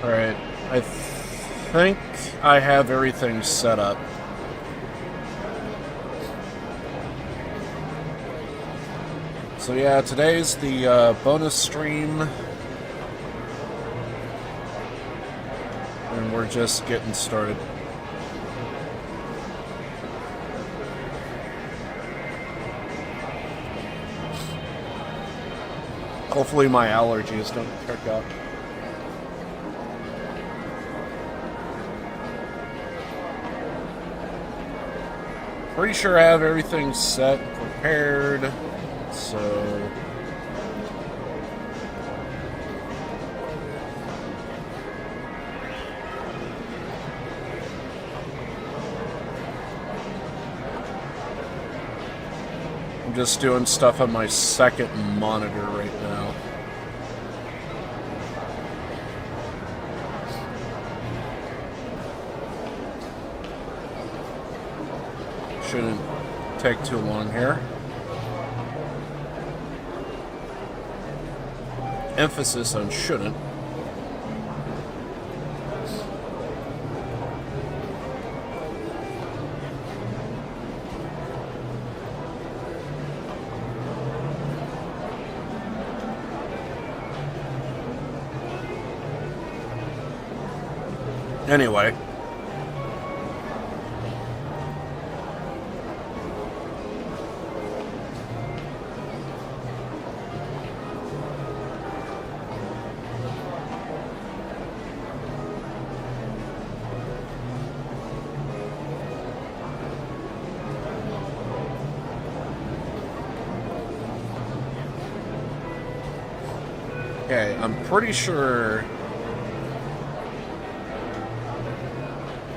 Alright, I think I have everything set up. So yeah, today's the bonus stream. And we're just getting started. Hopefully my allergies don't pick up. Pretty sure I have everything set, prepared, so... I'm just doing stuff on my second monitor right now. Shouldn't take too long here. Emphasis on shouldn't. Anyway. Okay, I'm pretty sure...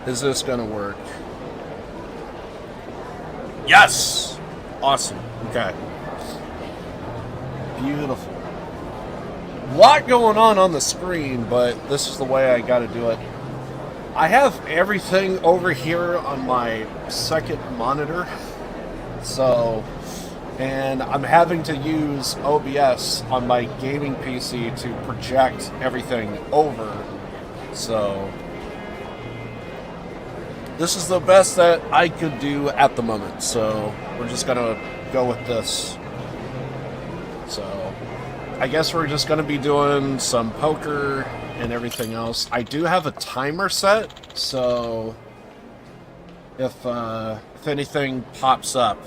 Is this gonna work? Yes! Awesome. Okay. Beautiful. Lot going on the screen, but this is the way I gotta do it. I have everything over here on my second monitor. So... And I'm having to use OBS on my gaming PC to project everything over. So... This is the best that I could do at the moment, so we're just gonna go with this. So, I guess we're just gonna be doing some poker and everything else. I do have a timer set, so if anything pops up,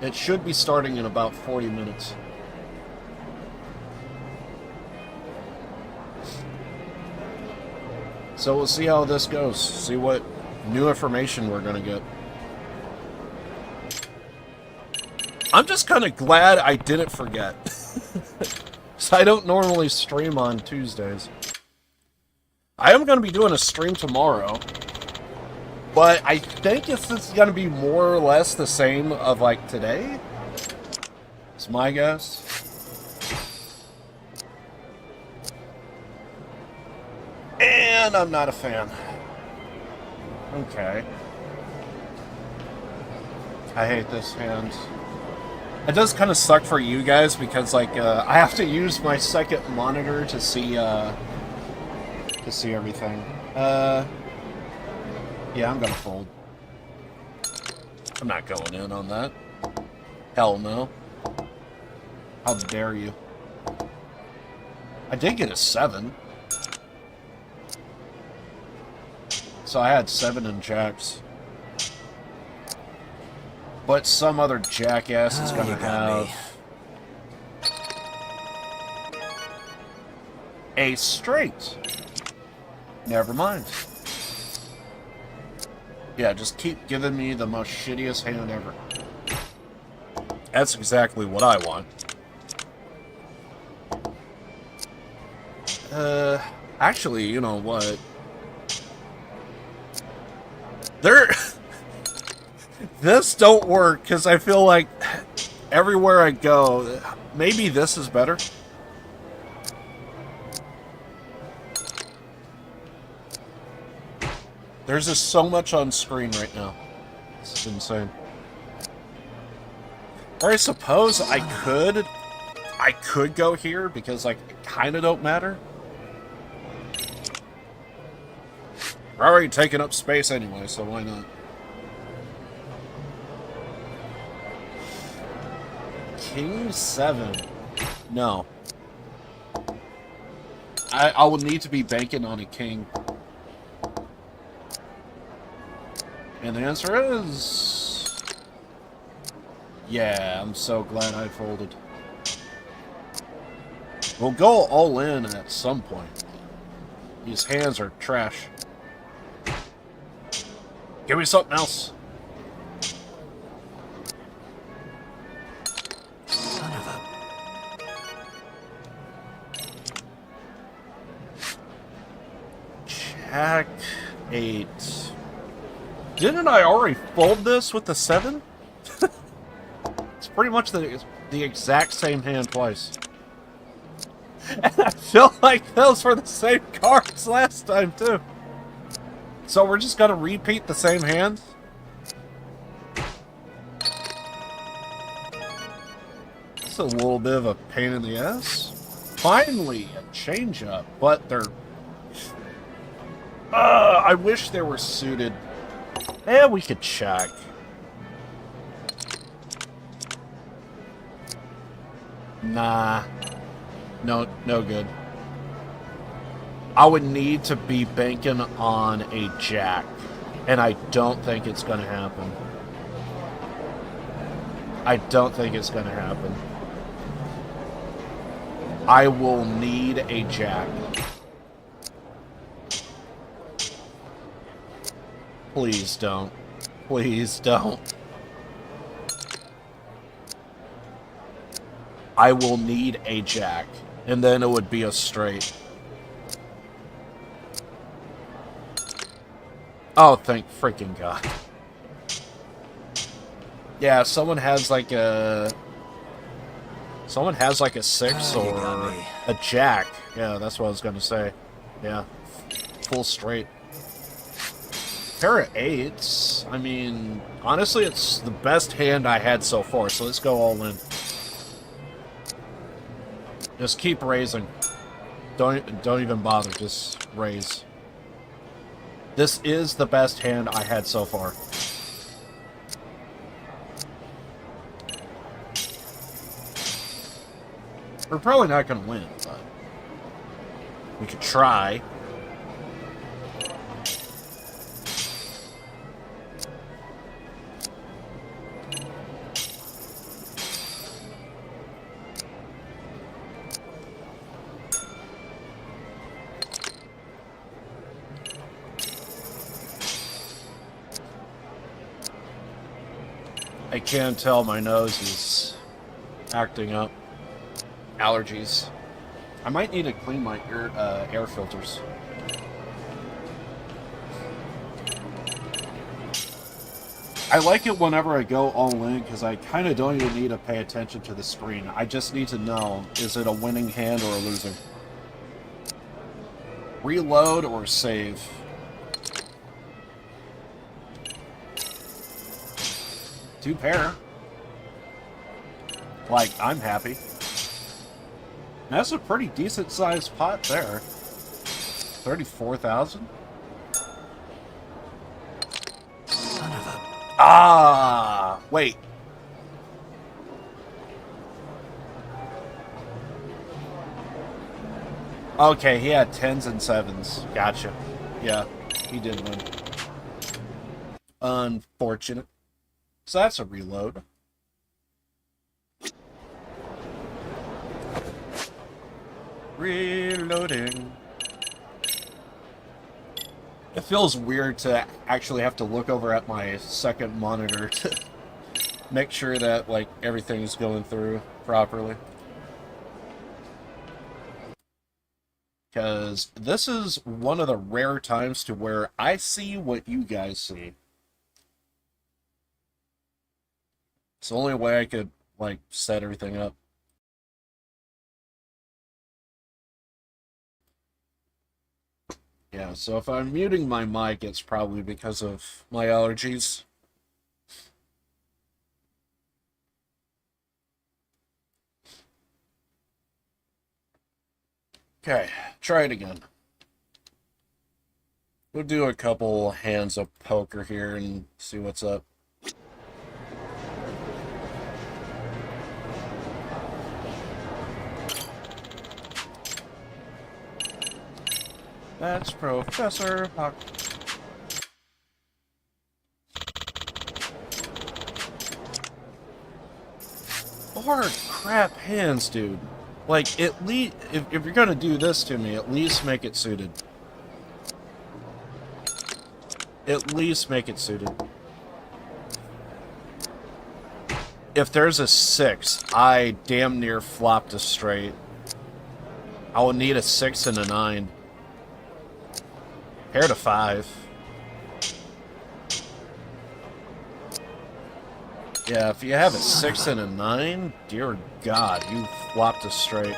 it should be starting in about 40 minutes. So we'll see how this goes. See what new information we're going to get. I'm just kind of glad I didn't forget. So I don't normally stream on Tuesdays. I am going to be doing a stream tomorrow. But I think it's going to be more or less the same of like today. It's my guess. And I'm not a fan. Okay. I hate this hand. It does kind of suck for you guys because, like, I have to use my second monitor to see everything. Yeah, I'm gonna fold. I'm not going in on that. Hell no. How dare you? I did get a 7. So I had 7 in jacks. But some other jackass is gonna have a straight. Never mind. Yeah, just keep giving me the most shittiest hand ever. That's exactly what I want. Actually, you know what? This don't work, because I feel like everywhere I go, maybe this is better. There's just so much on screen right now. This is insane. Or I suppose I could go here, because, like, it kind of don't matter. We're already taking up space anyway, so why not? King 7. No. I will need to be banking on a king. And the answer is... Yeah, I'm so glad I folded. We'll go all in at some point. These hands are trash. Give me something else. Son of a... Jack 8. Didn't I already fold this with the 7? It's pretty much the exact same hand twice. And I feel like those were the same cards last time, too. So we're just gonna repeat the same hands? It's a little bit of a pain in the ass. Finally, a change-up, but they're... I wish they were suited. Eh, we could check. Nah. No good. I would need to be banking on a jack, and I don't think it's going to happen. I don't think it's going to happen. I will need a jack. Please don't. Please don't. I will need a jack, and then it would be a straight. Oh, thank freaking God. Yeah, someone has like a 6 or a jack. Yeah, that's what I was gonna say. Yeah, full straight. Pair of 8s. I mean, honestly, it's the best hand I had so far, so let's go all in. Just keep raising. Don't even bother. Just raise. This is the best hand I had so far. We're probably not going to win, but we could try. I can tell my nose is acting up. Allergies. I might need to clean my air filters. I like it whenever I go all in because I kind of don't even need to pay attention to the screen. I just need to know, is it a winning hand or a losing? Reload or save? Two pair. Like, I'm happy. That's a pretty decent sized pot there. 34,000? Son of a... Ah! Wait. Okay, he had 10s and 7s. Gotcha. Yeah, he did win. Unfortunate. So that's a reload. Reloading. It feels weird to actually have to look over at my second monitor to make sure that, like, everything's going through properly. Because this is one of the rare times to where I see what you guys see. It's the only way I could, like, set everything up. Yeah, so if I'm muting my mic, it's probably because of my allergies. Okay, try it again. We'll do a couple hands of poker here and see what's up. That's Professor Huck. Hard crap hands, dude. Like, at least, if you're gonna do this to me, at least make it suited. At least make it suited. If there's a 6, I damn near flopped a straight. I will need a 6 and a 9. Pair to 5. Yeah, if you have a 6 and a 9, dear God, you flopped a straight.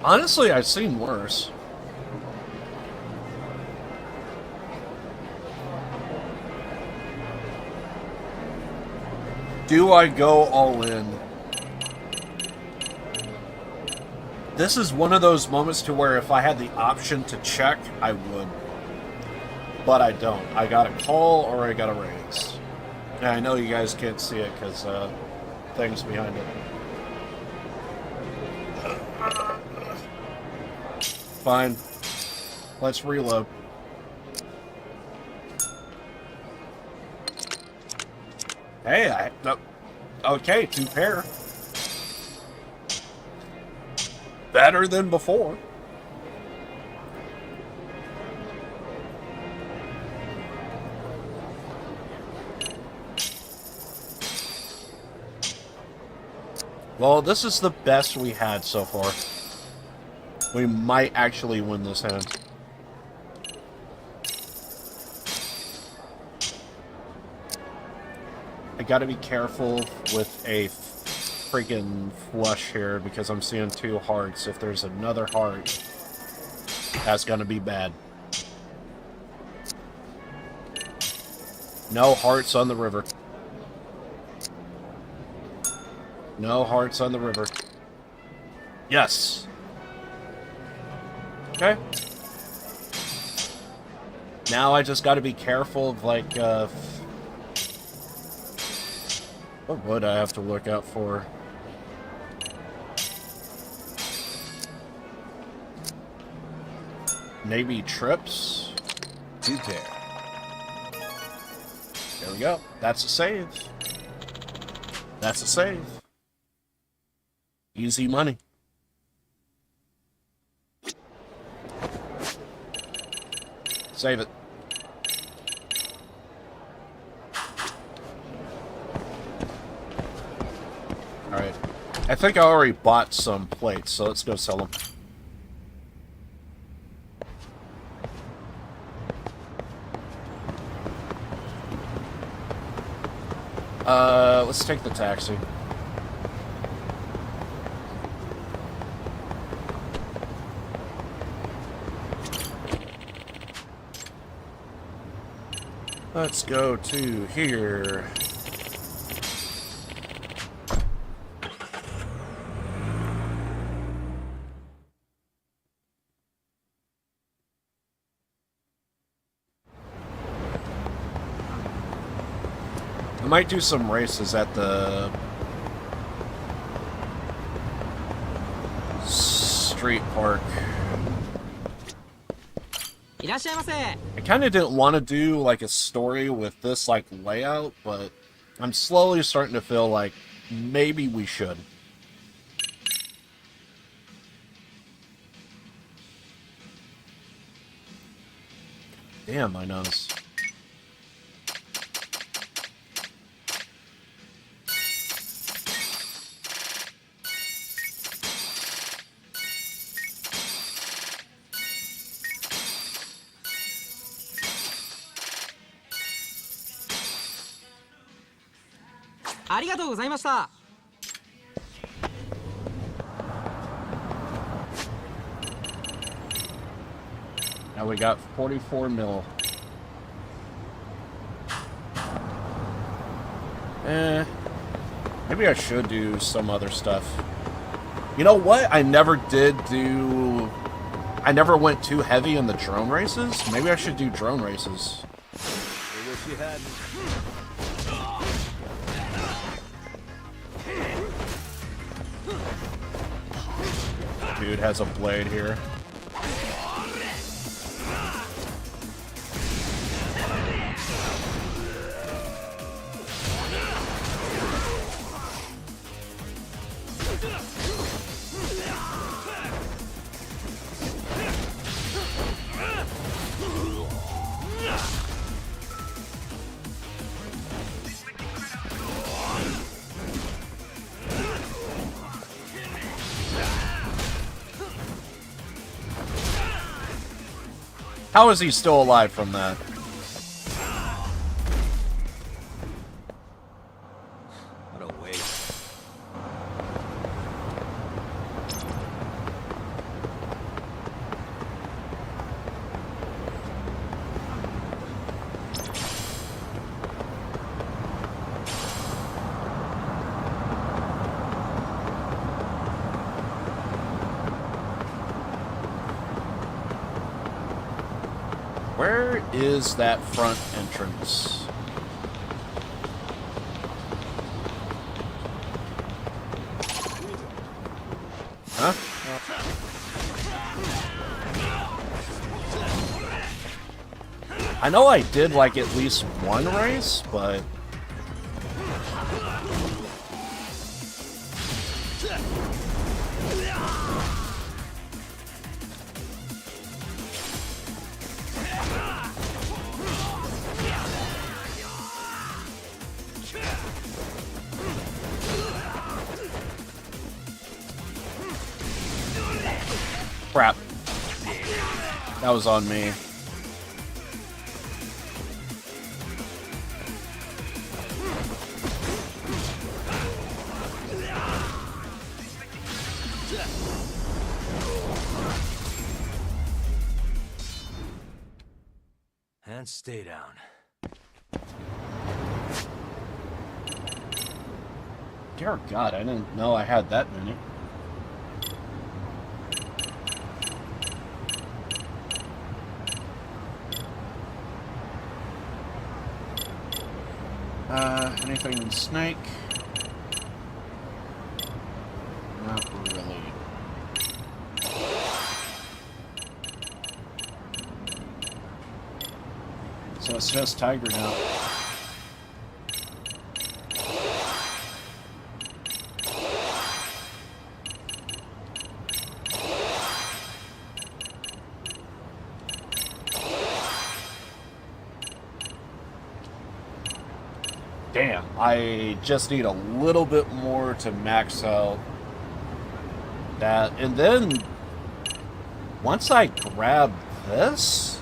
Honestly, I've seen worse. Do I go all in? This is one of those moments to where if I had the option to check, I would. But I don't. I gotta call or I gotta raise. And I know you guys can't see it because things behind it. Fine. Let's reload. Hey, okay, 2 pair. Better than before. Well, this is the best we had so far. We might actually win this hand. I gotta be careful with a freaking flush here because I'm seeing 2 hearts. If there's another heart, that's gonna be bad. No hearts on the river. No hearts on the river. Yes. Okay. Now I just gotta be careful of, like, what would I have to look out for? Maybe trips? 2 pair. There we go. That's a save. That's a save. Easy money. Save it. Alright. I think I already bought some plates, so let's go sell them. Let's take the taxi. Let's go to here. I might do some races at the street park. I kind of didn't want to do like a story with this like layout, but I'm slowly starting to feel like maybe we should. Damn, my nose. Now we got 44 mil. Maybe I should do some other stuff. You know what? I never went too heavy in the drone races. Maybe I should do drone races. I wish you hadn't. Dude has a blade here. How is he still alive from that? What a waste. Where is that front entrance? Huh? I know I did like at least one race, but crap. That was on me. And stay down. Dear God, I didn't know I had that many. Anything in Snake? Not really. So it's just Tiger now. Damn, I just need a little bit more to max out that. And then, once I grab this,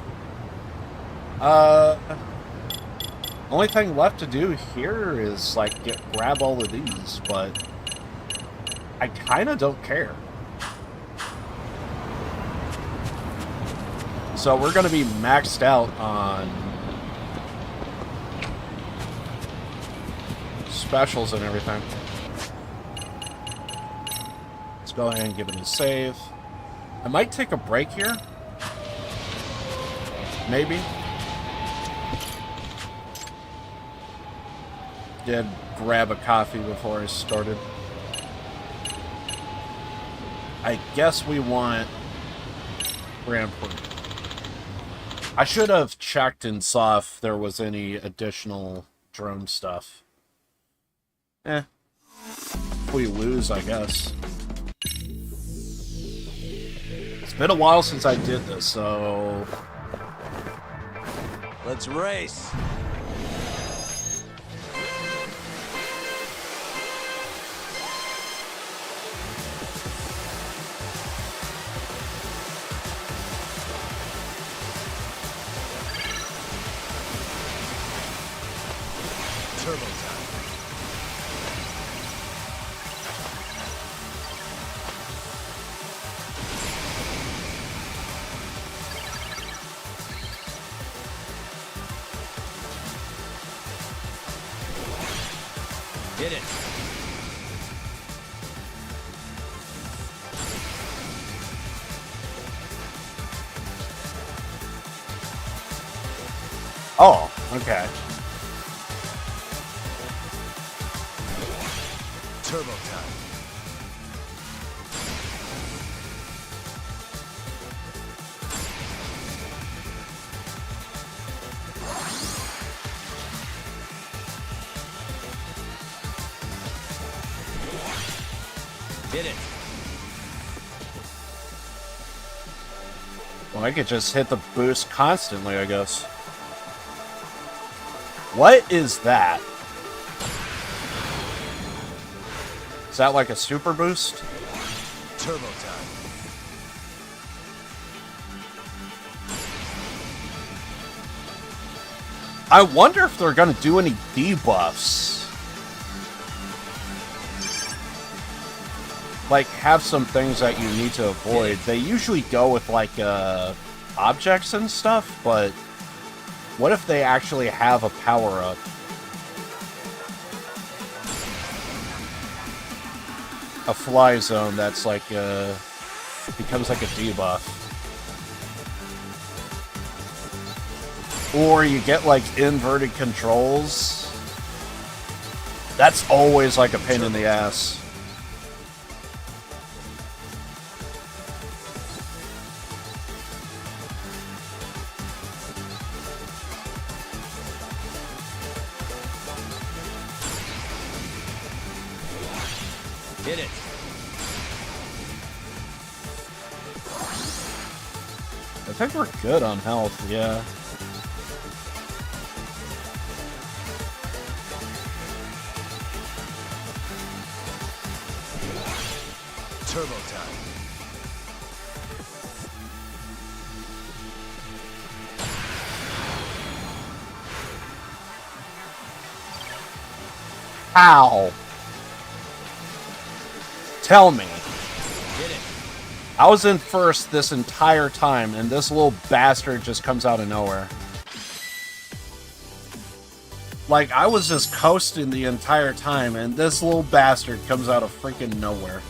only thing left to do here is, like, grab all of these, but I kind of don't care. So we're going to be maxed out on specials and everything. Let's go ahead and give it a save. I might take a break here. Maybe. Did grab a coffee before I started. I guess we want Grand Prix. I should have checked and saw if there was any additional drone stuff. If we lose, I guess. It's been a while since I did this, so... Let's race. Turbo time. Hit it. Oh, okay. Turbo time. Hit it. Well, I could just hit the boost constantly, I guess. What is that? Is that like a super boost? Turbo time. I wonder if they're gonna do any debuffs. Like, have some things that you need to avoid. They usually go with, like, objects and stuff, but what if they actually have a power-up? A fly zone that's, like, becomes like a debuff. Or you get, like, inverted controls. That's always, like, a pain in the ass. Hit it. I think we're good on health, yeah. Turbo time. How? Tell me. Hit it. I was in first this entire time, and this little bastard just comes out of nowhere. Like, I was just coasting the entire time, and this little bastard comes out of freaking nowhere.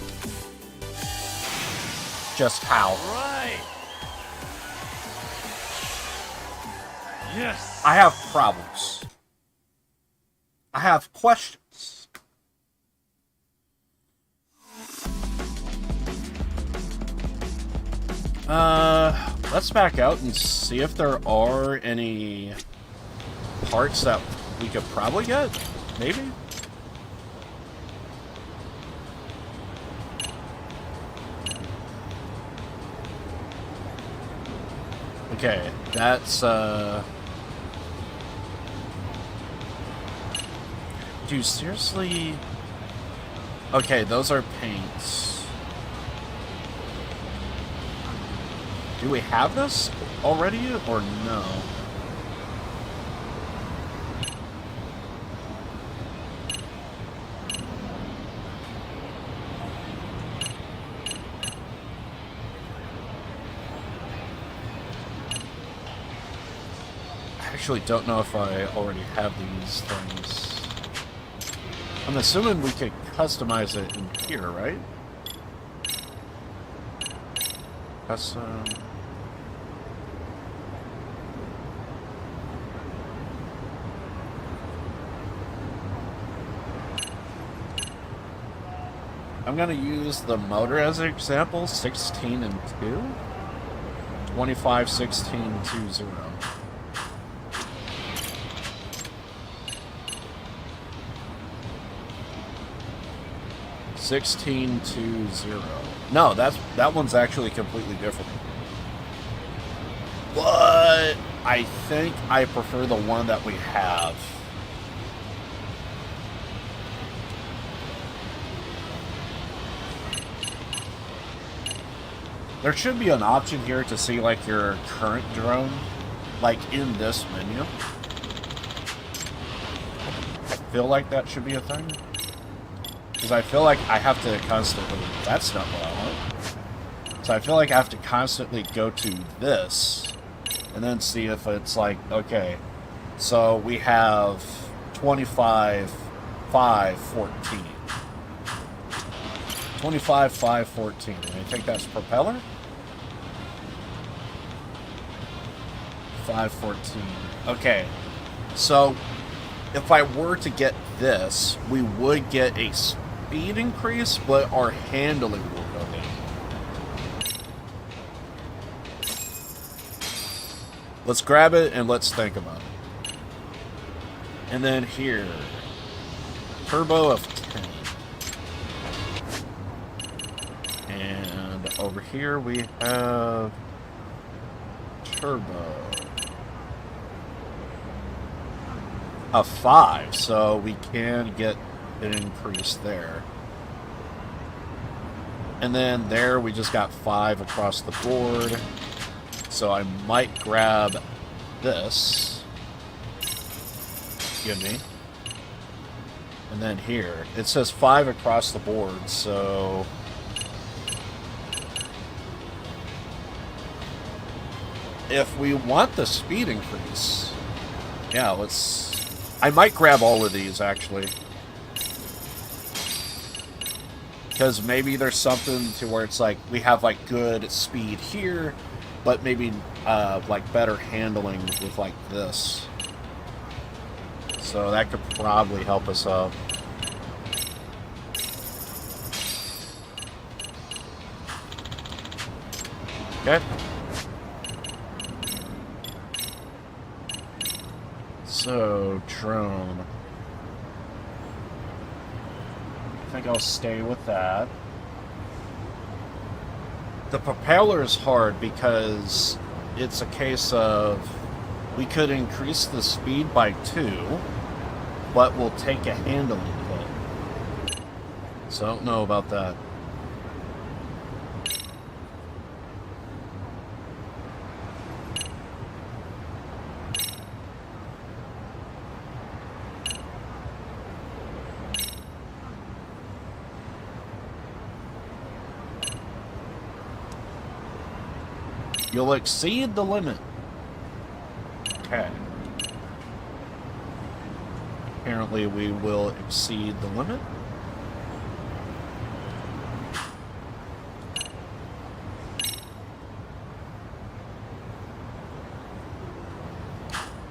Just how? Right. Yes. I have problems. I have questions. Let's back out and see if there are any parts that we could probably get. Maybe? Okay, that's, Dude, seriously? Okay, those are paints. Do we have this already, or no? I actually don't know if I already have these things. I'm assuming we could customize it in here, right? Custom... I'm going to use the motor as an example, 16 and 2. 25, 16, 2, 0. $16 to 0. No, that one's actually completely different. But I think I prefer the one that we have. There should be an option here to see, like, your current drone, like, in this menu. I feel like that should be a thing. Because I feel like I have to constantly... That's not what I want. So I feel like I have to constantly go to this, and then see if it's like, okay, so we have 25, 5, 14. 25, 5, 14. And I think that's propeller? 5, 14. Okay, so if I were to get this, we would get a speed increase, but our handling will go down. Let's grab it and let's think about it. And then here, turbo of 10. And over here we have turbo of 5, so we can get an increase there. And then there we just got 5 across the board. So I might grab this. Give me. And then here, it says 5 across the board, so if we want the speed increase, yeah, I might grab all of these, actually. Because maybe there's something to where it's like, we have, like, good speed here, but maybe, like, better handling with, like, this. So that could probably help us out. Okay. So, drone. I think I'll stay with that. The propeller is hard because it's a case of we could increase the speed by 2, but we'll take a handling hit. So I don't know about that. You'll exceed the limit. Okay. Apparently we will exceed the limit.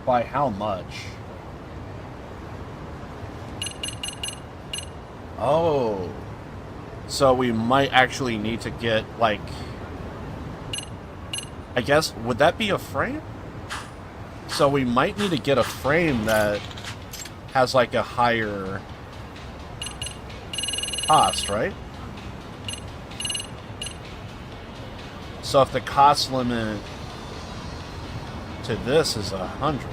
By how much? Oh. So we might actually need to get, like, I guess, would that be a frame? So we might need to get a frame that has, like, a higher cost, right? So if the cost limit to this is 100...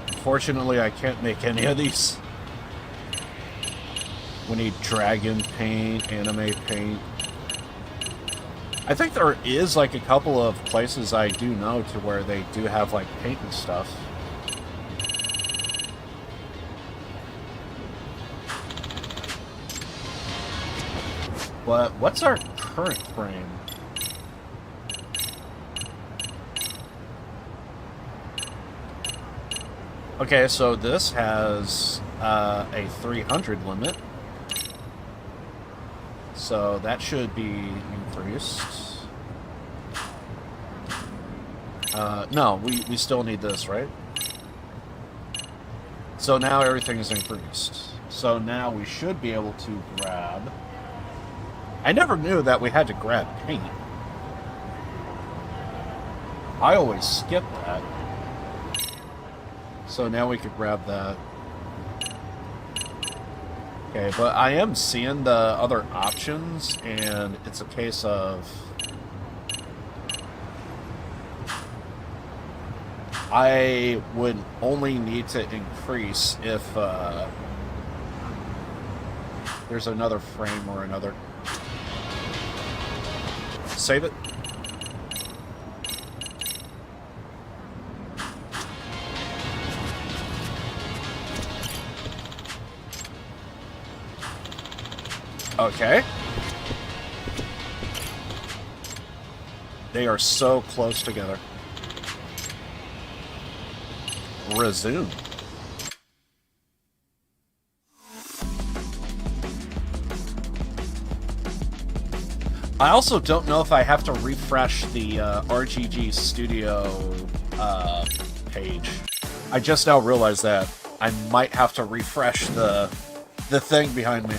Unfortunately, I can't make any of these. We need dragon paint, anime paint. I think there is, like, a couple of places I do know to where they do have, like, paint and stuff. But what's our current frame? Okay, so this has a 300 limit. So that should be increased. No, we still need this, right? So now everything is increased. So now we should be able to grab... I never knew that we had to grab paint. I always skip that. So now we could grab that. Okay, but I am seeing the other options, and it's a case of... I would only need to increase if there's another frame or another. Save it. Okay. They are so close together. Resume. I also don't know if I have to refresh the RGG Studio page. I just now realized that I might have to refresh the thing behind me.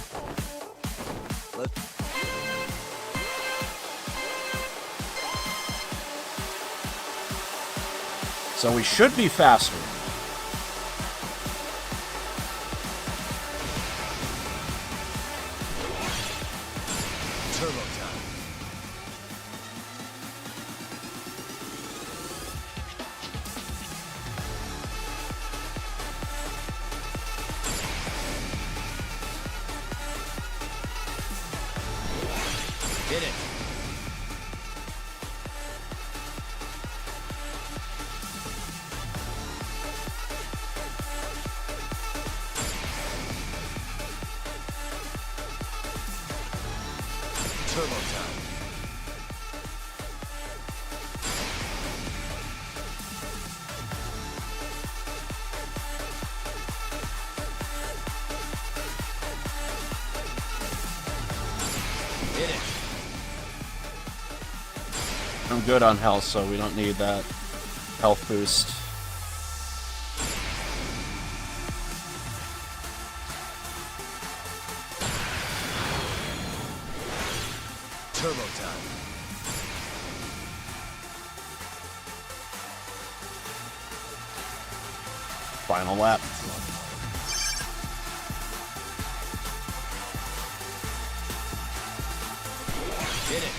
So we should be faster. Turbo time. Hit it. Turbo time. Hit it. I'm good on health, so we don't need that health boost. Turbo time. Final lap. Hit it.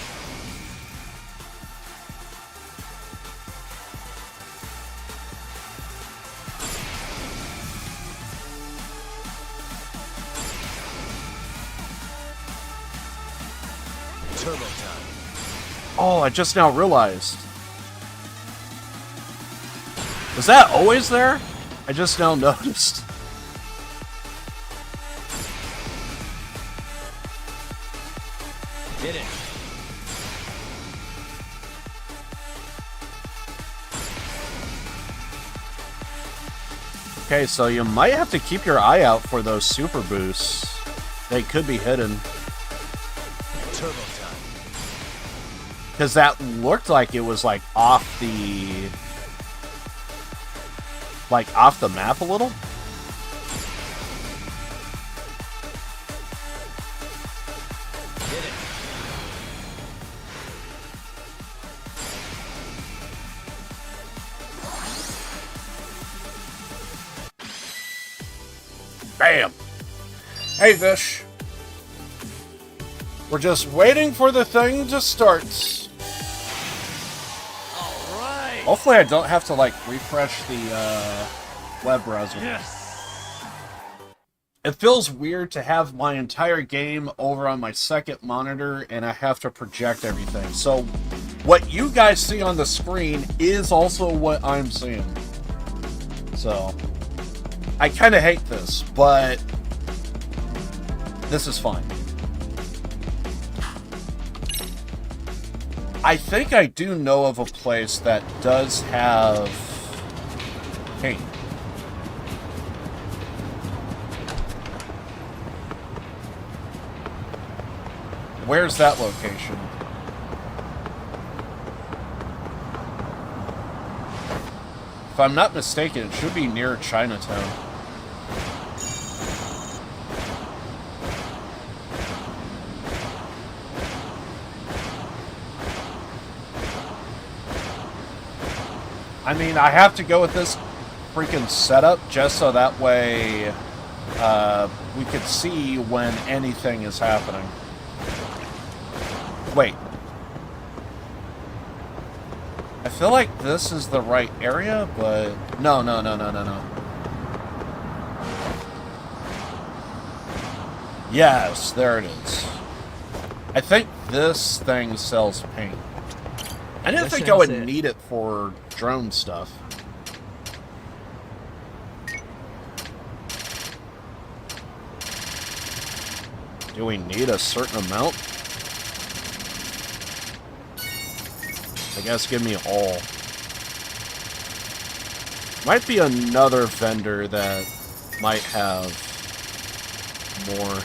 Turbo time. Oh, I just now realized. Was that always there? I just now noticed. Hit it. Okay, so you might have to keep your eye out for those super boosts. They could be hidden. Turbo time. Because that looked like it was like off the... like off the map a little. Hit it. Bam! Hey, Vish. We're just waiting for the thing to start. All right. Hopefully I don't have to, like, refresh the web browser. Yes. It feels weird to have my entire game over on my second monitor and I have to project everything. So what you guys see on the screen is also what I'm seeing. So I kind of hate this, but this is fine. I think I do know of a place that does have paint. Where's that location? If I'm not mistaken, it should be near Chinatown. I mean, I have to go with this freaking setup just so that way we could see when anything is happening. Wait. I feel like this is the right area, but... No. Yes, there it is. I think this thing sells paint. I didn't think I would need it for drone stuff. Do we need a certain amount? I guess give me all. Might be another vendor that might have more.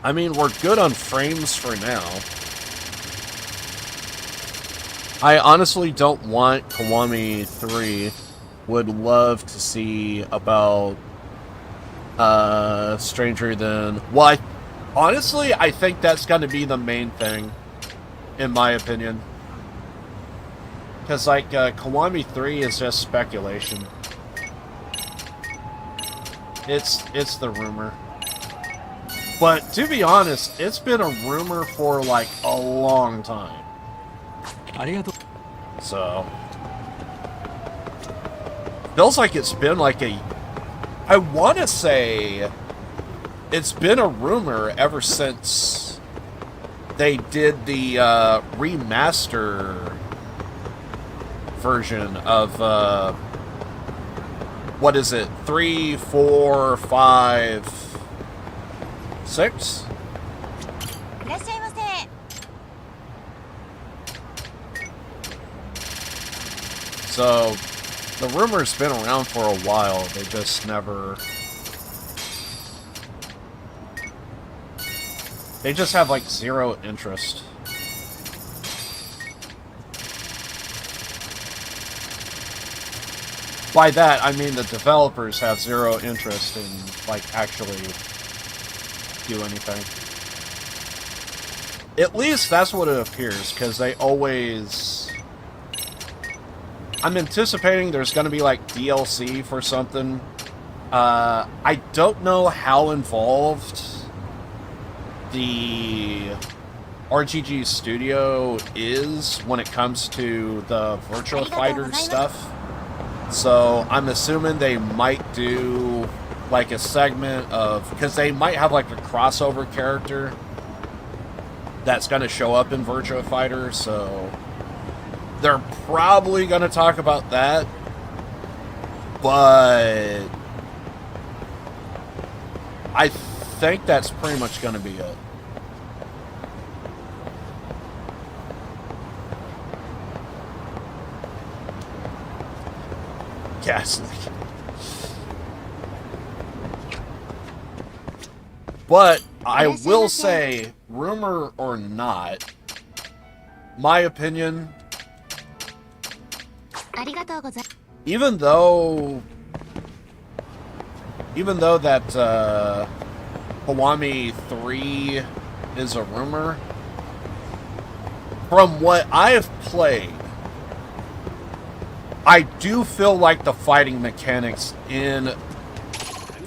I mean, we're good on frames for now. I honestly don't want Kiwami 3. Would love to see about Stranger Than... Well, honestly, I think that's going to be the main thing, in my opinion. Because, like, Kiwami 3 is just speculation. It's the rumor. But, to be honest, it's been a rumor for, like, a long time. So... feels like it's been, like, I want to say... it's been a rumor ever since they did the remaster version of what is it? 3, 4, 5, 6? So the rumor's been around for a while. They just never... they just have, like, zero interest. By that, I mean the developers have zero interest in, like, actually do anything. At least that's what it appears, because they always... I'm anticipating there's going to be, like, DLC for something. I don't know how involved the RGG studio is when it comes to the Virtua Fighter stuff. So I'm assuming they might do like a segment of, because they might have like a crossover character that's going to show up in Virtua Fighter, so they're probably going to talk about that. But I think that's pretty much going to be it. Ghastly. But I will say, rumor or not, my opinion, even though that Kiwami 3 is a rumor, from what I have played, I do feel like the fighting mechanics in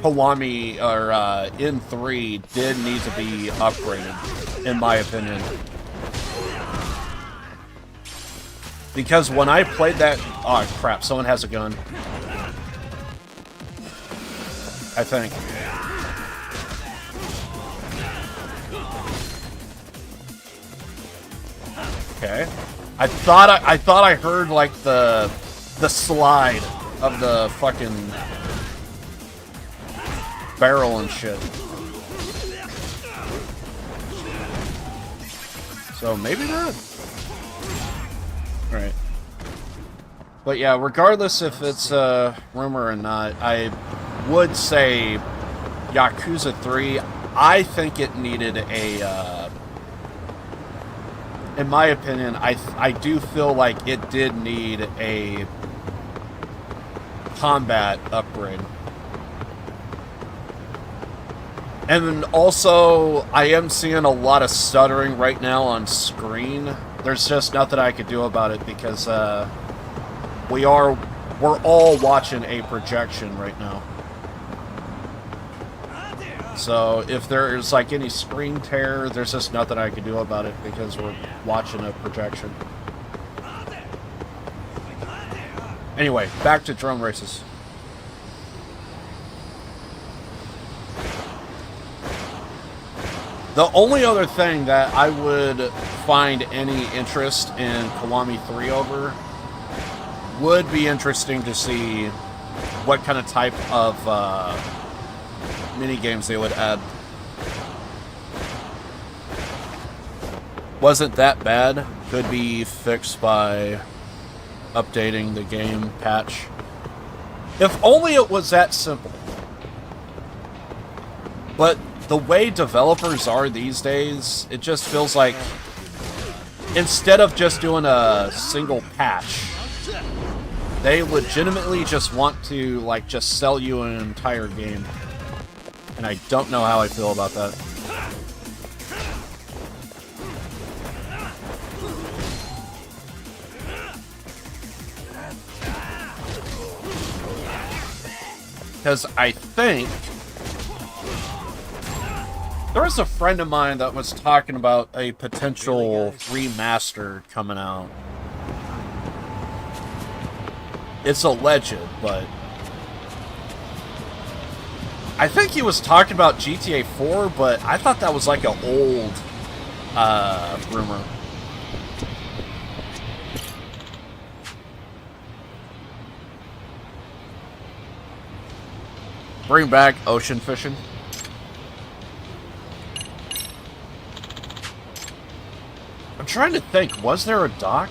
Kiwami, or in 3, did need to be upgraded, in my opinion. Because when I played that... oh, crap, someone has a gun. I think. Okay. I thought I heard, like, the slide of the fucking barrel and shit. So maybe not. Right. But yeah, regardless if it's a rumor or not, I would say Yakuza 3, I think it needed a, in my opinion, I do feel like it did need a combat upgrade. And then also, I am seeing a lot of stuttering right now on screen. There's just nothing I could do about it because we're all watching a projection right now. So if there's like any screen tear, there's just nothing I can do about it because we're watching a projection. Anyway, back to drone races. The only other thing that I would find any interest in Kiwami 3 over would be interesting to see what kind of type of mini games they would add. Wasn't that bad. Could be fixed by updating the game patch. If only it was that simple. But the way developers are these days, it just feels like instead of just doing a single patch, they legitimately just want to, like, just sell you an entire game. And I don't know how I feel about that. Because I think there was a friend of mine that was talking about a potential remaster coming out. It's alleged, but I think he was talking about GTA 4, but I thought that was like an old rumor. Bring back ocean fishing. I'm trying to think, was there a dock?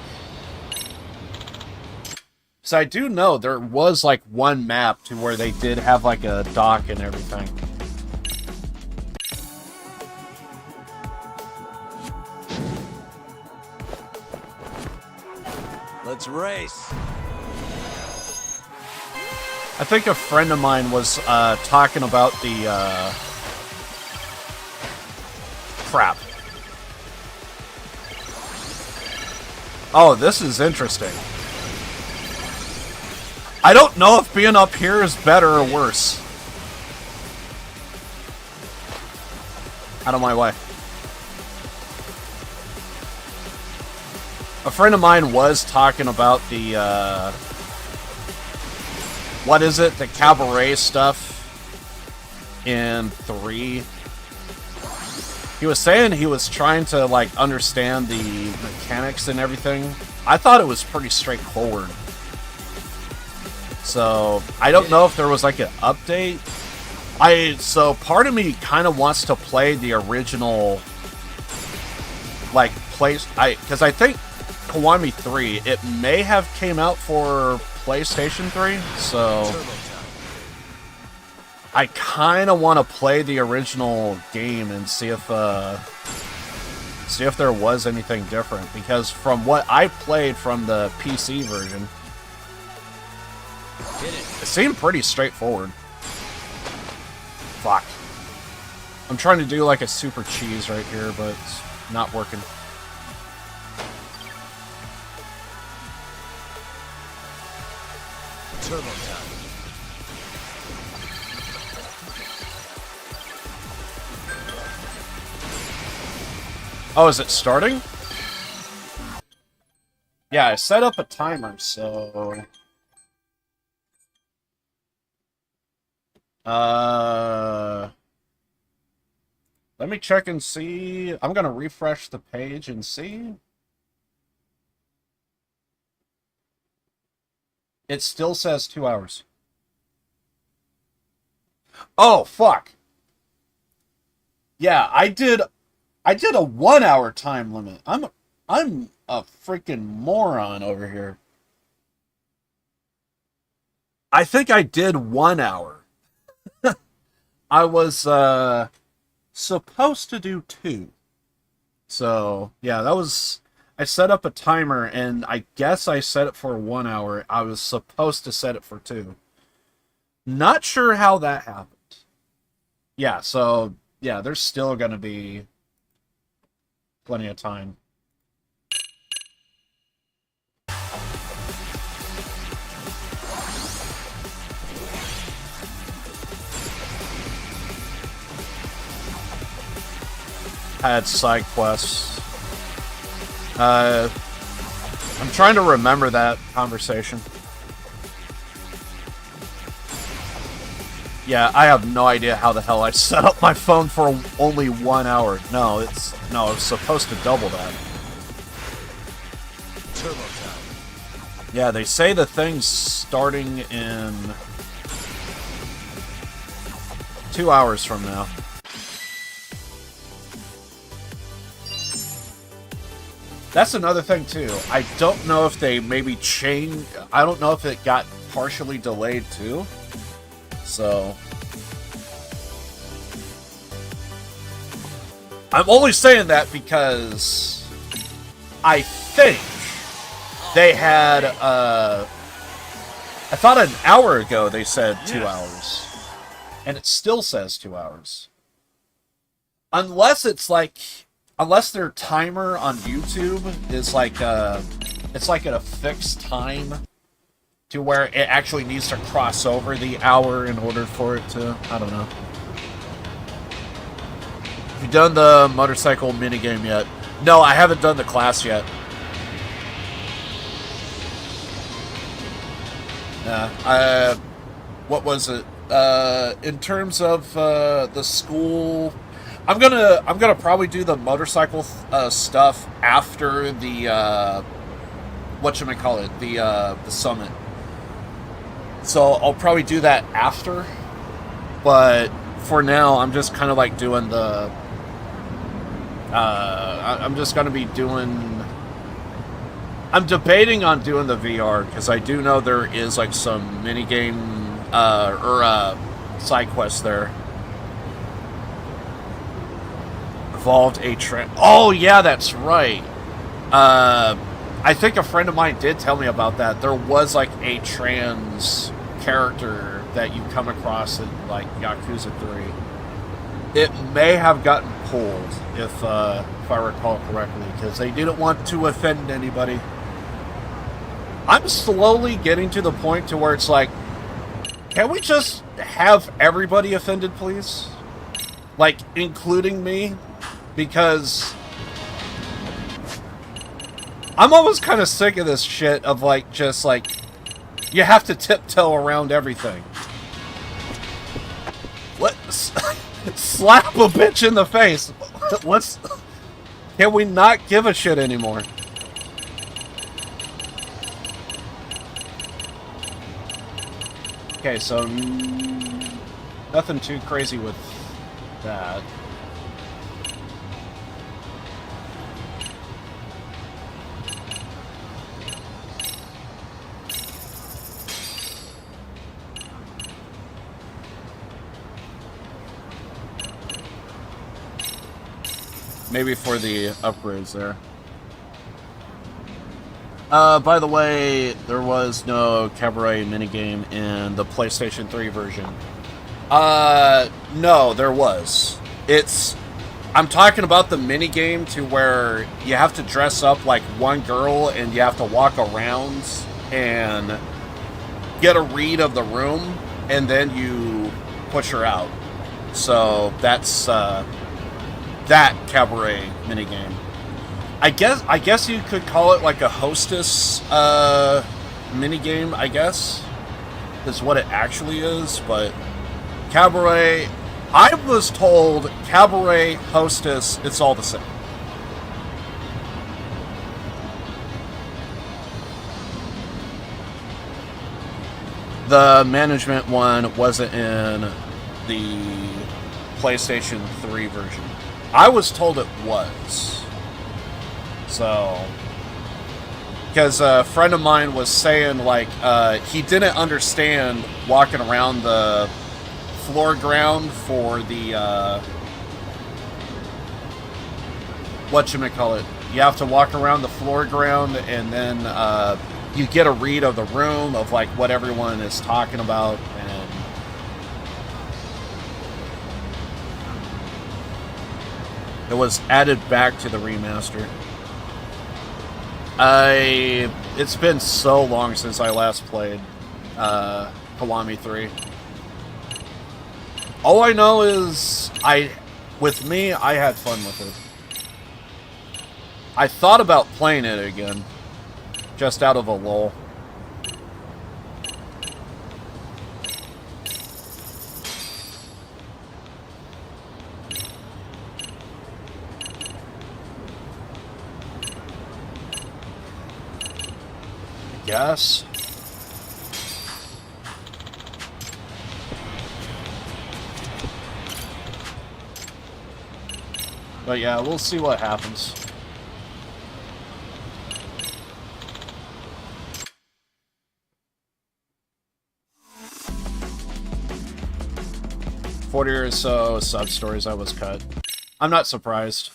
So I do know there was like one map to where they did have like a dock and everything. Let's race. I think a friend of mine was talking about the crap. Oh, this is interesting. I don't know if being up here is better or worse. Out of my way. A friend of mine was talking about the, what is it? The cabaret stuff in 3. He was saying he was trying to, like, understand the mechanics and everything. I thought it was pretty straightforward. So, I don't know if there was, like, an update. So, part of me kind of wants to play the original, like, because I think Kiwami 3, it may have came out for PlayStation 3, so I kind of want to play the original game and see if there was anything different, because from what I played from the PC version, it seemed pretty straightforward. Fuck. I'm trying to do like a super cheese right here, but it's not working. Turbo time. Oh, is it starting? Yeah, I set up a timer, so... Let me check and see. I'm gonna refresh the page and see. It still says 2 hours. Oh, fuck. Yeah, I did a 1 hour time limit. I'm a freaking moron over here. I think I did 1 hour. I was supposed to do 2. So, yeah, that was... I set up a timer, and I guess I set it for 1 hour. I was supposed to set it for 2. Not sure how that happened. Yeah, so, yeah, there's still going to be plenty of time. Had side quests. I'm trying to remember that conversation. Yeah, I have no idea how the hell I set up my phone for only 1 hour. No, I was supposed to double that. Turbo time. Yeah, they say the thing's starting in 2 hours from now. That's another thing, too. I don't know if they maybe changed... I don't know if it got partially delayed, too. So... I'm only saying that because I think they had, I thought an hour ago they said 2 hours. And it still says 2 hours. Unless it's like, unless their timer on YouTube is like, it's like at a fixed time to where it actually needs to cross over the hour in order for it to, I don't know. Have you done the motorcycle minigame yet? No, I haven't done the class yet. What was it? In terms of the school, I'm gonna probably do the motorcycle stuff after the whatchamacallit, the summit. So I'll probably do that after, but for now I'm just kind of like doing the I'm just gonna be doing, I'm debating on doing the VR because I do know there is like some minigame or side quests there. Evolved a trans. Oh yeah, that's right. I think a friend of mine did tell me about that. There was like a trans character that you come across in like Yakuza 3. It may have gotten pulled if I recall correctly because they didn't want to offend anybody. I'm slowly getting to the point to where it's like, can we just have everybody offended, please? Like, including me? Because I'm almost kind of sick of this shit of, like, just, like, you have to tiptoe around everything. What? Slap a bitch in the face. Let's... Can we not give a shit anymore? Okay, so nothing too crazy with that. Maybe for the upgrades there. By the way, there was no cabaret minigame in the PlayStation 3 version. No, there was. I'm talking about the minigame to where you have to dress up like one girl and you have to walk around and get a read of the room and then you push her out. So that's, that cabaret minigame. I guess you could call it like a hostess minigame, I guess. Is what it actually is, but cabaret, I was told cabaret, hostess, it's all the same. The management one wasn't in the PlayStation 3 version. I was told it was. So, because a friend of mine was saying, like, he didn't understand walking around the floor ground for the, whatchamacallit. You have to walk around the floor ground, and then, you get a read of the room, of, like, what everyone is talking about, and it was added back to the remaster. It's been so long since I last played Kiwami 3. All I know is with me, I had fun with it. I thought about playing it again, just out of a lull. Yes. But yeah, we'll see what happens. $40 or so sub stories I was cut. I'm not surprised.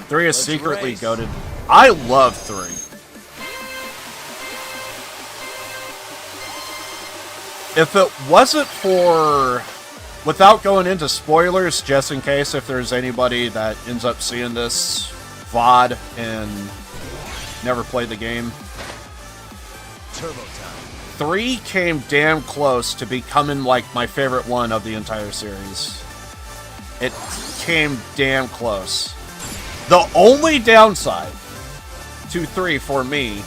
Three is secretly goated. I love 3. If it wasn't for, without going into spoilers, just in case if there's anybody that ends up seeing this VOD and never played the game, Turbo time. 3 came damn close to becoming like my favorite one of the entire series. It came damn close. The only downside to 3 for me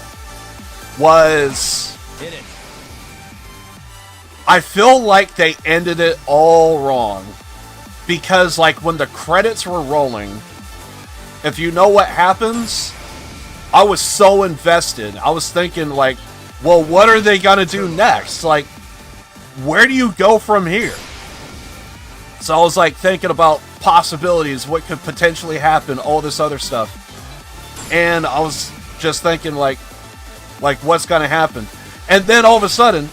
was Hit it. I feel like they ended it all wrong. Because, like, when the credits were rolling, if you know what happens, I was so invested. I was thinking, like, well, what are they gonna do next? Like, where do you go from here? So I was, like, thinking about possibilities, what could potentially happen, all this other stuff. And I was just thinking, like what's gonna happen? And then all of a sudden,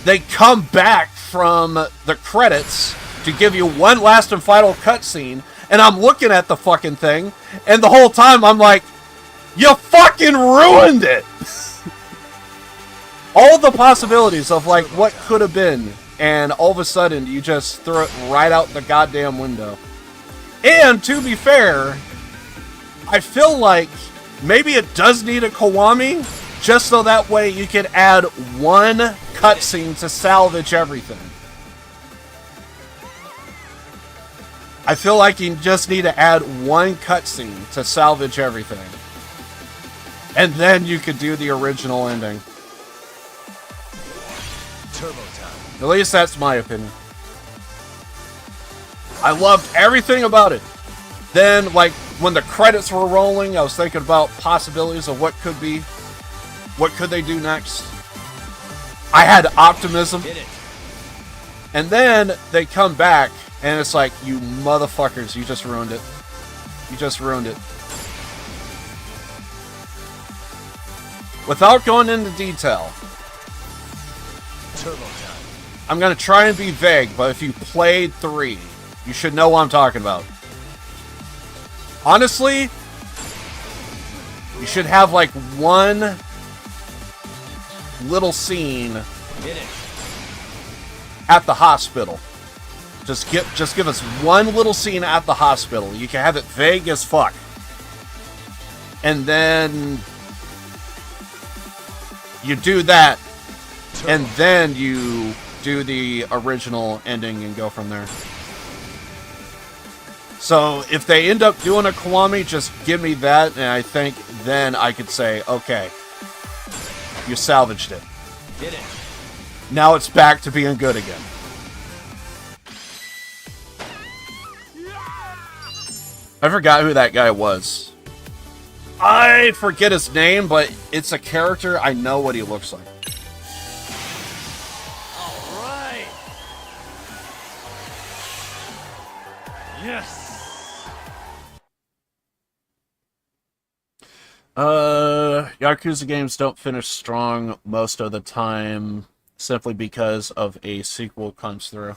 they come back from the credits to give you one last and final cutscene, and I'm looking at the fucking thing, and the whole time I'm like, you fucking ruined it! All the possibilities of, like, what could have been, and all of a sudden, you just throw it right out the goddamn window. And, to be fair, I feel like maybe it does need a Kiwami, just so that way you can add one cutscene to salvage everything. I feel like you just need to add one cutscene to salvage everything. And then you could do the original ending. Turbo time. At least that's my opinion. I loved everything about it. Then, like, when the credits were rolling, I was thinking about possibilities of what could be. What could they do next? I had optimism. Hit it. And then they come back, and it's like, you motherfuckers, you just ruined it. You just ruined it. Without going into detail, Turbo time. I'm going to try and be vague, but if you played 3, you should know what I'm talking about. Honestly, you should have like one little scene Hit it. at the hospital. Just give us one little scene at the hospital. You can have it vague as fuck. And then you do that, and then you do the original ending and go from there. So if they end up doing a Kiwami, just give me that, and I think then I could say, okay, you salvaged it. Hit it. Now it's back to being good again. I forgot who that guy was. I forget his name, but it's a character. I know what he looks like. All right. Yes. Yakuza games don't finish strong most of the time simply because of a sequel comes through.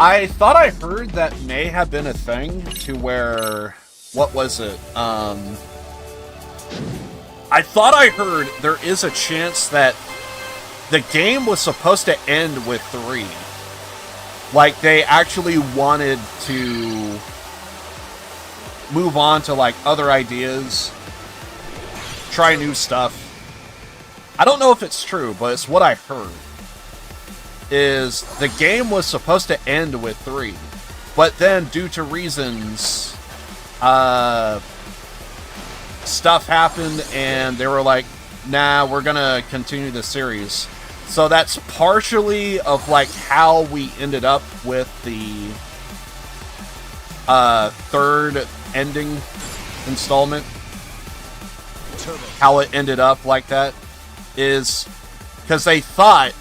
I thought I heard that may have been a thing to where, what was it? I thought I heard there is a chance that the game was supposed to end with 3. Like, they actually wanted to move on to, like, other ideas, try new stuff. I don't know if it's true, but it's what I heard. Is the game was supposed to end with 3, but then due to reasons, stuff happened and they were like, nah, we're gonna continue the series. So that's partially of like how we ended up with the 3rd ending installment. How it ended up like that is because they thought,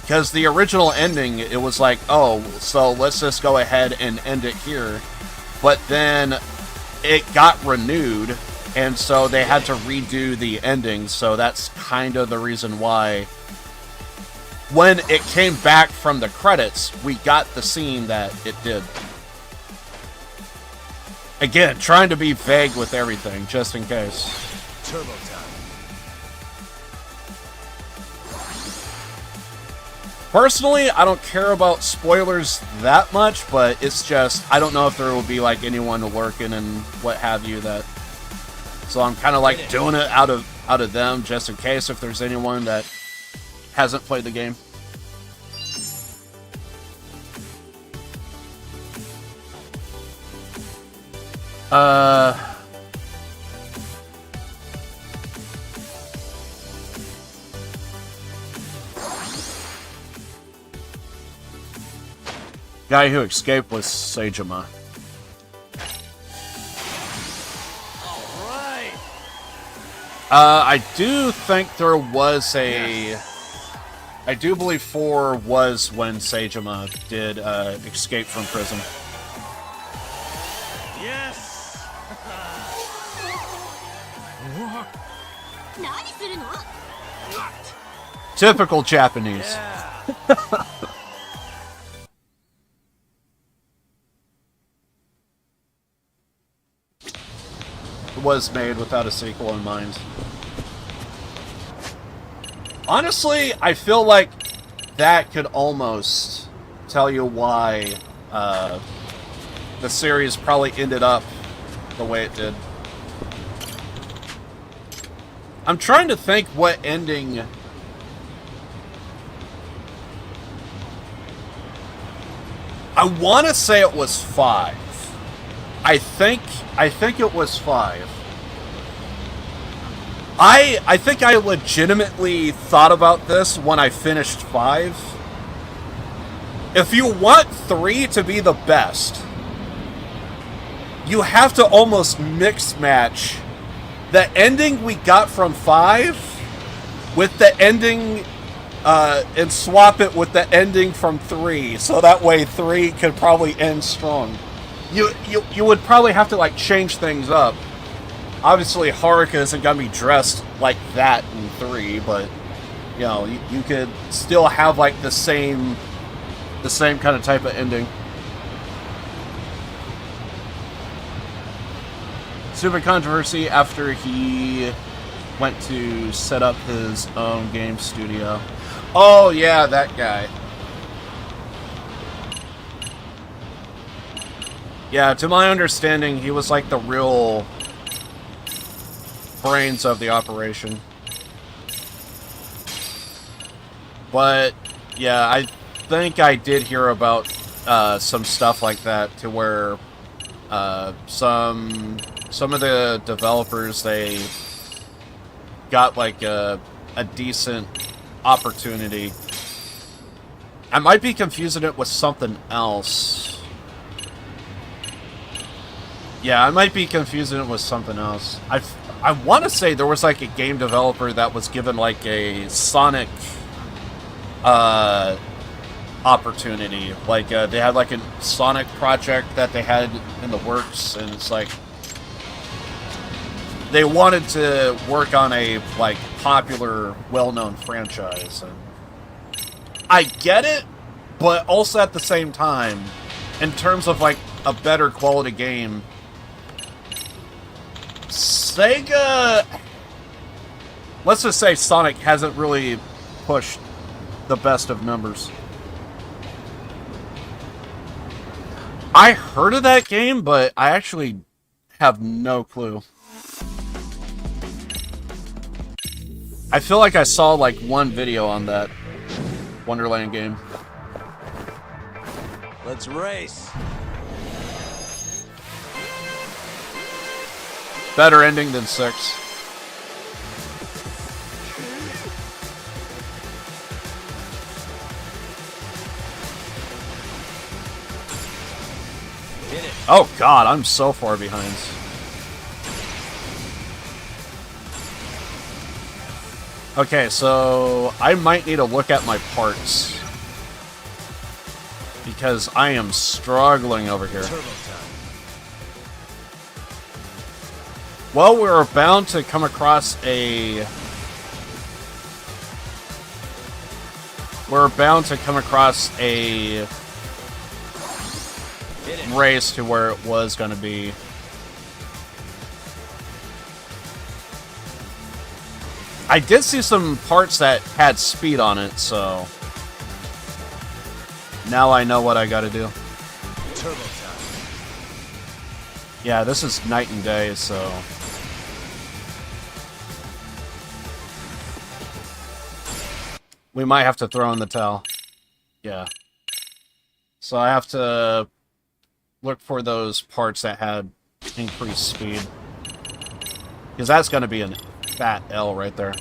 because the original ending, it was like, oh, so let's just go ahead and end it here. But then it got renewed, and so they had to redo the ending. So that's kind of the reason why when it came back from the credits, we got the scene that it did. Again, trying to be vague with everything, just in case. Turbo time. Personally, I don't care about spoilers that much, but it's just, I don't know if there will be like anyone lurking and what have you that. So I'm kind of like doing it out of them, just in case if there's anyone that hasn't played the game. Guy who escaped was Seijima. Right. I do think there was a... I do believe 4 was when Seijima did escape from prison. Yes. Typical Japanese. Yeah. It was made without a sequel in mind. Honestly, I feel like that could almost tell you why the series probably ended up the way it did. I'm trying to think what ending... I want to say it was 5. I think it was 5. I think I legitimately thought about this when I finished 5. If you want 3 to be the best, you have to almost mix match the ending we got from 5 with the ending and swap it with the ending from 3, so that way 3 could probably end strong. You would probably have to like change things up. Obviously, Haruka isn't gonna be dressed like that in 3, but you know, you could still have like the same kind of type of ending. Stupid controversy after he went to set up his own game studio. Oh yeah, that guy. Yeah, to my understanding, he was like the real brains of the operation. But yeah, I think I did hear about some stuff like that, to where some of the developers, they got like a decent opportunity. I might be confusing it with something else. Yeah, I might be confusing it with something else. I want to say there was like a game developer that was given like a Sonic opportunity. Like they had like a Sonic project that they had in the works, and it's like they wanted to work on a like popular, well-known franchise. And I get it, but also at the same time, in terms of like a better quality game, Sega, let's just say Sonic hasn't really pushed the best of numbers. I heard of that game, but I actually have no clue. I feel like I saw like one video on that Wonderland game. Let's race. Better ending than 6. Hit it. Oh god, I'm so far behind. Okay, so I might need to look at my parts, because I am struggling over here. Turbo time. Well, we're bound to come across a we're bound to come across a race to where it was going to be. I did see some parts that had speed on it, so now I know what I gotta do. Turbo time. Yeah, this is night and day, so we might have to throw in the towel. Yeah. So I have to look for those parts that had increased speed. Because that's gonna be a fat L right there.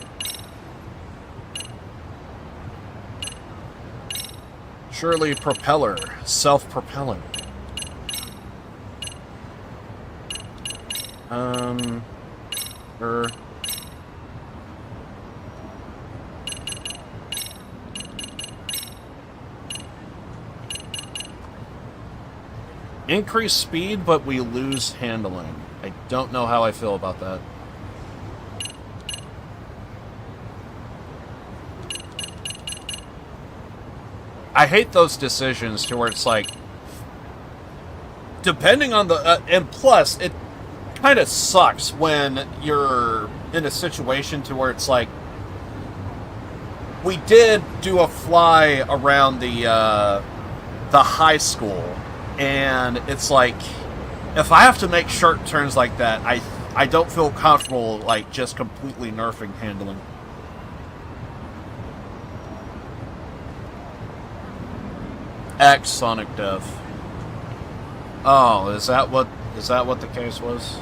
Surely propeller, self-propelling. Increase speed, but we lose handling. I don't know how I feel about that. I hate those decisions to where it's like, depending on the, and plus, it kind of sucks when you're in a situation to where it's like, we did do a fly around the high school, and it's like, if I have to make sharp turns like that, I don't feel comfortable, like, just completely nerfing handling. X Sonic Dev. Oh, is that what the case was?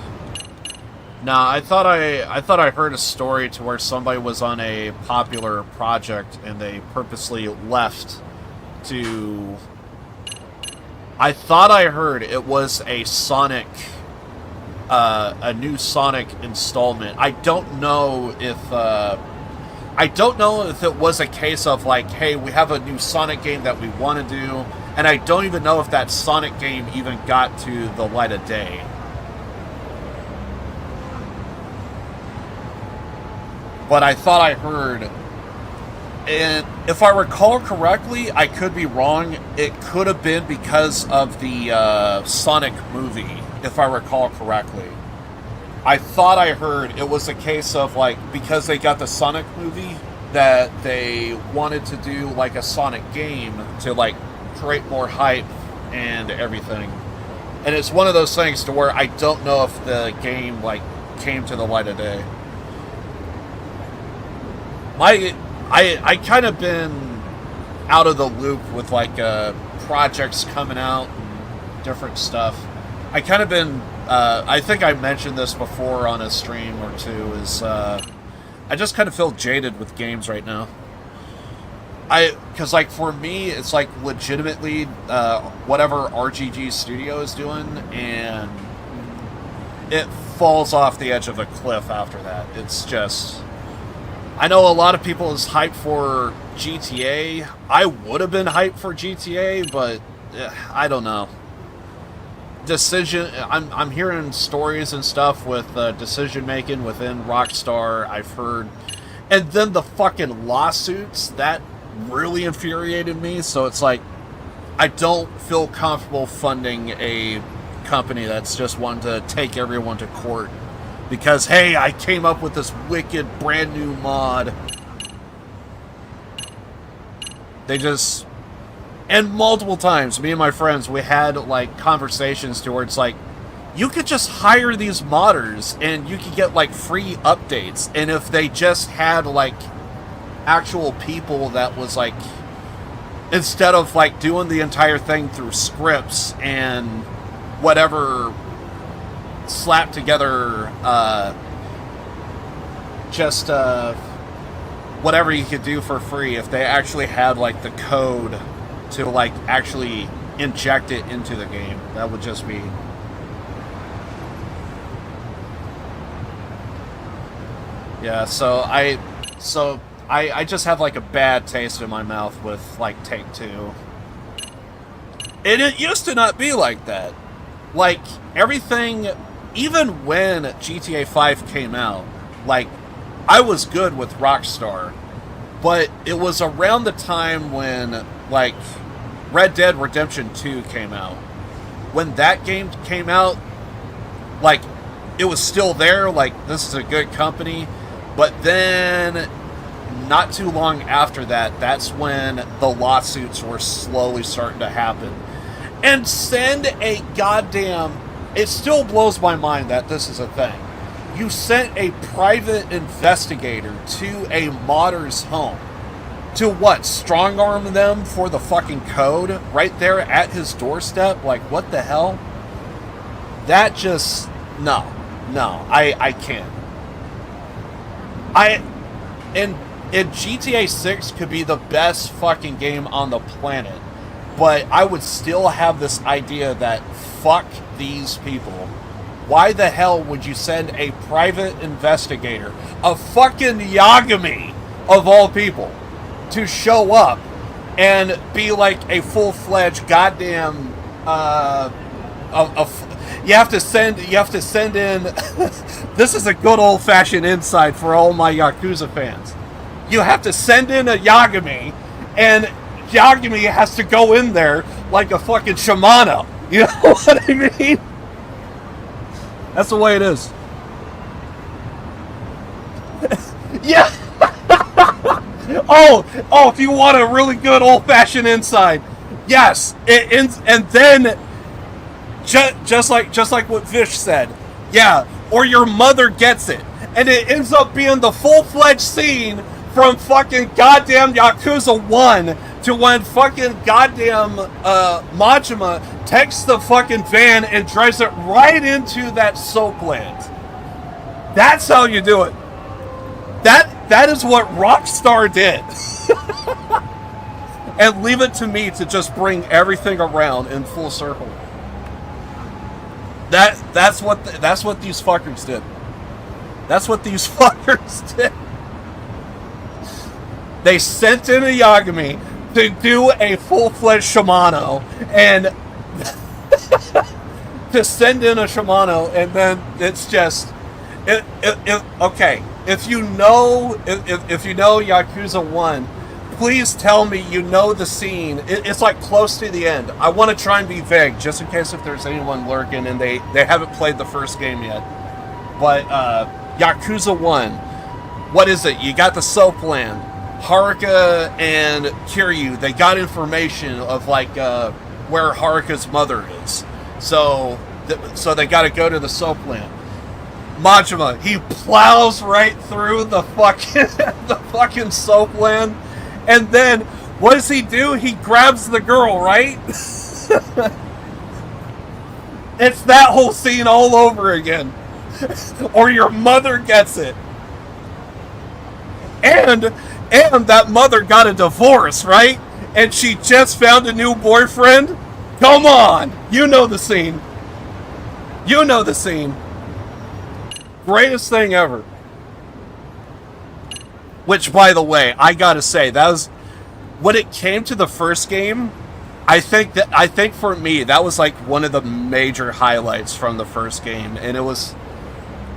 Nah, I thought I heard a story to where somebody was on a popular project and they purposely left to. I thought I heard it was a Sonic, a new Sonic installment. I don't know if it was a case of like, hey, we have a new Sonic game that we want to do, and I don't even know if that Sonic game even got to the light of day. But I thought I heard, and if I recall correctly, I could be wrong, it could have been because of the Sonic movie, if I recall correctly. I thought I heard it was a case of, like, because they got the Sonic movie, that they wanted to do, like, a Sonic game to, like, create more hype and everything. And it's one of those things to where I don't know if the game, like, came to the light of day. I kind of been out of the loop with, like, projects coming out and different stuff. I kind of been, I think I mentioned this before on a stream or two, is, I just kind of feel jaded with games right now. Because, like, for me, it's, like, legitimately, whatever RGG Studio is doing, and it falls off the edge of a cliff after that. It's just, I know a lot of people is hyped for GTA. I would have been hyped for GTA, but I don't know. I'm hearing stories and stuff with decision making within Rockstar, I've heard, and then the fucking lawsuits that really infuriated me. So it's like, I don't feel comfortable funding a company that's just wanting to take everyone to court because, hey, I came up with this wicked brand new mod. They just. And multiple times, me and my friends, we had, like, conversations to where it's like, you could just hire these modders and you could get, like, free updates. And if they just had, like, actual people that was, like, instead of, like, doing the entire thing through scripts and whatever slapped together, whatever you could do for free, if they actually had, like, the code to, like, actually inject it into the game. That would just be. Yeah, so I just have, like, a bad taste in my mouth with, like, Take-Two. And it used to not be like that. Like, everything, even when GTA 5 came out, like, I was good with Rockstar. but it was around the time when, like, Red Dead Redemption 2 came out. When that game came out, like, it was still there, like, this is a good company, but then not too long after that, that's when the lawsuits were slowly starting to happen. And send a goddamn... It still blows my mind that this is a thing. You sent a private investigator to a modder's home. To what? Strong-arm them for the fucking code? Right there at his doorstep? Like, what the hell? That just... No. No. I can't. And GTA 6 could be the best fucking game on the planet. But I would still have this idea that fuck these people. Why the hell would you send a private investigator, a fucking Yagami of all people, to show up and be like a full-fledged goddamn you have to send in this is a good old-fashioned insight for all my Yakuza fans. You have to send in a Yagami, and Yagami has to go in there like a fucking Shimano. You know what I mean? That's the way it is. Yeah. Oh, if you want a really good old-fashioned inside, yes. And then, just like what Vish said, yeah. Or your mother gets it, and it ends up being the full-fledged scene from fucking goddamn Yakuza 1 to when fucking goddamn Majima takes the fucking van and drives it right into that soap land. That's how you do it. That is what Rockstar did. And leave it to me to just bring everything around in full circle. That's what these fuckers did. That's what these fuckers did. They sent in a Yagami to do a full-fledged Shimano, and to send in a Shimano, and then it's just okay. If you know Yakuza 1, please tell me you know the scene. It's like close to the end. I want to try and be vague, just in case if there's anyone lurking and they haven't played the first game yet. But Yakuza 1, what is it? You got the soap land. Haruka and Kiryu, they got information of like where Haruka's mother is. So they got to go to the soap land. Majima, he plows right through the fucking soap land, and then what does he do? He grabs the girl, right? It's that whole scene all over again. Or your mother gets it. And that mother got a divorce, right? And she just found a new boyfriend? Come on! You know the scene. You know the scene. Greatest thing ever. Which, by the way, I gotta say, that was... When it came to the first game, I think for me, that was like one of the major highlights from the first game. And it was...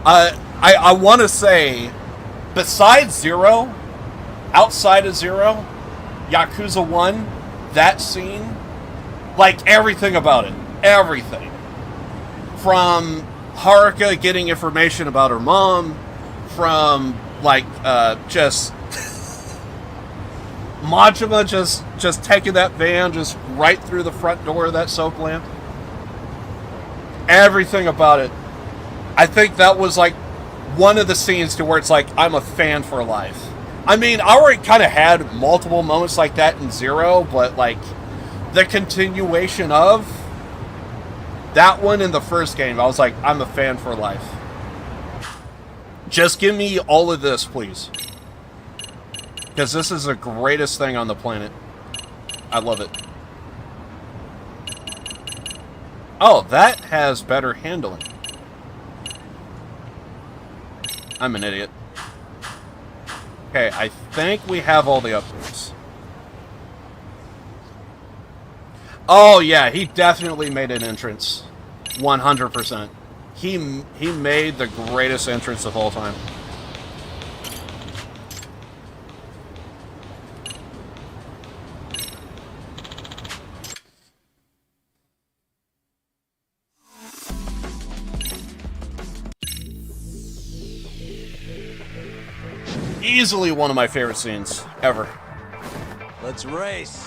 I want to say, besides Zero... Outside of Zero, Yakuza 1, that scene, like everything about it. Everything. From Haruka getting information about her mom, from, like, just... Majima just taking that van just right through the front door of that soap land. Everything about it. I think that was, like, one of the scenes to where it's like, I'm a fan for life. I mean, I already kind of had multiple moments like that in Zero, but, like, the continuation of that one in the first game, I was like, I'm a fan for life. Just give me all of this, please. Because this is the greatest thing on the planet. I love it. Oh, that has better handling. I'm an idiot. Okay, I think we have all the upgrades. Oh, yeah, he definitely made an entrance. 100%. He made the greatest entrance of all time. Easily one of my favorite scenes ever. Let's race.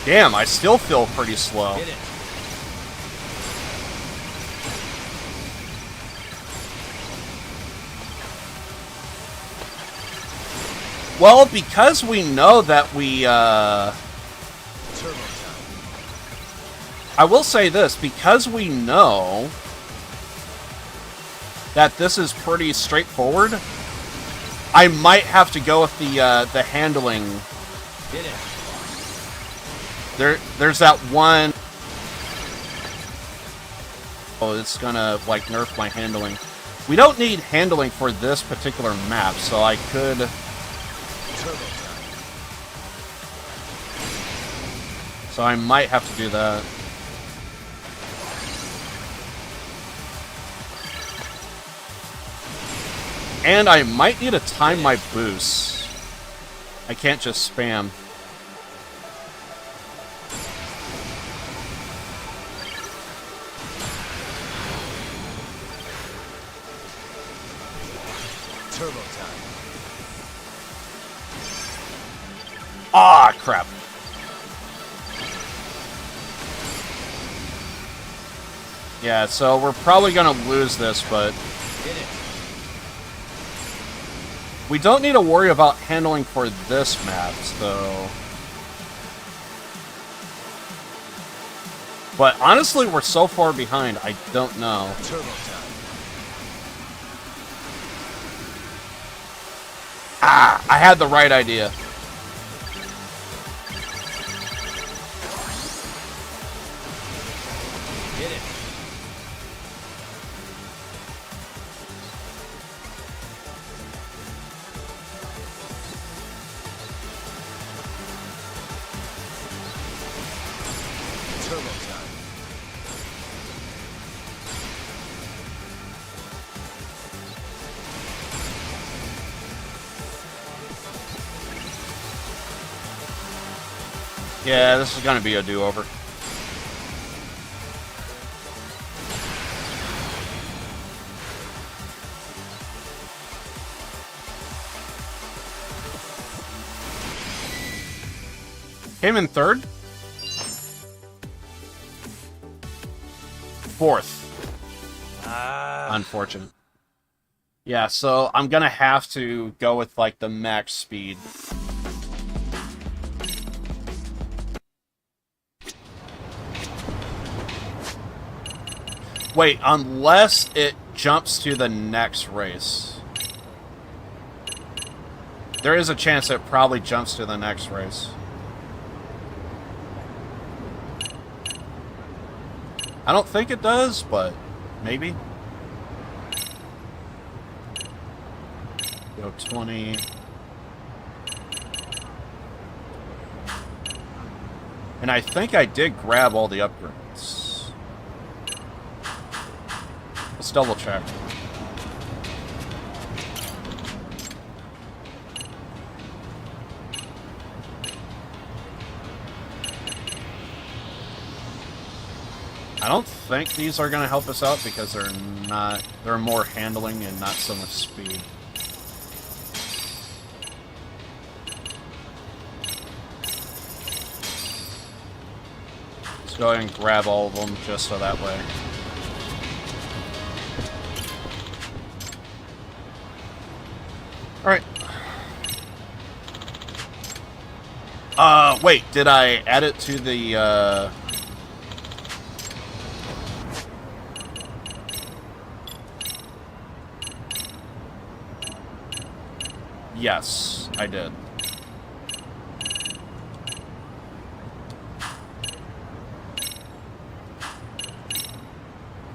Damn, I still feel pretty slow. Hit it. Well, because we know that we, Turbo time. I will say this, because we know that this is pretty straightforward, I might have to go with the handling. Hit it. There's that one. Oh, it's gonna like nerf my handling. We don't need handling for this particular map, so I could. Turbo time. So I might have to do that. And I might need to time my boosts. I can't just spam. Turbo time. Ah, crap. Yeah, so we're probably gonna lose this, but Hit it. we don't need to worry about handling for this map, so... But honestly, we're so far behind, I don't know. Turbo time. Ah, I had the right idea. Hit it. Turbo time. Yeah, this is gonna be a do-over. Came in third? Fourth. Unfortunate. Yeah, so I'm gonna have to go with, like, the max speed. Wait, unless it jumps to the next race. There is a chance it probably jumps to the next race. I don't think it does, but maybe. Go 20. And I think I did grab all the upgrades. Let's double check. I don't think these are going to help us out because they're more handling and not so much speed. Let's go ahead and grab all of them just so that way. Alright. Wait, did I add it to the, Yes, I did.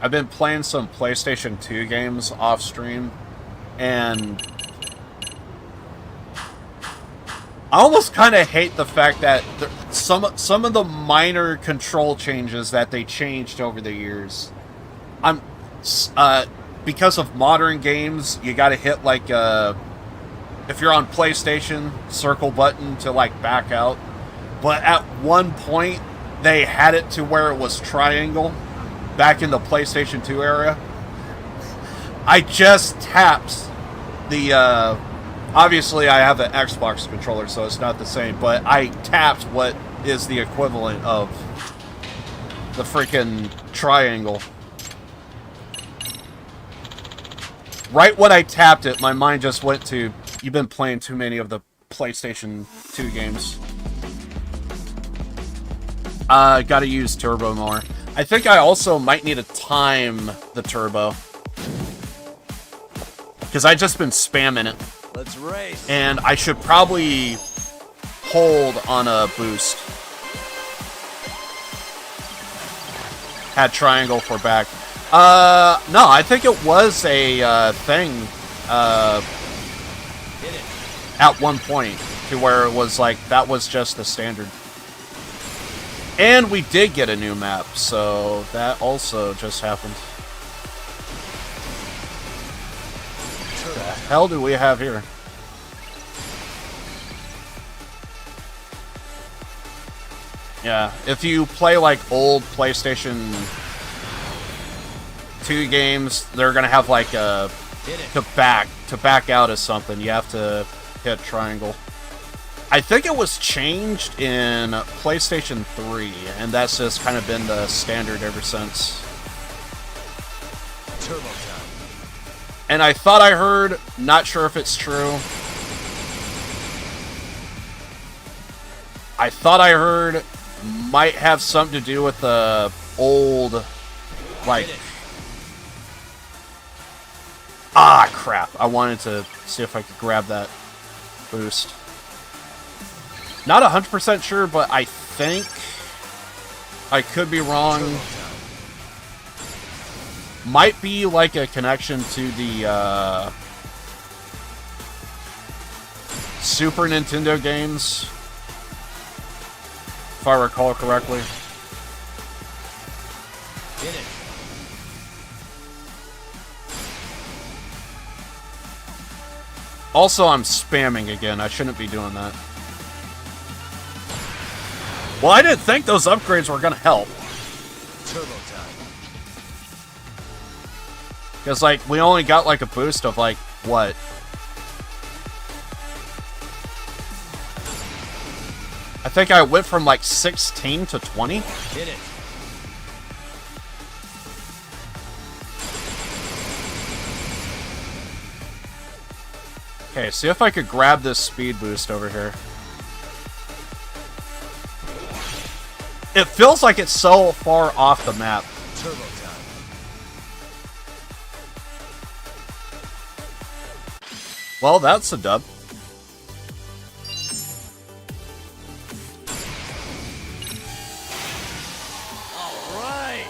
I've been playing some PlayStation 2 games off stream, and I almost kind of hate the fact that some of the minor control changes that they changed over the years. Because of modern games, you got to hit like if you're on PlayStation, circle button to like back out. But at one point, they had it to where it was triangle back in the PlayStation 2 era. I just tapped the, obviously I have an Xbox controller, so it's not the same, but I tapped what is the equivalent of the freaking triangle. Right when I tapped it, my mind just went to, you've been playing too many of the PlayStation 2 games. Gotta use turbo more. I think I also might need to time the turbo, because I just been spamming it. Let's race. And I should probably hold on a boost. Had triangle for back. No, I think it was a thing at one point to where it was like, that was just the standard. And we did get a new map, so that also just happened. What the hell do we have here? Yeah, if you play like old PlayStation 2 games, they're gonna have like a to back out of something. You have to hit triangle. I think it was changed in PlayStation 3, and that's just kind of been the standard ever since. Turbo time. And I thought I heard, not sure if it's true, I thought I heard might have something to do with the old, like... Ah, crap. I wanted to see if I could grab that boost. Not 100% sure, but I think I could be wrong. Might be like a connection to the Super Nintendo games, if I recall correctly. Hit it. Also, I'm spamming again. I shouldn't be doing that. Well, I didn't think those upgrades were going to help. Turbo time. Because, like, we only got, like, a boost of, like, what? I think I went from, like, 16 to 20? Hit it. Okay, see if I could grab this speed boost over here. It feels like it's so far off the map. Turbo time. Well, that's a dub. All right.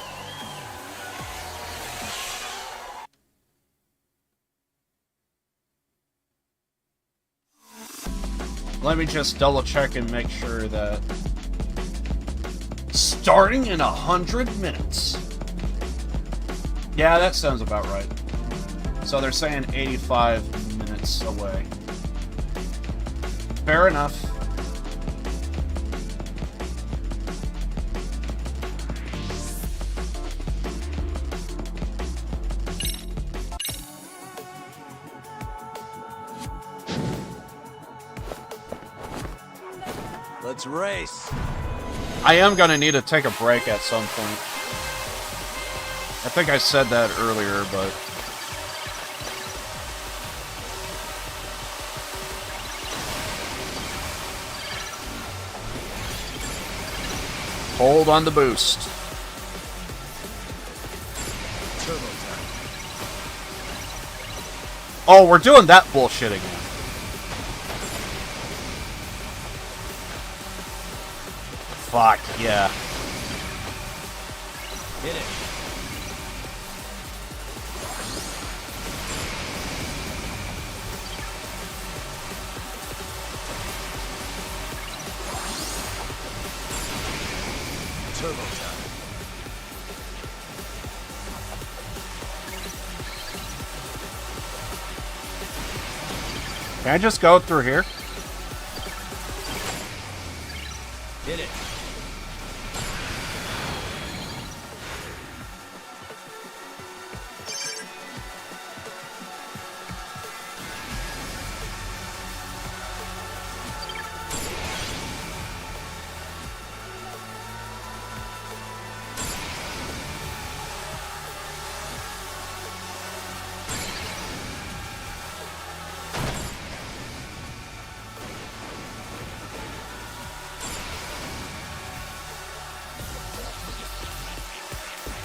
Let me just double check and make sure that... Starting in 100 minutes. Yeah, that sounds about right. So they're saying 85 minutes away. Fair enough. Let's race. I am going to need to take a break at some point. I think I said that earlier, but... Hold on the boost. Turbo time. Oh, we're doing that bullshit again. Fuck, yeah. Hit it. Turbo time. Can I just go through here? Hit it.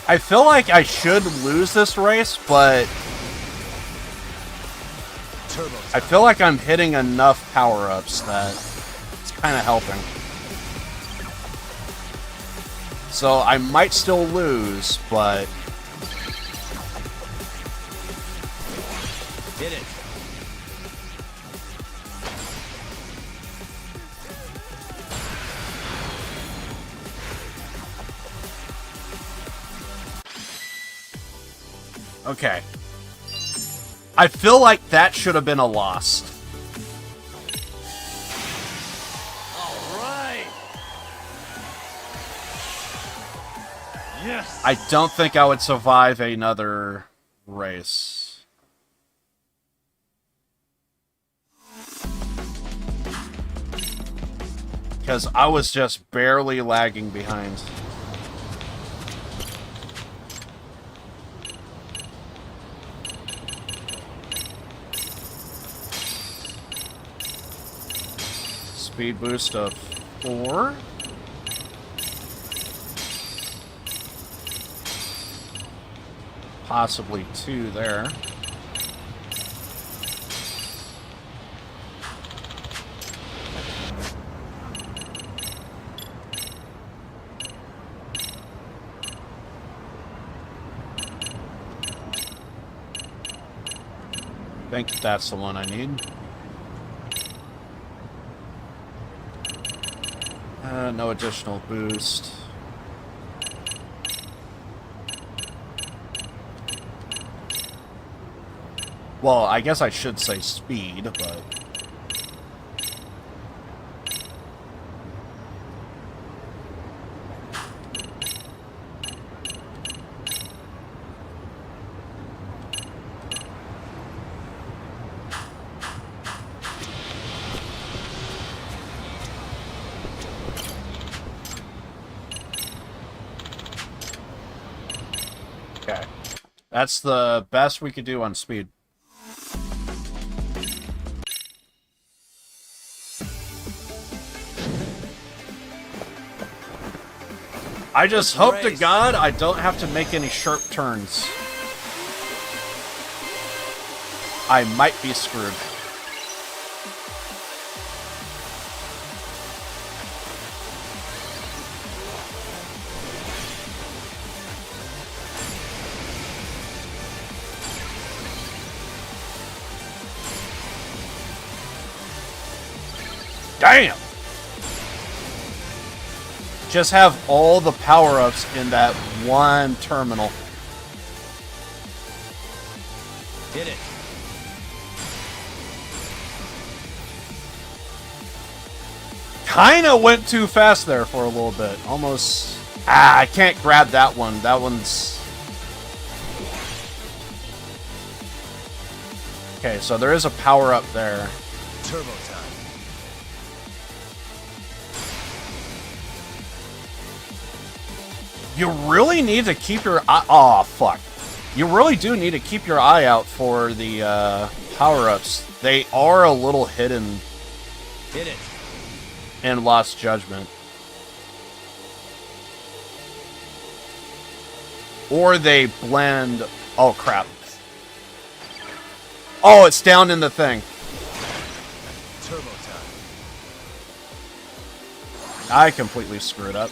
I feel like I should lose this race, but I feel like I'm hitting enough power-ups that it's kind of helping. So I might still lose, but... Hit it. Okay. I feel like that should have been a loss. All right. Yes. I don't think I would survive another race. Because I was just barely lagging behind. Speed boost of 4. Possibly 2 there. I think that's the one I need. No additional boost. Well, I guess I should say speed, but... Okay. That's the best we could do on speed. I just hope to God I don't have to make any sharp turns. I might be screwed. Damn! Just have all the power-ups in that one terminal. Hit it. Kinda went too fast there for a little bit. Almost... Ah, I can't grab that one. That one's... Okay, so there is a power-up there. Turbo time. You really need to keep your eye... Oh, fuck. You really do need to keep your eye out for the power-ups. They are a little hidden. Hit it. And Lost Judgment. Or they blend... Oh, crap. Oh, it's down in the thing. Turbo time. I completely screwed up.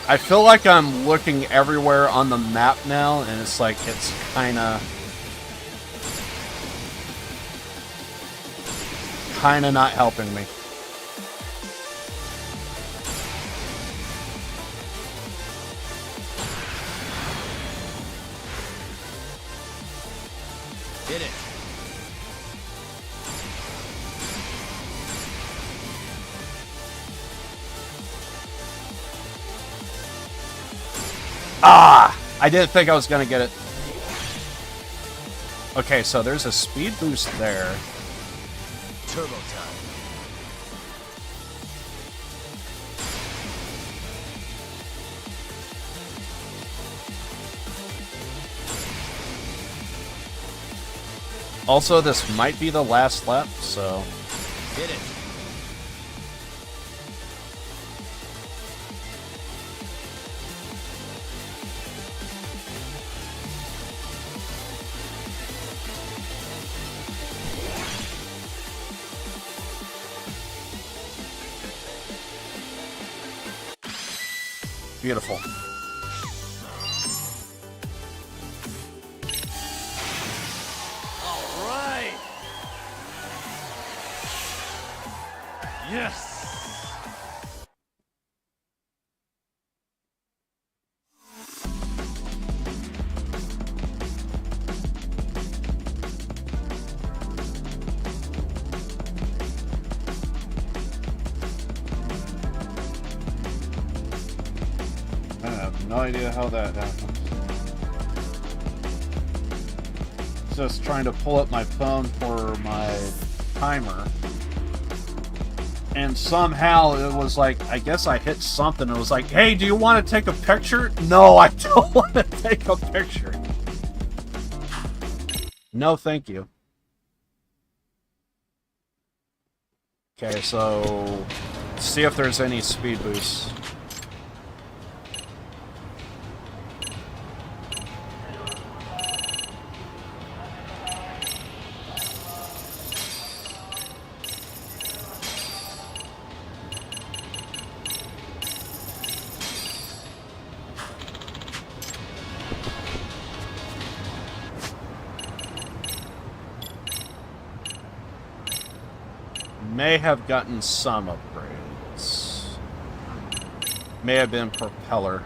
I feel like I'm looking everywhere on the map now, and it's like, it's kinda not helping me. Ah! I didn't think I was gonna get it. Okay, so there's a speed boost there. Turbo time. Also, this might be the last lap, so... Hit it. Beautiful. All right. Yes. I have no idea how that happened. Just trying to pull up my phone for my timer. And somehow it was like, I guess I hit something. It was like, hey, do you want to take a picture? No, I don't want to take a picture. No, thank you. Okay, so see if there's any speed boosts. May have gotten some upgrades. May have been propeller.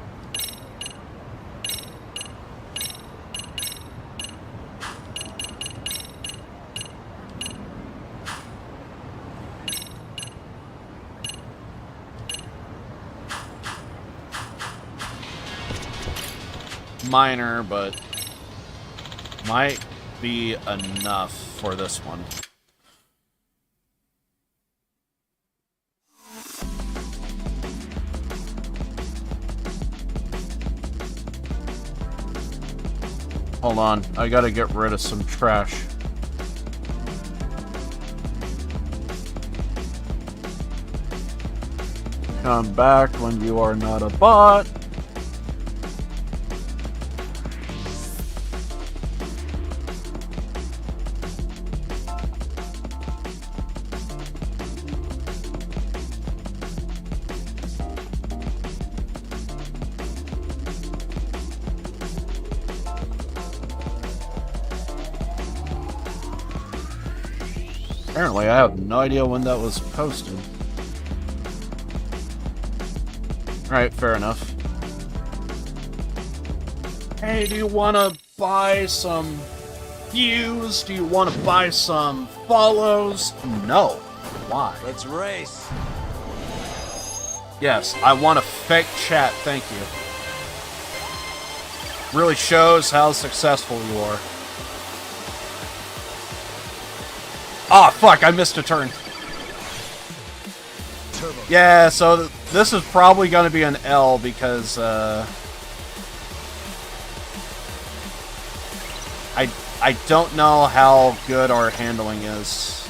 Minor, but might be enough for this one. Hold on, I gotta get rid of some trash. Come back when you are not a bot. Apparently, I have no idea when that was posted. Alright, fair enough. Hey, do you want to buy some views? Do you want to buy some follows? No. Why? Let's race. Yes, I want a fake chat, thank you. Really shows how successful you are. Ah, fuck, I missed a turn. Turbo. Yeah, so this is probably going to be an L because, I don't know how good our handling is.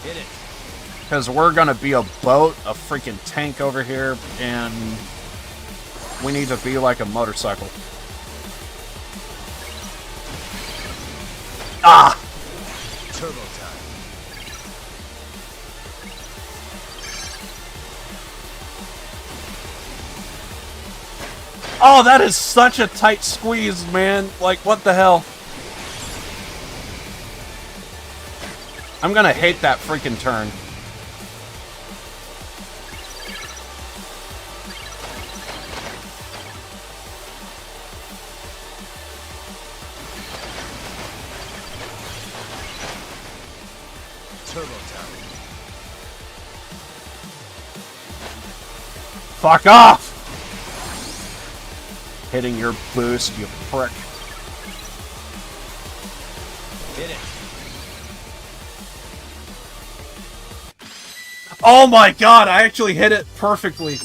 Hit it. Because we're going to be a boat, a freaking tank over here, and we need to be like a motorcycle. Ah! Turbo time. Oh, that is such a tight squeeze, man. Like, what the hell? I'm gonna hate that freaking turn. Turbo time. Fuck off! Hitting your boost, you prick. Hit it. Oh my god, I actually hit it perfectly.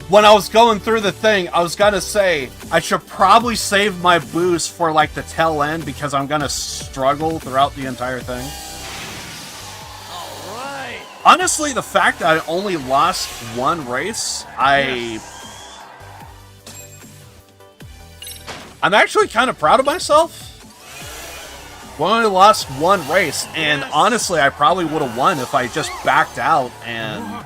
When I was going through the thing, I was gonna say, I should probably save my boost for, like, the tail end, because I'm gonna struggle throughout the entire thing. Alright. Honestly, the fact that I only lost one race, I'm actually kind of proud of myself. We only lost one race, and honestly, I probably would have won if I just backed out and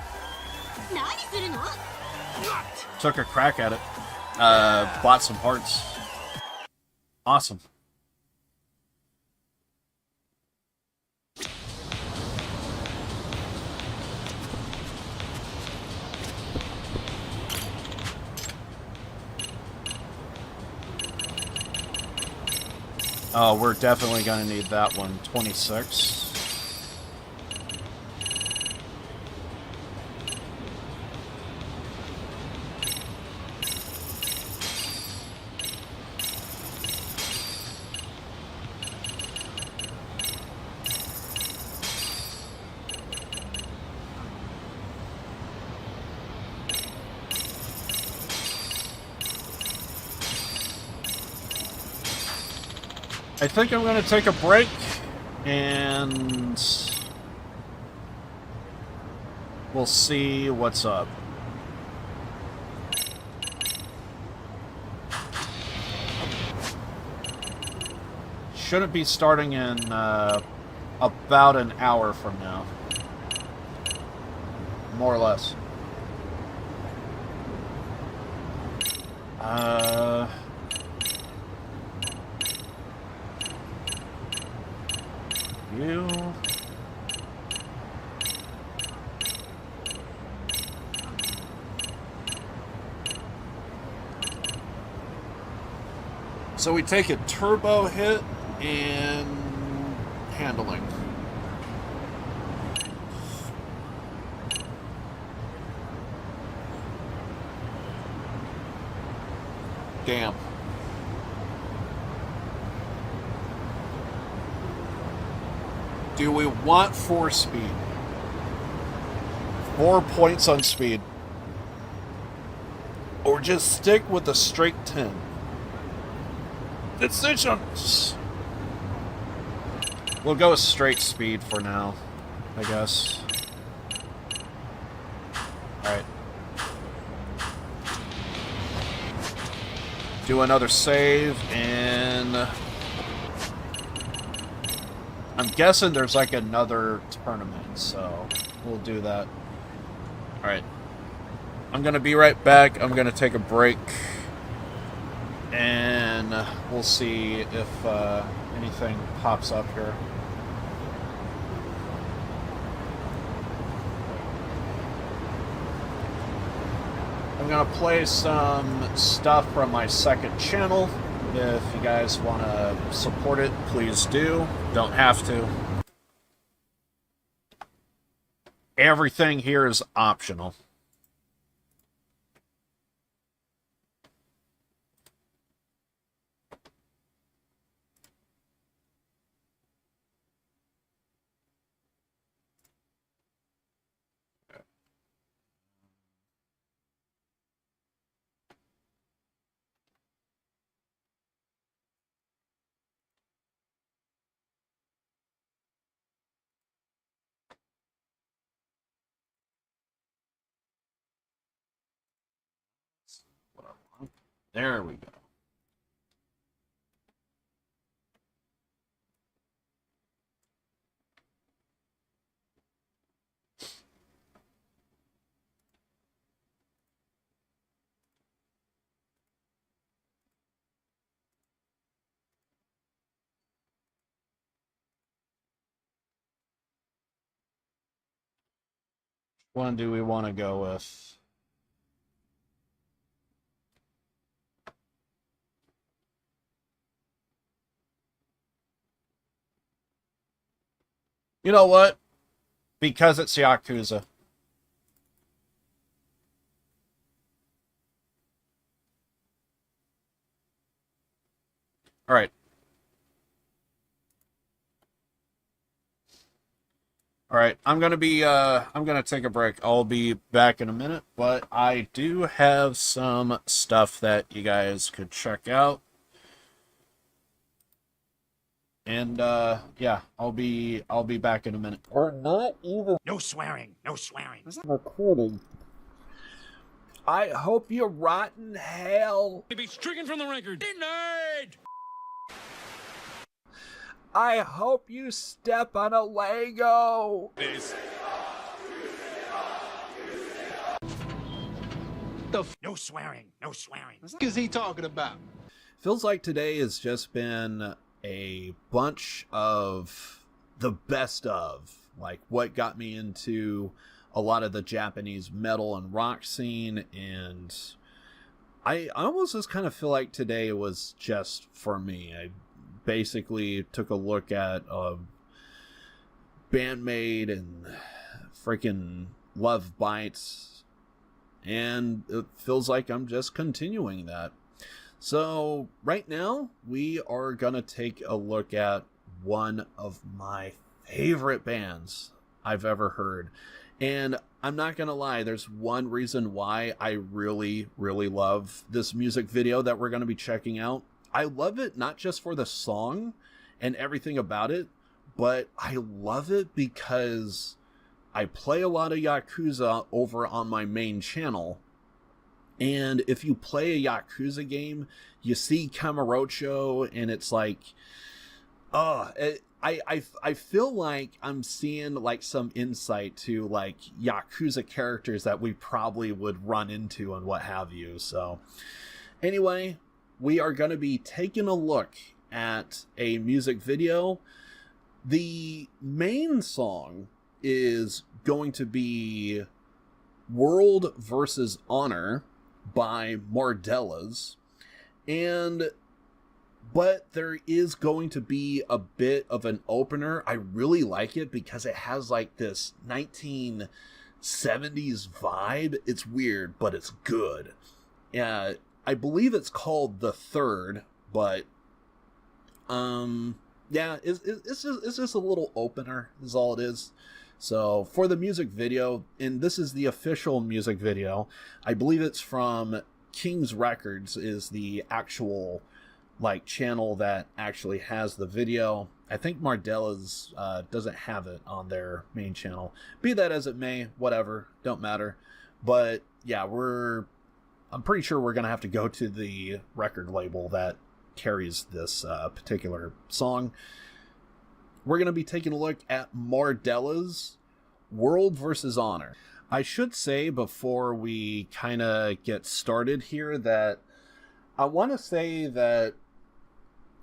took a crack at it. Bought some parts. Awesome. Oh, we're definitely going to need that one. 26. I think I'm going to take a break, and we'll see what's up. Shouldn't be starting in about an hour from now. More or less. You... So we take a turbo hit and handling. Damn. Do we want 4 speed? 4 points on speed. Or just stick with a straight 10? Decisions! We'll go with straight speed for now, I guess. Alright. Do another save, and... I'm guessing there's like another tournament, so we'll do that. Alright. I'm gonna be right back. I'm gonna take a break. And we'll see if anything pops up here. I'm gonna play some stuff from my second channel. If you guys want to support it, please do. Don't have to. Everything here is optional. There we go. Which one do we want to go with? You know what? Because it's Yakuza. All right. All right, I'm gonna take a break. I'll be back in a minute, but I do have some stuff that you guys could check out. And yeah, I'll be back in a minute. Or not even No swearing. No swearing. recording. I hope you rotten hell. To be stricken from the record. Denied. I hope you step on a Lego. No swearing. No swearing. What is he talking about? Feels like today has just been a bunch of the best of, like what got me into a lot of the Japanese metal and rock scene, and I almost just kind of feel like today was just for me. I basically took a look at Bandmate and freaking Love Bites, and it feels like I'm just continuing that. So right now we are gonna take a look at one of my favorite bands I've ever heard. And I'm not gonna lie, there's one reason why I really, really love this music video that we're gonna be checking out. I love it not just for the song and everything about it, but I love it because I play a lot of Yakuza over on my main channel. And if you play a Yakuza game, you see Kamurocho, and it's like, I feel like I'm seeing like some insight to like Yakuza characters that we probably would run into and what have you. So anyway, we are going to be taking a look at a music video. The main song is going to be World versus Honor by Mardellas, but there is going to be a bit of an opener. I really like it because it has like this 1970s vibe. It's weird, but it's good. I believe it's called The Third, but yeah, it's just a little opener is all it is. So for the music video, and this is the official music video, I believe it's from King's Records is the actual like channel that actually has the video. I think Mardella's doesn't have it on their main channel. Be that as it may, whatever, don't matter. But yeah, I'm pretty sure we're gonna have to go to the record label that carries this particular song. We're going to be taking a look at Mardella's World versus Honor. I should say before we kind of get started here that I want to say that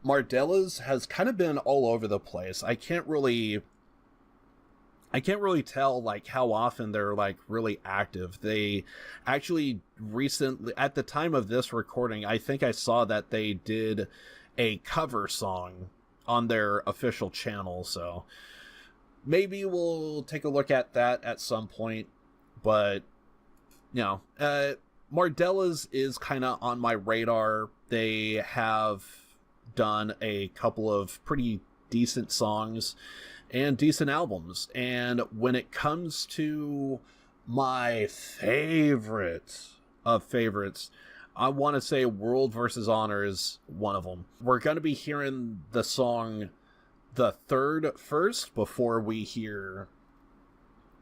Mardella's has kind of been all over the place. I can't really tell like how often they're like really active. They actually recently, at the time of this recording, I think I saw that they did a cover song on their official channel, so maybe we'll take a look at that at some point. But you know, Mardella's is kind of on my radar. They have done a couple of pretty decent songs and decent albums, and when it comes to my favorite of favorites, I want to say World versus Honor is one of them. We're going to be hearing the song The Third first before we hear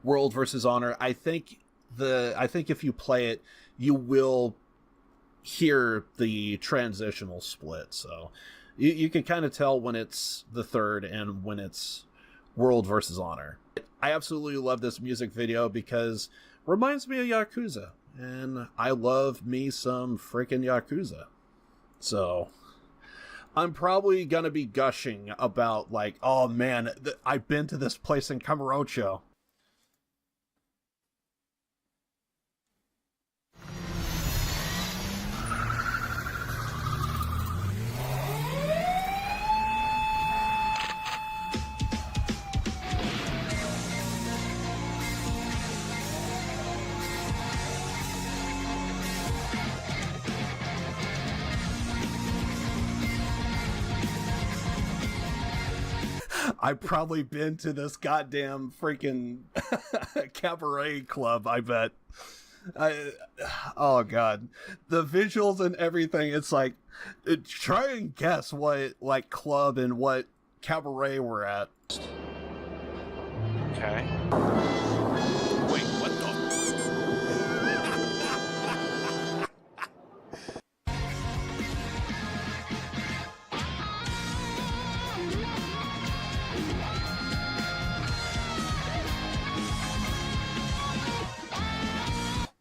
World versus Honor. I think if you play it, you will hear the transitional split. So you can kind of tell when it's The Third and when it's World versus Honor. I absolutely love this music video because it reminds me of Yakuza. And I love me some freaking Yakuza. So I'm probably going to be gushing about like, oh man, I've been to this place in Kamurocho. I've probably been to this goddamn freaking cabaret club, I bet. Oh god, the visuals and everything. It's like, try and guess what like club and what cabaret we're at. Okay. Wait, what the?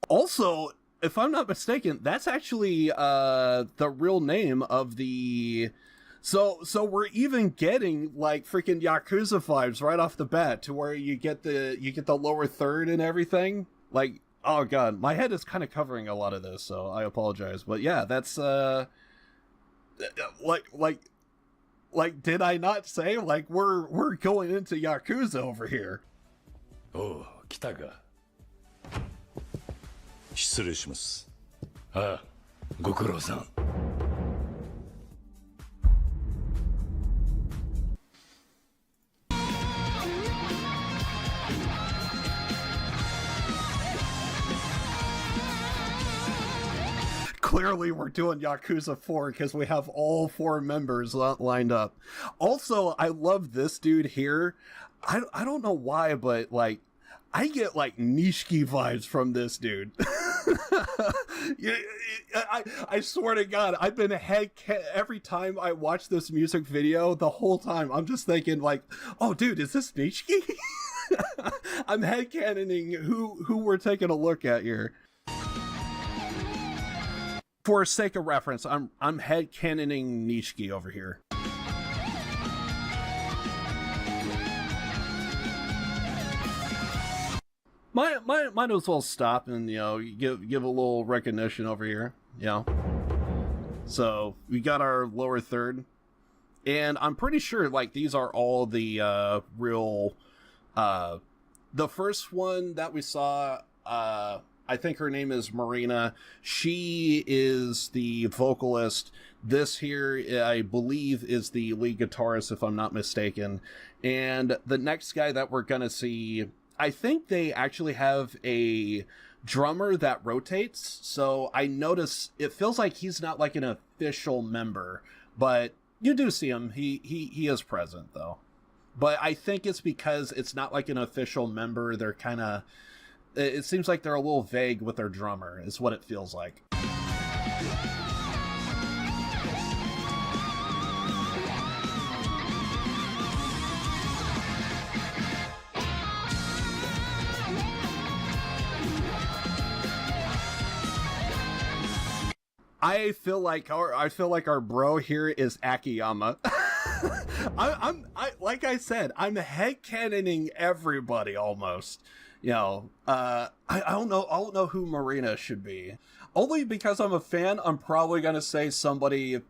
Also, if I'm not mistaken, that's actually the real name of the. So we're even getting like freaking Yakuza vibes right off the bat, to where you get the lower third and everything. Like, oh god, my head is kind of covering a lot of this, so I apologize. But yeah, that's like did I not say like we're going into Yakuza over here? Oh, 来たか。失礼します。ああ、ご苦労さん。Clearly, we're doing Yakuza 4 because we have all 4 members lined up. Also, I love this dude here. I don't know why, but like, I get like Nishiki vibes from this dude. I swear to God, I've been every time I watch this music video, the whole time I'm just thinking like, oh dude, is this Nishiki? I'm headcanoning who we're taking a look at here. For sake of reference, I'm headcanoning Nishiki over here. Might as well stop and, you know, give a little recognition over here, you know. So we got our lower third, and I'm pretty sure like these are all the real. The first one that we saw, I think her name is Marina. She is the vocalist. This here, I believe, is the lead guitarist, if I'm not mistaken. And the next guy that we're gonna see, I think they actually have a drummer that rotates. So I notice it feels like he's not like an official member, but you do see him. He is present though. But I think it's because it's not like an official member. They're kind of, it seems like they're a little vague with their drummer, is what it feels like. I feel like our bro here is Akiyama. Like I said, I'm headcanoning everybody almost. You know, I don't know who Marina should be. Only because I'm a fan, I'm probably gonna say somebody.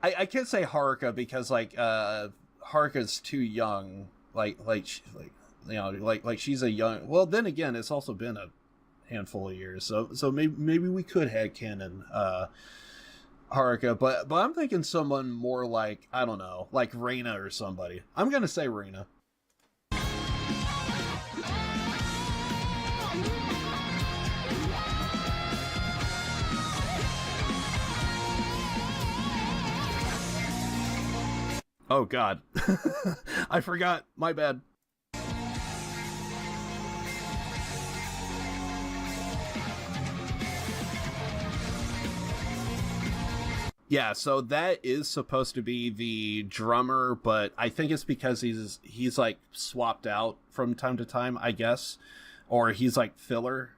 I can't say Haruka because like Haruka's too young. Like she's a young. Well, then again, it's also been a handful of years, so maybe we could headcanon Haruka, but I'm thinking someone more like, I don't know, like Reina or somebody. I'm gonna say Reina. Oh god. I forgot, my bad. Yeah, so that is supposed to be the drummer, but I think it's because he's like swapped out from time to time, I guess, or he's like filler.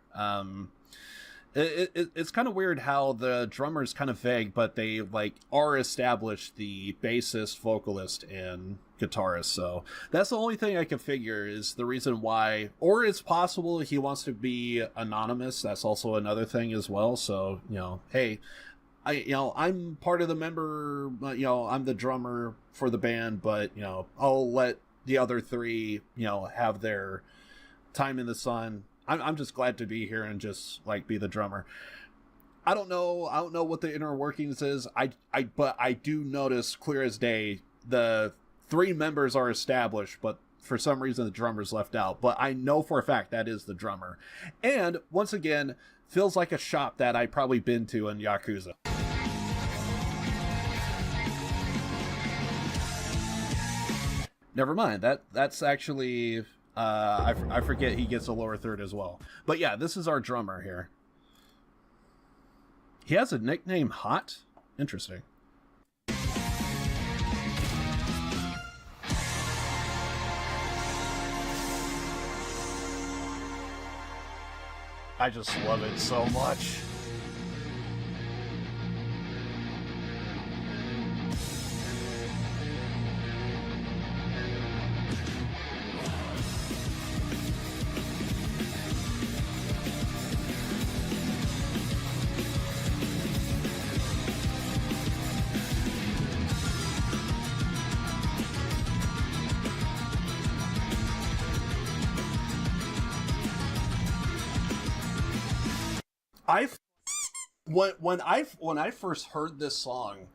It's kind of weird how the drummer's kind of vague, but they like are established, the bassist, vocalist, and guitarist. So that's the only thing I can figure is the reason why, or it's possible he wants to be anonymous. That's also another thing as well. So, you know, hey, I'm part of the member, I'm the drummer for the band, but, I'll let the other three, have their time in the sun. I'm just glad to be here and just like be the drummer. I don't know what the inner workings is. But I do notice clear as day the 3 members are established, but for some reason the drummer's left out. But I know for a fact that is the drummer. And once again, feels like a shop that I've probably been to in Yakuza. Never mind. That's actually I forget he gets a lower third as well. But yeah, this is our drummer here. He has a nickname, Hot. Interesting. I just love it so much. When I first heard this song,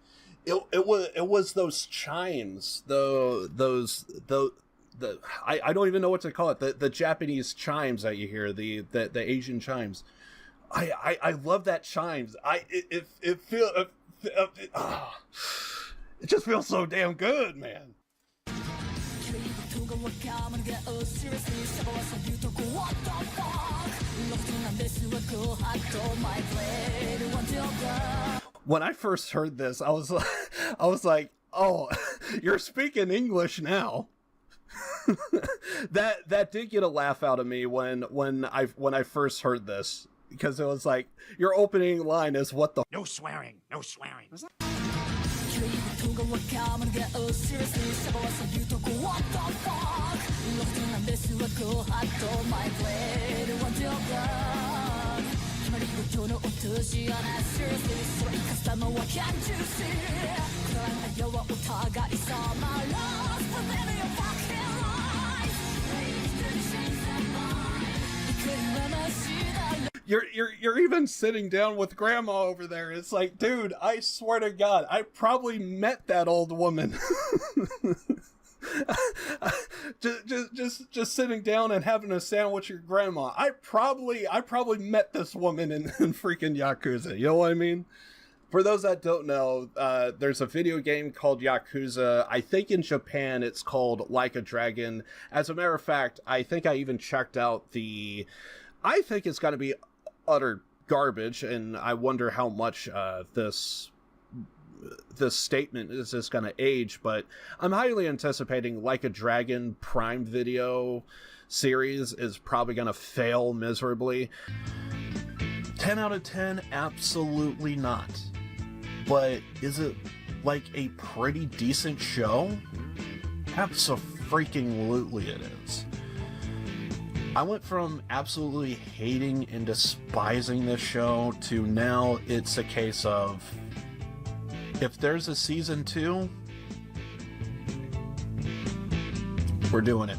it was those chimes, I don't even know what to call it, the Japanese chimes that you hear, the Asian chimes. I love that chimes. It just feels so damn good, man. When I first heard this, I was like, oh, you're speaking English now. that did get a laugh out of me when I first heard this, because it was like, your opening line is what the No swearing. No swearing. You're even sitting down with grandma over there. It's like, dude, I swear to God, I probably met that old woman. just sitting down and having a sandwich with your grandma. I probably met this woman in freaking Yakuza. You know what I mean? For those that don't know, there's a video game called Yakuza. I think in Japan it's called Like a Dragon. As a matter of fact, I think I even checked out I think it's got to be utter garbage, and I wonder how much this statement is just going to age, but I'm highly anticipating Like a Dragon Prime Video series is probably going to fail miserably. 10 out of 10? Absolutely not. But is it like a pretty decent show? Abso-freaking-lutely it is. I went from absolutely hating and despising this show to now it's a case of, if there's a season 2, we're doing it.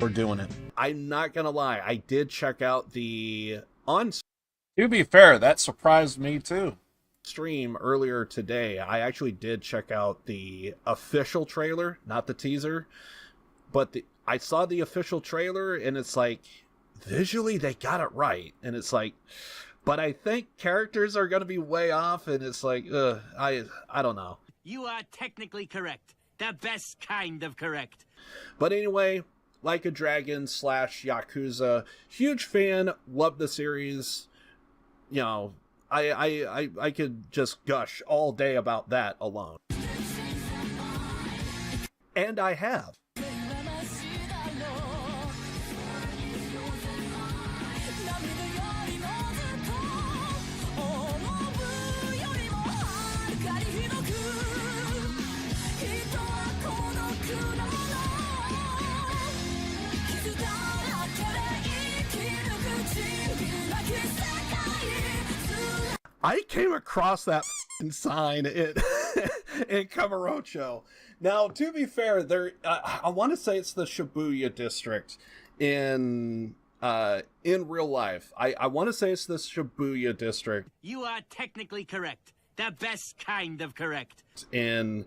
We're doing it. I'm not gonna lie, I did check out the To be fair, that surprised me too. Stream earlier today. I actually did check out the official trailer, not the teaser, but I saw the official trailer, and it's like, visually they got it right, and it's like, but I think characters are going to be way off, and it's like, I don't know. You are technically correct. The best kind of correct. But anyway, Like a Dragon / Yakuza, huge fan, love the series. You know, I could just gush all day about that alone. And I have. I came across that sign in Kamurocho. Now, to be fair, I want to say it's the Shibuya district in real life. I want to say it's the Shibuya district. You are technically correct. The best kind of correct. In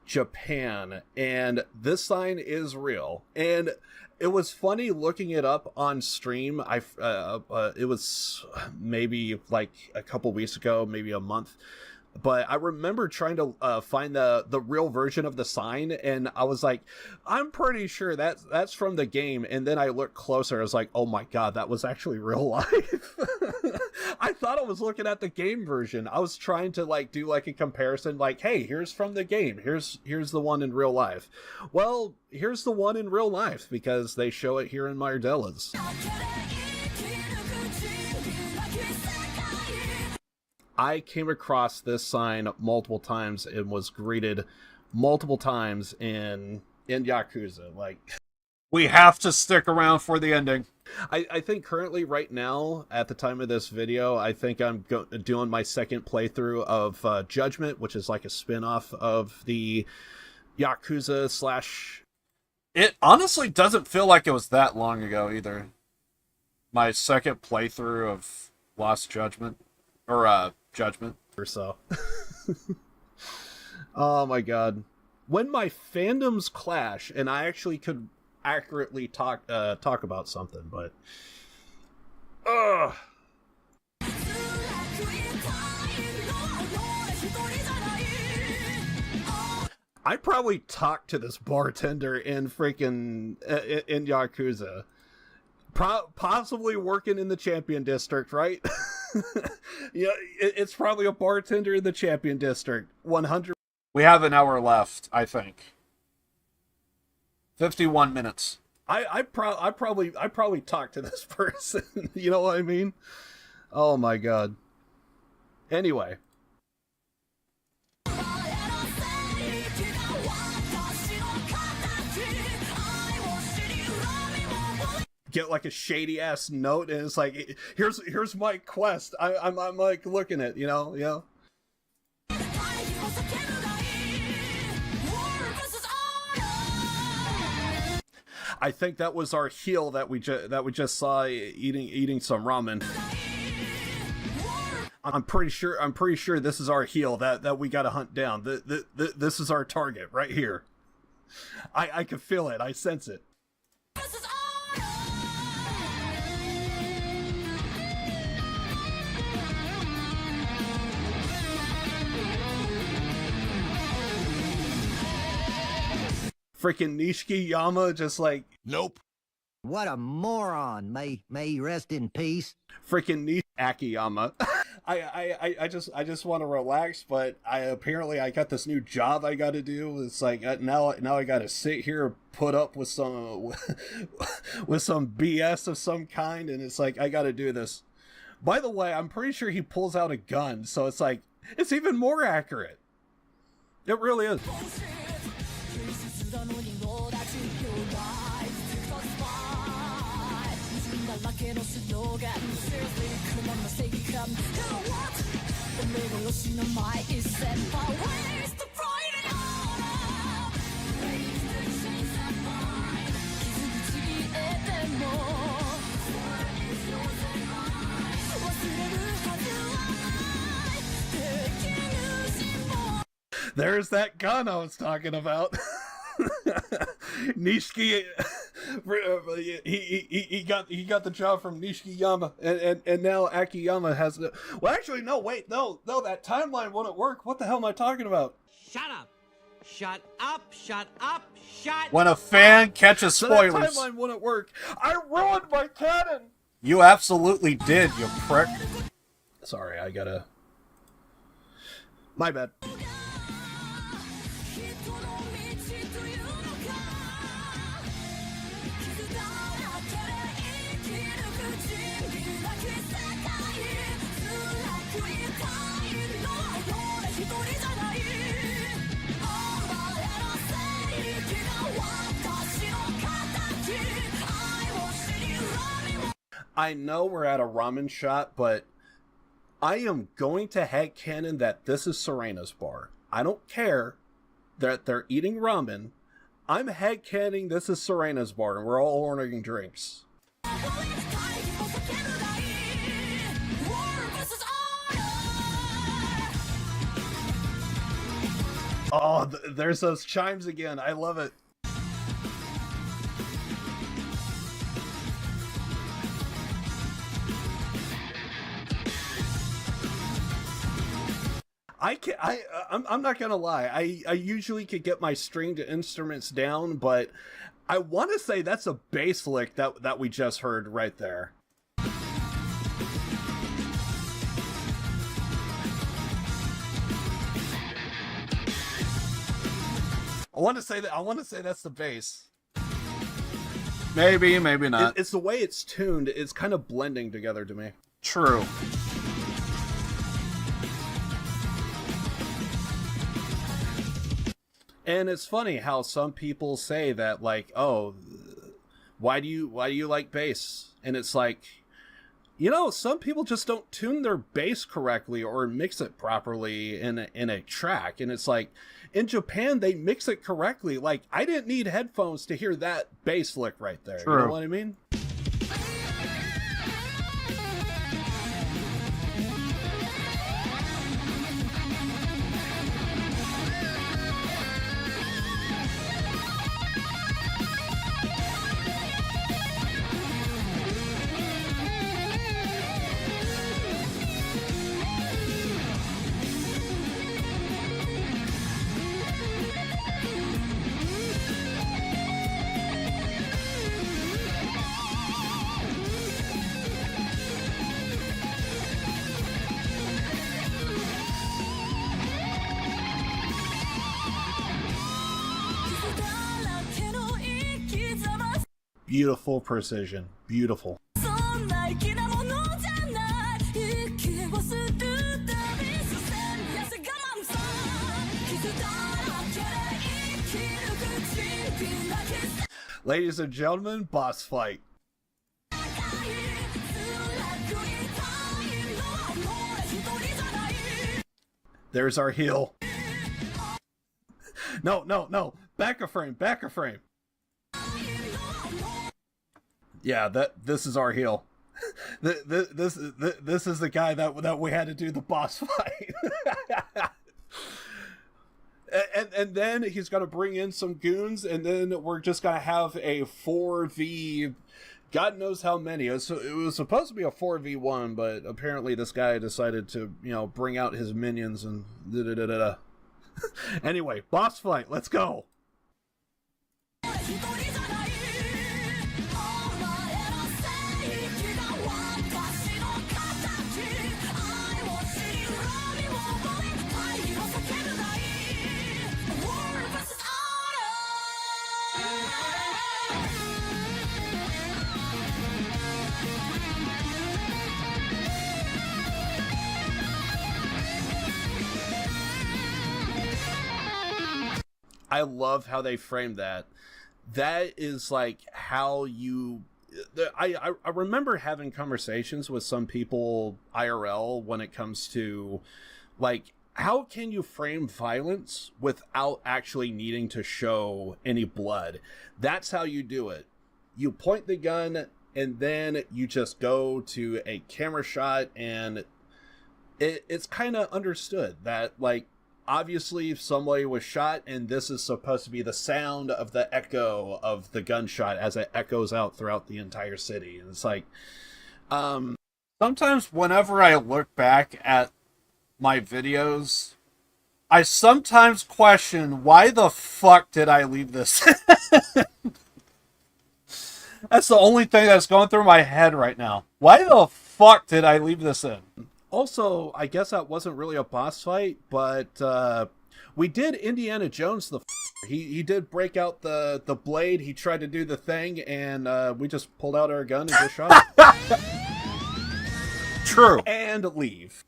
Japan, and this sign is real. And it was funny looking it up on stream. It was maybe like a couple weeks ago, maybe a month. But I remember trying to find the real version of the sign, and I was like, I'm pretty sure that's from the game. And then I looked closer, I was like, oh my god, that was actually real life. I thought I was looking at the game version. I was trying to like do like a comparison, like, hey, here's from the game, here's the one in real life. Well, here's the one in real life, because they show it here in Mardella's. I came across this sign multiple times and was greeted multiple times in Yakuza. Like, we have to stick around for the ending. I think currently, right now, at the time of this video, I think I'm doing my second playthrough of Judgment, which is like a spin-off of the Yakuza / It honestly doesn't feel like it was that long ago either. My second playthrough of Lost Judgment. Or, Judgment or so. Oh my god. When my fandoms clash, and I actually could accurately talk about something, but I probably talked to this bartender in freaking in Yakuza. Possibly working in the Champion District, right? Yeah, it's probably a bartender in the Champion District. 100. We have an hour left, I think. 51 minutes. I probably talked to this person. You know what I mean? Oh my god. Anyway. Get like a shady ass note, and it's like, here's my quest. I'm like looking at, you know. I think that was our heel that we just saw eating some ramen. I'm pretty sure this is our heel that we got to hunt down. This is our target right here. I can feel it. I sense it. Freaking Nishiki Yama just like, Nope. What a moron. May he rest in peace. Freaking Akiyama. I just want to relax, but I got this new job I got to do. It's like now I got to sit here and put up with some with some BS of some kind, and it's like I got to do this. By the way, I'm pretty sure he pulls out a gun, so it's like it's even more accurate. It really is. There's that gun I was talking about. Nishiki, he got the job from Nishiki Yama, and now Akiyama has the. Well, actually, no, wait, no, that timeline wouldn't work. What the hell am I talking about? Shut up! Shut up! Shut up! Shut. When a fan catches spoilers, So that timeline wouldn't work. I ruined my canon. You absolutely did, you prick. Sorry, I gotta. My bad. I know we're at a ramen shop, but I am going to headcanon that this is Serena's bar. I don't care that they're eating ramen. I'm headcanoning this is Serena's bar, and we're all ordering drinks. Oh, there's those chimes again. I love it. I'm not gonna lie. I usually could get my stringed instruments down, but I want to say that's a bass lick that we just heard right there. I want to say that's the bass. Maybe, maybe not. It's the way it's tuned. It's kind of blending together to me. True. And it's funny how some people say that, like, oh, why do you like bass? And it's like, you know, some people just don't tune their bass correctly or mix it properly in a track. And it's like, in Japan, they mix it correctly. Like, I didn't need headphones to hear that bass lick right there. True. You know what I mean? Beautiful precision. Beautiful. Ladies and gentlemen, boss fight. There's our heel. No. Back a frame. Yeah, this is our heel. This is the guy that we had to do the boss fight. and then he's gonna bring in some goons, and then we're just gonna have a 4v. God knows how many. It was supposed to be a 4v1, but apparently this guy decided to, you know, bring out his minions and da-da-da-da-da. Anyway, boss fight. Let's go. I love how they framed that. That is like how you... I remember having conversations with some people IRL when it comes to, like, how can you frame violence without actually needing to show any blood? That's how you do it. You point the gun, and then you just go to a camera shot, and it's kind of understood that, like, obviously somebody was shot, and this is supposed to be the sound of the echo of the gunshot as it echoes out throughout the entire city. And it's like, Sometimes whenever I look back at my videos, I sometimes question, why the fuck did I leave this? That's the only thing that's going through my head right now. Why the fuck did I leave this in? also, I guess that wasn't really a boss fight, but we did Indiana Jones the he did break out the blade. He tried to do the thing, and we just pulled out our gun and just shot him. True. And leave.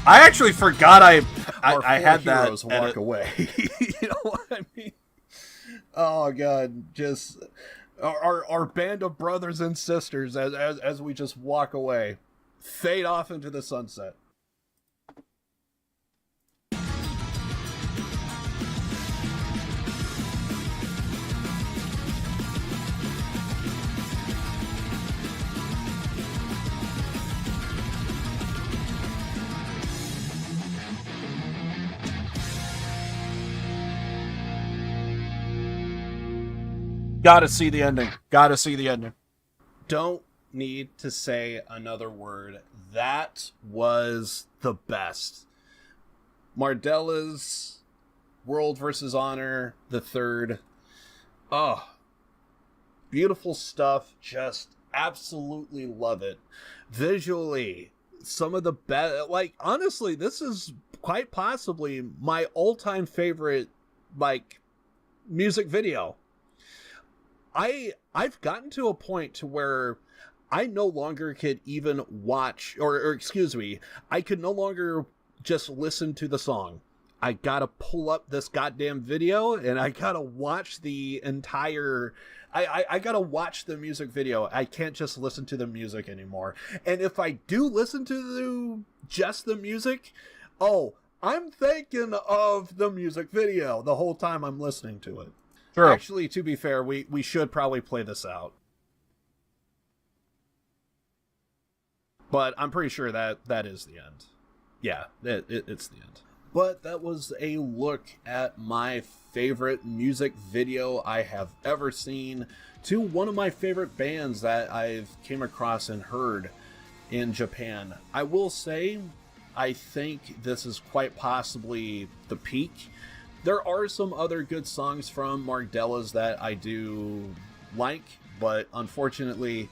I actually forgot I had that heroes walk edit. away. You know what I mean? Oh god, just our band of brothers and sisters as we just walk away, fade off into the sunset. Gotta see the ending. Gotta see the ending. Don't need to say another word. That was the best. Mardella's World versus Honor, the third. Oh, beautiful stuff. Just absolutely love it. Visually, some of the best. Like, honestly, this is quite possibly my all-time favorite, like, music video. I've gotten to a point to where I no longer could even watch, or excuse me, I could no longer just listen to the song. I gotta pull up this goddamn video and I gotta watch the entire, I gotta watch the music video. I can't just listen to the music anymore. And if I do listen to just the music, oh, I'm thinking of the music video the whole time I'm listening to it. True. Actually, to be fair, we should probably play this out. But I'm pretty sure that is the end. Yeah, it's the end. But that was a look at my favorite music video I have ever seen to one of my favorite bands that I've came across and heard in Japan. I will say, I think this is quite possibly the peak. There are some other good songs from Mardella's that I do like, but unfortunately,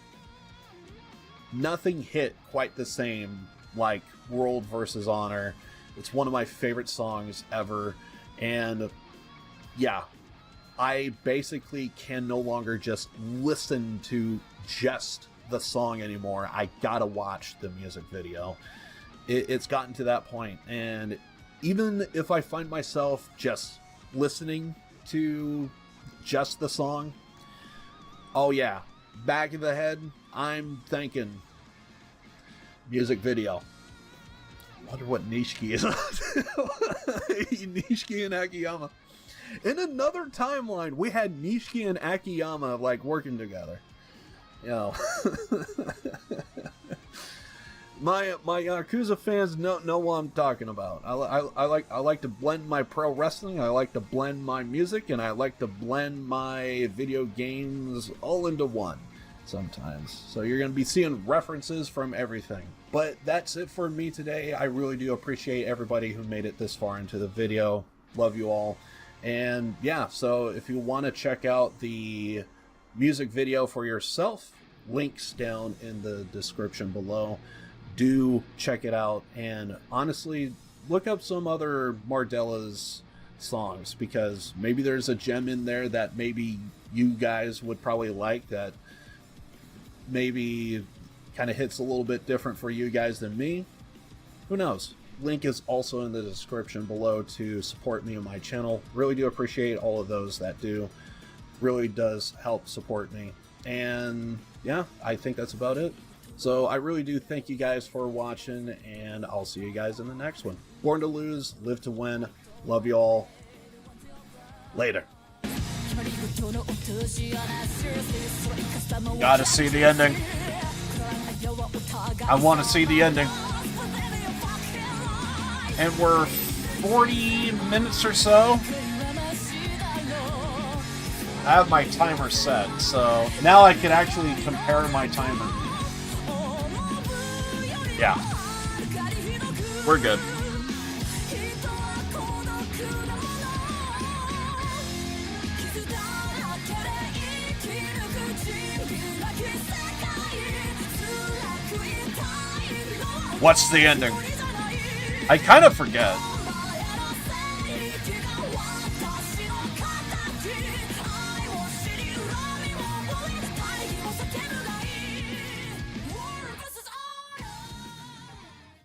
nothing hit quite the same like World versus Honor. It's one of my favorite songs ever, and yeah, I basically can no longer just listen to just the song anymore. I gotta watch the music video. It's gotten to that point, and even if I find myself just listening to just the song, oh yeah, back of the head, I'm thinking music video. Wonder what Nishiki is on. Nishiki and Akiyama. In another timeline, we had Nishiki and Akiyama like working together. You know. My Yakuza fans know what I'm talking about. I like to blend my pro wrestling, I like to blend my music, and I like to blend my video games all into one sometimes. So you're going to be seeing references from everything. But that's it for me today. I really do appreciate everybody who made it this far into the video. Love you all. And yeah, so if you want to check out the music video for yourself, links down in the description below. Do check it out, and honestly, look up some other Mardella's songs, because maybe there's a gem in there that maybe you guys would probably like, that maybe kind of hits a little bit different for you guys than me. Who knows? Link is also in the description below to support me on my channel. Really do appreciate all of those that do. Really does help support me. And yeah, I think that's about it. So I really do thank you guys for watching, and I'll see you guys in the next one. Born to lose, live to win. Love you all. Later. Gotta see the ending. I want to see the ending. And we're 40 minutes or so. I have my timer set, so now I can actually compare my timer. Yeah, we're good. What's the ending? I kind of forget.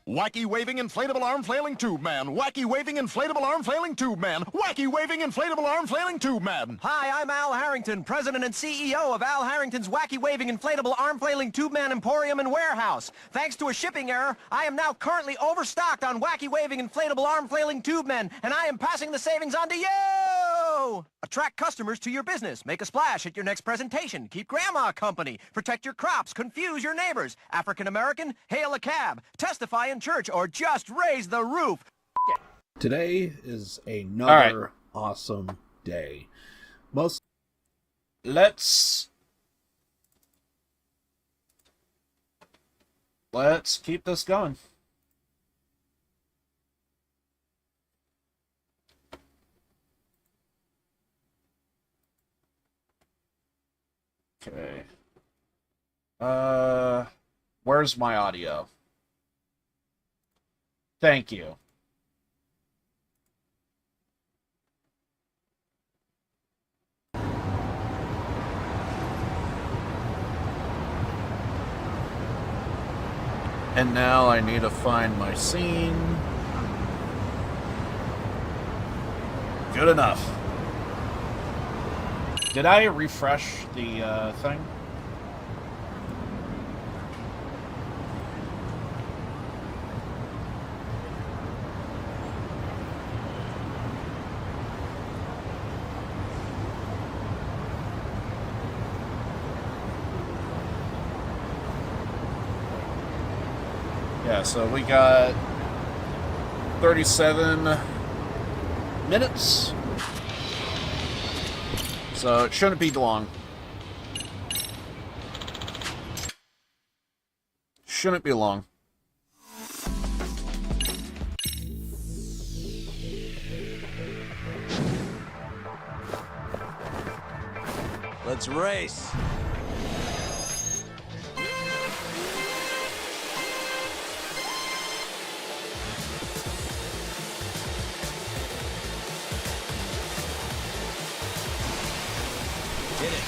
Wacky waving inflatable arm flailing tube man. Wacky waving inflatable arm flailing tube man. Wacky waving inflatable arm flailing tube man. Hi, I'm Al Harrington, President and CEO of Al Harrington's Wacky Waving Inflatable Arm Flailing Tube Man Emporium and Warehouse. Thanks to a shipping error, I am now currently overstocked on Wacky Waving Inflatable Arm Flailing Tube Men, and I am passing the savings on to you! Attract customers to your business. Make a splash at your next presentation. Keep grandma company. Protect your crops. Confuse your neighbors. African American? Hail a cab. Testify in church, or just raise the roof. Today is another awesome day. Most let's keep this going. Okay. Where's my audio? Thank you. And now I need to find my scene. Good enough. Did I refresh the thing? Yeah, so we got 37 minutes. So it shouldn't be long. Shouldn't be long. Let's race. Hit it.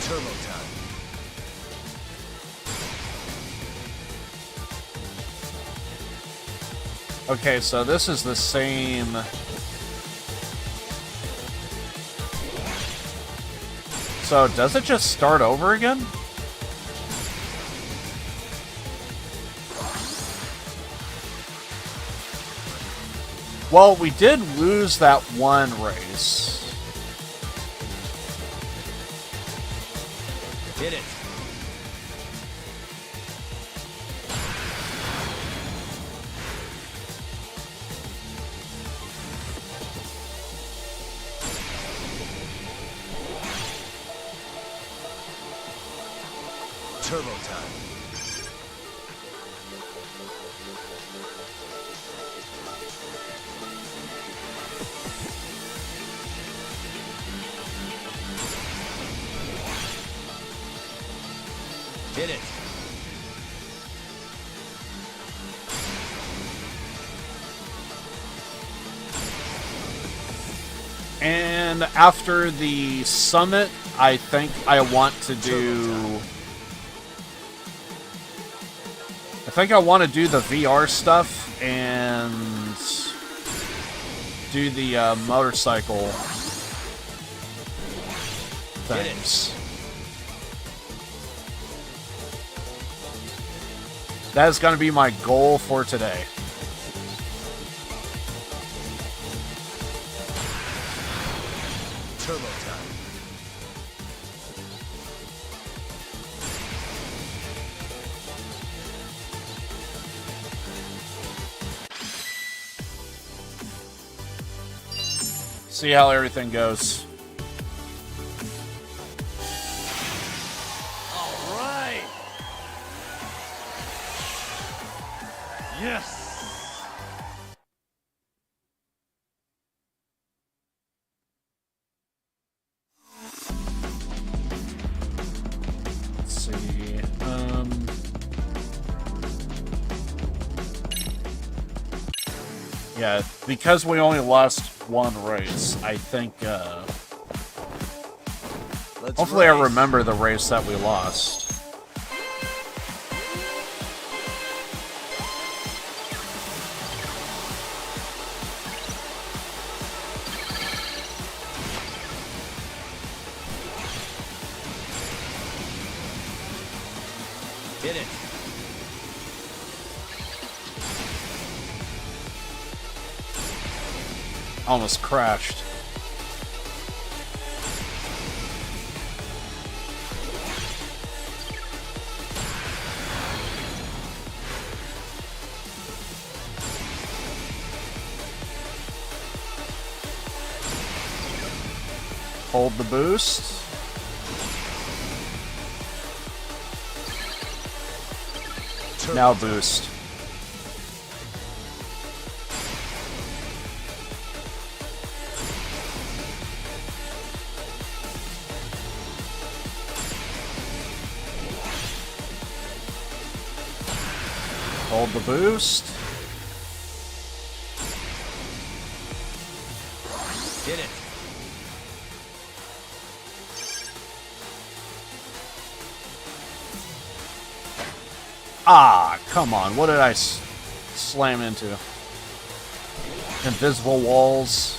Turbo time. Okay, so this is the same. So does it just start over again? Well, we did lose that one race. Hit it. Turbo time. Hit it. And after the summit, I think I want to do... I think I want to do the VR stuff and do the motorcycle things. That is going to be my goal for today. Turbo time. See how everything goes. All right. Yes. Let's see. Yeah, because we only lost one race, I think, hopefully I remember the race that we lost. Hit it. Almost crashed. Hold the boost. Now boost. Hold the boost. Did it. Ah, come on. What did I slam into? Invisible walls.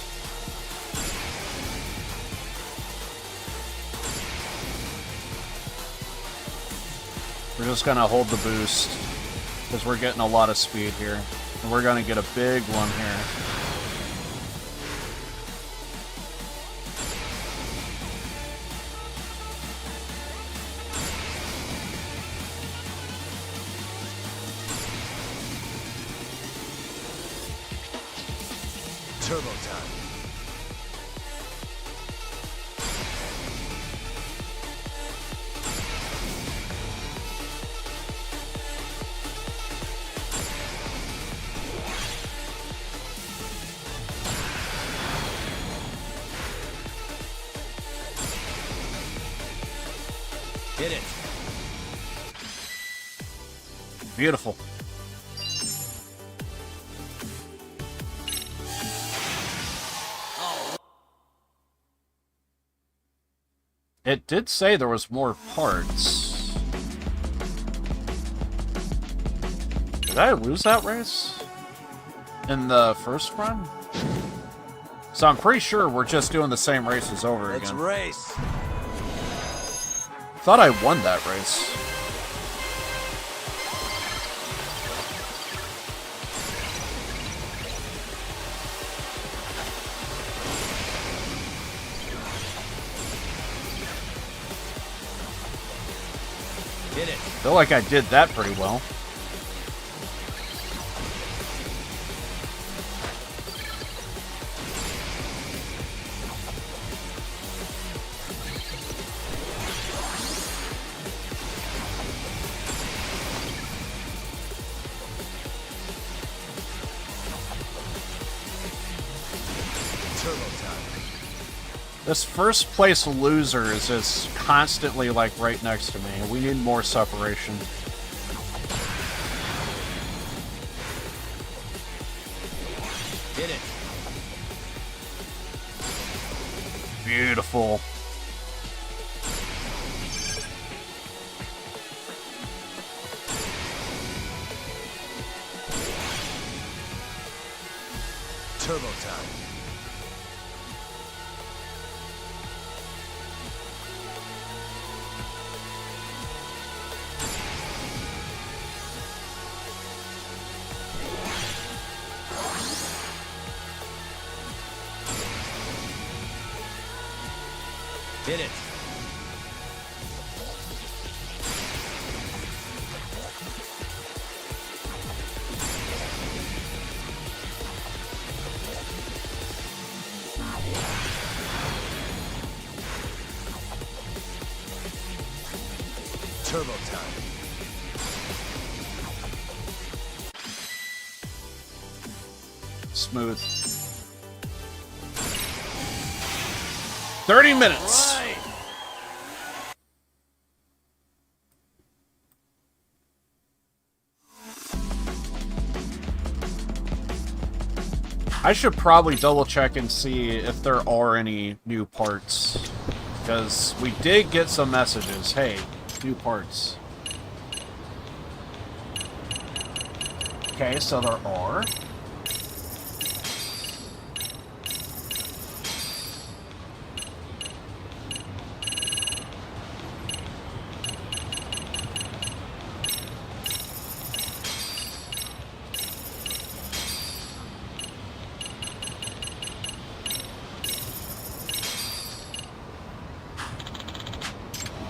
We're just going to hold the boost because we're getting a lot of speed here. And we're going to get a big one here. Turbo time. Did it. Beautiful. It did say there was more parts. Did I lose that race? In the first run? So I'm pretty sure we're just doing the same races over Let's again. race. Thought I won that race. Did it. Feel like I did that pretty well. Turbo time. This first place loser is just constantly like right next to me. We need more separation. Did it. Beautiful. Turbo time. Did it. Turbo time. Smooth. 30 minutes. Right. I should probably double check and see if there are any new parts. Because we did get some messages. Hey, new parts. Okay, so there are.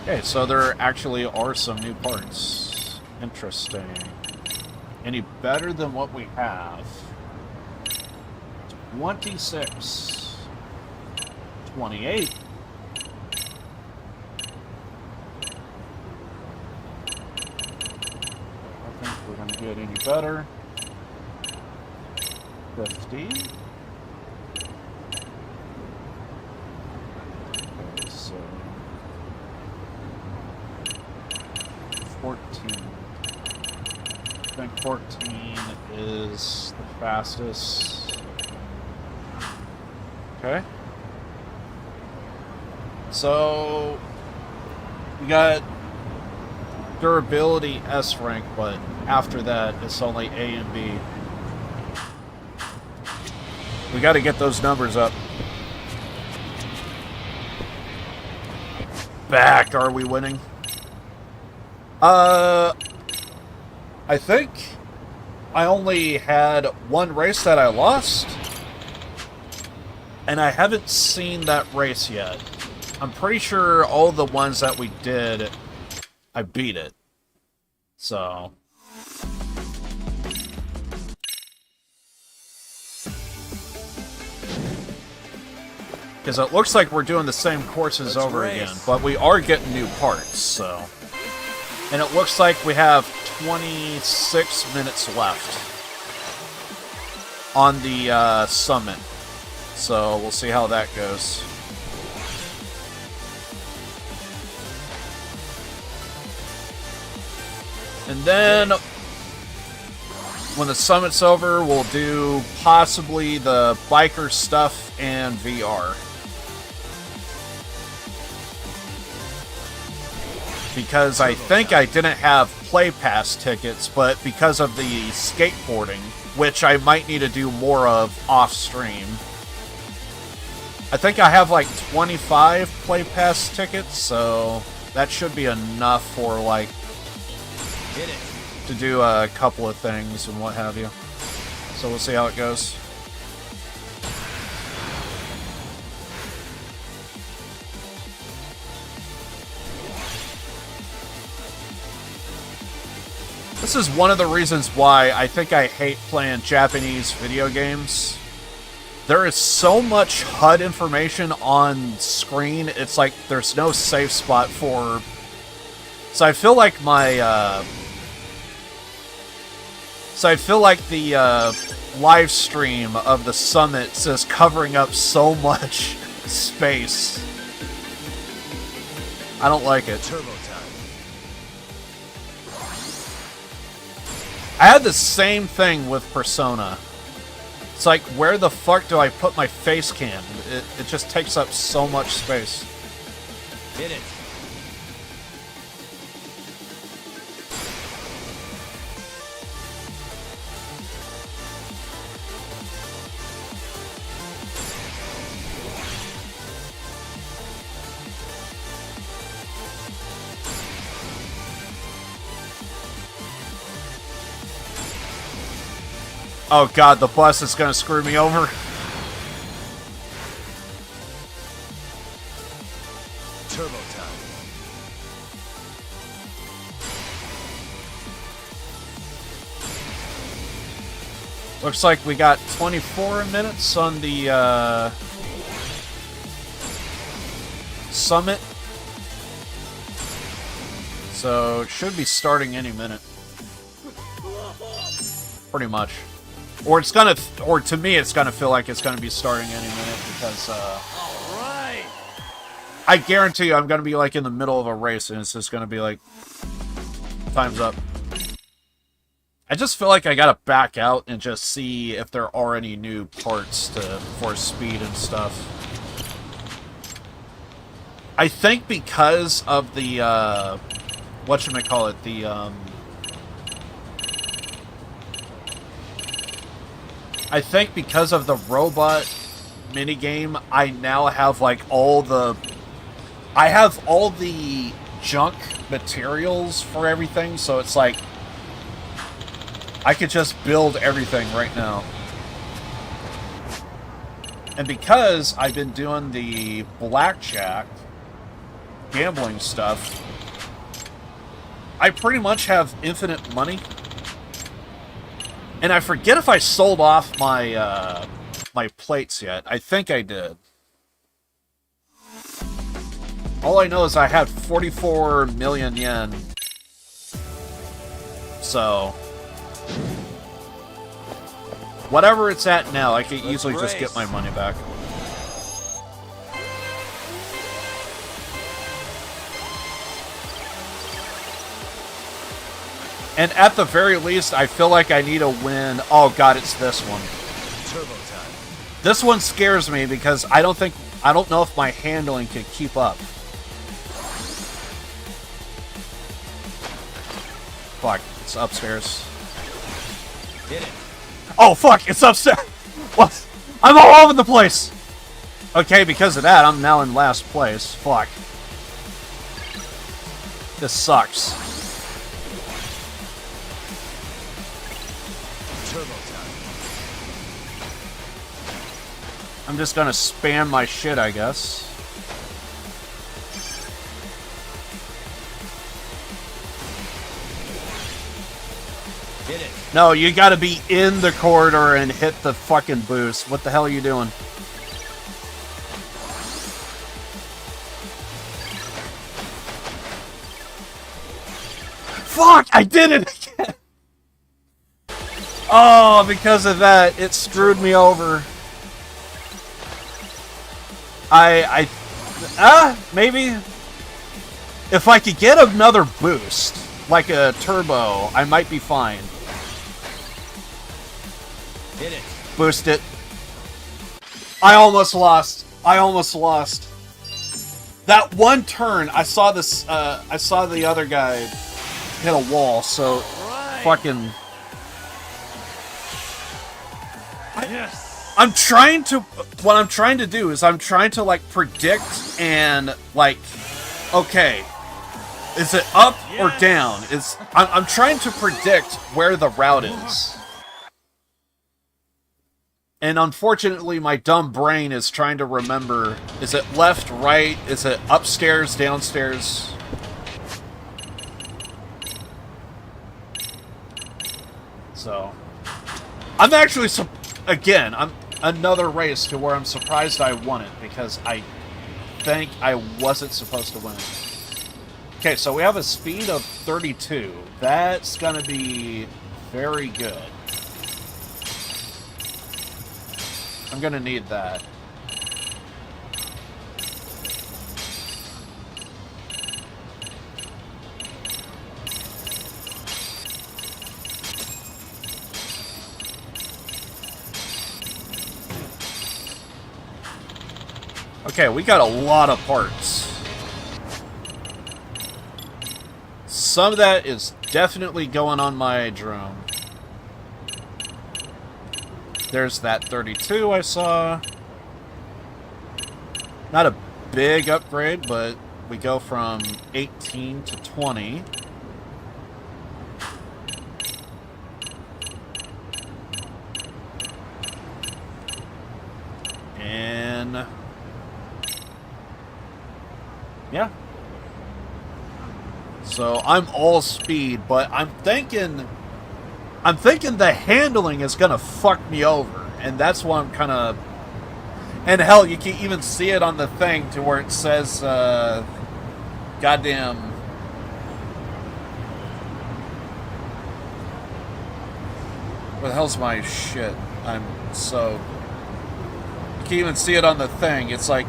Okay, so there actually are some new parts. Interesting. Any better than what we have? 26. 28. get any better. 50. Okay, so 14. I think 14 is the fastest. Okay. So we got durability S rank, but after that it's only A and B. We got to get those numbers up. Back, are we winning? I think I only had one race that I lost, and I haven't seen that race yet. I'm pretty sure all the ones that we did, I beat it. So because it looks like we're doing the same courses over again, but we are getting new parts, so. And it looks like we have 26 minutes left on the summit. So we'll see how that goes. And then when the summit's over, we'll do possibly the biker stuff and VR. Because I think I didn't have Play Pass tickets, but because of the skateboarding, which I might need to do more of off-stream, I think I have like 25 Play Pass tickets, so that should be enough for like to do a couple of things and what have you. So we'll see how it goes. This is one of the reasons why I think I hate playing Japanese video games. There is so much HUD information on screen, it's like there's no safe spot for... So I feel like my, the live stream of the summit is covering up so much space. I don't like it. Turbo time. I had the same thing with Persona. It's like, where the fuck do I put my face cam? It just takes up so much space. Hit it. Oh god, the bus is gonna screw me over. Turbo time. Looks like we got 24 minutes on the summit. So it should be starting any minute. Pretty much. Or it's gonna, or to me, it's gonna feel like it's gonna be starting any minute because, I guarantee you I'm gonna be like in the middle of a race and it's just gonna be like, time's up. I just feel like I gotta back out and just see if there are any new parts for speed and stuff. I think because of the, whatchamacallit, I think because of the robot minigame, I now have like I have all the junk materials for everything, so it's like I could just build everything right now. And because I've been doing the blackjack gambling stuff, I pretty much have infinite money. And I forget if I sold off my my plates yet. I think I did. All I know is I had 44 million yen. So Whatever it's at now, I could easily just get my money back. And at the very least, I feel like I need a win. Oh god, it's this one. Turbo time. This one scares me because I don't know if my handling can keep up. Fuck, it's upstairs. Did it. Oh fuck, it's upstairs. What? I'm all over the place. Okay, because of that, I'm now in last place. Fuck. This sucks. Turbo time. I'm just gonna spam my shit, I guess. Did it. No, you gotta be in the corridor and hit the fucking boost. What the hell are you doing? Fuck! I did it again! Oh, because of that, it screwed me over. Maybe if I could get another boost, like a turbo, I might be fine. Did it. Boost it. I almost lost. I almost lost. That one turn, I saw this, I saw the other guy hit a wall, so fucking... Yes. I'm trying to... What I'm trying to do is I'm trying to, like, predict and, like... Okay. Is it up or down? I'm trying to predict where the route is. And unfortunately, my dumb brain is trying to remember, is it left, right? Is it upstairs, downstairs? So, I'm actually, again, I'm another race to where I'm surprised I won it, because I think I wasn't supposed to win it. Okay, so we have a speed of 32. That's gonna be very good. I'm gonna need that. Okay, we got a lot of parts. Some of that is definitely going on my drone. There's that 32 I saw. Not a big upgrade, but we go from 18 to 20. And... yeah. So I'm all speed, but I'm thinking the handling is gonna fuck me over, and that's why I'm kind of... And hell, you can even see it on the thing to where it says, goddamn... What the hell's my shit? I'm so... You can even see it on the thing. It's like...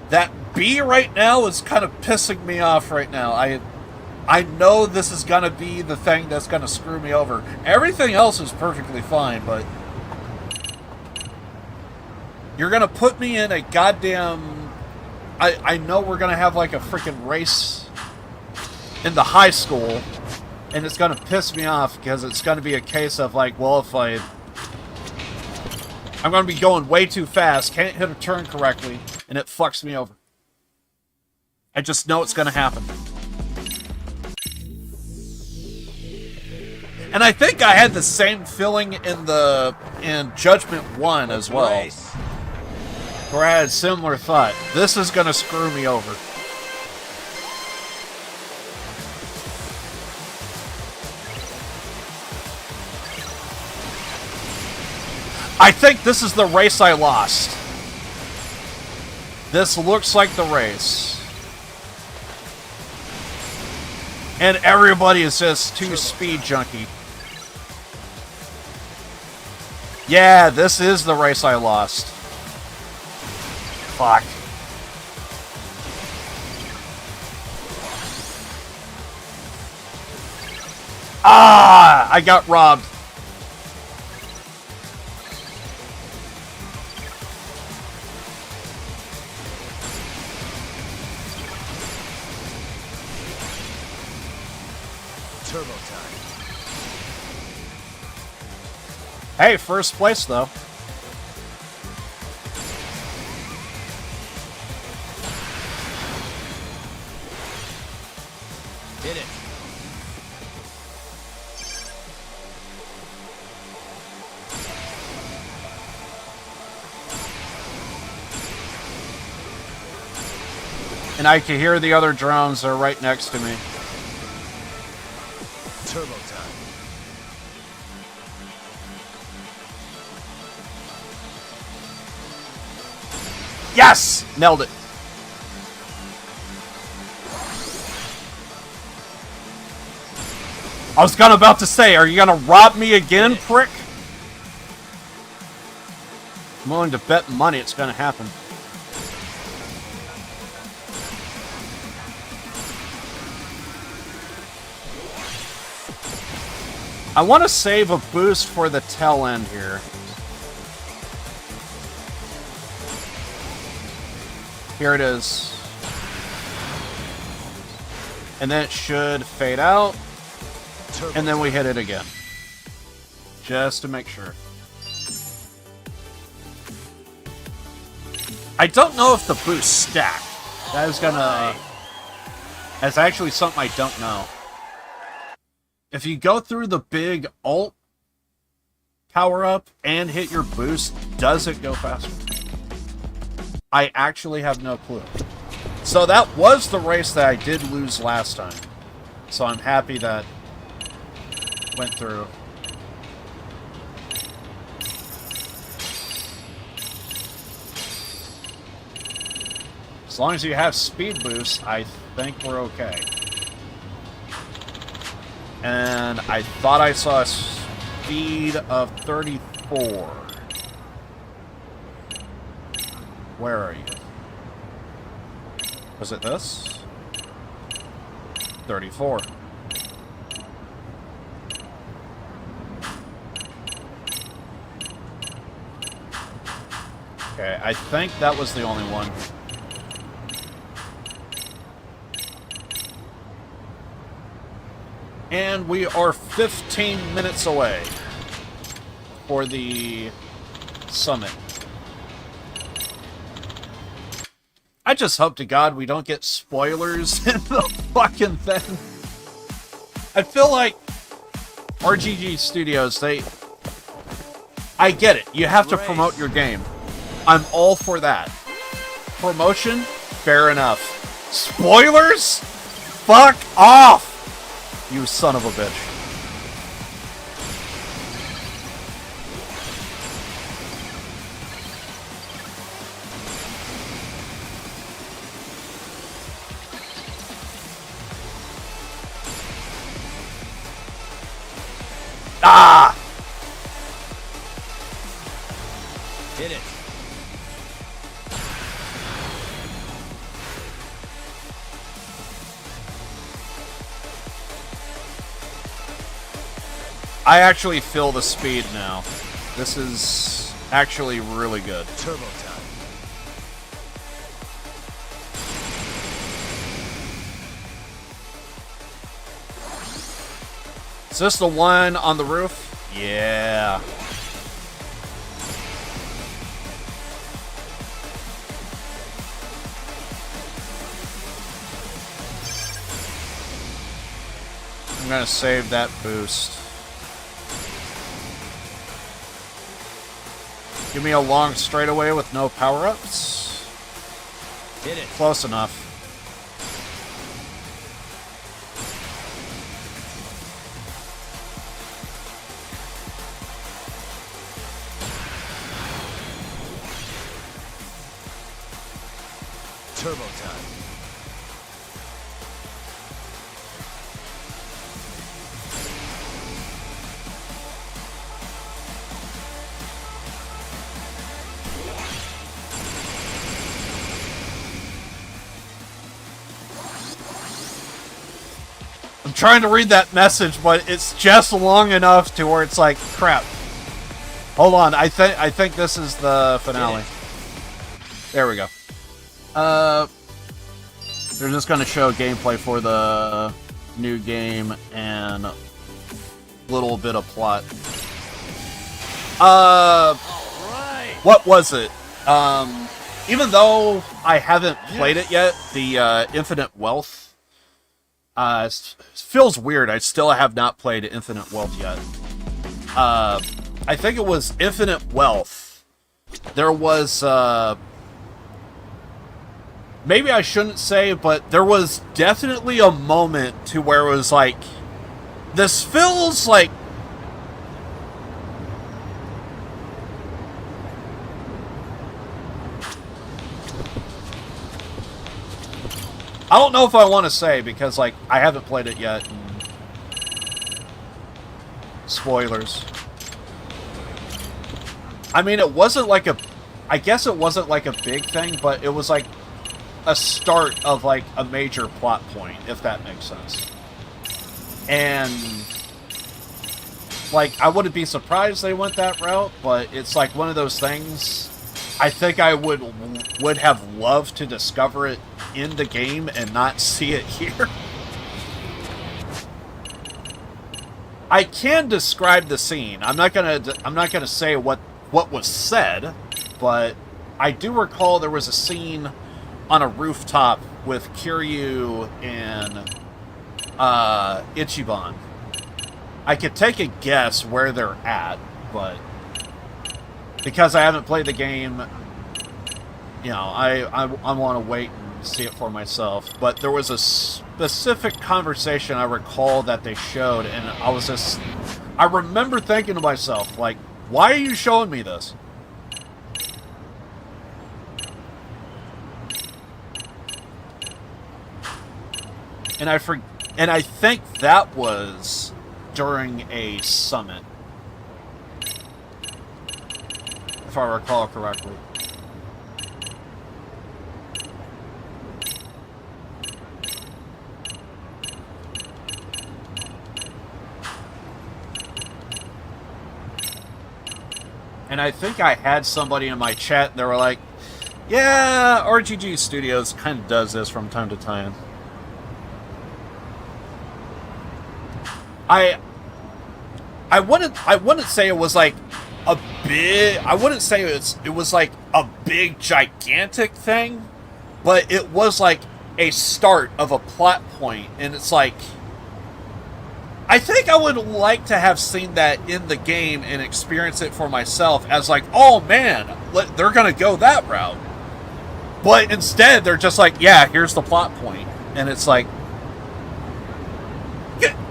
That B right now is kind of pissing me off right now. I know this is going to be the thing that's going to screw me over. Everything else is perfectly fine, but... You're going to put me in a goddamn... I know we're going to have like a freaking race in the high school, and it's going to piss me off because it's going to be a case of like, well, if I'm going to be going way too fast, can't hit a turn correctly, and it fucks me over. I just know it's going to happen. And I think I had the same feeling in Judgment 1 as well. Where I had a similar thought. This is gonna screw me over. I think this is the race I lost. This looks like the race. And everybody is just too speed junky. Yeah, this is the race I lost. Fuck. Ah! I got robbed. Turbo time. Hey, first place though. Hit it. And I can hear the other drones are right next to me. Turbo time. Yes! Nailed it. I was about to say, are you gonna rob me again, prick? I'm willing to bet money it's gonna happen. I want to save a boost for the tail end here. Here it is. And then it should fade out. And then we hit it again. Just to make sure. I don't know if the boost stack. That is gonna... That's actually something I don't know. If you go through the big ult power-up and hit your boost, does it go faster? I actually have no clue. So that was the race that I did lose last time. So I'm happy that went through. As long as you have speed boost, I think we're okay. And I thought I saw a speed of 34. Where are you? Was it this? 34. Okay, I think that was the only one. And we are 15 minutes away for the summit. I just hope to God we don't get spoilers in the fucking thing. I feel like RGG Studios, I get it. You have to promote your game. I'm all for that. Promotion? Fair enough. Spoilers? Fuck off! You son of a bitch. Ah! Hit it. I actually feel the speed now. This is actually really good. Turbo time. Is this the one on the roof? Yeah. I'm gonna save that boost. Give me a long straightaway with no power-ups. Hit it. Close enough. Turbo time. trying to read that message, but it's just long enough to where it's like, crap. Hold on, I think this is the finale. There we go. They're just gonna show gameplay for the new game and a little bit of plot. What was it? Even though I haven't played it yet, the Infinite Wealth feels weird. I still have not played Infinite Wealth yet. I think it was Infinite Wealth. There was maybe I shouldn't say, but there was definitely a moment to where it was like, this feels like I don't know if I want to say, because like I haven't played it yet. And spoilers. I mean, it wasn't like a, I guess it wasn't like a big thing, but it was like a start of like a major plot point, if that makes sense. And like, I wouldn't be surprised they went that route, but it's like one of those things. I think I would have loved to discover it in the game and not see it here. I can describe the scene. I'm not gonna say what was said, but I do recall there was a scene on a rooftop with Kiryu and Ichiban. I could take a guess where they're at, but because I haven't played the game, you know, I want to wait and see it for myself. But there was a specific conversation I recall that they showed, and I remember thinking to myself, like, why are you showing me this? And I think that was during a summit, if I recall correctly. And I think I had somebody in my chat, they were like, yeah, RGG Studios kind of does this from time to time. I wouldn't say it was like a big, I wouldn't say it was like a big gigantic thing, but it was like a start of a plot point, and it's like, I think I would like to have seen that in the game and experience it for myself as like, oh man, they're gonna go that route. But instead, they're just like, yeah, here's the plot point. And it's like,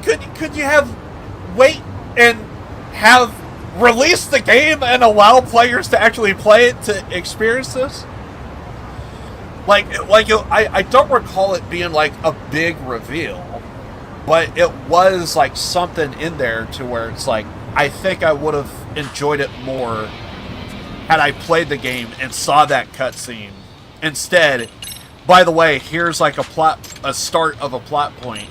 could you have wait and have release the game and allow players to actually play it to experience this? I don't recall it being like a big reveal, but it was like something in there to where it's like, I think I would have enjoyed it more had I played the game and saw that cutscene. Instead, by the way, here's like a start of a plot point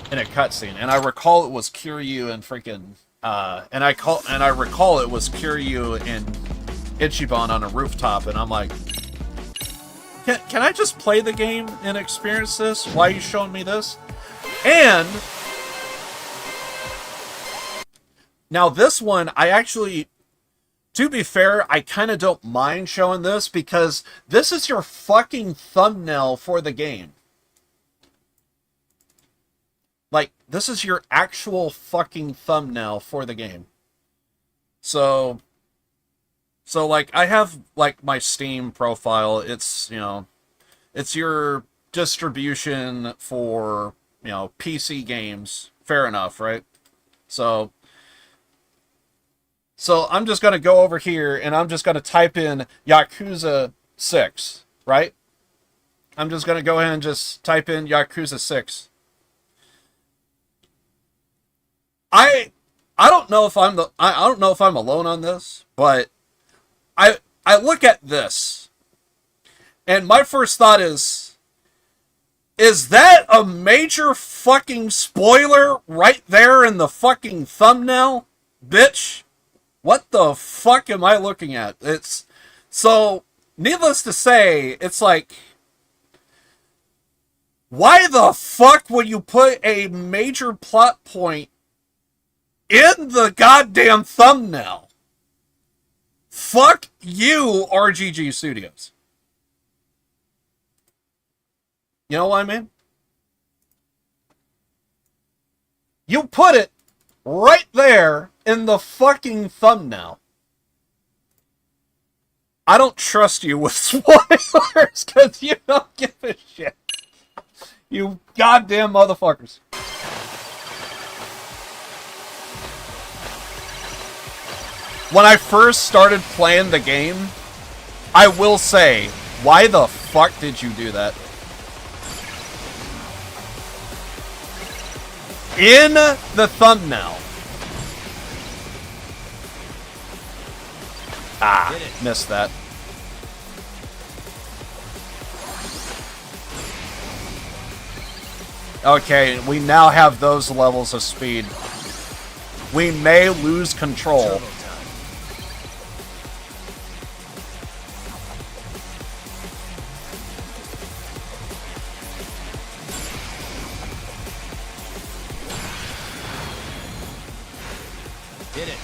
in a cutscene. And I recall it was Kiryu and freaking and I recall it was Kiryu and Ichiban on a rooftop, and I'm like, can I just play the game and experience this? Why are you showing me this? And now this one, I actually, to be fair, I kind of don't mind showing this because this is your fucking thumbnail for the game. Like, this is your actual fucking thumbnail for the game. So like, I have, like, my Steam profile. It's, you know, it's your distribution for, you know, PC games. Fair enough, right? So I'm just going to go over here and I'm just going to type in Yakuza 6, right? I'm just going to go ahead and just type in Yakuza 6. I don't know if I don't know if I'm alone on this, but I look at this and my first thought is, Is that a major fucking spoiler right there in the fucking thumbnail? Bitch? What the fuck am I looking at? It's... So, needless to say, it's like... Why the fuck would you put a major plot point in the goddamn thumbnail? Fuck you, RGG Studios. You know what I mean? You put it right there in the fucking thumbnail. I don't trust you with spoilers because you don't give a shit. You goddamn motherfuckers. When I first started playing the game, I will say, why the fuck did you do that? In the thumbnail. Ah, missed that. Okay, we now have those levels of speed. We may lose control. Hit it.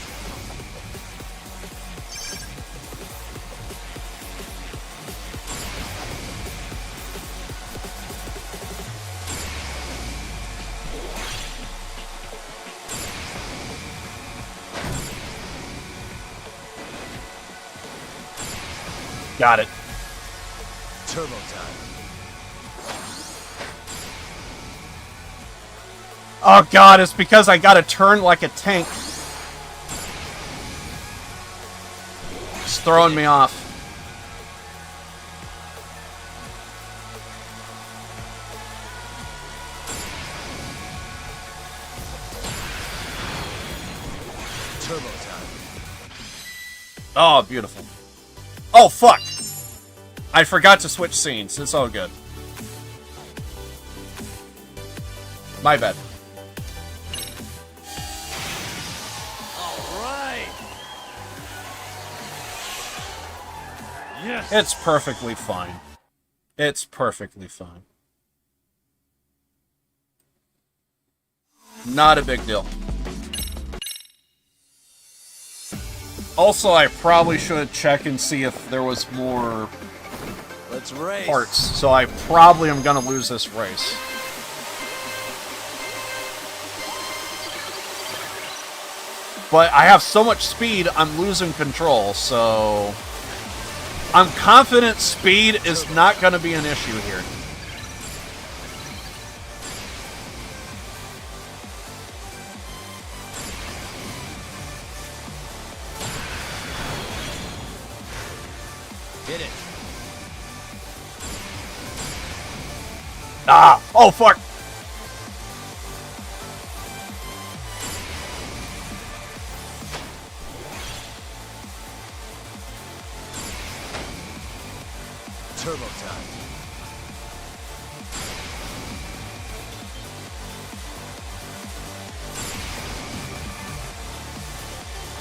Got it. Turbo time. Oh god, it's because I gotta turn like a tank. It's throwing me off. Turbo time. Oh, beautiful. Oh, fuck! I forgot to switch scenes. It's all good. My bad. Right. Yes. It's perfectly fine. It's perfectly fine. Not a big deal. Also, I probably should check and see if there was more Let's race. parts. So I probably am gonna lose this race. But I have so much speed, I'm losing control, so... I'm confident speed is not gonna be an issue here. Hit it. Ah! Oh, fuck! Turbo time.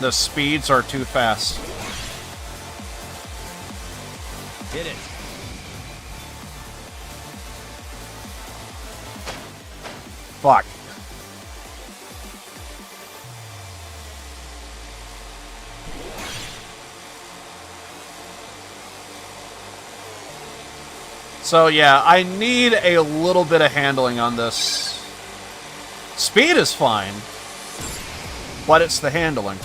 The speeds are too fast. Hit it. Fuck. So yeah, I need a little bit of handling on this. Speed is fine, but it's the handling.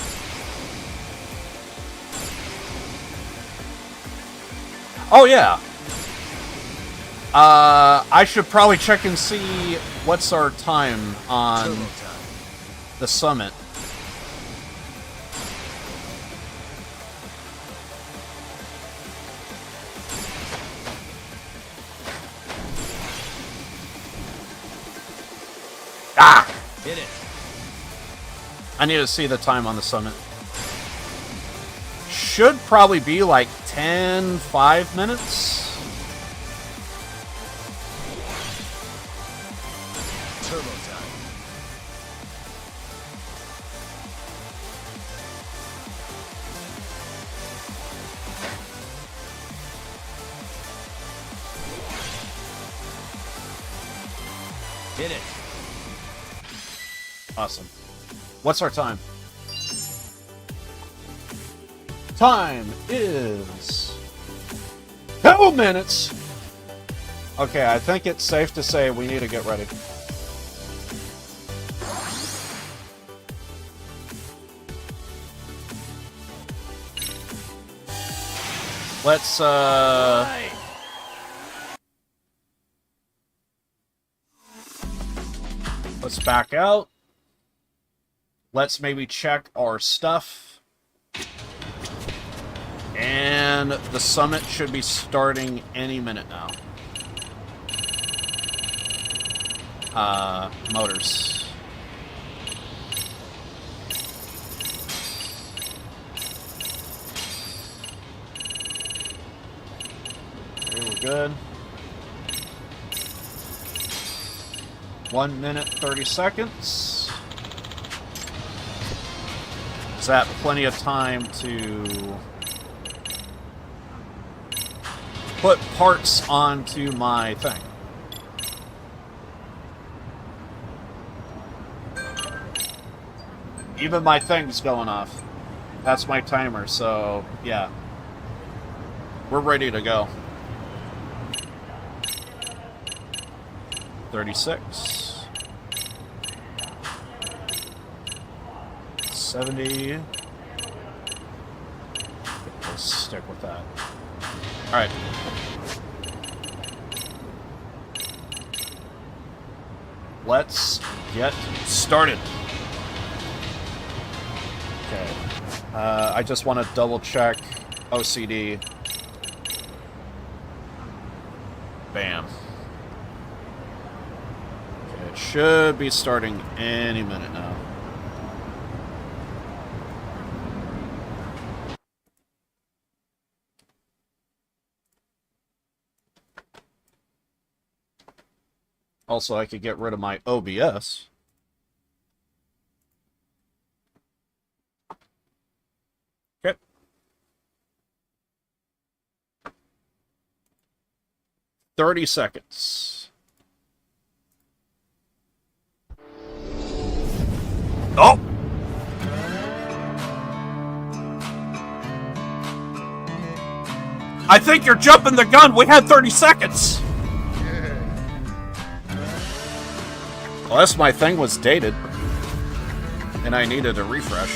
Oh yeah. I should probably check and see what's our time on Turbo time. the summit. Ah! Hit it. I need to see the time on the summit. Should probably be like 5 minutes. did it. Awesome. What's our time? Time is 2 minutes. Okay, I think it's safe to say we need to get ready. Let's let's back out. Let's maybe check our stuff. And the summit should be starting any minute now. Motors. Okay, we're good. 1 minute, 30 seconds. Is that plenty of time to put parts onto my thing? Even my thing's going off. That's my timer, so yeah. We're ready to go. 36. 70. Let's stick with that. Alright. Let's get started. Okay. I just want to double check OCD. Bam. Okay, it should be starting any minute now. Also, I could get rid of my OBS. Okay. "30 seconds. Oh! I think you're jumping the gun. We had 30 seconds. Unless my thing was dated and I needed a refresh.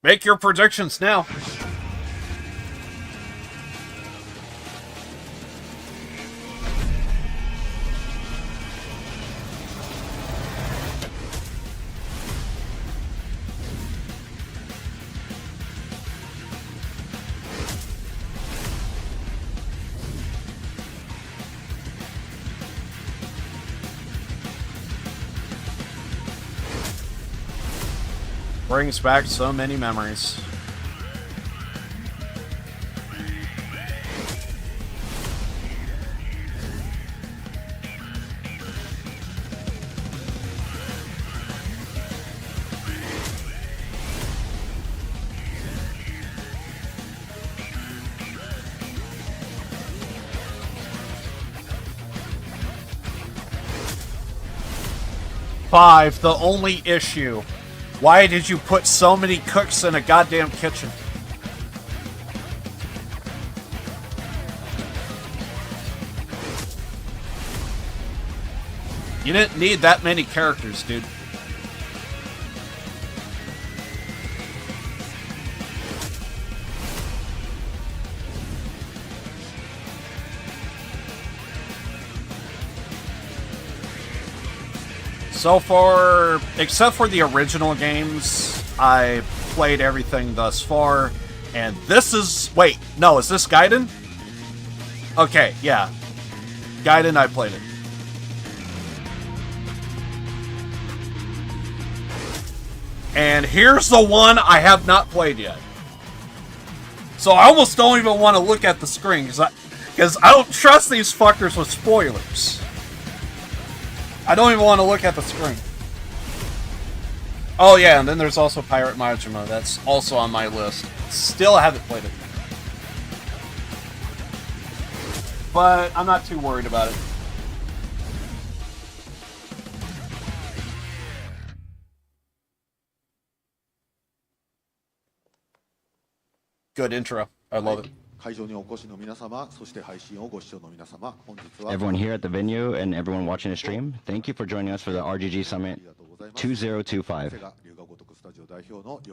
Make your predictions now. Brings back so many memories. Five, the only issue. Why did you put so many cooks in a goddamn kitchen? You didn't need that many characters, dude. So far, except for the original games, I played everything thus far. And this is... Wait, no, is this Gaiden? Okay, yeah. Gaiden, I played it. And here's the one I have not played yet. So I almost don't even want to look at the screen, because I don't trust these fuckers with spoilers. I don't even want to look at the screen. Oh yeah, and then there's also Pirate Majima. That's also on my list. Still haven't played it. but I'm not too worried about it. Good intro. I love it. Everyone here at the venue and everyone watching the stream, thank you for joining us for the RGG Summit 2025.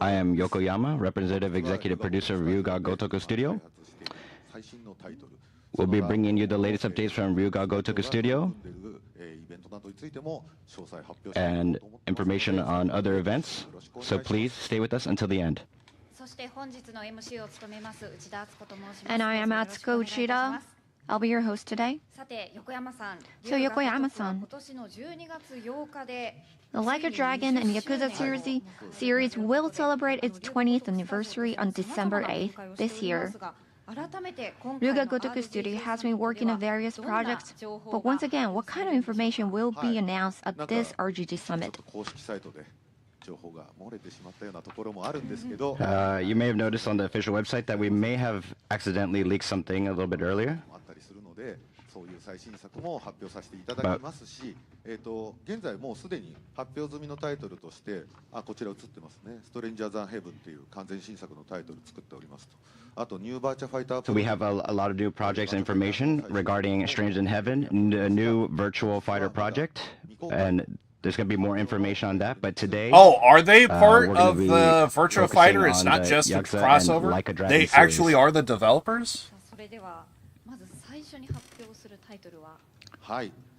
I am Yokoyama, representative executive producer of Ryuga Gotoku Studio. We'll be bringing you the latest updates from Ryuga Gotoku Studio and information on other events, so please stay with us until the end. And I am Atsuko Uchida. I'll be your host today. So Yokoyama-san, the Like a Dragon and Yakuza series will celebrate its 20th anniversary on December 8th this year. Ryuga Gotoku Studio has been working on various projects, but once again, what kind of information will be announced at this RGG Summit? You may have noticed on the official website that we may have accidentally leaked something a little bit earlier. But so we have a lot of new projects and information regarding Stranger in Heaven, a new virtual fighter project, and there's going to be more information on that, but today... Oh, are they part of the Virtua Fighter? It's not just a crossover? Like a Dragon they series. Actually are the developers?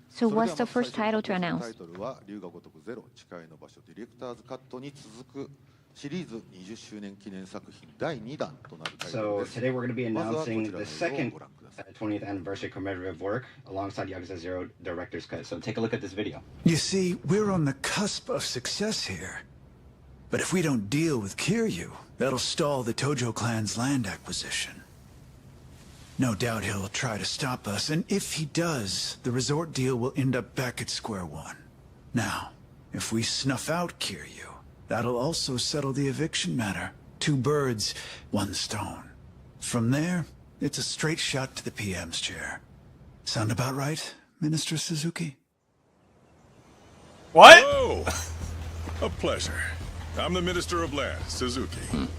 So what's the first title to announce? So today we're going to be announcing the second 20th anniversary commemorative work alongside Yakuza 0 Director's Cut. So take a look at this video. You see, we're on the cusp of success here. But if we don't deal with Kiryu, that'll stall the Tojo clan's land acquisition. No doubt he'll try to stop us, and if he does, the resort deal will end up back at square one. Now, if we snuff out Kiryu, that'll also settle the eviction matter. 2 birds, 1 stone. From there, it's a straight shot to the PM's chair. Sound about right, Minister Suzuki? What? Oh, a pleasure. I'm the Minister of Land, Suzuki.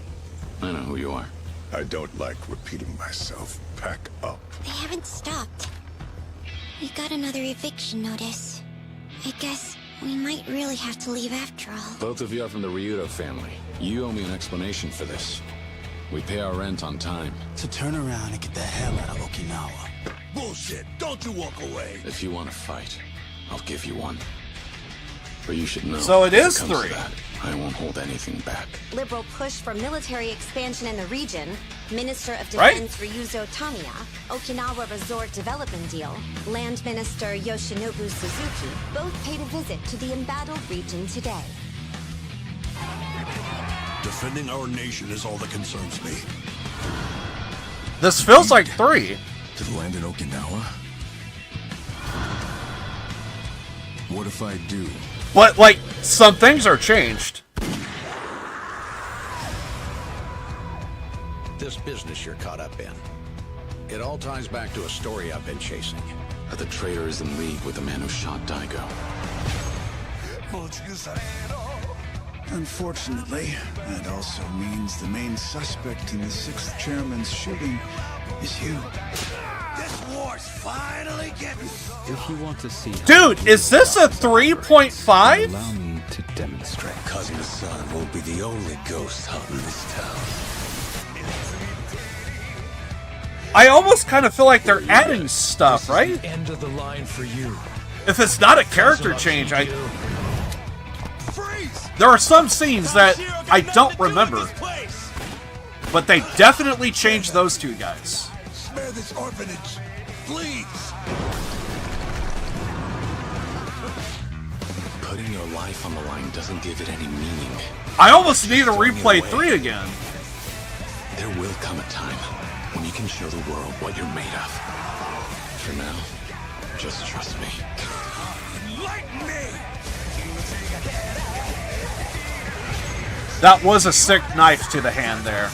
I know who you are. I don't like repeating myself. Pack up. They haven't stopped. We got another eviction notice. I guess we might really have to leave after all. Both of you are from the Ryudo family. You owe me an explanation for this. We pay our rent on time. So turn around and get the hell out of Okinawa. Bullshit. Don't you walk away. If you want to fight, I'll give you one. But you should know. So it is when comes 3. to that, I won't hold anything back. Liberal push for military expansion in the region, Minister of Right? Defense Ryuzo Tamiya, Okinawa Resort Development Deal, Land Minister Yoshinobu Suzuki both paid a visit to the embattled region today. Defending our nation is all that concerns me. This feels like 3. To land in Okinawa? What if I do? But, like, some things are changed. This business you're caught up in, it all ties back to a story I've been chasing. That the traitor is in league with the man who shot Daigo. Unfortunately, that also means the main suspect in the 6th chairman's shooting is you. This war's finally getting... If you want to see... Dude, is this a 3.5? Allow me to demonstrate. Cousin Son won't be the only ghost hunting this town. I almost kind of feel like they're adding stuff, right? End of the line for you. If it's not a character change, there are some scenes that I don't remember, but they definitely changed those 2 guys. Spare this orphanage, please. Putting your life on the line doesn't give it any meaning. I almost need to replay 3 again. There will come a time when you can show the world what you're made of. For now, just trust me. Like me. That was a sick knife to the hand there.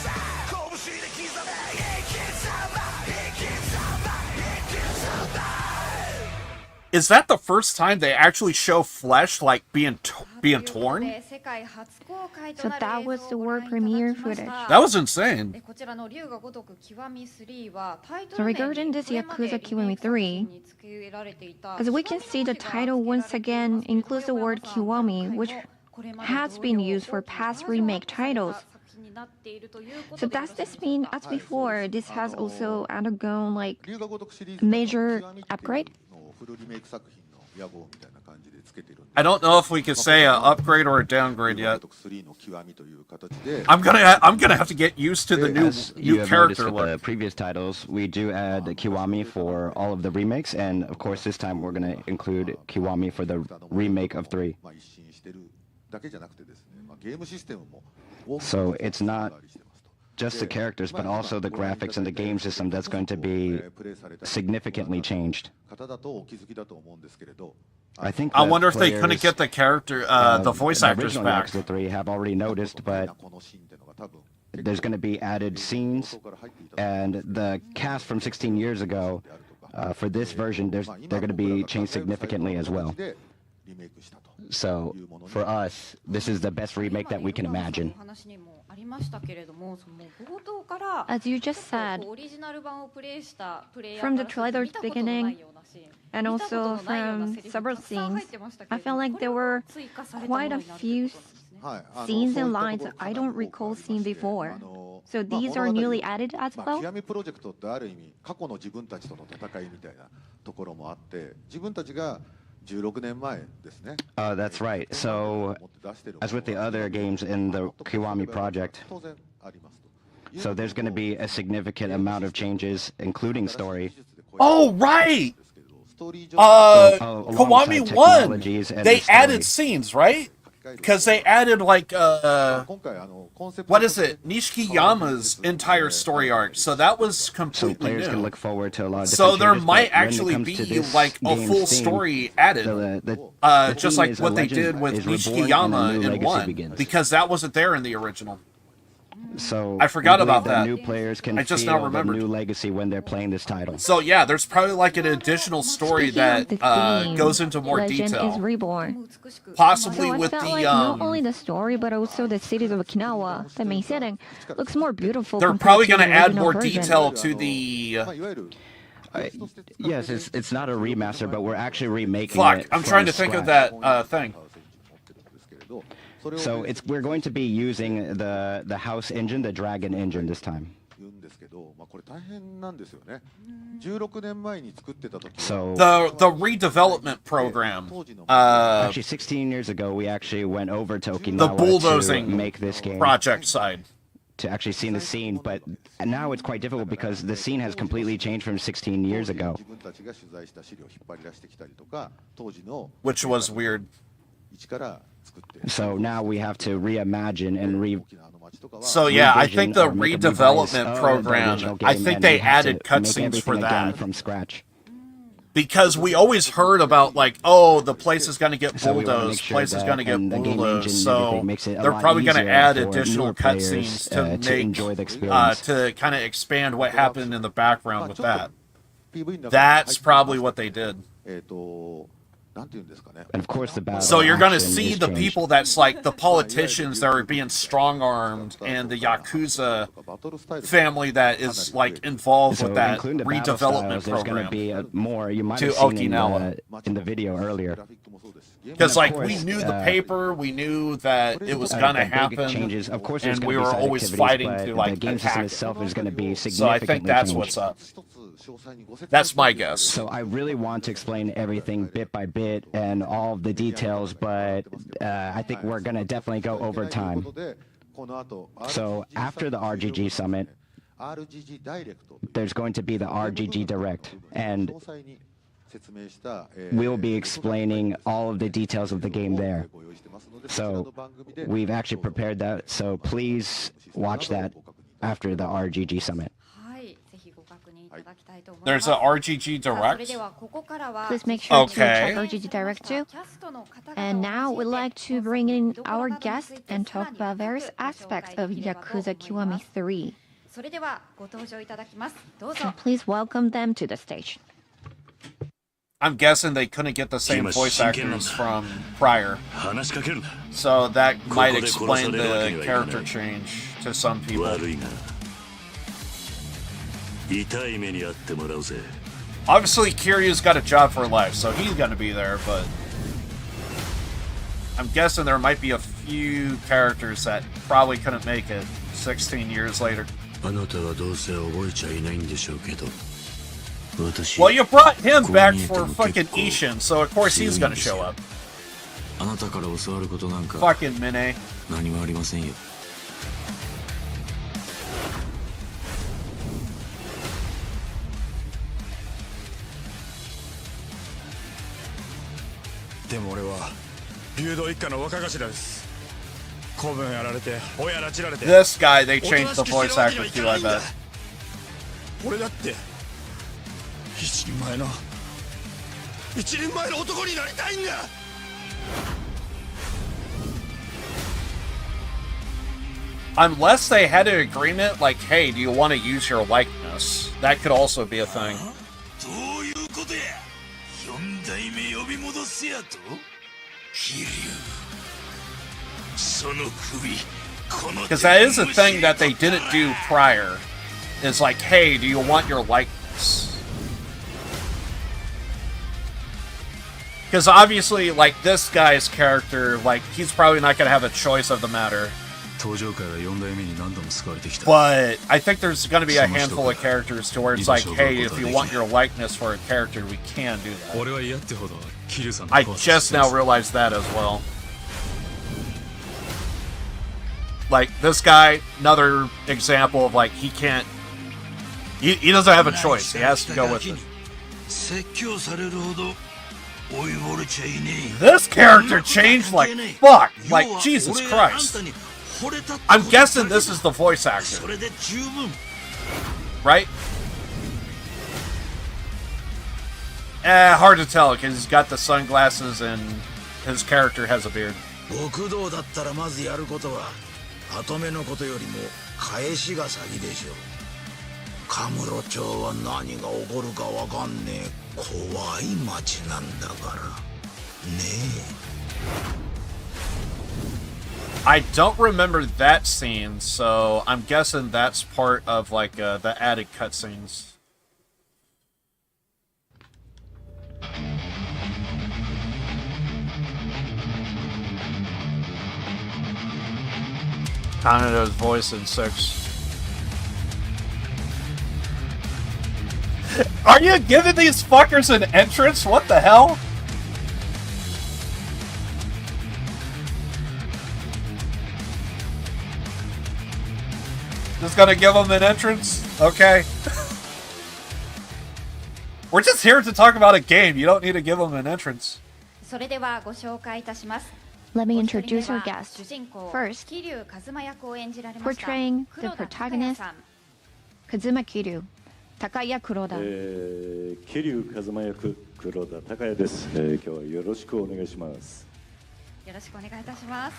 Is that the first time they actually show flesh like being torn? So that was the world premiere footage. That was insane. So regarding this Yakuza Kiwami 3, as we can see, the title once again includes the word Kiwami, which has been used for past remake titles. So does this mean, as before, this has also undergone like a major upgrade? I don't know if we could say an upgrade or a downgrade yet. I'm gonna have to get used to the new character look. The previous titles, we do add Kiwami for all of the remakes, and of course this time we're gonna include Kiwami for the remake of 3. So it's not just the characters, but also the graphics and the game system that's going to be significantly changed. I wonder if they couldn't get the character, the voice actors back. Yakuza 3 have already noticed, but there's going to be added scenes, and the cast from 16 years ago, for this version, they're going to be changed significantly as well. So, for us, this is the best remake that we can imagine. As you just said, from the trailer's beginning, and also from several scenes, I felt like there were quite a few scenes and lines that I don't recall seeing before. So these are newly added as well? That's right. So, as with the other games in the Kiwami project, so there's going to be a significant amount of changes, including story. Oh, right! Kiwami 1! They added scenes, right? Because they added, like, what is it? Nishikiyama's entire story arc. So that was completely so players new. can look forward to a lot of so there changes, might actually be, like, a full story added. Just like what they did with Nishikiyama in 1. Because that wasn't there in the original. So I forgot about that. New players can I just feel now remembered. the new legacy when they're playing this title. So yeah, there's probably like an additional story that goes into more Legend detail. is reborn. Possibly so with I felt the like not only the story, but also the cities of Okinawa, the main setting, looks more beautiful. They're probably going to add more detail to the. Yes, it's not a remaster, but we're actually remaking Fuck, it. I'm trying to think of that thing. So we're going to be using the house engine, the Dragon engine this time. So the redevelopment program. Actually, 16 years ago, we actually went over to Okinawa the bulldozing to make this game project side. To actually see the scene, but now it's quite difficult because the scene has completely changed from 16 years ago. Which was weird. So now we have to reimagine and So yeah, I think the redevelopment program, I think they added cutscenes for that. From scratch. Because we always heard about, like, oh, the place is going to get bulldozed, place is going to get bulldozed, so they're probably going to add additional cutscenes to make, to kind of expand what happened in the background with that. That's probably what they did. And of course, the battle so you're going to see the people that's like the politicians that are being strong-armed and the Yakuza family that is like involved with that redevelopment there's program. Going to be more. You might to have seen Okinawa. In the video earlier. Because like we knew the paper, we knew that it was going to happen, changes. Of course, and we were always fighting to like the game system itself is going to be significantly So I think that's changed. what's up. That's my guess. So I really want to explain everything bit by bit and all of the details, but I think we're going to definitely go over time. So after the RGG Summit, there's going to be the RGG Direct, and we'll be explaining all of the details of the game there. So we've actually prepared that, so please watch that after the RGG Summit. There's a RGG Direct? Please make sure to check RGG Direct too. And now we'd like to bring in our guest and talk about various aspects of Yakuza Kiwami 3. So please welcome them to the stage. I'm guessing they couldn't get the same voice actors from prior. So that might explain the character change to some people. Obviously, Kiryu's got a job for life, so he's gonna be there, but I'm guessing there might be a few characters that probably couldn't make it 16 years later. Well, you brought him back for fucking Ishin, so of course he's gonna show up. Fucking Mine. でも俺は竜道一家の若頭です。子分やられて親拉致られて。This guy, they changed the voice actor too, I bet. 俺だって一人前の男になりたいんだ。Unless they had an agreement, like, hey, do you want to use your likeness? That could also be a thing. Because that is a thing that they didn't do prior. Is like, hey, do you want your likeness? Because obviously, like, this guy's character, like, he's probably not going to have a choice of the matter. But I think there's going to be a handful of characters to where it's like, hey, if you want your likeness for a character, we can do that. I just now realized that as well. Like, this guy, another example of, like, he can't... He doesn't have a choice. He has to go with it. This character changed like fuck. Like, Jesus Christ. I'm guessing this is the voice actor. Right? Hard to tell because he's got the sunglasses and his character has a beard. I don't remember that scene, so I'm guessing that's part of, like, the added cutscenes. Kanedo's voice in 6. Are you giving these fuckers an entrance? What the hell? Just gonna give them an entrance? Okay. We're just here to talk about a game. You don't need to give them an entrance. Let me introduce our guest. First, portraying the protagonist, Kazuma Kiryu, Takaya Kuroda. 桐生一馬役黒田孝也です。今日はよろしくお願いします。よろしくお願いいたします。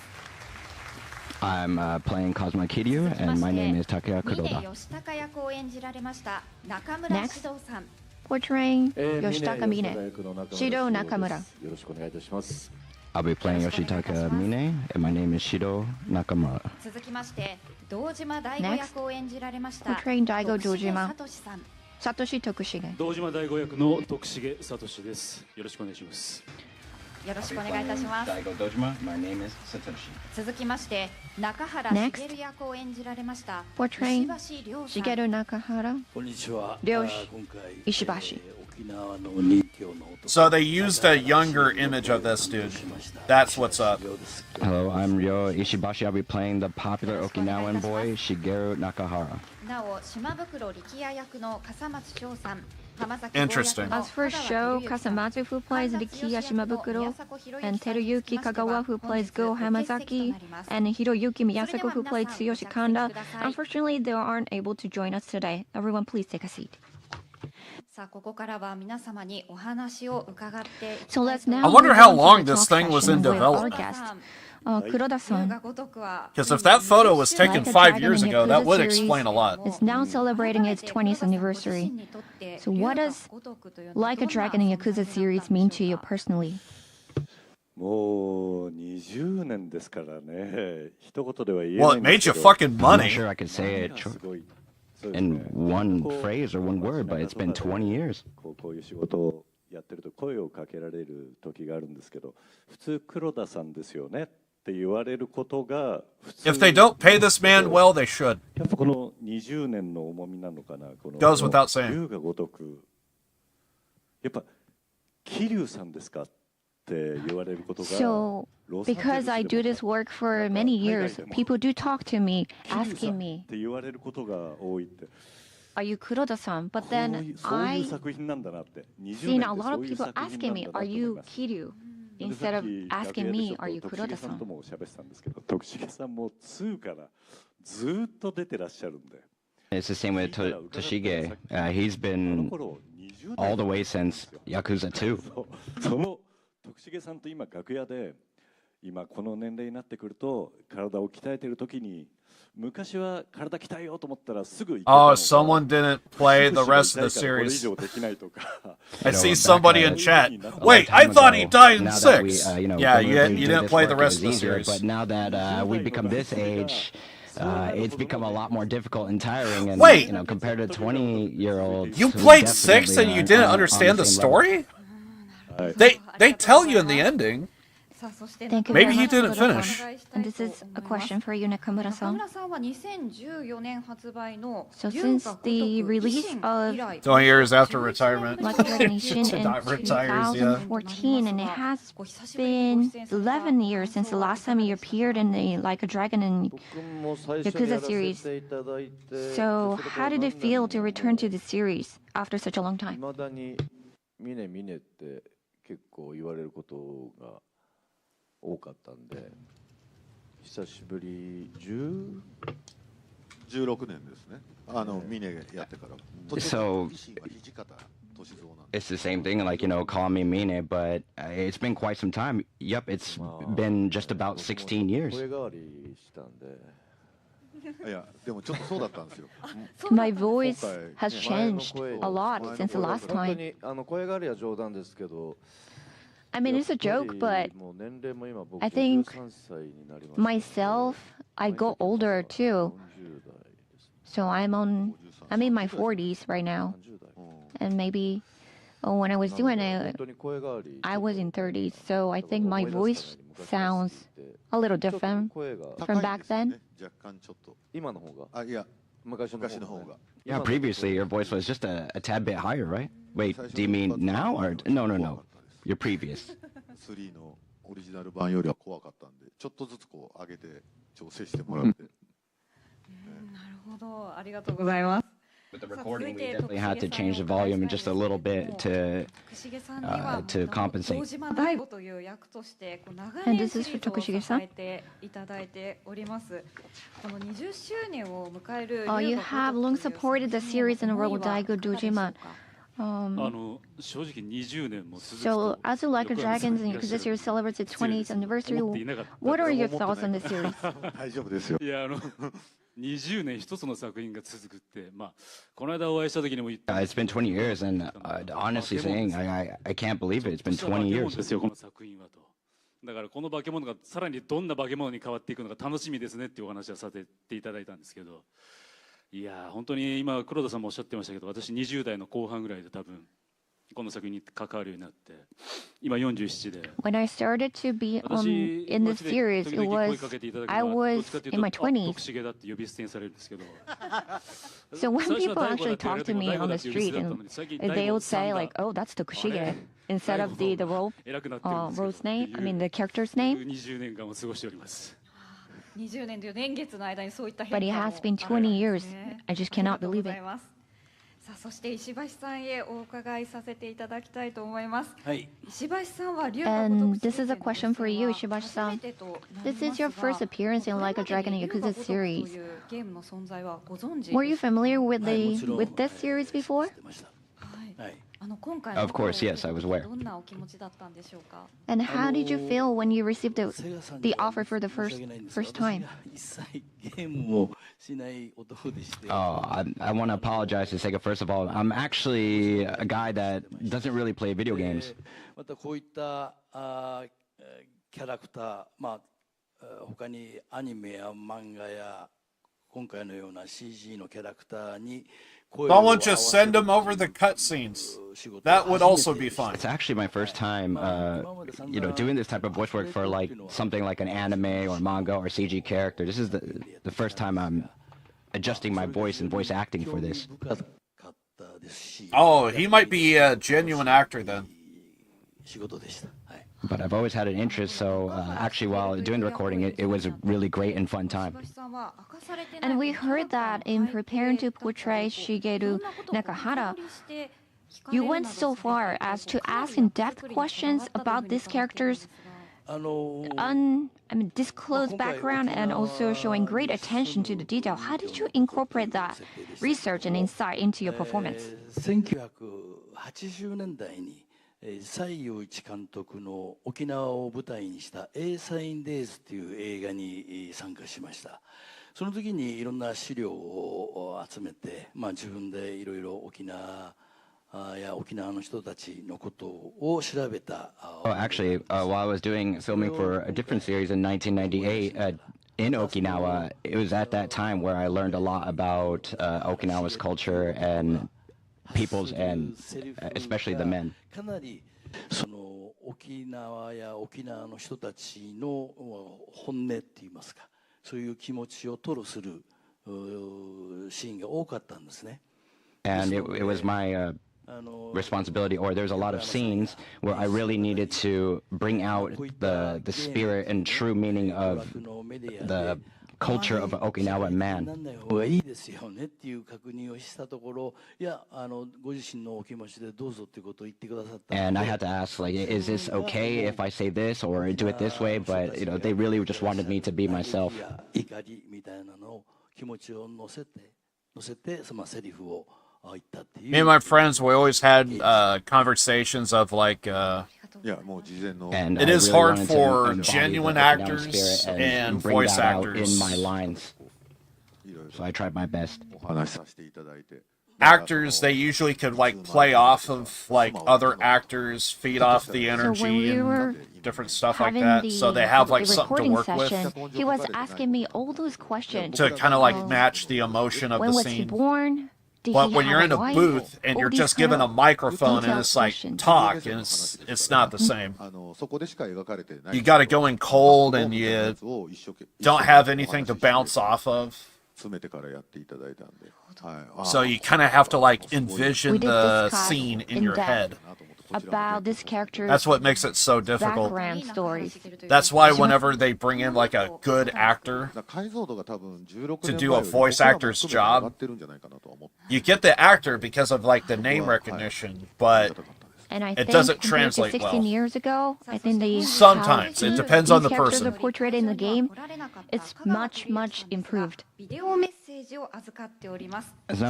I'm playing Kazuma Kiryu, and my name is Takaya Kuroda. Next, portraying Yoshitaka Mine, Shiro Nakamura. I'll be playing Yoshitaka Mine, and my name is Shiro Nakamura. Next, portraying Daigo Dojima, Satoshi Tokushige. 堂島大吾役の徳重聡です。よろしくお願いします。 よろしくお願いいたします。 Daigo Dojima, my name is Satoshi. 続きまして中原茂役を演じられました Portraying 石橋亮さん。 Shigeru Nakahara, こんにちは。 Ryoshi 今回 Ishibashi. 沖縄の人気をの So they used a younger image of this dude. That's what's up. Hello, I'm Ryo Ishibashi. I'll be playing the popular Okinawan boy Shigeru Nakahara. なお島袋力也役の笠松翔さん。 Interesting. As for Sho Kasamatsu, who plays Rikiya Shimabukuro, and Teruyuki Kagawa, who plays Go Hamazaki, and Hiroyuki Miyasako, who plays Tsuyoshi Kanda, unfortunately they aren't able to join us today. Everyone, please take a seat. So let's now I wonder how long this talk thing was in session with our development. guest. Kuroda-san. Because if that photo was taken Like a 5 Dragon years and ago, that Yakuza would series explain a lot. is now celebrating its 20th anniversary. So what does Like a Dragon and Yakuza series mean to you personally? もう20年ですからね。一言では言え Well, ない it んで made す you けど。 fucking I'm money. not sure I could say it すごい。そうですね。 in one phrase or one word, but it's been 20 years. こういう仕事をやってると声をかけられる時があるんですけど、普通黒田さんですよねって言われることが普通。 If they don't pay this man well, they should. やっぱこの20年の重みなのかな。この Goes without saying. 龍が如く。やっぱ桐生さんですかって言われることが。 So, because I do this work for many years, people do talk to me, asking me, って言われることが多いって。 are you Kuroda-san? But then そういう I 作品なんだなって。20 seen 年 a って lot そ of ういう people 作品 asking なん me, だな are と思い you ます Kiryu? で Instead さ of っき asking 楽屋で me, ちょっと are you 徳重さん Kuroda-san? とも喋ってたんですけど、徳重さんも2からずーっと出てらっしゃるんで。 It's the same with Toshige. He's been all the way since Yakuza 2. その徳重さんと今楽屋で、今この年齢になってくると体を鍛えてる時に、昔は体鍛えようと思ったらすぐ行けたの Oh, が someone didn't play the rest of the これ以 series. 上できないとか。 I see somebody in chat. Wait, I thought he died in Now that we, 6. you know, Yeah, deliberately you do didn't this play the work, it rest was of the easier, series. But now that we've become this age, it's become a lot more difficult and tiring. And, Wait! you know, compared to 20-year-olds. You who played 6 definitely and you aren't didn't on understand the same level. story? They tell you in the ending. Thank you Maybe very he much, didn't Kuroda-san. finish. And this is a question for you, Nakamura-san. 2014年発売の So since the release of It's only years after retirement. Like a Dragon Ishin in Not retires, yeah. 2014, and it has been 11 years since the last time you appeared in the Like a Dragon and Yakuza series. So how did it feel to return to the series after such a long time? 未だにミネミネって結構言われることが多かったんで、久しぶり16年ですね。ミネやってから。 So it's the same thing, like, you know, call me Mine, but it's been quite some time. Yep, it's been just about 16 years. 声変わりしたんで。 いや、でもちょっとそうだったんですよ。 My voice has changed a lot since the last 本当 time. に声変わりは冗談ですけど。 I mean, it's a joke, but もう年齢も今僕 I think 13歳になりました。 myself, I go older too. So I'm in my 40s right now. And maybe when I was doing it, I was in 30s. So I think my voice sounds a little different from back then. 若干ちょっと。今の方が。あ、いや、昔の方が。 Yeah, previously your voice was just a tad bit higher, right? Wait, do you mean now or no? Your previous. 3のオリジナル版よりは怖かったんで、ちょっとずつこう上げて調整してもらって。なるほど、ありがとうございます。 With the recording, we definitely had to change the volume just a little bit to compensate. And this is for Tokushige-san. Oh, you have long supported the series in World Daigo Dojima. So, as you Like a Dragons and Yakuza series celebrates its 20th anniversary, what are your thoughts on the series? 大丈夫ですよ。いや20年一つの作品が続くって、まあこの間お会いした時にも言った。 It's been 20 years, and honestly saying, I can't believe it. It's been 20 years. ですよこの作品はと。だからこの化け物がさらにどんな化け物に変わっていくのか楽しみですねっていうお話はさせていただいたんですけど、いや本当に今黒田さんもおっしゃってましたけど、私20代の後半ぐらいで多分この作品に関わるようになって、今47で。 When I started to be in this series, I was in my 20s. So when people actually talk to me on the street, and they would say like, "Oh, that's Tokushige," instead of the role's name. I mean the character's name. 20年間を過ごしております。 20年という年月の間にそういった But it has been 20 years. I just cannot believe it. さあそして石橋さんへお伺いさせていただきたいと思います。はい。石橋さんは龍 And this is a question for you, Ishibashi-san. This is your first appearance in Like a Dragon and Yakuza series. Were you familiar with this series before? Of course, yes, I was aware. And how did you feel when you received the offer for the first time? Oh, I want to apologize to Sega. First of all, I'm actually a guy that doesn't really play video games. またこういったキャラクター、他にアニメや漫画や今回のような CG のキャラクターに Someone just send them over the cutscenes. That would also be fun. It's actually my first time, doing this type of voice work for like something like an anime or manga or CG character. This is the first time I'm adjusting my voice and voice acting for this. Oh, he might be a genuine actor then. But I've always had an interest, so actually while doing the recording, it was a really great and fun time. And we heard that in preparing to portray Shigeru Nakahara, you went so far as to ask in-depth questions about this character's disclosed background and also showing great attention to the detail. How did you incorporate that research and insight into your performance? 1980年代に西洋一監督の沖縄を舞台にした「A Sign Days」という映画に参加しました。その時にいろんな資料を集めて、自分でいろいろ沖縄や沖縄の人たちのことを調べた。Oh, actually, while I was filming for a different series in 1998 in Okinawa, it was at that time where I learned a lot about Okinawa's culture and peoples and especially the men. かなりその沖縄や沖縄の人たちの本音って言いますか、そういう気持ちを吐露するシーンが多かったんですね。And it was my responsibility, or there's a lot of scenes where I really needed to bring out the spirit and true meaning of the culture of Okinawa man. And I had to ask, like, is this okay if I say this or do it this way? But they really just wanted me to be myself. Me and my friends, we always had conversations of like, and it is really hard wanted for to genuine embody the Okinawa actors spirit and bring voice that out actors. in my lines. So I tried my best. Actors, they usually could like play off of like other actors, feed off the energy when we were and different stuff like having that. So they have like the something to recording work session, with he was asking me all those questions. to kind of like match the emotion of When the was he scene. born? Did But he when have you're in a wife? booth and All you're these just kind given a of microphone and detailed it's like questions. talk, and it's not the same. You got to go in cold and you don't have anything to bounce off of. So you kind of have to like envision We did the discuss scene in in your depth head. About this character's That's what makes it so difficult. background stories. That's why whenever they bring in like a good actor to do a voice actor's job, you get the actor because of like the name recognition, but And I it think doesn't compared to translate 16 well. years ago, I think Sometimes. It depends on the these characters person. are portrayed in the game. It's much improved. Now,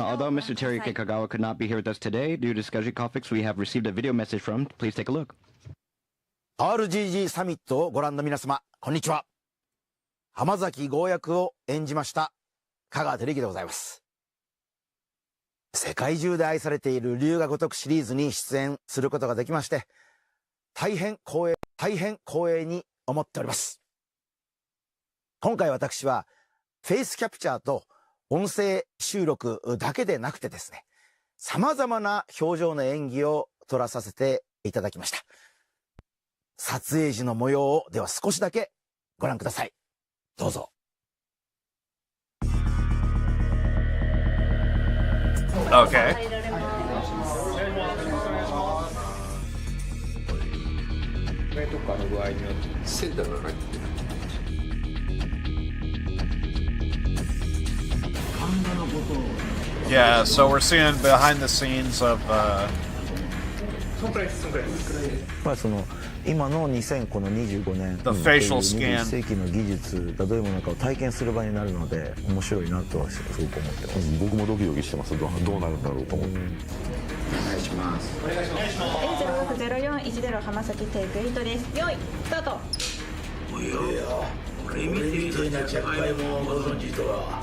although Mr. Teruyuki Kagawa could not be here with us today due to schedule conflicts, we have received a video message from. Please take a look. RGG サミットをご覧の皆様、こんにちは。浜崎豪役を演じました香川照之でございます。世界中で愛されている龍が如くシリーズに出演することができまして、大変光栄に思っております。今回私はフェイスキャプチャーと音声収録だけでなくてですね、様々な表情の演技を撮らさせていただきました。撮影時の模様をでは少しだけご覧ください。どうぞ。Okay. Yeah, so we're seeing behind the scenes of その今の2025年 The facial scan. 21世紀の技術がどういうものかを体験する場になるので面白いなとはすごく思ってます。僕もドキドキしてます。どうなるんだろうと思って。A060410浜崎テイク8です。用意スタート。おや俺みたいな着海もご存知とは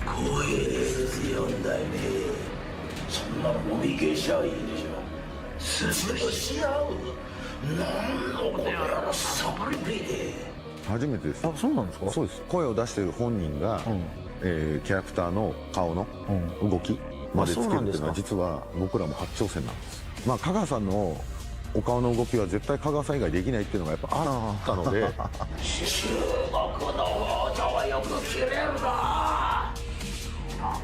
光栄です4代目。そんなのもみ消しゃいいでしょ。潰し合うなんのことやらさっぱりで。初めてです。あ、そうなんですか。そうです。声を出している本人が、キャラクターの顔の動きまでつけるっていうのは実は僕らも初挑戦なんです。まあ香川さんのお顔の動きは絶対香川さん以外できないっていうのがやっぱあったので。中国の王女はよく切れるな。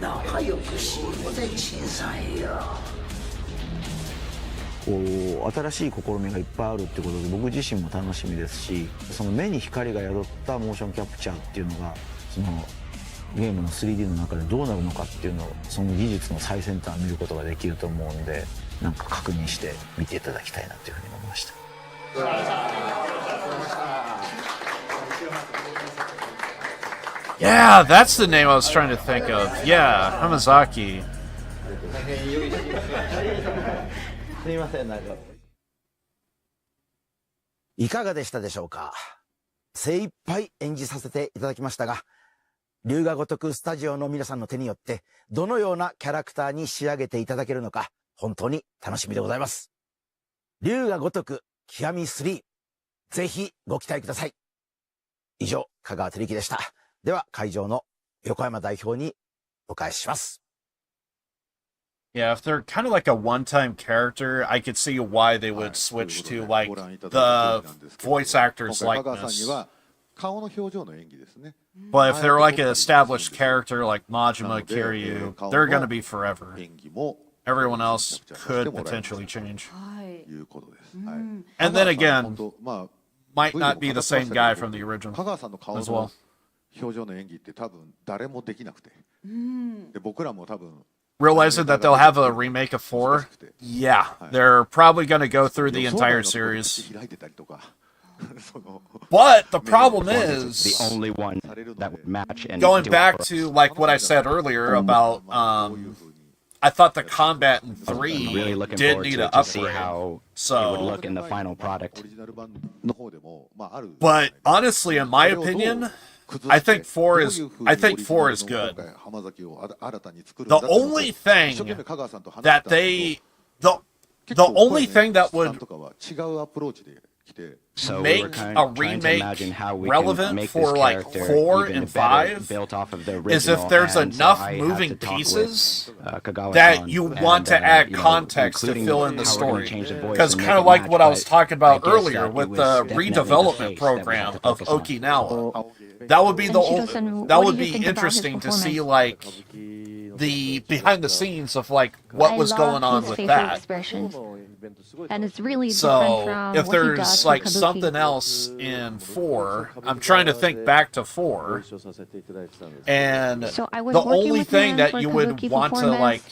仲良くしようぜ陳さんよ。こう新しい試みがいっぱいあるってことで僕自身も楽しみですし、その目に光が宿ったモーションキャプチャーっていうのがそのゲームの 3D の中でどうなるのかっていうのをその技術の最先端を見ることができると思うんで、なんか確認して見ていただきたいなというふうに思いました。Yeah, that's the name I was trying to think of. Yeah, Hamazaki. すいません、なんか。いかがでしたでしょうか。精一杯演じさせていただきましたが、龍が如くスタジオの皆さんの手によってどのようなキャラクターに仕上げていただけるのか本当に楽しみでございます。龍が如く極み3、ぜひご期待ください。以上、香川照之でした。では会場の横山代表にお返しします。Yeah, if they're kind of like a one-time character, I could see why they would switch to like the voice actor's likeness. But if they're like an established character like Majima, Kiryu, they're going to be forever. Everyone else could potentially change. And then again, might not be the same guy from the original as well. 表情の演技って多分誰もできなくて、で僕らも多分 Realizing that they'll have a remake of 4, yeah, they're probably going to go through the entire series. But the problem is, the only one that would match and going back to like what I said earlier about, I thought the combat in 3 really looking did need an to see upgrade. how So, it would look in the final product. But honestly, in my opinion, I think 4 is good. The only thing that the only thing that would So make a remake relevant for like 4 and 5 is if there's enough moving pieces that you want to add context to fill in the story. Because kind of like what I was talking about earlier with the redevelopment program of Okinawa, that would be that would be interesting to see like the behind the scenes of like what was going on with that. And it's really So different from if what he there's does like for Kabuki. something else in 4, I'm trying to think back to 4, and So I was the working only with thing him that for you would Kabuki want to like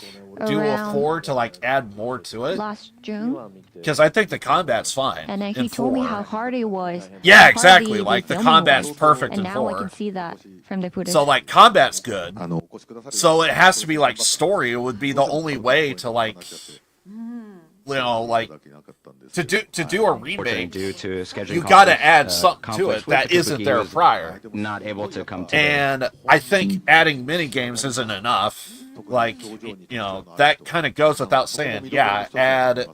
do a around 4 to like add more to it, last June, because I think the combat's fine. and then in he told me 4. how hard it was. Yeah, how hard exactly. the Like the filming combat's was. perfect and in now I 4. can see that from the footage. So like combat's good. So it has to be like story. It would be the only way to like, you know, like to do a remake. Due to scheduling You got to conflicts, add something to conflicts it with that the isn't Kabuki there was prior. Not able to come together. And I think adding mini games isn't enough. Like, you know, that kind of goes without saying. Yeah, add.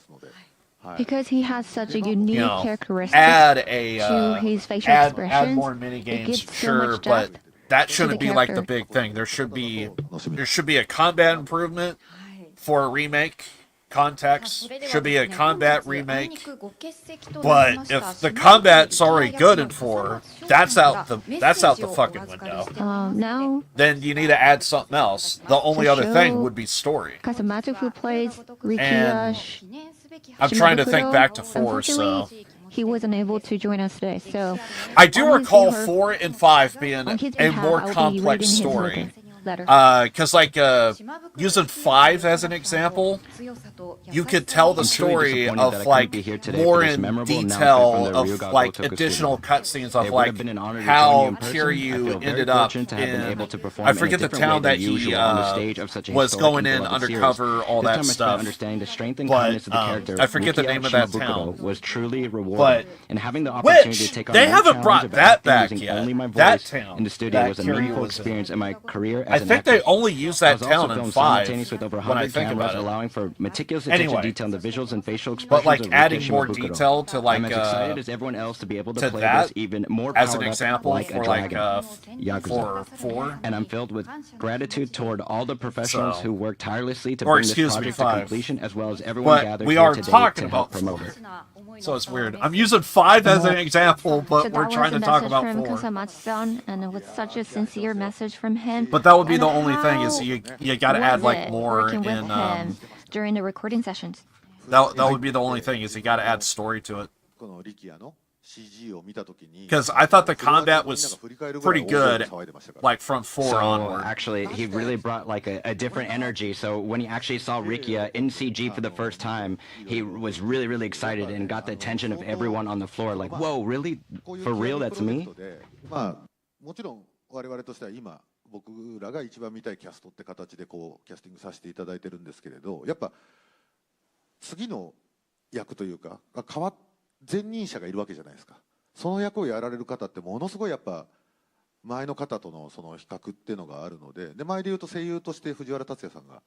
Because he has such a unique You know, characteristic add to his facial add expressions. more mini it games, gives so sure, much but depth that to shouldn't the be like the character. big thing. There should be a combat improvement for a remake. Context should be a combat remake. But if the combat's already good in 4, that's out the fucking window. Now, Then you need to add something else. The only other thing would be story. Kazumatu, who plays Rikiya And I'm trying to think back to 4, so unfortunately, he wasn't able to join us today. So I do on his recall behalf- 4 and 5 being on his a behalf, more I will be complex reading his story. letter. letter. Because using 5 as an example, you could tell the story of more in detail of additional cutscenes of how Kiryu ended up in, I forget the town that he was going in undercover, all that stuff. But I forget the name of that town. Was truly rewarding. But and having the opportunity to take on they new haven't brought challenge of that acting back using yet. only my voice That town in the studio that was a Kiryu meaningful was in. experience in my career I as an think actor. they only use that I was also town in filmed 5 simultaneous with over when I 100 think cameras, about it. allowing for meticulous Anyway, attention to detail in the visuals and facial but expressions of adding Riki more Shimabukuro. detail to I'm as excited as everyone else to be able to play that this even more as an powered up example like for a dragon. for Yakuza. 4. And I'm filled with gratitude toward all the professionals who worked tirelessly to Or bring this excuse me, project to 5. completion, as well as everyone But gathered we here are today talking to help about promote 4. it. So it's weird. I'm using 5 as an example, but So we're that trying to was a talk message about from 4. Kasamatsu-san, and it was such a sincere message from him. But that would be And the only thing is you got to add was it more working with in. him during the recording sessions. That would be the only thing is you got to add story to it. Because I thought the combat was pretty good, from 4 so, onward. Actually, he really brought a different energy. So when he actually saw Rikia in CG for the first time, he was really, really excited and got the attention of everyone on the floor. Like, whoa, really? For real? That's me? もちろん我々としては今僕らが一番見たいキャストって形でキャスティングさせていただいてるんですけれど、やっぱ次の役というか前任者がいるわけじゃないですか。その役をやられる方ってものすごいやっぱ前の方とのその比較っていうのがあるので、前で言うと声優として藤原竜也さんが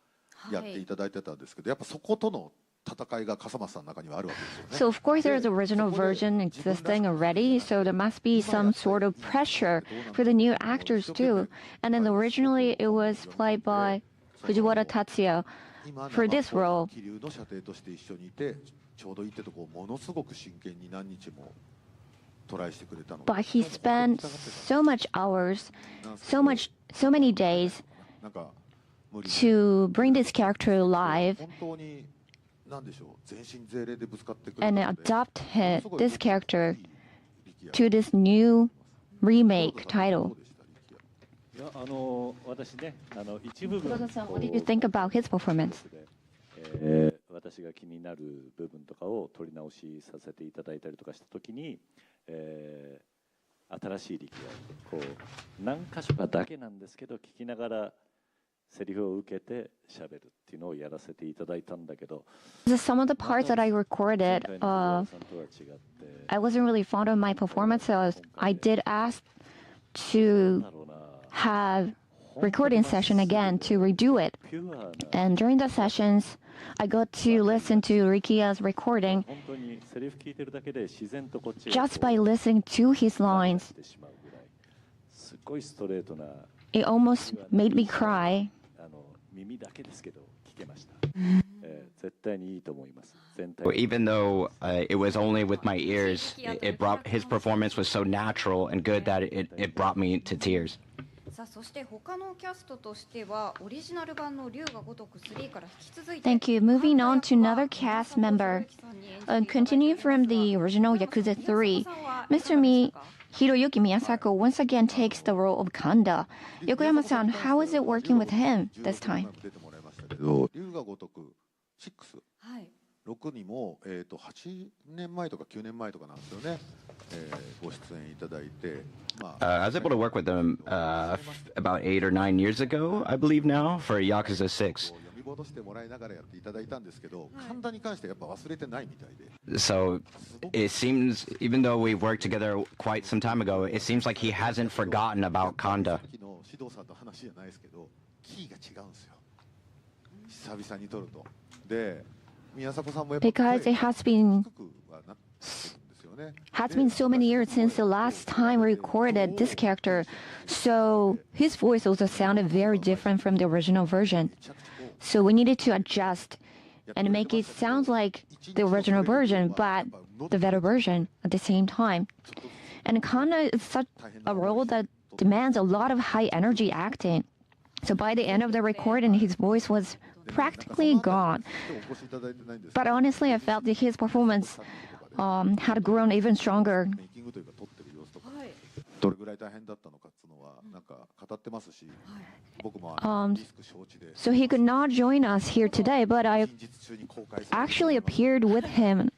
やっていただいてたんですけど、やっぱそことの戦いが笠松さんの中にはあるわけですよね。So of course there's an original version existing already, so there must be some sort of pressure for the new actors too. And then originally it was played by Fujiwara Tatsuya for this role. 気流の射程として一緒にいてちょうどいいってとこをものすごく真剣に何日もトライしてくれたの。 But he spent so much hours, so many days to bring this character alive and adopt this character to this new remake title. 私ね、一部分 What did you think about his performance? 私が気になる部分とかを取り直しさせていただいたりとかしたときに、新しい力が何箇所かだけなんですけど聞きながらセリフを受けて喋るっていうのをやらせていただいたんだけど、 Some of the parts that I recorded, I wasn't really fond of my performance, so I did ask to have recording session again to redo it. And during the sessions, I got to listen to Rikiya's recording. Just by listening to his lines, it almost made me cry. 耳だけですけど聞けました。絶対にいいと思います。 Even though it was only with my ears, it brought his performance was so natural and good that it brought me to tears. さあそして他のキャストとしてはオリジナル版の龍が如く3から引き続いて Thank you. Moving on to another cast member. Continuing from the original Yakuza 3, Mr. Hiroyuki Miyasako once again takes the role of Kanda. Yokoyama-san, how is it working with him this time? 龍が如く6、6にも8年前とか9年前とかなんですよね。ご出演いただいて、I was able to work with them about 8 or 9 years ago, I believe now, for Yakuza 6. 読み戻してもらいながらやっていただいたんですけど、神田に関してやっぱ忘れてないみたいで。 So it seems, even though we worked together quite some time ago, it seems like he hasn't forgotten about Kanda. さっきの指導さんの話じゃないですけど、キーが違うんですよ。久々に撮ると。で、宮迫さんもやっぱ Because it has been so many years since the last time we recorded this character, so his voice also sounded very different from the original version. So we needed to adjust and make it sound like the original version, but the better version at the same time. And Kanda is such a role that demands a lot of high energy acting. So by the end of the recording, his voice was practically gone. But honestly, I felt that his performance had grown even stronger. どれぐらい大変だったのかっていうの So he could not join us here today, but I actually appeared with him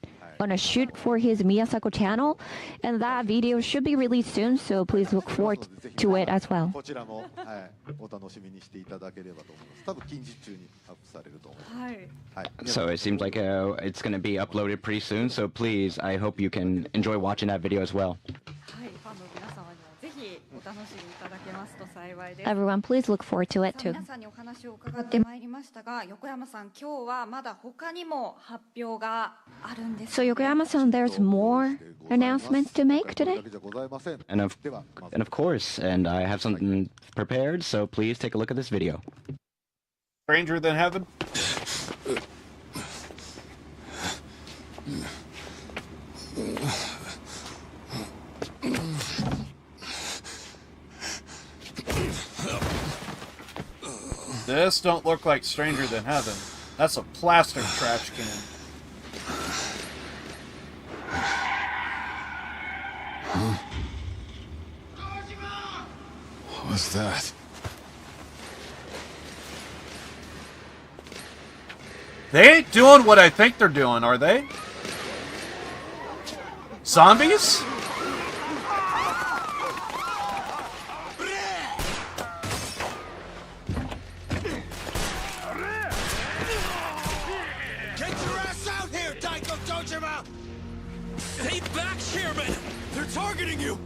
on a shoot for his Miyasako channel, and that video should be released soon, so please look forward to it as well. So it seems like it's going to be uploaded pretty soon, so please, I hope you can enjoy watching that video as well. Everyone, please look forward to it too. 皆さんにお話を伺ってまいりましたが、横山さん、今日はまだ他にも発表があるんです。 So Yokoyama-san, there's more announcements to make today? And of course, and I have something prepared, so please take a look at this video. Stranger Than Heaven? This don't look like Stranger Than Heaven. That's a plastic trash can. What was that? They ain't doing what I think they're doing, are they? Zombies? Stay back, Chairman! They're targeting you!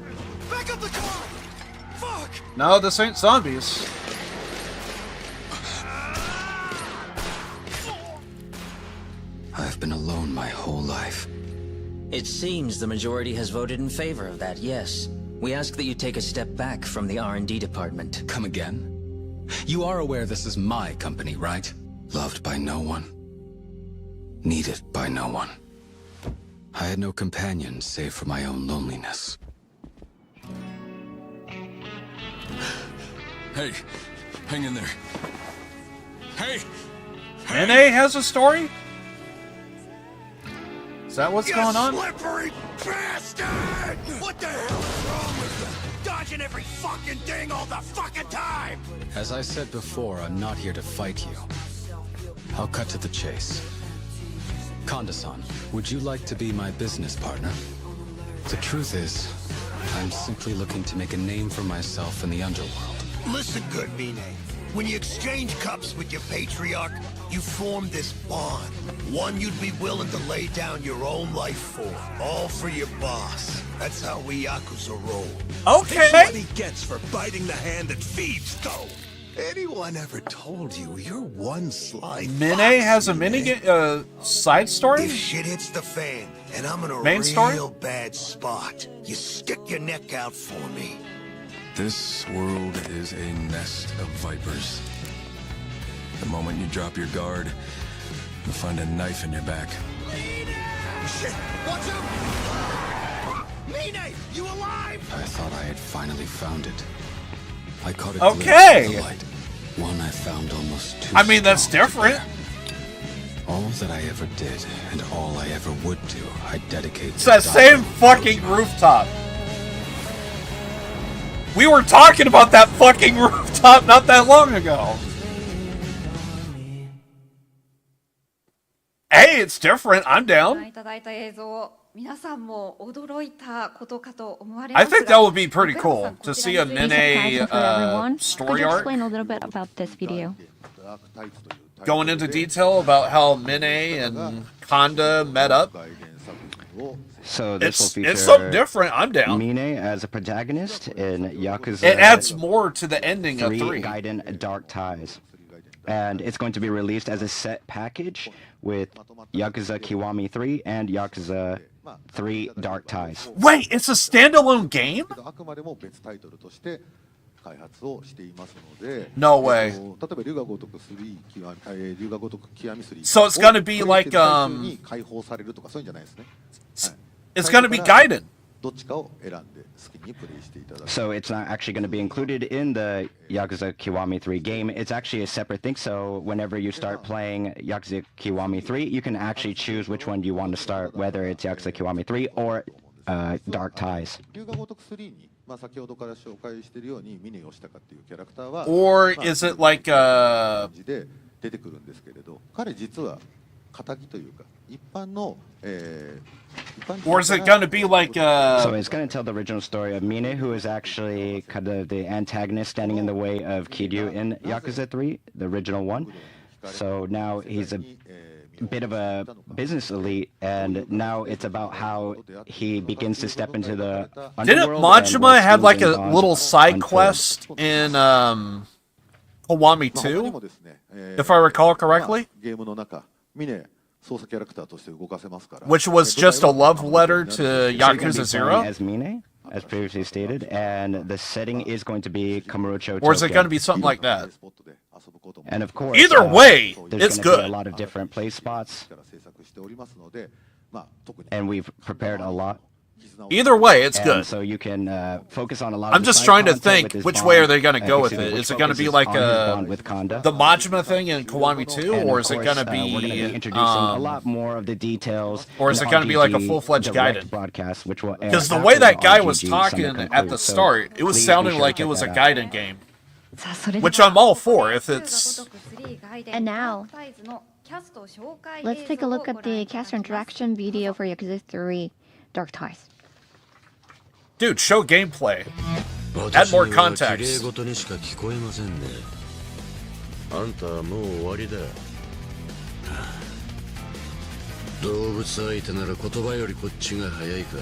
Back up the car! Fuck! No, this ain't zombies. I've been alone my whole life. It seems the majority has voted in favor of that, yes. We ask that you take a step back from the R&D department. Come again? You are aware this is my company, right? Loved by no one. Needed by no one. I had no companion save for my own loneliness. Hey, hang in there. Hey! NA has a story? Is that what's going on? Slippery bastard! What the hell's wrong with you? Dodging every fucking thing all the fucking time! As I said before, I'm not here to fight you. I'll cut to the chase. Kanda-san, would you like to be my business partner? The truth is, I'm simply looking to make a name for myself in the underworld. Listen good, Mine. When you exchange cups with your patriarch, you form this bond. One you'd be willing to lay down your own life for. All for your boss. That's how we Yakuza roll. Okay! This is what he gets for biting the hand that feeds, though. Anyone ever told you you're one sly Mine fox, has a Mine? side story? If shit hits the fan, and I'm in a Main story? real bad spot, you stick your neck out for me. This world is a nest of vipers. The moment you drop your guard, you'll find a knife in your back. Shit! Watch out! Mine! You alive? I thought I had finally found it. I caught a Okay. glimpse of the light. One I found almost too I mean, that's strong to different. bear. All that I ever did, and all I ever would do, I dedicate It's to that same Daigo fucking Kojima. rooftop. We were talking about that fucking rooftop not that long ago. Hey, it's different. I'm ご覧 down. いただいた映像、皆さんも驚いたことかと思われますが、 I think that would be pretty 横山さ cool ん to see a こちらについて Mine For everyone, could story you arc. explain a little bit about this video? Going into detail about how Mine and Kanda met up. So this will feature It's something different. I'm down. Mine as a protagonist in Yakuza. It adds more to the ending of 3. Gaiden Dark Ties. And it's going to be released as a set package with Yakuza Kiwami 3 and Yakuza 3 Dark Ties. Wait, it's a standalone game? あくまでも別タイトルとして開発をしていますので、 No way. 例えば龍が如く3極み龍が如く極み3 So it's gonna be like, に解放されるとかそういうんじゃないですね。 It's gonna be Gaiden. どっちかを選んで好きにプレイしていただく。 So it's not actually going to be included in the Yakuza Kiwami 3 game. It's actually a separate thing. So whenever you start playing Yakuza Kiwami 3, you can actually choose which one you want to start, whether it's Yakuza Kiwami 3 or Dark Ties. 龍が如く3にまあ先ほどから紹介しているように峰義孝っていうキャラクターは Or is it like 感じで出てくるんですけれど、彼実は仇というか一般の Or is it going to be like So it's going to tell the original story of Mine, who is actually kind of the antagonist standing in the way of Kiryu in Yakuza 3, the original one. So now he's a bit of a business elite, and now it's about how he begins to step into the underworld. Didn't Majima have like a little side quest in Kiwami 2, if I recall correctly? Which was just a love letter to Yakuza 0? As Mine, as previously stated, and the setting is going to be Kamurocho, Or is it going to be something like that? And of course, either way, there's it's gonna be good. a lot of different play spots, and we've prepared a lot. Either way, it's And good. So you can focus on a lot. I'm of the just side trying to content think with his which bond, way are they going to go with excuse me, it. which Is it going to be focuses like on his bond with Kanda. the Majima thing in Kiwami 2, And or of is it course, going to we're going to be be introducing a lot more of the details. or is in it going to be like a RGG full-fledged direct Gaiden? broadcast, which will air Because the after way that guy RGG was summit talking at the concludes. So start, it was please be sounding sure to like it check was a that out. Gaiden game. Which I'm all for if it's... And now, let's take a look at the cast introduction video for Yakuza 3 Dark Ties. Dude, show gameplay. Add more 綺麗 context. 事にしか聞こえませんね。あんたはもう終わりだ。動物相手なら言葉よりこっちが早いか。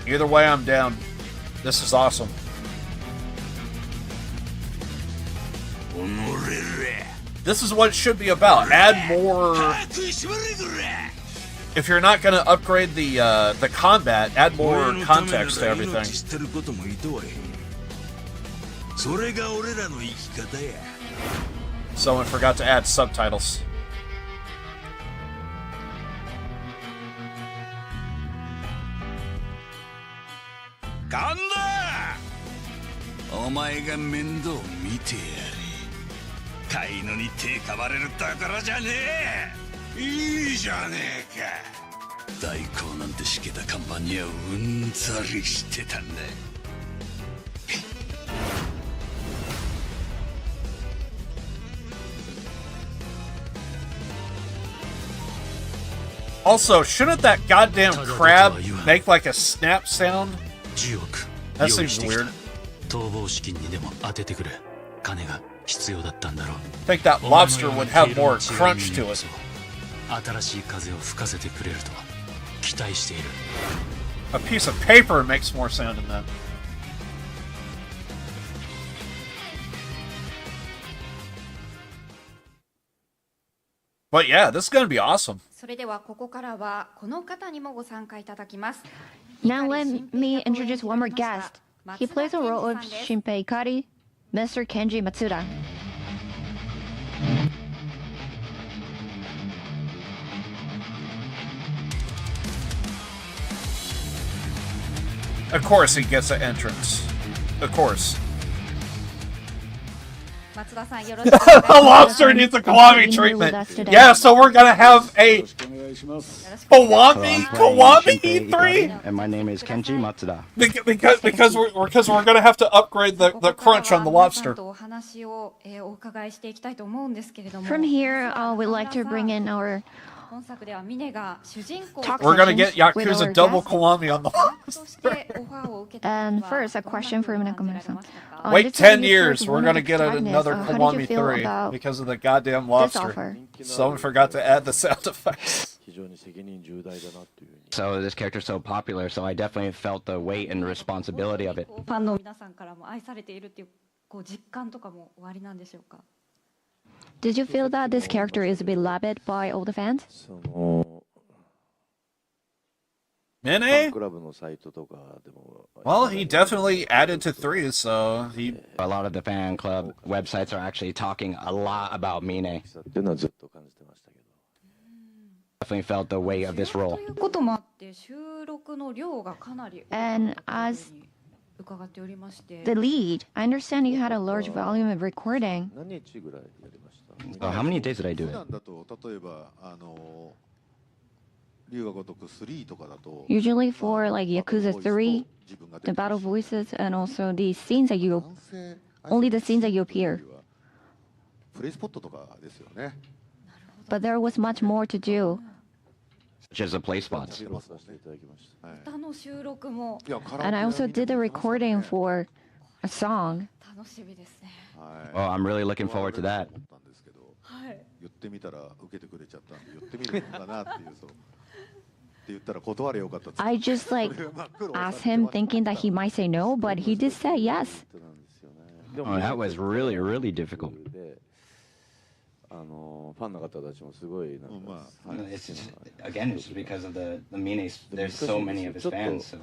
Either way, I'm down. This is awesome. This is what it should be about. Add more... If you're not going to upgrade the combat, add more context to everything. Someone forgot to add subtitles. Kanda! お前が面倒見てやれ。飼い犬に手かまれるところじゃねえ。いいじゃねえか。代行なんてしけた看板にはうんざりしてたんだ。Also, shouldn't that goddamn crab make like a snap sound? That seems weird. 逃亡資金にでも当ててくれ。金が必要だったんだろう。 I think that lobster would have more crunch to it. 新しい風を吹かせてくれると期待している。 A piece of paper makes more sound than that. But yeah, this is going to be awesome. それではここからはこの方にもご参加いただきます。 Now let me introduce one more guest. He plays the role of Shinpei Ikari, Mr. Kenji Matsuda. Of course he gets an entrance. Of course. 松田さんよろしくお願いします。 A lobster needs a Kiwami treatment. Yeah, so we're gonna have a Kiwami E3. And my name is Kenji Matsuda. Because we're gonna have to upgrade the crunch on the lobster. お話をお伺いしていきたいと思うんですけれども。 From here, we'd like to bring in our 本作ではミネが主人公 We're gonna get Yakuza double Kiwami on the lobster. And first, a question for Nakamura-san. Wait 10 years, we're gonna get another Kiwami 3 because of the goddamn lobster. Someone forgot to add the sound effects. So this character's so popular, so I definitely felt the weight and responsibility of it. ファンの皆さんからも愛されているっていうこう実感とかもおありなんでしょうか。 Did you feel that this character is beloved by all the fans? Mene? Well, he definitely added to 3, so he... A lot of the fan club websites are actually talking a lot about Mine. Definitely felt the weight of this role. こともあって収録の量がかなり And as 伺っておりまして。 the lead, I understand you had a large volume of recording. Oh, how many days did I do it? Usually for like Yakuza 3, the battle voices and also the scenes that you, only the scenes that you appear. But there was much more to do. Such as the play spots. And I also did a recording for a song. Well, I'm really looking forward to that. I just like asked him thinking that he might say no, but he did say yes. Oh, that was really, really difficult. It's just, again, it's because of the Mine's, there's so many of his fans.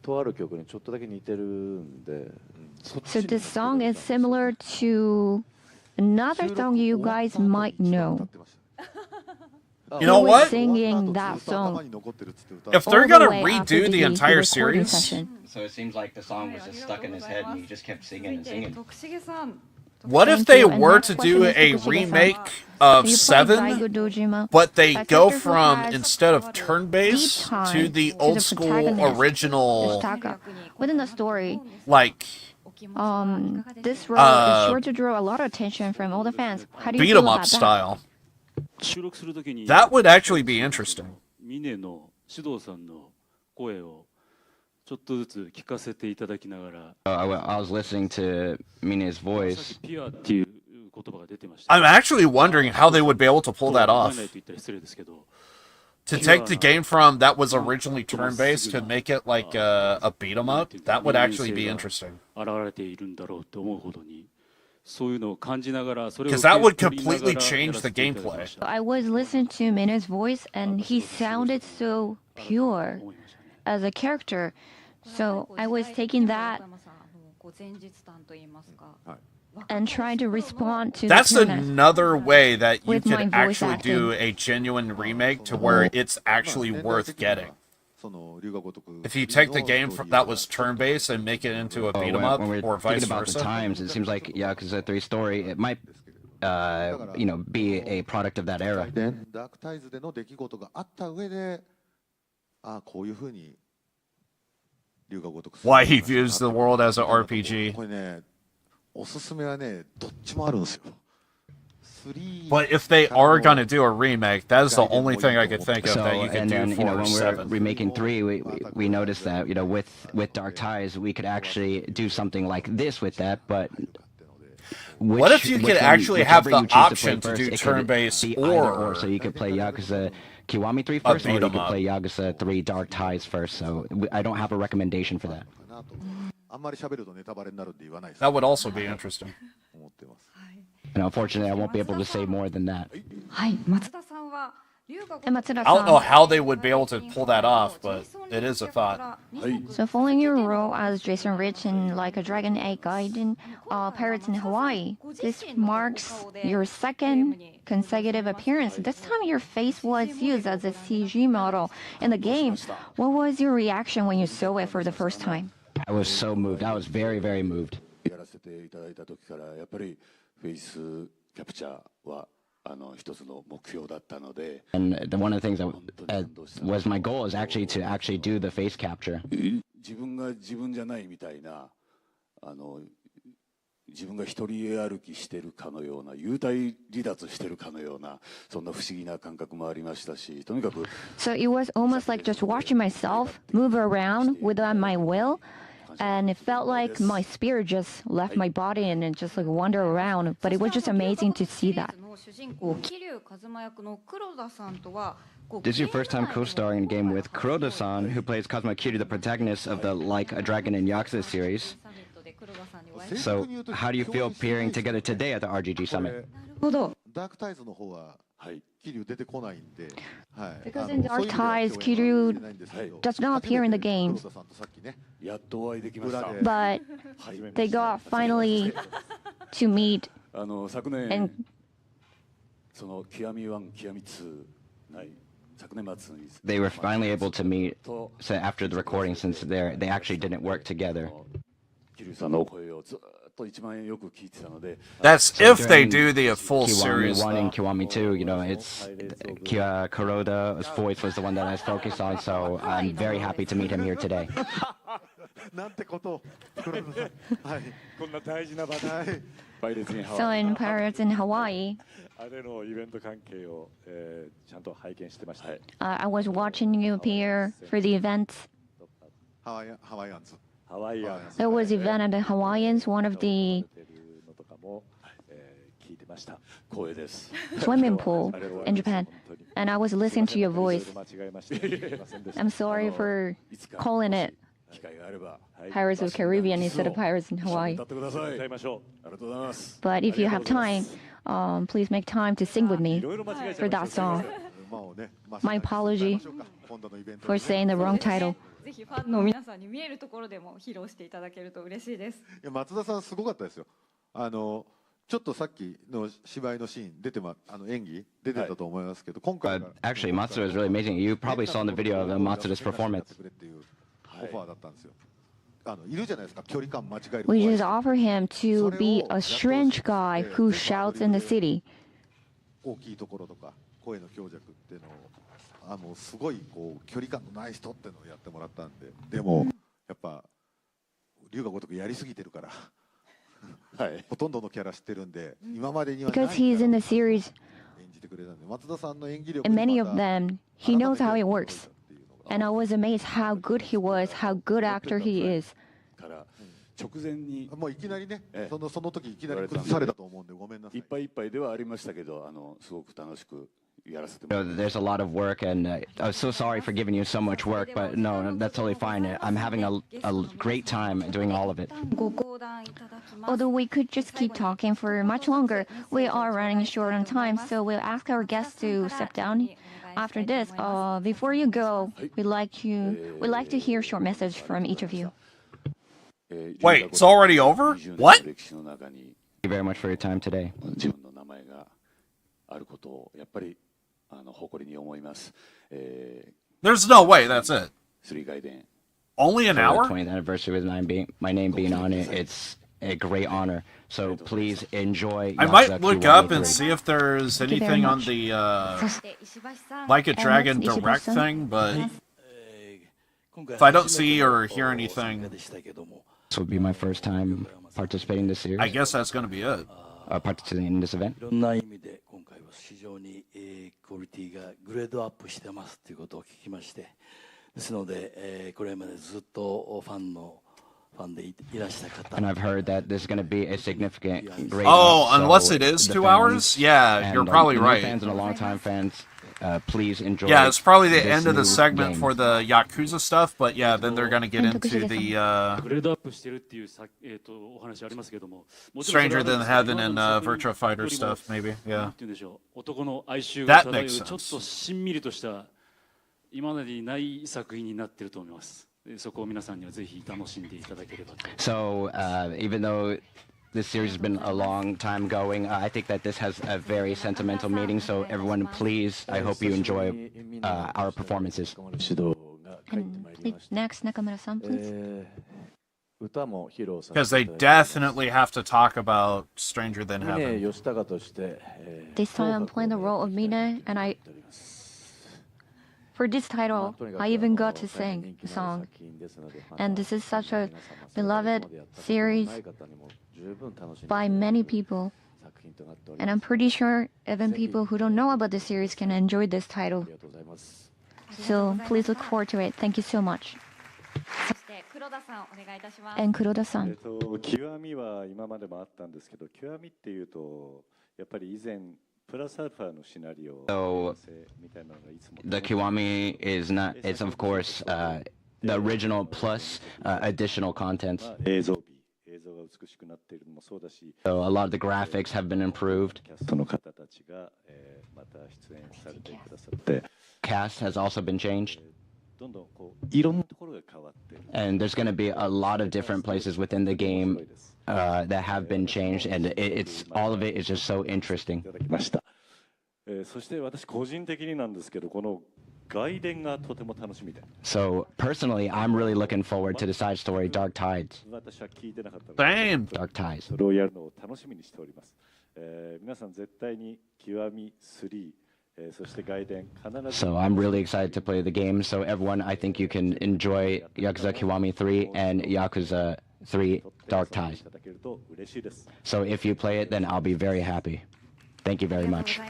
So this song is similar to another song you guys might know. You know what? Singing that song. If they're gonna redo the entire series, so it seems like the song was just stuck in his head and he just kept singing and singing. what if they were to do a remake of 7, but they go from, instead of turn-based, to the old school original, within the story, like, this role is sure to draw a lot of attention from all the fans. How do you beat feel 'em about up that? style? That would actually be interesting. 指導さんの声をちょっとずつ聞かせていただきながら I was listening to Mine's voice. I'm actually wondering how they would be able to pull that off. To take the game from that was originally turn-based to make it like a beat 'em up, that would actually be interesting. Because that would completely change the gameplay. I was listening to Min's voice and he sounded so pure as a character. So I was taking that and trying to respond to That's the pureness another way that you with my could voice actually acting. do a genuine remake to where it's actually worth getting. If you take the game that was turn-based and make it into a beat 'em up, When we're or vice thinking about versa. the times, it seems like Yakuza 3 story, it might, be a product of that era. ダークタイズでの出来事があった上で、こういうふうに龍が如く Why he views the world as an RPG. これね、おすすめはね、どっちもあるんですよ。 But if they are going to do a remake, that is the only thing I could think of that you could and then, do for when we're 7. remaking 3, we noticed that, with Dark Ties, we could actually do something like this with that, but... What if you could actually have the option to do turn-based or so you could play Yakuza Kiwami 3 first, or you could play Yakuza 3 Dark Ties first, so I don't have a recommendation for that. あんまり喋るとネタバレになるんで言わないです。 That would also be interesting. And unfortunately, I won't be able to say more than that. はい、松田さんは I don't know how they would be able to pull that off, but it is a thought. So following your role as Jason Rich in Like a Dragon 8 Gaiden, Pirates in Hawaii, this marks your second consecutive appearance. This time your face was used as a CG model in the game. What was your reaction when you saw it for the first time? I was so moved. I was very, very moved. やらせていただいた時からやっぱりフェイスキャプチャーは一つの目標だったので And one of the things that was my goal is actually to do the face capture. 自分が自分じゃないみたいな自分が一人歩きしてるかのような幽体離脱してるかのようなそんな不思議な感覚もありましたしとにかく So it was almost like just watching myself move around without my will. And it felt like my spirit just left my body and it just like wandered around. But it was just amazing to see that. This is your first time co-starring in a game with Kuroda-san, who plays Kazuma Kiryu, the protagonist of the Like a Dragon and Yakuza series. So, how do you feel appearing together today at the RGG Summit? ダークタイズの方は桐生出てこないんで、はい。 Because in Dark Ties, Kiryu does not appear in the game. やっとお会いできました。 But they got finally to meet. 昨年その極み1、極み2ない。 They were finally able to meet after the recording, since they actually didn't work together. That's if they do the full series. 1 and Kiwami 2, you know, it's Kuroda's voice was the one that I was focused on, so I'm very happy to meet him here today. なんてことを黒田さんはい、こんな大事な場でパイレーツにハワ So イ in Pirates in Hawaii, あれのイベント関係を、ちゃんと拝見してました。 I was watching you appear for the events. ハワイアンズ ハワイアン There was event at the Hawaiians, one of the のとかも、聞いてました。光栄です。 swimming pool in Japan, and I was listening to your voice. 間違えました。すいませんでした I'm sorry for calling it 機会があれば Pirates of the Caribbean instead of Pirates in Hawaii. 歌ってください。歌いましょう。ありがとうございます。 But if you have time, please make time to sing with me for that song. My apology for saying the wrong title. ぜひファンの皆さんに見えるところでも披露していただけると嬉しいです。いや松田さんすごかったですよ。ちょっとさっきの芝居のシーン出て演技出てたと思いますけど、今回 Actually, Matsuda is really amazing. You probably saw in the video of Matsuda's performance. オファーだったんですよ。いるじゃないですか、距離感間違える。 We just offer him to be a strange guy who shouts in the city. 大きいところとか声の強弱っていうのをもうすごいこう距離感のない人っていうのをやってもらったんで、でもやっぱ龍が如くやりすぎてるから。はい、ほとんどのキャラ知ってるんで、今までにはない Because he's in the series, 演じてくれたんで、松田さんの演技力 and many of them, he knows how it works. And I was amazed how good he was, how good actor he is. から直前にもういきなりね、その時いきなり崩されたと思うんでごめんなさい。いっぱいいっぱいではありましたけど、すごく楽しく。There's a lot of work, and I'm so sorry for giving you so much work, but no, that's totally fine. I'm having a great time doing all of it. Although we could just keep talking for much longer, we are running short on time, so we'll ask our guests to step down. After this, before you go, we'd like to hear a short message from each of you. Wait, it's already over? What? Thank you very much for your time today. 自分の名前があることをやっぱり誇りに思います。There's no way that's it. 釣り外伝 Only an For hour? the 20th anniversary with my name being on it, it's a great honor. So please enjoy. I might look up and see if there's anything on the Like a Dragon Direct thing, but if I don't see or hear anything, This will be my first time participating in this series. I guess that's going to be it. Participating in this event. いろんな意味で今回は非常にクオリティがグレードアップしてますということを聞きまして、ですのでこれまでずっとファンでいらした方。 And I've heard that there's going to be a significant grade. Oh, unless it is 2 hours? Yeah, you're probably right. Fans and long-time fans, please enjoy. Yeah, it's probably the this end of the new segment game. for the Yakuza stuff, but yeah, then they're going to get into the グレードアップしてるっていうお話ありますけども、 Stranger Than Heaven and Virtua Fighter stuff, maybe. な Yeah. んて言うんでしょう、男の哀愁が That 漂う makes ちょっ sense. としんみりとした今までにない作品になっていると思います。そこを皆さんにはぜひ楽しんでいただければと。 So even though this series has been a long time going, I think that this has a very sentimental meaning. So everyone, please, I hope you enjoy our performances. And next, Nakamura-san, please. 歌も披露させて Because they definitely have to talk about Stranger Than 峰 Heaven. 義孝として、This time I'm playing the role of Mina, and for this title, I even got to sing the song. And this is such a beloved series by many people. And I'm pretty sure even people who don't know about the series can enjoy this title. So please look forward to it. Thank you so much. そして黒田さんお願いいたします。 And Kuroda-san. 極みは今までもあったんですけど、極みっていうとやっぱり以前プラスアルファのシナリオ So みたいなのがいつも the Kiwami is not. It's of course the original plus additional content. 映像が美しくなっているのもそうだし、 So a lot of the graphics have been improved. キャストの方たちがまた出演されてくださって、 Cast has also been changed. どんどんこういろんなところが変わってる。 And there's going to be a lot of different places within the game that have been changed, and it's all of it is just so interesting. いただきました。そして私個人的になんですけど、この外伝がとても楽しみで。 So personally, I'm really looking forward to the side story Dark Tides. 私は聞いてなかったの Same. Dark Tides. それをやるのを楽しみにしております。皆さん絶対に極み3、そして外伝必ず。 So I'm really excited to play the game. So everyone, I think you can enjoy Yakuza Kiwami 3 and Yakuza 3 Dark Tides. So if you play it, then I'll be very happy. Thank you very much.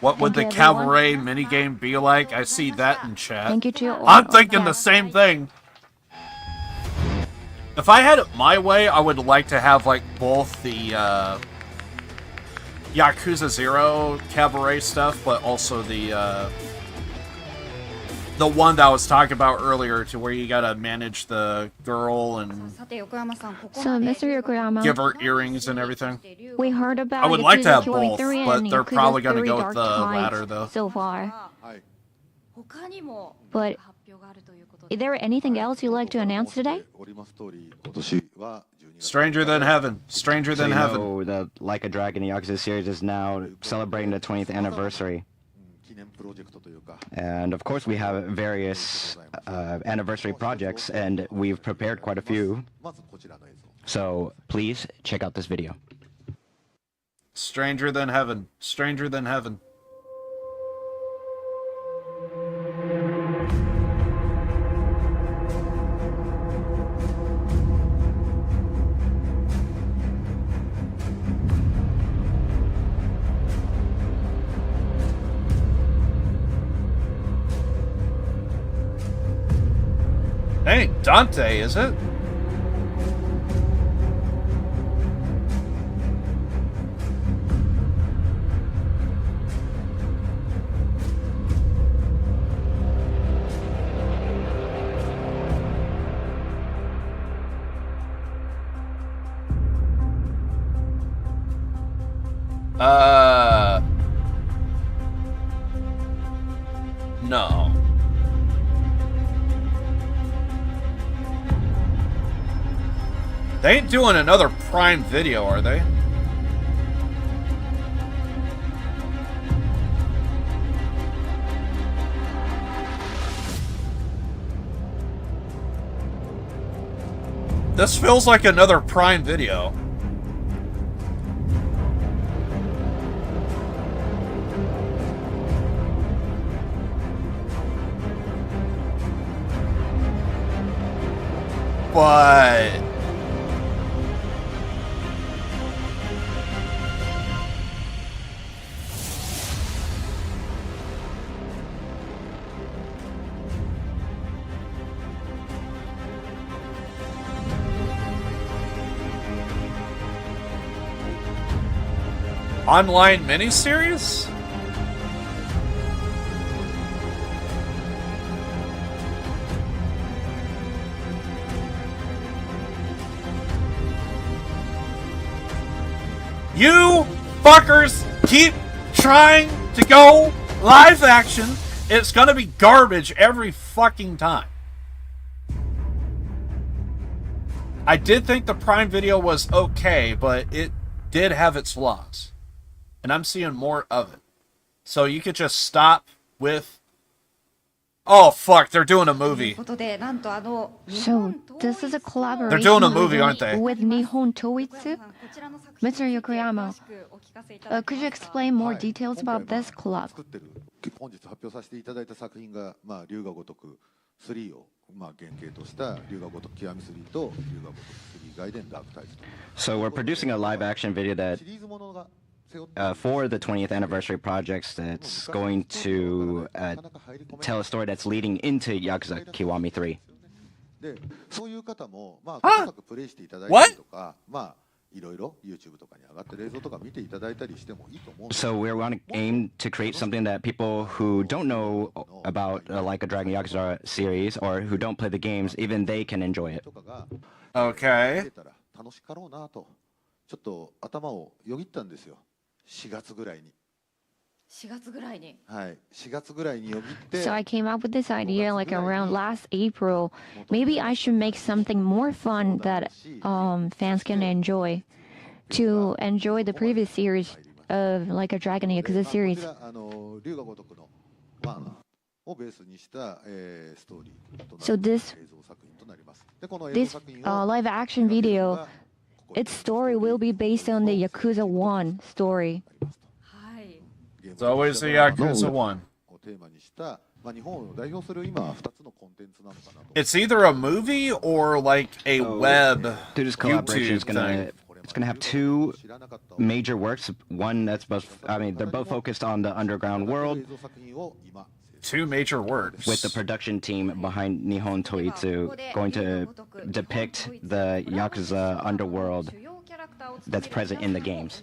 What would the cabaret minigame be like? I see that in chat. Thank you to all. I'm thinking the same thing. If I had it my way, I would like to have like both the Yakuza 0 cabaret stuff, but also the one that I was talking about earlier, to where you gotta manage the girl and So, Mr. Yokoyama, give her earrings and everything. we heard about I would like to have Yakuza both, 3 but and they're Yakuza probably gonna 3 go with Dark the Tides latter, though. so far. But is there anything else you'd like to announce today? Stranger Than Heaven. Stranger Than Heaven. So the Like a Dragon Yakuza series is now celebrating the 20th anniversary. And of course we have various anniversary projects, and we've prepared quite a few. So please check out this video. Stranger Than Heaven. Stranger Than Heaven. That ain't Dante, is it? No. They ain't doing another Prime Video, are they? This feels like another Prime Video. But online miniseries? You fuckers keep trying to go live action. It's gonna be garbage every fucking time. I did think the Prime Video was okay, but it did have its flaws. And I'm seeing more of it. So you could just stop with... Oh, fuck, they're doing a movie. So, this is a collaboration They're doing a movie, aren't they? with Nihon Toitsu? Mr. Yokoyama, could you explain more details about this collab? 本日発表させていただいた作品が、龍が如く3を、原型とした龍が如く極み3と龍が如く3外伝ダークタイズと。 So we're producing a live action video that for the 20th anniversary projects that's going to tell a story that's leading into Yakuza Kiwami 3. で、そういう方も細かくプレイしていただいたりとか、いろいろ YouTube とかに上がってる映像とか見ていただいたりしてもいいと思うんです。 So we're going to aim to create something that people who don't know about Like a Dragon Yakuza series or who don't play the games, even they can enjoy it. Okay. 楽しかろうなとちょっと頭をよぎったんですよ。4月ぐらいに。4月ぐらいに。はい、4月ぐらいによぎって。 So I came up with this idea like around last April. Maybe I should make something more fun that fans can enjoy. To enjoy the previous series of Like a Dragon Yakuza series. をベースにした、ストーリーとな So る this 映像作品となります。で、この映像 this 作品を live action video, its story will be based on the Yakuza 1 story. It's always the Yakuza 1. をテーマにした、まあ、日本を代表する今2つのコンテンツなのかなと。 It's either a movie or like a web Through this collaboration, YouTube thing. it's gonna have two major works. One that's both, I mean, they're both focused on the underground world. 2 major works. With the production team behind Nihon Toitsu going to depict the Yakuza underworld that's present in the games.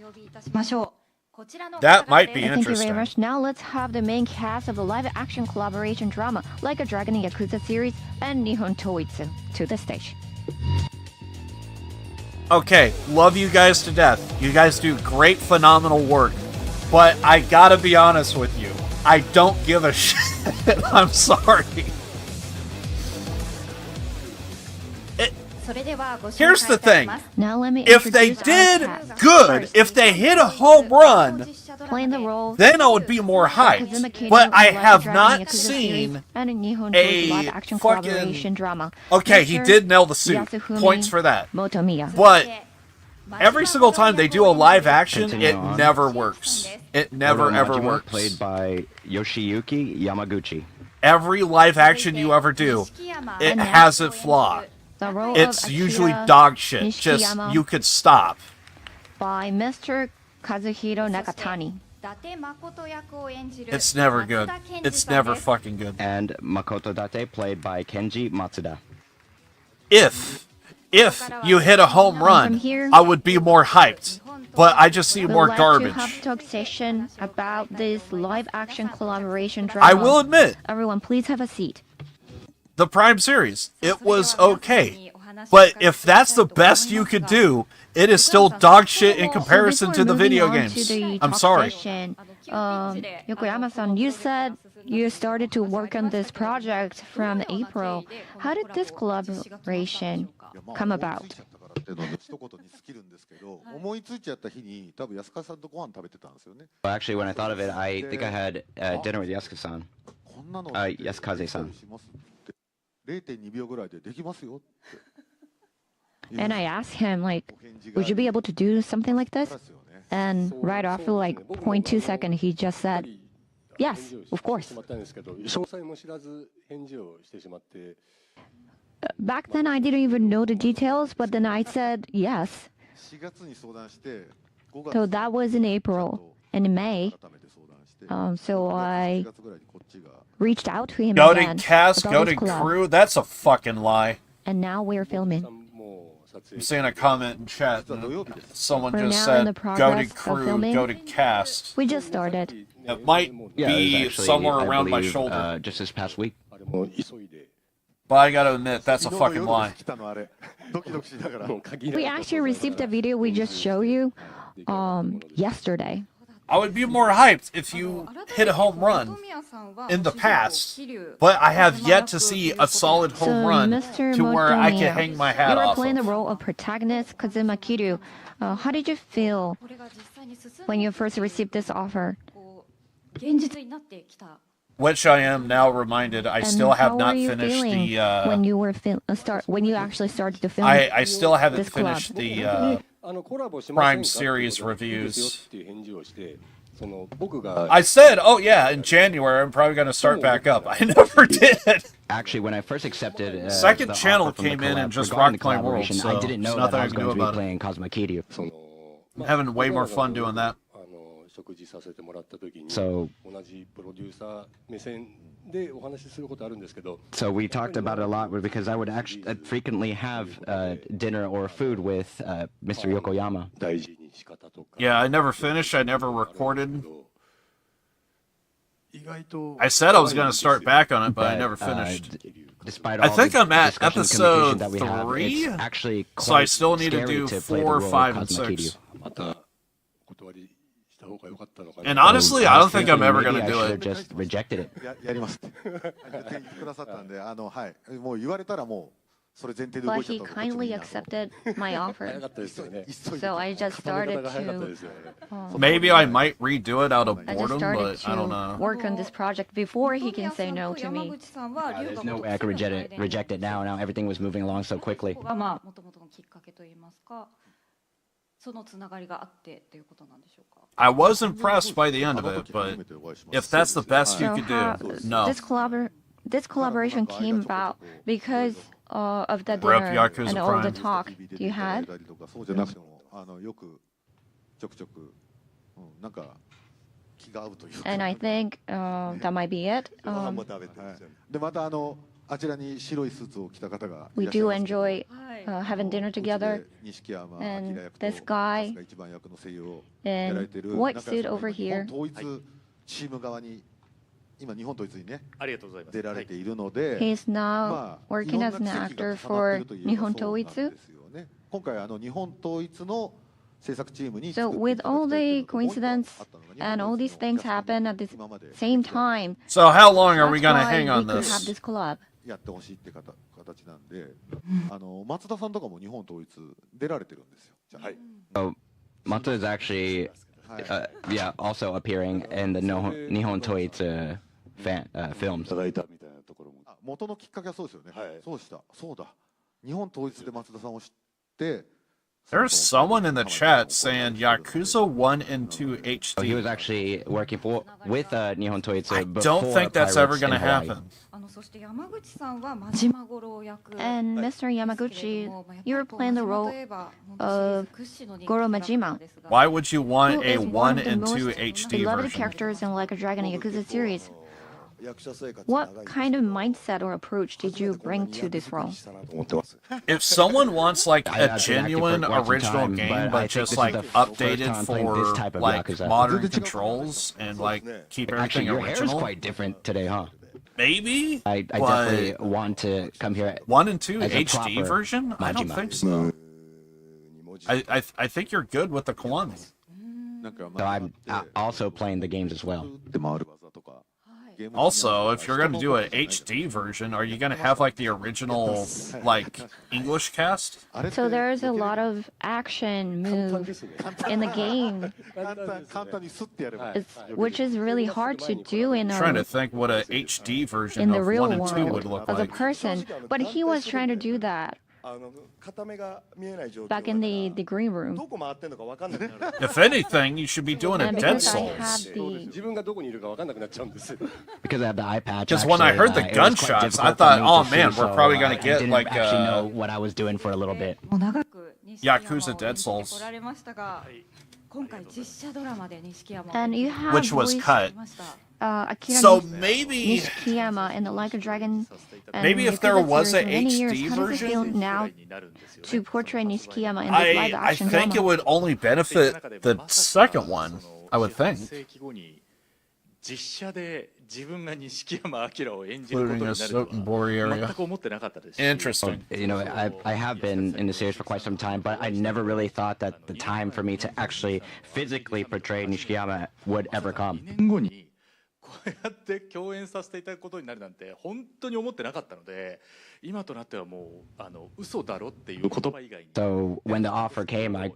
That might be Thank you very interesting. much. Now let's have the main cast of the live action collaboration drama Like a Dragon in Yakuza series and Nihon Toitsu to the stage. Okay, love you guys to death. You guys do great, phenomenal work. But I gotta be honest with you. I don't give a shit. I'm sorry. Here's the thing. Now let me If they introduce our did cast. good, if they hit a home run, Playing the role then I would be more hyped. But I have not seen and a Nihon Toitsu live a action fucking... collaboration drama. Okay, he did nail the suit. Yasufumi Points for that. Motomiya. But every single time they do a live action, Continue it on. never works. It never Oda ever Majima, works. Played by Yoshiyuki Yamaguchi. Every live action you ever do, it has its flaw. The role It's of usually Akira dog shit. Just, Nishiyama you could stop. by Mr. Kazuhiro Nakatani. It's never good. It's never fucking good. And Makoto Date, played by Kenji Matsuda. If you hit a home run, I would be more hyped. But I just see We'd more like garbage. to have a talk session about this live action collaboration drama. I will admit, Everyone, please have a seat. the Prime series, it was okay. But if that's the best you could do, it is still dog shit in comparison to the video games. I'm sorry. Yokoyama-san, you said you started to work on this project from April. How did this collaboration come about? っていうので一言に尽きるんですけど、思いついちゃった日に多分安川さんとご飯食べてたんですよね。 Well, actually, when I thought of it, I think I had dinner with Yasuka-san. Yasukaze-san. 0.2 秒ぐらいでできますよって。 And I asked him, like, would you be able to do something like this? And right after like 0.2 seconds, he just said, yes, of course. Back then, I didn't even know the details, but then I said yes. So that was in April. And in May, so I reached out to him Goated again cast, about this goated collab. crew, that's a fucking lie. And now we're filming. I'm seeing a comment in chat. Someone We're just now in said the progress goated of crew, filming. goated cast. We just started. It might Yeah, it was be actually, somewhere I around my believe, shoulder. just this past week. But I gotta admit, that's a fucking lie. We actually received the video we just showed you yesterday. I would be more hyped if you hit a home run in the past, but I have yet to see a solid home run Mr. to where I Motomiya, can hang my hat you were off playing of. the role of protagonist Kazuma Kiryu. How did you feel when you first received this offer? Which I am now reminded I And still have how not were you finished feeling the when you were when you actually started to film. I still haven't this club? finished the Prime series reviews. I said, oh yeah, in January I'm probably going to start back up. I never did. Actually, when I first accepted Second the channel offer from the came in and just regarding rocked my the world, collaboration, so I didn't there's know that nothing I I was can do going to be about it. playing Kazuma Kiryu. I'm having way more fun doing that. So we talked about it a lot because I would actually frequently have dinner or food with Mr. Yokoyama. Yeah, I never finished. I never recorded. I said I was going to start back on it, but I never finished. Despite I all think the I'm at discussion and episode communication that we have, 3, it's actually so I quite still need to scary do to play the 4, role of 5, and Kazuma 6. Kiryu. And honestly, I don't think I'm ever going to Maybe do I it. should have just rejected it. やります。言ってくださったんで、はい、もう言われたらも but he kindly accepted my offer. So I just started to. Maybe I might redo it out of I just boredom, started but I don't to know. work on this project before he can say no to me. There's no way I could reject it now. Now everything was moving along so quickly. まあ元々のきっかけといいますか、そのつながりがあってっていうことなんでしょうか。I was impressed by the end of it, but if that's the best you could do, no. This collaboration came about because of the Rep dinner Yakuza and all the Prime. talk you had. そうじゃなくてもよくちょくちょくなんか気が合うというか。 And I think that might be it. でまたあちらに白いスーツを着た方が We do enjoy having dinner together. 錦山 And 明役と this guy 春日一番役の声優をやられ in てる white 中 suit 谷さん over が here. 日本統一チーム側に今日本統一にねありがとうございます出られているので、 He is now まあ working いろん as な an 奇跡が actor 重なっていると for いえば Nihon そうなん Toitsu. ですよね。今回日本統一の制作チームに So with all the coincidence and all these things happen at the same time, So how long are we that's gonna why hang on we could have this? this collab. やってほしいって形なんで、松田さんとかも日本統一出られてるんですよ。じゃあ So Matsu is actually, yeah, also appearing in the Nihon Toitsu films. 元のきっかけはそうですよね。そうした、そうだ。日本統一で松田さんを知って。 There's someone in the chat saying Yakuza 1 and 2 HD. So he was actually working with Nihon Toitsu. I don't think that's ever going to happen. そして山口さんは真島五郎役 And Mr. Yamaguchi, you were playing the role of Goro Majima. Why would you want Who a is one 1 of the and most 2 HD beloved version? characters in Like a Dragon and Yakuza series. What kind of mindset or approach did you bring to this role? If someone wants like I've a been genuine active for quite some original time, game, but I but think just this is like the first updated time playing this for type of like Yakuza. modern controls and like keep Actually, everything your hair is original, quite different today, huh? maybe. I definitely want to come here. 1 and 2 as a HD proper version? I don't Majima. think so. I think you're good with the Kiwami. So I'm also playing the games as well. Also, if you're gonna do an HD version, are you gonna have like the original like English cast? So there's a lot of action moves in the game, which is really hard to do in I'm trying to a, think what a HD version in the of real 1 and 2 would world look as a like. person. But he was trying to do that back in the green room. If anything, you should be doing a And Dead because I Souls. had the Because I have the eye patch. Because when I actually, heard the it was quite gunshots, difficult I for thought, me oh to man, see, we're so, probably gonna I get didn't like actually know what I was doing for a little bit. Yakuza Dead Souls, 今回実写ドラマで錦山 And you have which was voiced, cut. Akira So maybe, Nishikiyama in the Like a Dragon. And maybe if there Yakuza was series a for many years, HD how does it feel version, now to portray Nishikiyama in this live I action think drama? it would only benefit the second one. I would think. 実写で自分が錦山明を演じること Including に a なるとは certain Bori area. 全く思ってなかったですし Interesting. You know, I have been in the series for quite some time, but I never really thought that the time for me to actually physically portray Nishikiyama would ever come. 2年後にこうやって共演させていただくことになるなんて本当に思ってなかったので今となってはもう嘘だろっていう言葉以外に So when the offer came, I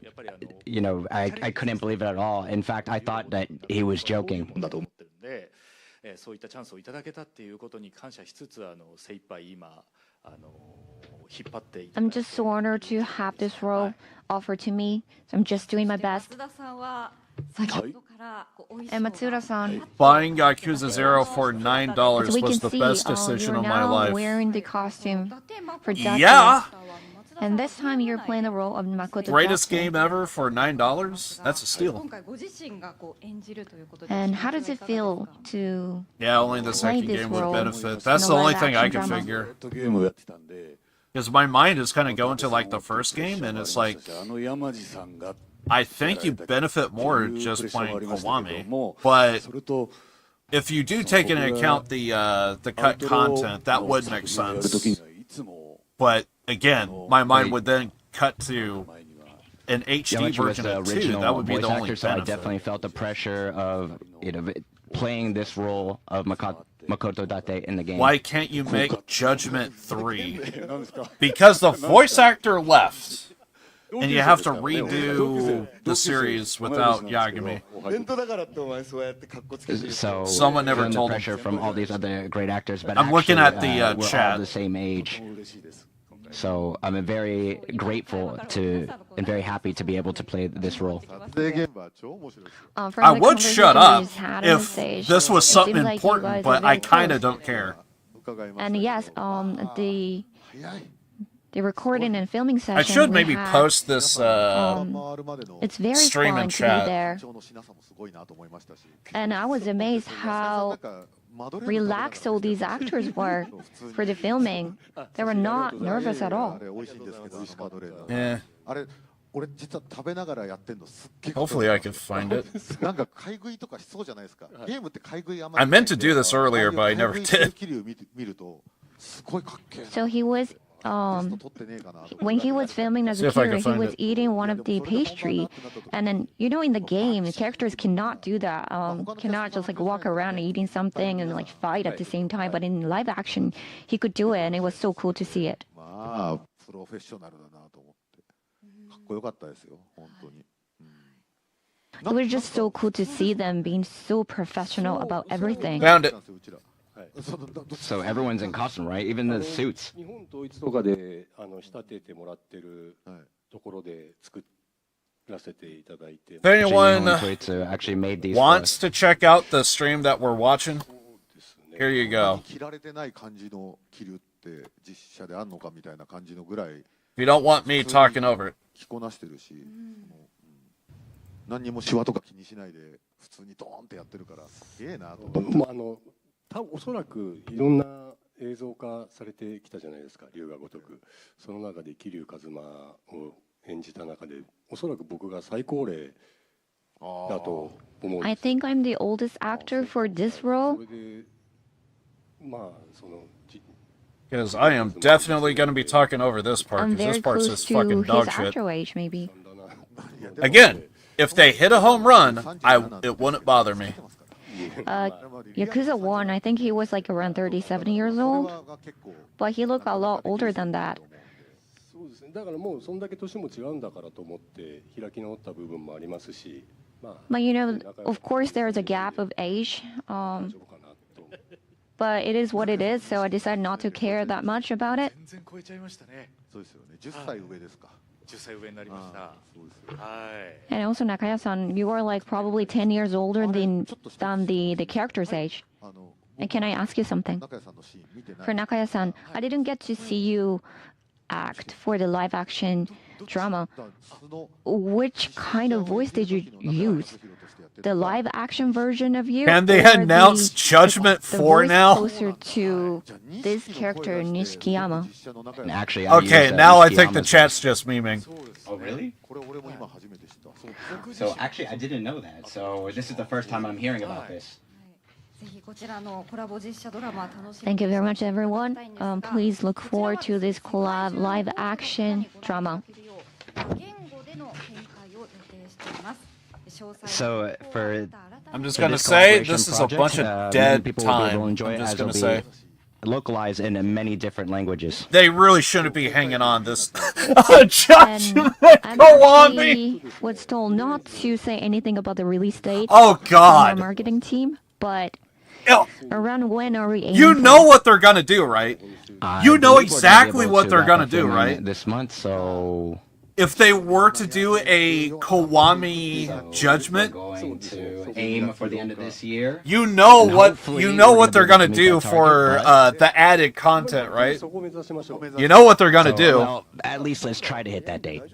couldn't believe it at all. In fact, I thought that he was joking. だと思ってるんでそういったチャンスをいただけたっていうことに感謝しつつ精一杯今引っ張っていただ I'm いて just so honored to have this role offered to me. So I'm just doing my best. 松田さんは先ほどからお衣装 And Matsuda-san, Buying Yakuza 0 for $9 as we was can the see, best decision you're of my now life. wearing the costume for Date. Yeah. And this time you're playing the role of Makoto Greatest Date. game ever for $9? That's a steal. 今回ご自身が演じるということで And how does it feel to Yeah, only the play second this game would role benefit. in That's a the only live thing I action can drama? figure. ゲームをやってたんで Because my mind is kind of going to like the first game, and it's like, 山地さんが I think you benefit more just playing Kiwami. But if you do take into account the cut content, that would make sense. But again, my mind would then cut to an HD Yamachi was version the of 2. original That would be voice the only actor, so I benefit. definitely felt the pressure of playing this role of Makoto Makoto Date in the game. Why can't you make Judgment 3? Because the voice actor left, and you have to redo the series without Yagami. So someone never feeling the told pressure him. from all these other great actors, but I'm looking at actually, the we're chat. all the same age. So I'm very grateful and very happy to be able to play this role. I would shut up if this was something important, but I kind of don't care. And yes, the recording and filming session. I should we maybe had, post this it's very stream fun in to chat. be there. And I was amazed how relaxed all these actors were for the filming. They were not nervous at all. Yeah. Hopefully I can find it. I meant to do this earlier, but I never did. So he was, when he was filming as a kid, he was eating one of the pastry, and then in the game, the characters cannot do that. Cannot just like walk around eating something and like fight at the same time. But in live action, he could do it, and it was so cool to see it. It was just so cool to see them being so professional about everything. Found it. So everyone's in costume, right? Even the suits. If anyone actually made these wants to check out the stream that we're watching, here you go. You don't want me talking over it. 何にもシワとか気にしないで普通にドーンってやってるからすげえなと思って。おそらくいろんな映像化されてきたじゃないですか、龍が如く。その中で桐生一馬を演じた中で、おそらく僕が最高齢だと思う。I think I'm the oldest actor for this role. まあその。 Because I am definitely going to be talking over this part, I'm because this very part's close just to fucking his dog shit. actual age, maybe. Again, if they hit a home run, it wouldn't bother me. Yakuza 1, I think he was like around 37 years old, but he looked a lot older than that. そうですね。だからもうそんだけ年も違うんだからと思って開き直った部分もありますし、まあ。But of course there's a gap of age, but it is what it is, so I decided not to care that much about it. そうですよね。10歳上ですか。 And also Nakaya-san, you are like probably 10 years older than the character's age. And can I ask you something? For Nakaya-san, I didn't get to see you act for the live action drama. Which kind of voice did you use? The live action version of you? Can they announce Judgment 4 now? Closer to this character, Nishikiyama. Actually, okay, now I think the chat's just memeing. Oh, really? So actually, I didn't know that. So this is the first time I'm hearing about this. Thank you very much, everyone. Please look forward to this collab live action drama. So for I'm just gonna say this is a bunch of dead time. I'm I'm just gonna say localized in many different languages. they really shouldn't be hanging on this. And Judgment I'm Kiwami. actually was told not to say anything about the release date. Oh, From God. our marketing team, but around when are we aiming? You know what they're gonna do, right? You know believe we're gonna be exactly able what to they're wrap gonna up do, filming right? this month, so If they were to do a Kiwami Judgment, going to aim for the end of this year. you know And what hopefully they're we're gonna gonna do meet that for target, the added content, right? You know what they're gonna So, do. well, at least let's try to hit that date.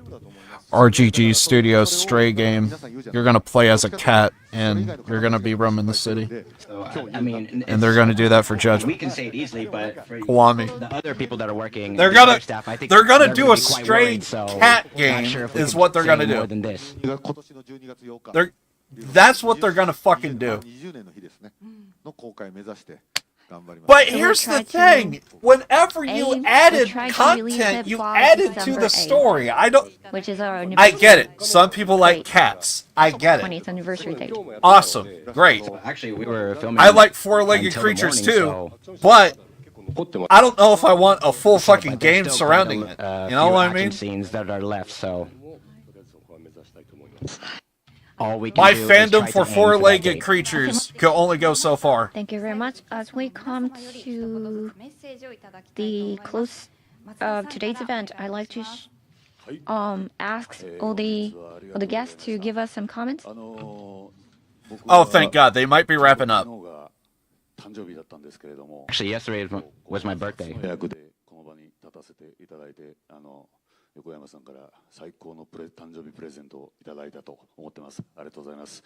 RGG Studios Stray game. You're gonna play as a cat, and you're gonna be roaming the city. So, I mean, And they're gonna do that for we Judgment. can say it easily, but for Kiwami. the other people that are working, They're the gonna other staff, I think they're gonna do a be quite stray worried, so cat not game sure if we is can what they're say gonna more do. than this. That's what they're gonna fucking do. 20年の日ですねの公開目指して But here's the thing: whenever you added content, you added to the story. I don't. Which is our I get it. Some people like cats. I get it. 20th anniversary date. Awesome. Great. Actually, we were filming. I like four-legged creatures too, but I don't know if I want a full fucking game surrounding it. You know what I mean? Scenes that are left, so all we can My do is fandom try for to aim four-legged that date. creatures can only go so far. Thank you very much. As we come to the close of today's event, I'd like to ask all the guests to give us some comments. Oh, thank God. They might be wrapping up. Actually, yesterday was my birthday. 横山さんから最高の誕生日プレゼントをいただいたと思ってます。ありがとうございます。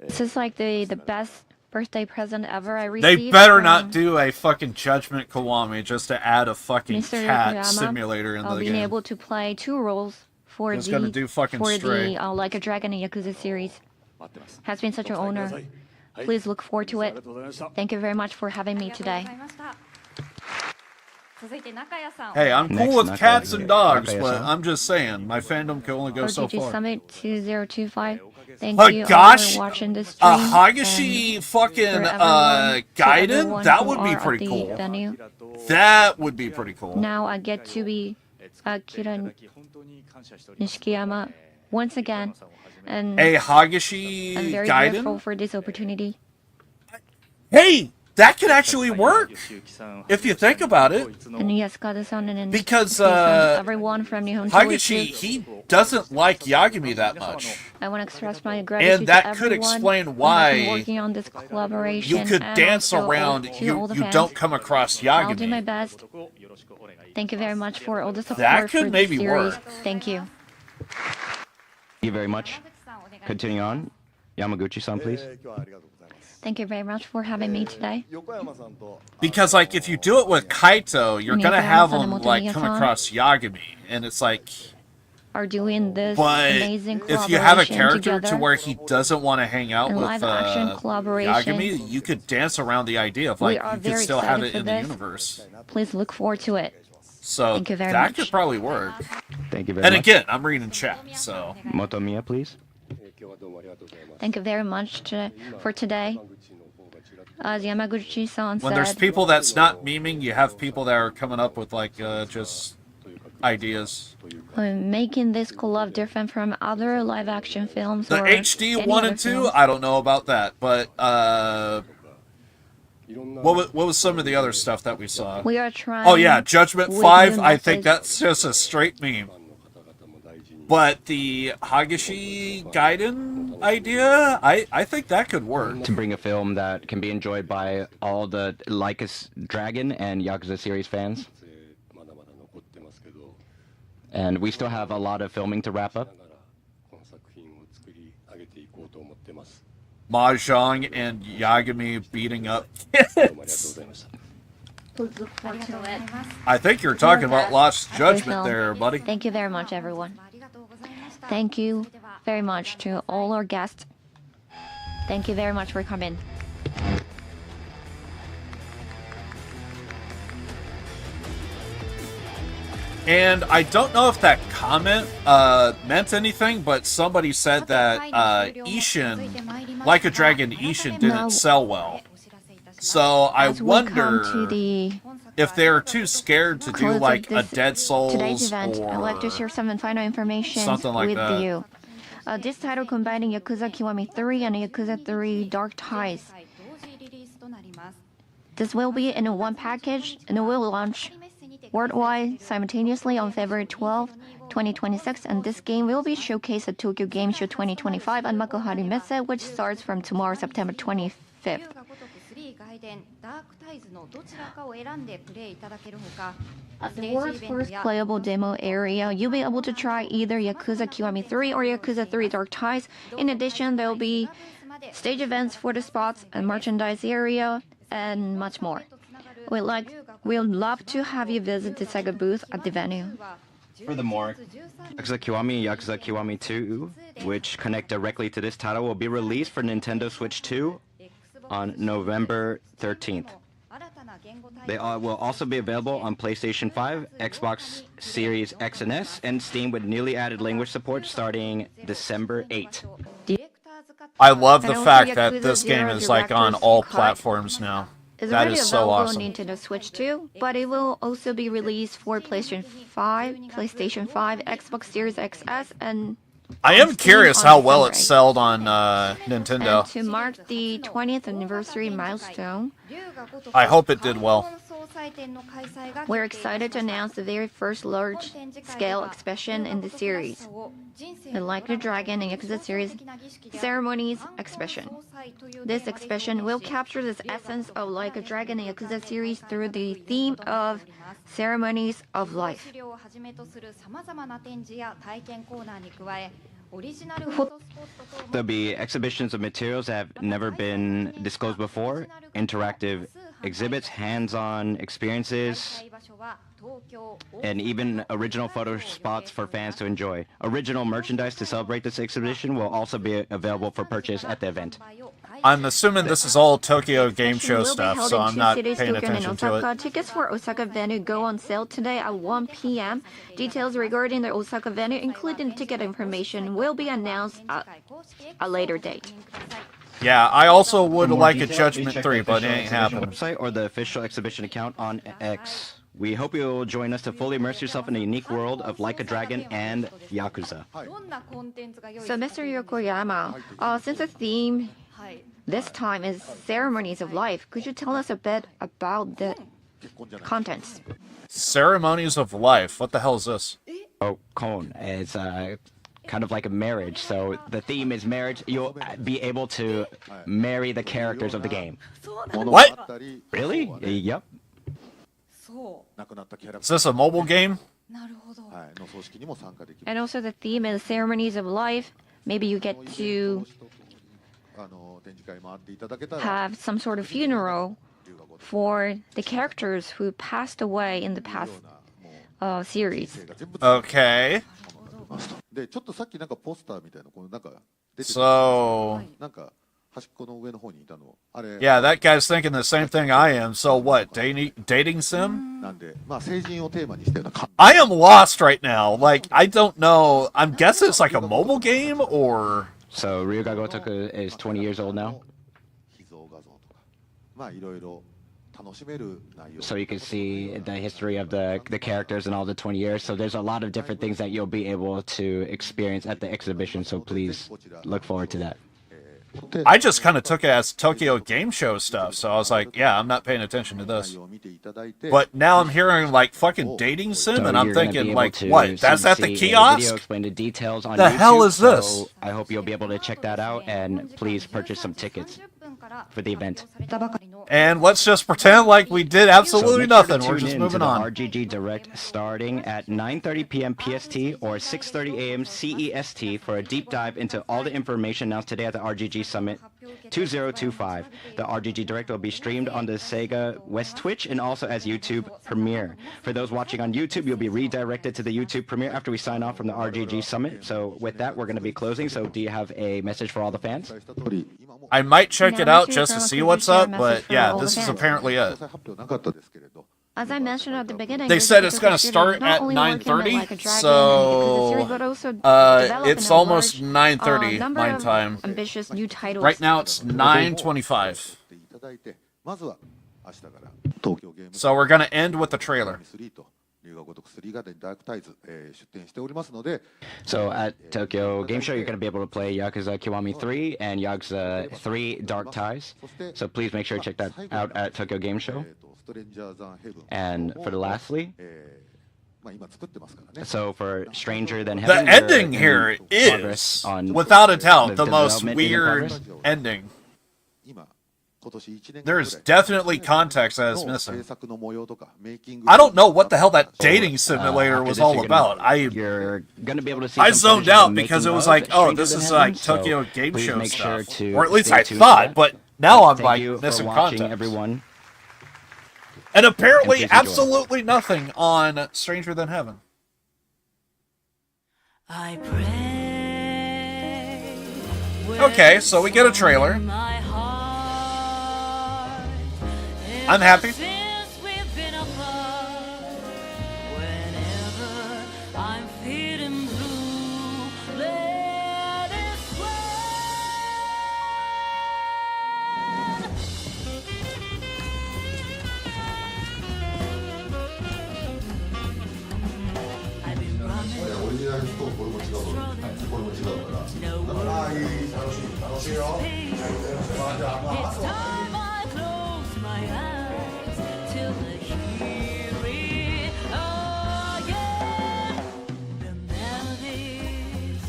This is like the best birthday present ever I received. They better not do a fucking Judgment Kiwami just to add a fucking Mr. cat Yokoyama, simulator in the being game. able to play 2 roles for Who's gonna do fucking Stray? the Like a Dragon and Yakuza series has been such an honor. Please look forward to it. Thank you very much for having me today. Hey, I'm Next, cool with cats and dogs, Nakaya-san. but I'm just saying, my fandom can only go so RGG far. Summit 2025. Thank Oh you all gosh, for watching this a stream. Hagashi fucking Gaiden? That would be pretty cool. Venue. That would be pretty cool. Now I get to be Akira Nishikiyama once again, and A Hagashi I'm very Gaiden? grateful for this opportunity. Hey, that could actually work if you think about it. And yes, Kada-san and Because everyone from Nihon Hagashi, Choice. he doesn't like Yagami that much. I want to express my gratitude And that to could everyone explain who has been why working on this collaboration. You could and dance also around, to you all the fans. don't come across I'll do my Yagami. best. Thank you very much for all the support That for could this maybe series. work. Thank you. Thank you very much. Continuing on, Yamaguchi-san, please. Thank you very much for having me today. Because, like, if you do it with Kaito, you're gonna have him, like, come Miyamoto-san. across Yagami. And it's like, Are doing this but amazing if you have a collaboration character together. to where he doesn't want to hang out And with live-action collaboration. Yagami, you could dance around the idea of, We like, are you could very still have excited it for in the this. universe. Please look forward to it. So Thank you very that much. could probably work. Thank you very And much. again, I'm reading chat, so. Motomiya, please. Thank you very much for today. As Yamaguchi-san When there's said, people that's not memeing, you have people that are coming up with, like, just ideas. Making this collab different from other live-action films The or HD any 1 other and 2, films. I don't know about that, but what was some of the other stuff that we saw? We are trying. Oh yeah, Judgment with 5, new I think methods. that's just a straight meme. But the Hagashi Gaiden idea, I think that could work. To bring a film that can be enjoyed by all the Like a Dragon and Yakuza series fans. And we still have a lot of filming to wrap up. Mahjong and Yagami beating up kids. I think you're talking about Lost Judgment there, buddy. Thank you very much, everyone. Thank you very much to all our guests. Thank you very much for coming. And I don't know if that comment meant anything, but somebody said that Ishin, Like a Dragon Ishin, didn't Now- sell well. So I As we come to wonder the if they're too scared to do close of like a this- Dead Souls today's event, I'd like to or share some final information something like with that. you. This title combining Yakuza Kiwami 3 and Yakuza 3 Dark Ties. This will be in one package and it will launch worldwide simultaneously on February 12, 2026, and this game will be showcased at Tokyo Game Show 2025 and Makuhari Messe, which starts from tomorrow, September 25th. At the world's first playable demo area, you'll be able to try either Yakuza Kiwami 3 or Yakuza 3 Dark Ties. In addition, there will be stage events for the spots and merchandise area and much more. We'd love to have you visit the Sega booth at the venue. Furthermore, Yakuza Kiwami and Yakuza Kiwami 2, which connect directly to this title, will be released for Nintendo Switch 2 on November 13th. They will also be available on PlayStation 5, Xbox Series X and S, and Steam with newly added language support starting December 8th. I love the And also fact that Yakuza this game 0 is like on Director's all Cut platforms now. It's That already is so available awesome. on Nintendo Switch too, but it will also be released for PlayStation 5, Xbox Series XS, and I on am Steam curious on how well December it's 8th. sold on Nintendo. And to mark the 20th anniversary milestone, I hope it did well. we're excited to announce the very first large-scale exhibition in the series, the Like a Dragon and Yakuza series Ceremonies exhibition. This exhibition will capture the essence of Like a Dragon and Yakuza series through the theme of Ceremonies of Life. There'll be exhibitions of materials that have never been disclosed before, interactive exhibits, hands-on experiences, and even original photo spots for fans to enjoy. Original merchandise to celebrate this exhibition will also be available for purchase at the event. I'm assuming this is all Tokyo Game Show Will be stuff, held so in I'm two not cities, paying Tokyo and attention to Osaka. it. Tickets for Osaka venue go on sale today at 1 p.m. Details regarding the Osaka venue, including ticket information, will be announced at a later date. Yeah, I also would For more like a details, Judgment please check 3, the but it official ain't exhibition happening. website or the official exhibition account on X. We hope you'll join us to fully immerse yourself in the unique world of Like a Dragon and Yakuza. So, Mr. Yokoyama, since the theme this time is Ceremonies of Life, could you tell us a bit about the contents? Ceremonies of Life. What the hell is this? Oh, Kon. It's kind of like a marriage. So the theme is marriage. You'll be able to marry the characters of the game. What? Really? Yep. Is this a mobile game? And also the theme is Ceremonies of Life. Maybe you get to have some sort of funeral for the characters who passed away in the past series. Okay. So... Yeah, that guy's thinking the same thing I am. So what, dating sim? I am lost right now. Like, I don't know. I'm guessing it's like a mobile game, or... So Ryuga Gotoku is 20 years old now? So you can see the history of the characters in all the 20 years. So there's a lot of different things that you'll be able to experience at the exhibition. So please look forward to that. I just kind of took it as Tokyo Game Show stuff, so I was like, yeah, I'm not paying attention to this. But now I'm hearing, like, fucking dating sim, So and I'm you're gonna thinking, be like, able to what? That's at the see a kiosk? video explain the details on The YouTube, hell is this? So I hope you'll be able to check that out, and please purchase some tickets for the event. And let's just pretend like we did absolutely So make sure nothing. to We're tune just in moving to the on. RGG Direct starting at 9:30 p.m. PST or 6:30 a.m. CEST for a deep dive into all the information announced today at the RGG Summit 2025. The RGG Direct will be streamed on the Sega West Twitch and also as YouTube Premiere. For those watching on YouTube, you'll be redirected to the YouTube Premiere after we sign off from the RGG Summit. So with that, we're going to be closing. So do you have a message for all the fans? I might check it out just to see what's up, but yeah, this is apparently it. As I mentioned at the beginning, They said it's going to start at 9:30, so it's almost 9:30 my time. Ambitious new titles. Right now it's 9:25. So we're going to end with the trailer. So at Tokyo Game Show, you're going to be able to play Yakuza Kiwami 3 and Yakuza 3 Dark Ties. So please make sure to check that out at Tokyo Game Show. And for the lastly, so for Stranger Than Heaven, the ending here is, without a doubt, the most weird ending. There's definitely context that is missing. I don't know what the hell that dating simulator was all about. You're gonna be able to see I zoned out because it was like, oh, this is like Tokyo Game Show stuff. Or at least I thought, but now I'm like missing context. Everyone. And apparently absolutely nothing on Stranger Than Heaven. I pray. Okay, so we get a trailer. I'm happy. time I close my eyes till I hear it. Oh yeah, the melodies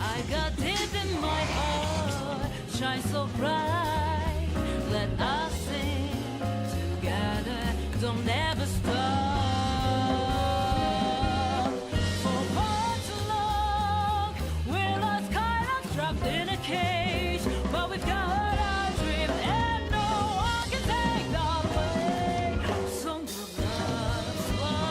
I got deep in my heart shine so bright. Let us sing together. Don't ever stop. For far too long, we're lost, kind of trapped in a cage. But we've got our dream, and no one can take that away. Song of love, fly.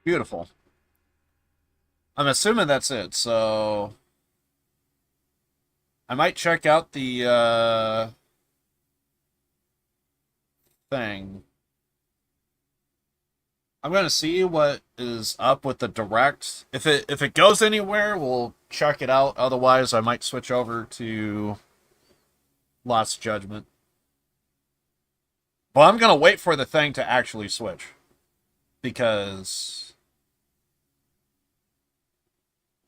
Beautiful. I'm assuming that's it, so I might check out the thing. I'm gonna see what is up with the direct. If it goes anywhere, we'll check it out. Otherwise, I might switch over to Lost Judgment. Well, I'm gonna wait for the thing to actually switch, because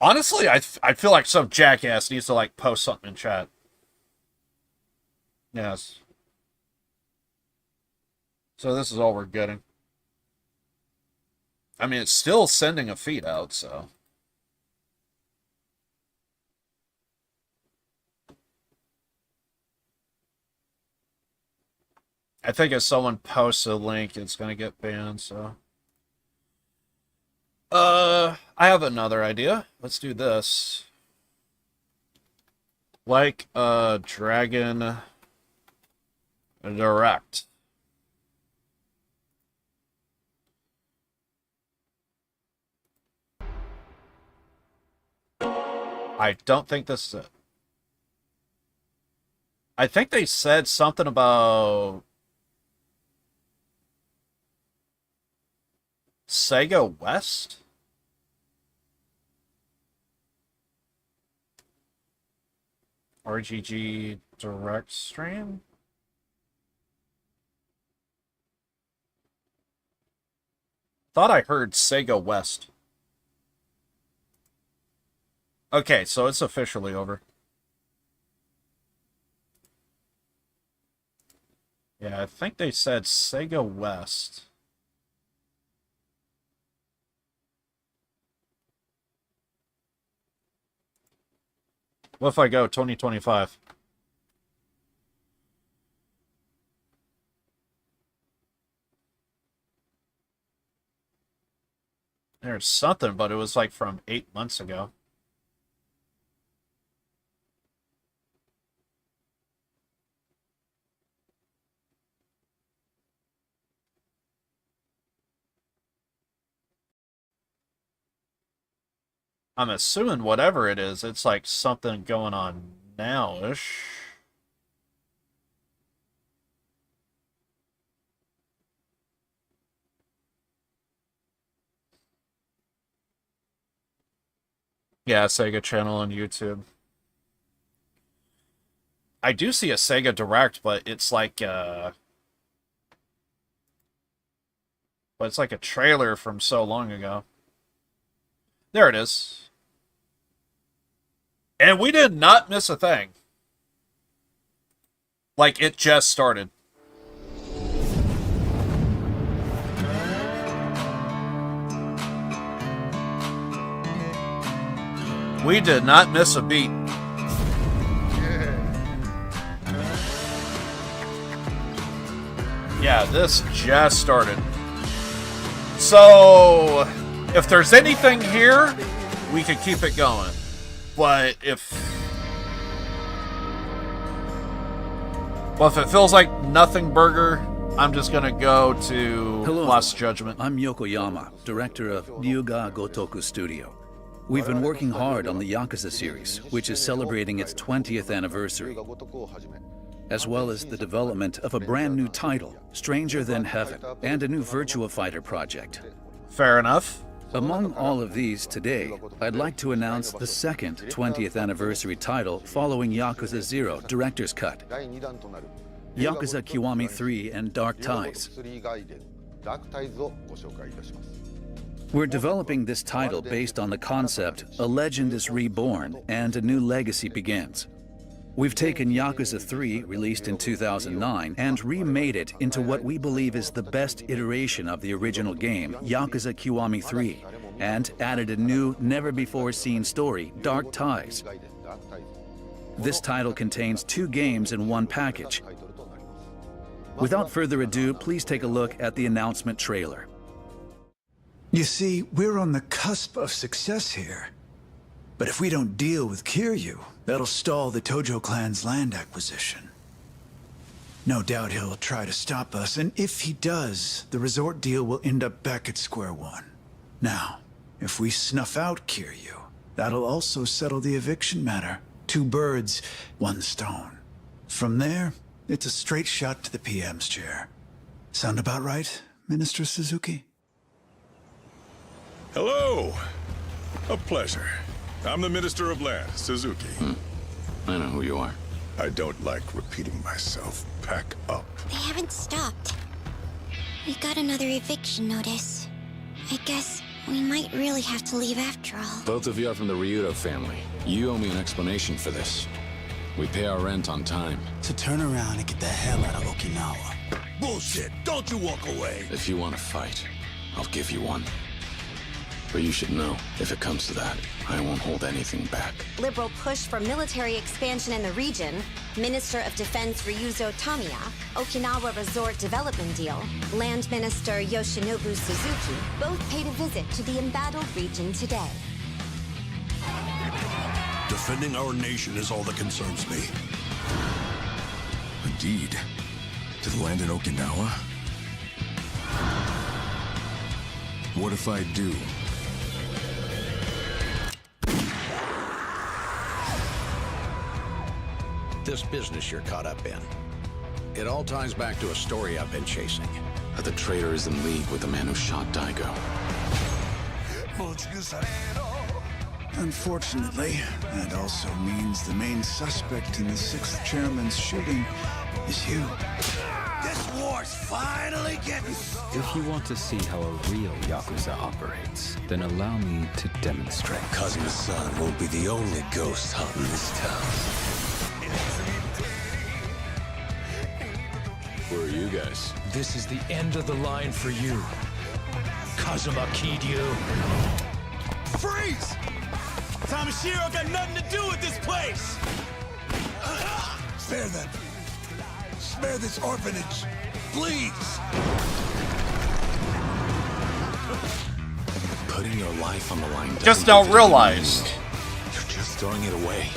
honestly, I feel like some jackass needs to like post something in chat. Yes. So this is all we're getting. I mean, it's still sending a feed out, so. I think if someone posts a link, it's gonna get banned, so. I have another idea. Let's do this. Like a Dragon Direct. I don't think this is it. I think they said something about Sega West? RGG Direct Stream? Thought I heard Sega West. Okay, so it's officially over. Yeah, I think they said Sega West. What if I go 2025? There's something, but it was like from 8 months ago. I'm assuming whatever it is, it's like something going on now-ish. Yeah, Sega channel on YouTube. I do see a Sega Direct, but it's like but it's like a trailer from so long ago. There it is. And we did not miss a thing. Like, it just started. We did not miss a beat. Yeah, this just started. So, if there's anything here, we could keep it going. But if it feels like nothing burger, I'm just going to go to Hello. Last Judgment. I'm Yokoyama, director of Ryuga Gotoku Studio. We've been working hard on the Yakuza series, which is celebrating its 20th anniversary, as well as the development of a brand new title, Stranger Than Heaven, and a new Virtua Fighter project. Fair enough. Among all of these today, I'd like to announce the second 20th anniversary title following Yakuza 0 Director's Cut, Yakuza Kiwami 3 and Dark Ties. We're developing this title based on the concept a legend is reborn and a new legacy begins. We've taken Yakuza 3, released in 2009, and remade it into what we believe is the best iteration of the original game, Yakuza Kiwami 3, and added a new, never-before-seen story, Dark Ties. This title contains 2 games in one package. Without further ado, please take a look at the announcement trailer. You see, we're on the cusp of success here. But if we don't deal with Kiryu, that'll stall the Tojo clan's land acquisition. No doubt he'll try to stop us, and if he does, the resort deal will end up back at square one. Now, if we snuff out Kiryu, that'll also settle the eviction matter. 2 birds, 1 stone. From there, it's a straight shot to the PM's chair. Sound about right, Minister Suzuki? Hello. A pleasure. I'm the Minister of Land, Suzuki. I know who you are. I don't like repeating myself. Pack up. They haven't stopped. We got another eviction notice. I guess we might really have to leave after all. Both of you are from the Ryudo family. You owe me an explanation for this. We pay our rent on time. So turn around and get the hell out of Okinawa. Bullshit! Don't you walk away! If you want to fight, I'll give you one. But you should know, if it comes to that, I won't hold anything back. Liberal push for military expansion in the region, Minister of Defense Ryuzo Tamiya, Okinawa Resort Development Deal, Land Minister Yoshinobu Suzuki both paid a visit to the embattled region today. Defending our nation is all that concerns me. Indeed. To the land in Okinawa? What if I do? This business you're caught up in, it all ties back to a story I've been chasing. That the traitor is in league with the man who shot Daigo. Unfortunately, that also means the main suspect in the 6th chairman's shooting is you. This war's finally getting... If you want to see how a real Yakuza operates, then allow me to demonstrate. Kazuma-san won't be the only ghost haunting this town. Who are you guys? This is the end of the line for you. Kazuma Kiryu. Freeze! Tamashiro got nothing to do with this place! Spare them. Spare this orphanage. Please. Putting your life on the line. Just don't realize. You're just throwing it away.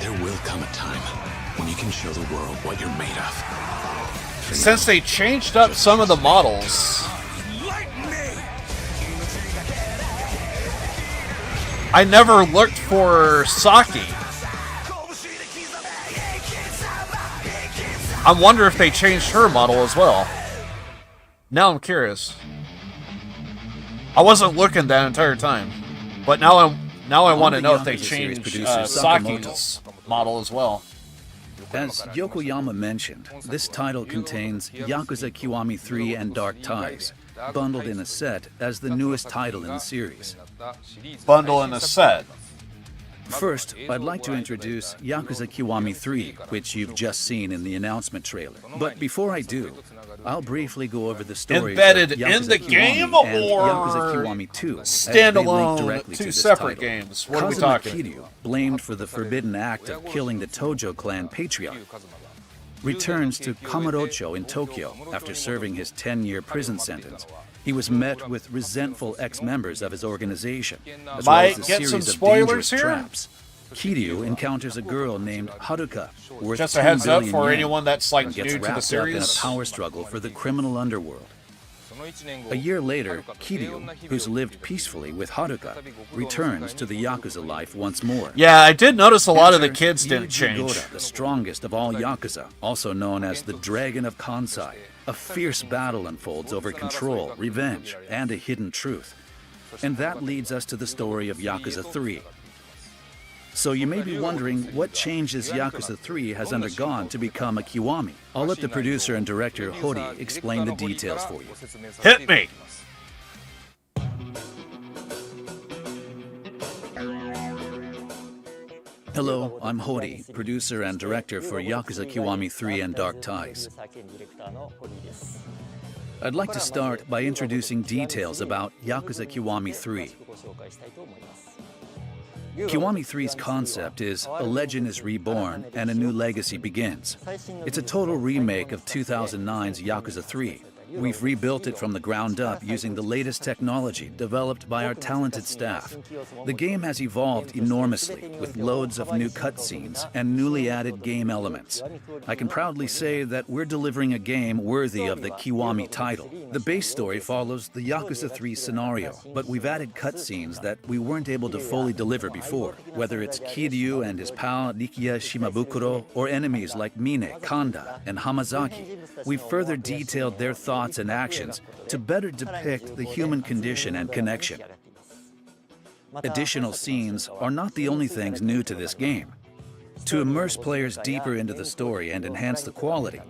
There will come a time when you can show the world what you're made of. Since they changed up some of the models, I never looked for Saki. I wonder if they changed her model as well. Now I'm curious. I wasn't looking that entire time, but now I want to know if they changed Saki's model as well. As Yokoyama mentioned, this title contains Yakuza Kiwami 3 and Dark Ties, bundled in a set as the newest title in the series. Bundle in a set. First, I'd like to introduce Yakuza Kiwami 3, which you've just seen in the announcement trailer. But before I do, I'll briefly go over the stories embedded of Yakuza in the Kiwami game and or Yakuza Kiwami 2, standalone, two separate title. games. What are we Kazuma talking? Kiryu, blamed for the forbidden act of killing the Tojo clan patriarch. returns to Kamurocho in Tokyo after serving his 10-year prison sentence. He was met with resentful ex-members of his organization, as well as a series of dangerous traps. Kiryu encounters a girl named Haruka, worth Just 10 a heads up billion for yen, anyone that's like and new gets to the wrapped up in a series. power struggle for the criminal underworld. A year later, Kiryu, who's lived peacefully with Haruka, returns to the Yakuza life once more. Yeah, I did notice a lot of the Enter kids didn't Yuji change. Goda, the strongest of all Yakuza, also known as the Dragon of Kansai. A fierce battle unfolds over control, revenge, and a hidden truth. And that leads us to the story of Yakuza 3. So you may be wondering what changes Yakuza 3 has undergone to become a Kiwami. I'll let the producer and director Hori explain the details for you. Hit me! Hello, I'm Hori, producer and director for Yakuza Kiwami 3 and Dark Ties. I'd like to start by introducing details about Yakuza Kiwami 3. Kiwami 3's concept is a legend is reborn and a new legacy begins. It's a total remake of 2009's Yakuza 3. We've rebuilt it from the ground up using the latest technology developed by our talented staff. The game has evolved enormously with loads of new cutscenes and newly added game elements. I can proudly say that we're delivering a game worthy of the Kiwami title. The base story follows the Yakuza 3 scenario, but we've added cutscenes that we weren't able to fully deliver before, whether it's Kiryu and his pal Rikiya Shimabukuro or enemies like Mine, Kanda, and Hamazaki. We've further detailed their thoughts and actions to better depict the human condition and connection. Additional scenes are not the only things new to this game. To immerse players deeper into the story and enhance the quality,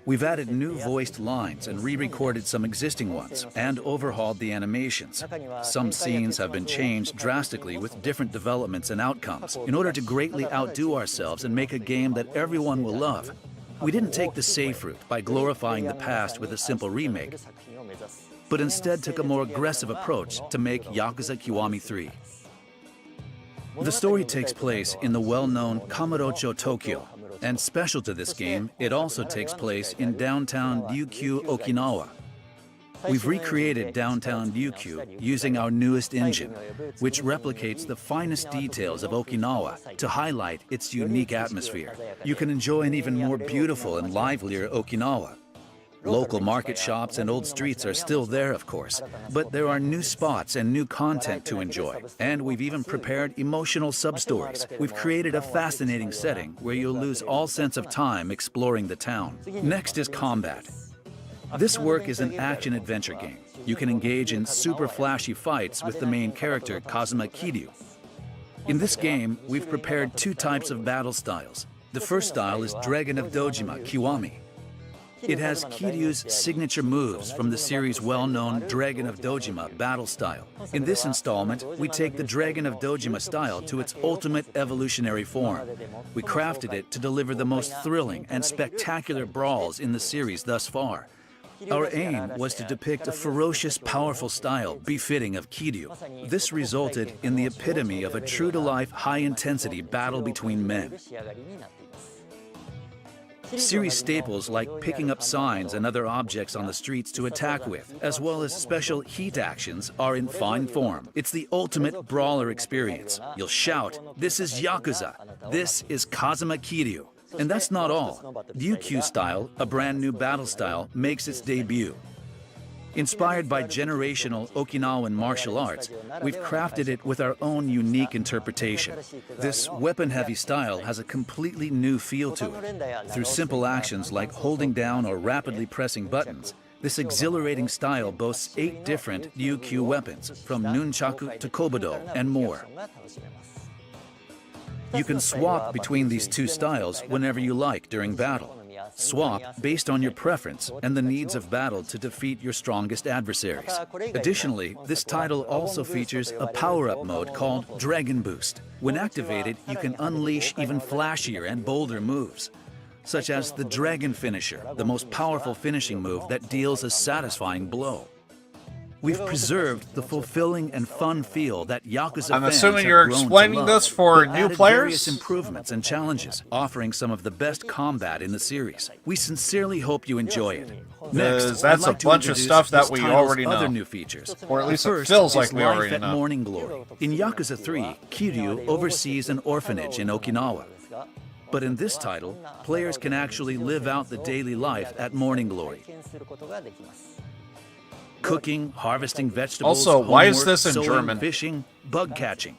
we've added new voiced lines and re-recorded some existing ones and overhauled the animations. Some scenes have been changed drastically with different developments and outcomes in order to greatly outdo ourselves and make a game that everyone will love. We didn't take the safe route by glorifying the past with a simple remake, but instead took a more aggressive approach to make Yakuza Kiwami 3. The story takes place in the well-known Kamurocho, Tokyo, and special to this game, it also takes place in downtown Ryukyu, Okinawa. We've recreated downtown Ryukyu using our newest engine, which replicates the finest details of Okinawa to highlight its unique atmosphere. You can enjoy an even more beautiful and livelier Okinawa. Local market shops and old streets are still there, of course, but there are new spots and new content to enjoy, and we've even prepared emotional sub-stories. We've created a fascinating setting where you'll lose all sense of time exploring the town. Next is combat. This work is an action-adventure game. You can engage in super flashy fights with the main character, Kazuma Kiryu. In this game, we've prepared two types of battle styles. The first style is Dragon of Dojima, Kiwami. It has Kiryu's signature moves from the series' well-known Dragon of Dojima battle style. In this installment, we take the Dragon of Dojima style to its ultimate evolutionary form. We crafted it to deliver the most thrilling and spectacular brawls in the series thus far. Our aim was to depict a ferocious, powerful style befitting of Kiryu. This resulted in the epitome of a true-to-life, high-intensity battle between men. Series staples like picking up signs and other objects on the streets to attack with, as well as special heat actions, are in fine form. It's the ultimate brawler experience. You'll shout, "This is Yakuza! This is Kazuma Kiryu!" And that's not all. Ryukyu style, a brand new battle style, makes its debut. Inspired by generational Okinawan martial arts, we've crafted it with our own unique interpretation. This weapon-heavy style has a completely new feel to it. Through simple actions like holding down or rapidly pressing buttons, this exhilarating style boasts 8 different Ryukyu weapons, from nunchaku to kobudo and more. You can swap between these two styles whenever you like during battle. Swap based on your preference and the needs of battle to defeat your strongest adversaries. Additionally, this title also features a power-up mode called Dragon Boost. When activated, you can unleash even flashier and bolder moves, such as the Dragon Finisher, the most powerful finishing move that deals a satisfying blow. we've preserved the fulfilling and fun feel that Yakuza I'm fans assuming have you're grown to explaining love, this for but new added players? various improvements and challenges, offering some of the best combat in the series. We sincerely hope you enjoy it. Next, That's I'd a like to bunch of introduce stuff that this we title's already know. other new features. Or at least it First feels is like we life already at know. Morning Glory. In Yakuza 3, Kiryu oversees an orphanage in Okinawa. But in this title, players can actually live out the daily life at Morning Glory. Cooking, harvesting vegetables, Also, why is homework, this in sewing, German? fishing, bug catching.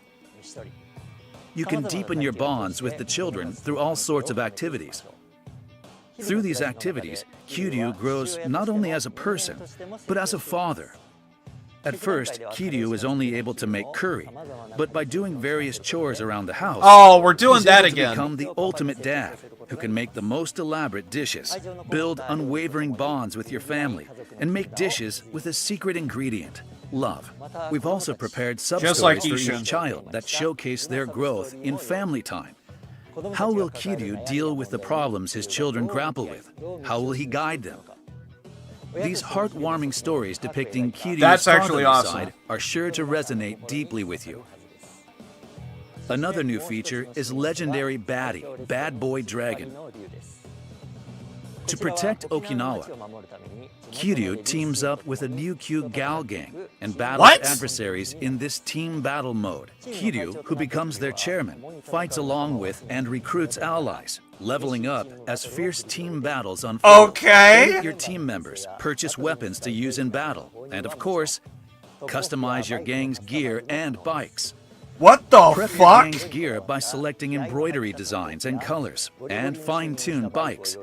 You can deepen your bonds with the children through all sorts of activities. Through these activities, Kiryu grows not only as a person, but as a father. At first, Kiryu is only able to make curry, but by doing various chores around the house, Oh, we're doing he's that able to again. become the ultimate dad, who can make the most elaborate dishes, build unwavering bonds with your family, and make dishes with a secret ingredient, love. We've also prepared Just like sub-stories for Ishin. each child that showcase their growth in family time. How will Kiryu deal with the problems his children grapple with? How will he guide them? These heartwarming stories depicting Kiryu's That's actually fatherly awesome. side are sure to resonate deeply with you. Another new feature is legendary baddie, Bad Boy Dragon. To protect Okinawa, Kiryu teams up with a Ryukyu Gal gang and battles What? adversaries in this team battle mode. Kiryu, who becomes their chairman, fights along with and recruits allies, leveling up as fierce team battles unfold. Okay. Edit your team members, purchase weapons to use in battle, and of course, customize your gang's gear and bikes. What the Prep fuck? your gang's gear by selecting embroidery designs and colors, and fine-tune bikes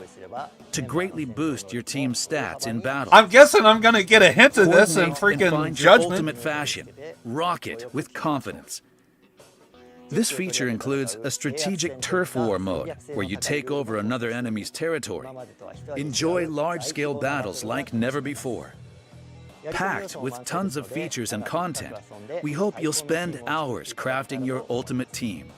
to greatly boost your team's stats in battle. I'm guessing I'm gonna get a hint of this in Coordinate and freaking find your Judgment. ultimate fashion. Rock it with confidence. This feature includes a strategic turf war mode, where you take over another enemy's territory. Enjoy large-scale battles like never before. Packed with tons of features and content, we hope you'll spend hours crafting your ultimate team.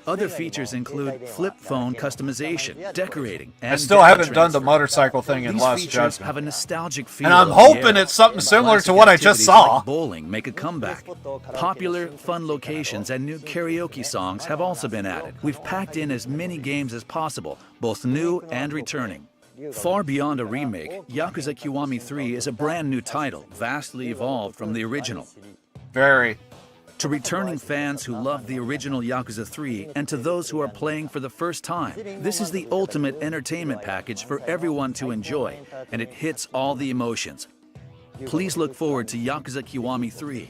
Other features include flip phone customization, decorating, and I still data haven't done the transfer. motorcycle thing in These Lost features Judgment. have a nostalgic feel. And I'm of the hoping era. it's something similar to Classic what I just activities saw. like bowling make a comeback. Popular, fun locations and new karaoke songs have also been added. We've packed in as many games as possible, both new and returning. Far beyond a remake, Yakuza Kiwami 3 is a brand new title, vastly evolved from the original. Very. To returning fans who love the original Yakuza 3 and to those who are playing for the first time, this is the ultimate entertainment package for everyone to enjoy, and it hits all the emotions. Please look forward to Yakuza Kiwami 3.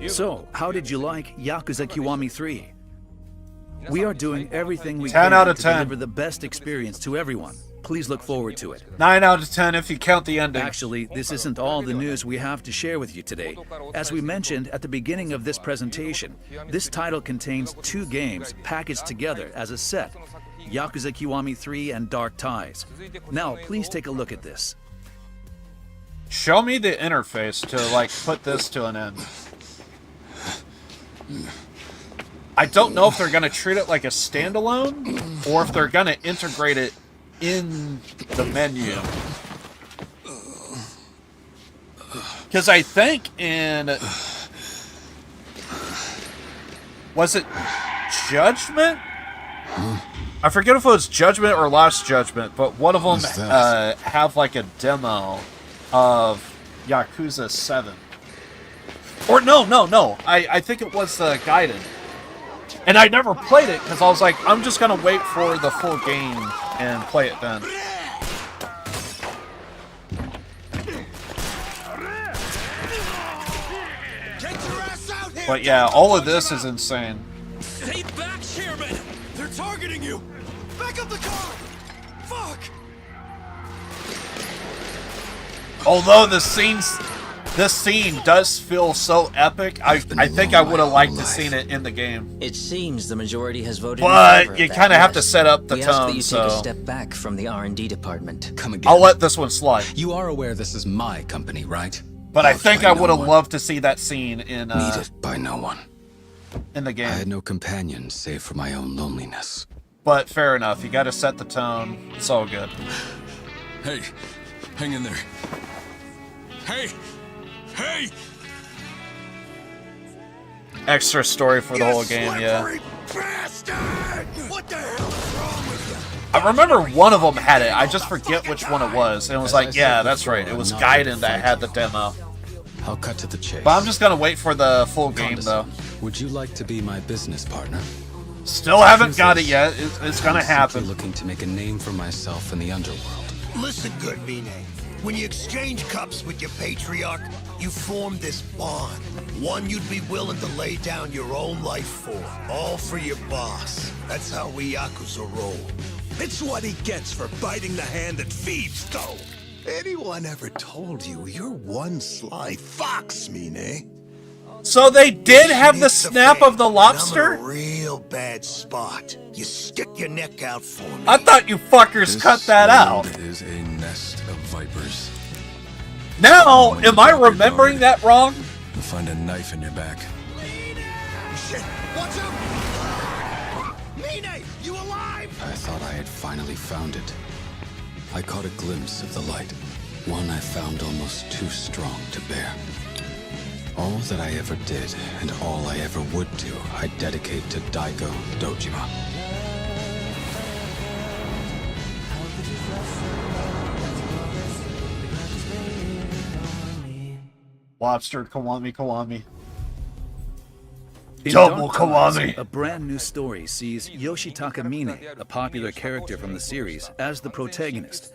So, how did you like Yakuza Kiwami 3? We are doing everything we 10 can out of to 10. deliver the best experience to everyone. Please look forward to it. 9 out of 10 if you count the ending. Actually, this isn't all the news we have to share with you today. As we mentioned at the beginning of this presentation, this title contains 2 games packaged together as a set, Yakuza Kiwami 3 and Dark Ties. Now, please take a look at this. Show me the interface to, like, put this to an end. I don't know if they're going to treat it like a standalone, or if they're going to integrate it in the menu. Because I think in... Was it Judgment? I forget if it was Judgment or Lost Judgment, but one of them have like a demo of Yakuza 7. Or no. I think it was Gaiden. And I never played it because I was like, I'm just going to wait for the full game and play it then. But yeah, all of this is insane. Stay back, Chairman! They're targeting you! Back up the car! Fuck! Although this scene does feel so epic, I think I would have liked to seen it in the game. It seems the majority has voted But in favor you of that, kind of have to yes. set up the we ask that tone, you so... take a step back from the R&D department. Come again. I'll let this one slide. You are aware this is my company, right? But I Loved think by I no would have one. loved to see that scene in Needed by no one. in the game. I had no companion save for my own loneliness. But fair enough, you gotta set the tone. It's all good. Hey, hang in there. Hey! Hey! Extra story for the whole game, yeah. What the hell is wrong with you? I remember one of them had it. I just forget which one it was. And it was like, yeah, that's right. It was Gaiden that had the demo. I'll cut to the chase. But I'm just gonna wait for the full game, though. Would you like to be my business partner? Still haven't got it yet. It's gonna happen. Looking to make a name for myself in the underworld. Listen good, Mine. When you exchange cups with your patriarch, you form this bond. One you'd be willing to lay down your own life for. All for your boss. That's how we Yakuza roll. It's what he gets for biting the hand that feeds, though. Anyone ever told you you're one sly fox, Mine? So they did have the snap of the lobster? I'm in a real bad spot. You stick your neck out for me. I thought you fuckers cut that out. This world is a nest of vipers. Now, am I remembering that wrong? You'll find a knife in your back. Shit! What's up? Mine, you alive? I thought I had finally found it. I caught a glimpse of the light. One I found almost too strong to bear. All that I ever did, and all I ever would do, I dedicate to Daigo Dojima. Lobster, Kiwami. In Double Dark Times, Kiwami. a brand new story sees Yoshitaka Mine, a popular character from the series, as the protagonist.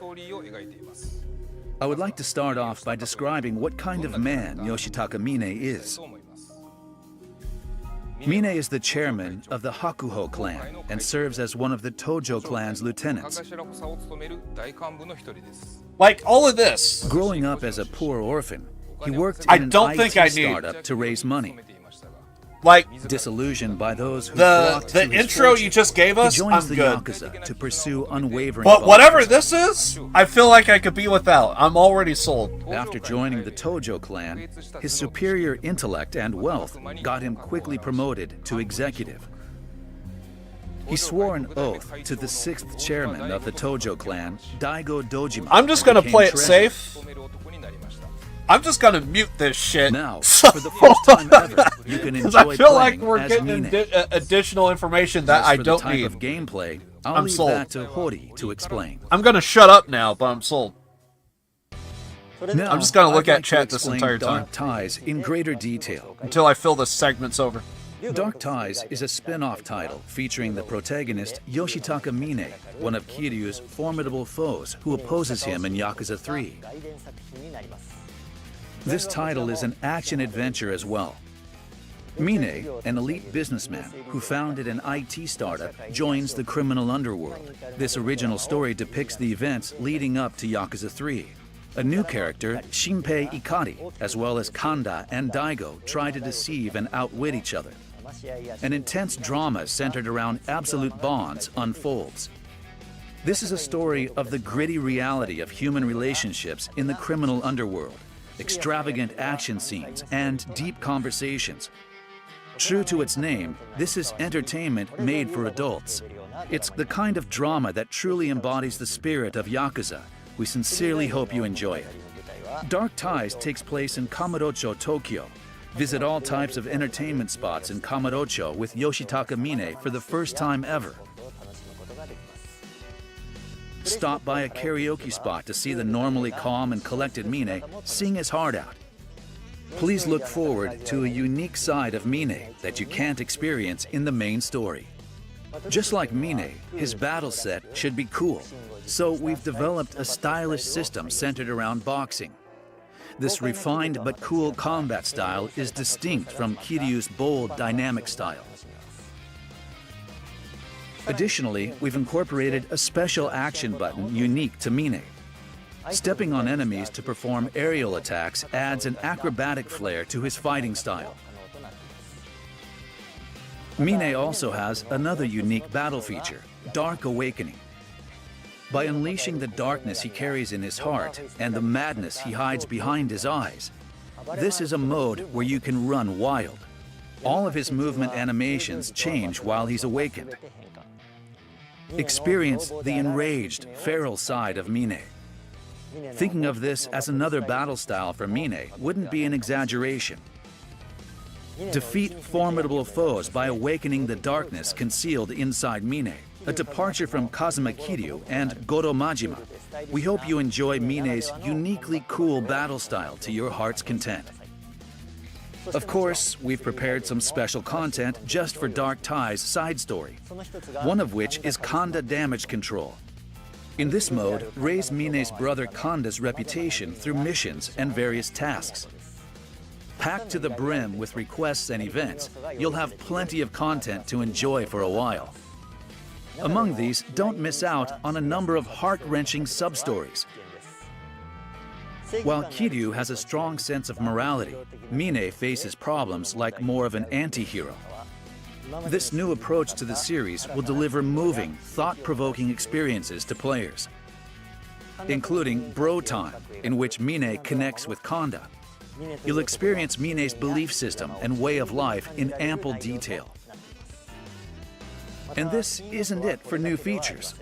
I would like to start off by describing what kind of man Yoshitaka Mine is. Mine is the chairman of the Hakuho clan and serves as one of the Tojo clan's lieutenants. Like, all of this. Growing up as a poor orphan, he worked in I an don't IT think I need- startup to raise money. Like, disillusioned by those who the flocked to his intro fortune, you just gave us, he joins I'm the good. Yakuza to pursue unwavering But whatever volunteerism. this is, I feel like I could be without. I'm already sold. After joining the Tojo clan, his superior intellect and wealth got him quickly promoted to executive. He swore an oath to the 6th chairman of the Tojo clan, Daigo Dojima. I'm just and gonna became play it treasurer. safe. I'm just gonna mute this shit. Now, for the first time ever, you can 'Cause I enjoy feel like playing we're as getting Mine. additional information that As I for don't the type need. of gameplay, I'll I'm leave sold. that to Hori to explain. I'm gonna shut up now, but I'm sold. Now, I'm just gonna look I'd at like to chat this explain entire time Dark Ties in greater detail. until I feel the segment's over. Dark Ties is a spin-off title featuring the protagonist Yoshitaka Mine, one of Kiryu's formidable foes who opposes him in Yakuza 3. This title is an action-adventure as well. Mine, an elite businessman who founded an IT startup, joins the criminal underworld. This original story depicts the events leading up to Yakuza 3. A new character, Shinpei Ikari, as well as Kanda and Daigo, try to deceive and outwit each other. An intense drama centered around absolute bonds unfolds. This is a story of the gritty reality of human relationships in the criminal underworld, extravagant action scenes, and deep conversations. True to its name, this is entertainment made for adults. It's the kind of drama that truly embodies the spirit of Yakuza. We sincerely hope you enjoy it. Dark Ties takes place in Kamurocho, Tokyo. Visit all types of entertainment spots in Kamurocho with Yoshitaka Mine for the first time ever. Stop by a karaoke spot to see the normally calm and collected Mine sing his heart out. Please look forward to a unique side of Mine that you can't experience in the main story. Just like Mine, his battle set should be cool, so we've developed a stylish system centered around boxing. This refined but cool combat style is distinct from Kiryu's bold, dynamic style. Additionally, we've incorporated a special action button unique to Mine. Stepping on enemies to perform aerial attacks adds an acrobatic flair to his fighting style. Mine also has another unique battle feature, Dark Awakening. By unleashing the darkness he carries in his heart and the madness he hides behind his eyes, this is a mode where you can run wild. All of his movement animations change while he's awakened. Experience the enraged, feral side of Mine. Thinking of this as another battle style for Mine wouldn't be an exaggeration. Defeat formidable foes by awakening the darkness concealed inside Mine, a departure from Kazuma Kiryu and Goro Majima. We hope you enjoy Mine's uniquely cool battle style to your heart's content. Of course, we've prepared some special content just for Dark Tai's side story, one of which is Kanda damage control. In this mode, raise Mine's brother Kanda's reputation through missions and various tasks. Packed to the brim with requests and events, you'll have plenty of content to enjoy for a while. Among these, don't miss out on a number of heart-wrenching sub-stories. While Kiryu has a strong sense of morality, Mine faces problems like more of an anti-hero. This new approach to the series will deliver moving, thought-provoking experiences to players, including Bro Time, in which Mine connects with Kanda. You'll experience Mine's belief system and way of life in ample detail. And this isn't it for new features.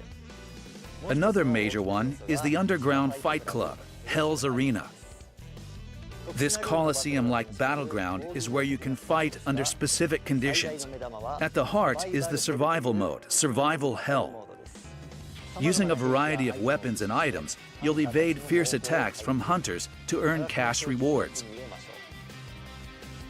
Another major one is the underground fight club, Hell's Arena. This Colosseum-like battleground is where you can fight under specific conditions. At the heart is the survival mode, Survival Hell. Using a variety of weapons and items, you'll evade fierce attacks from hunters to earn cash rewards.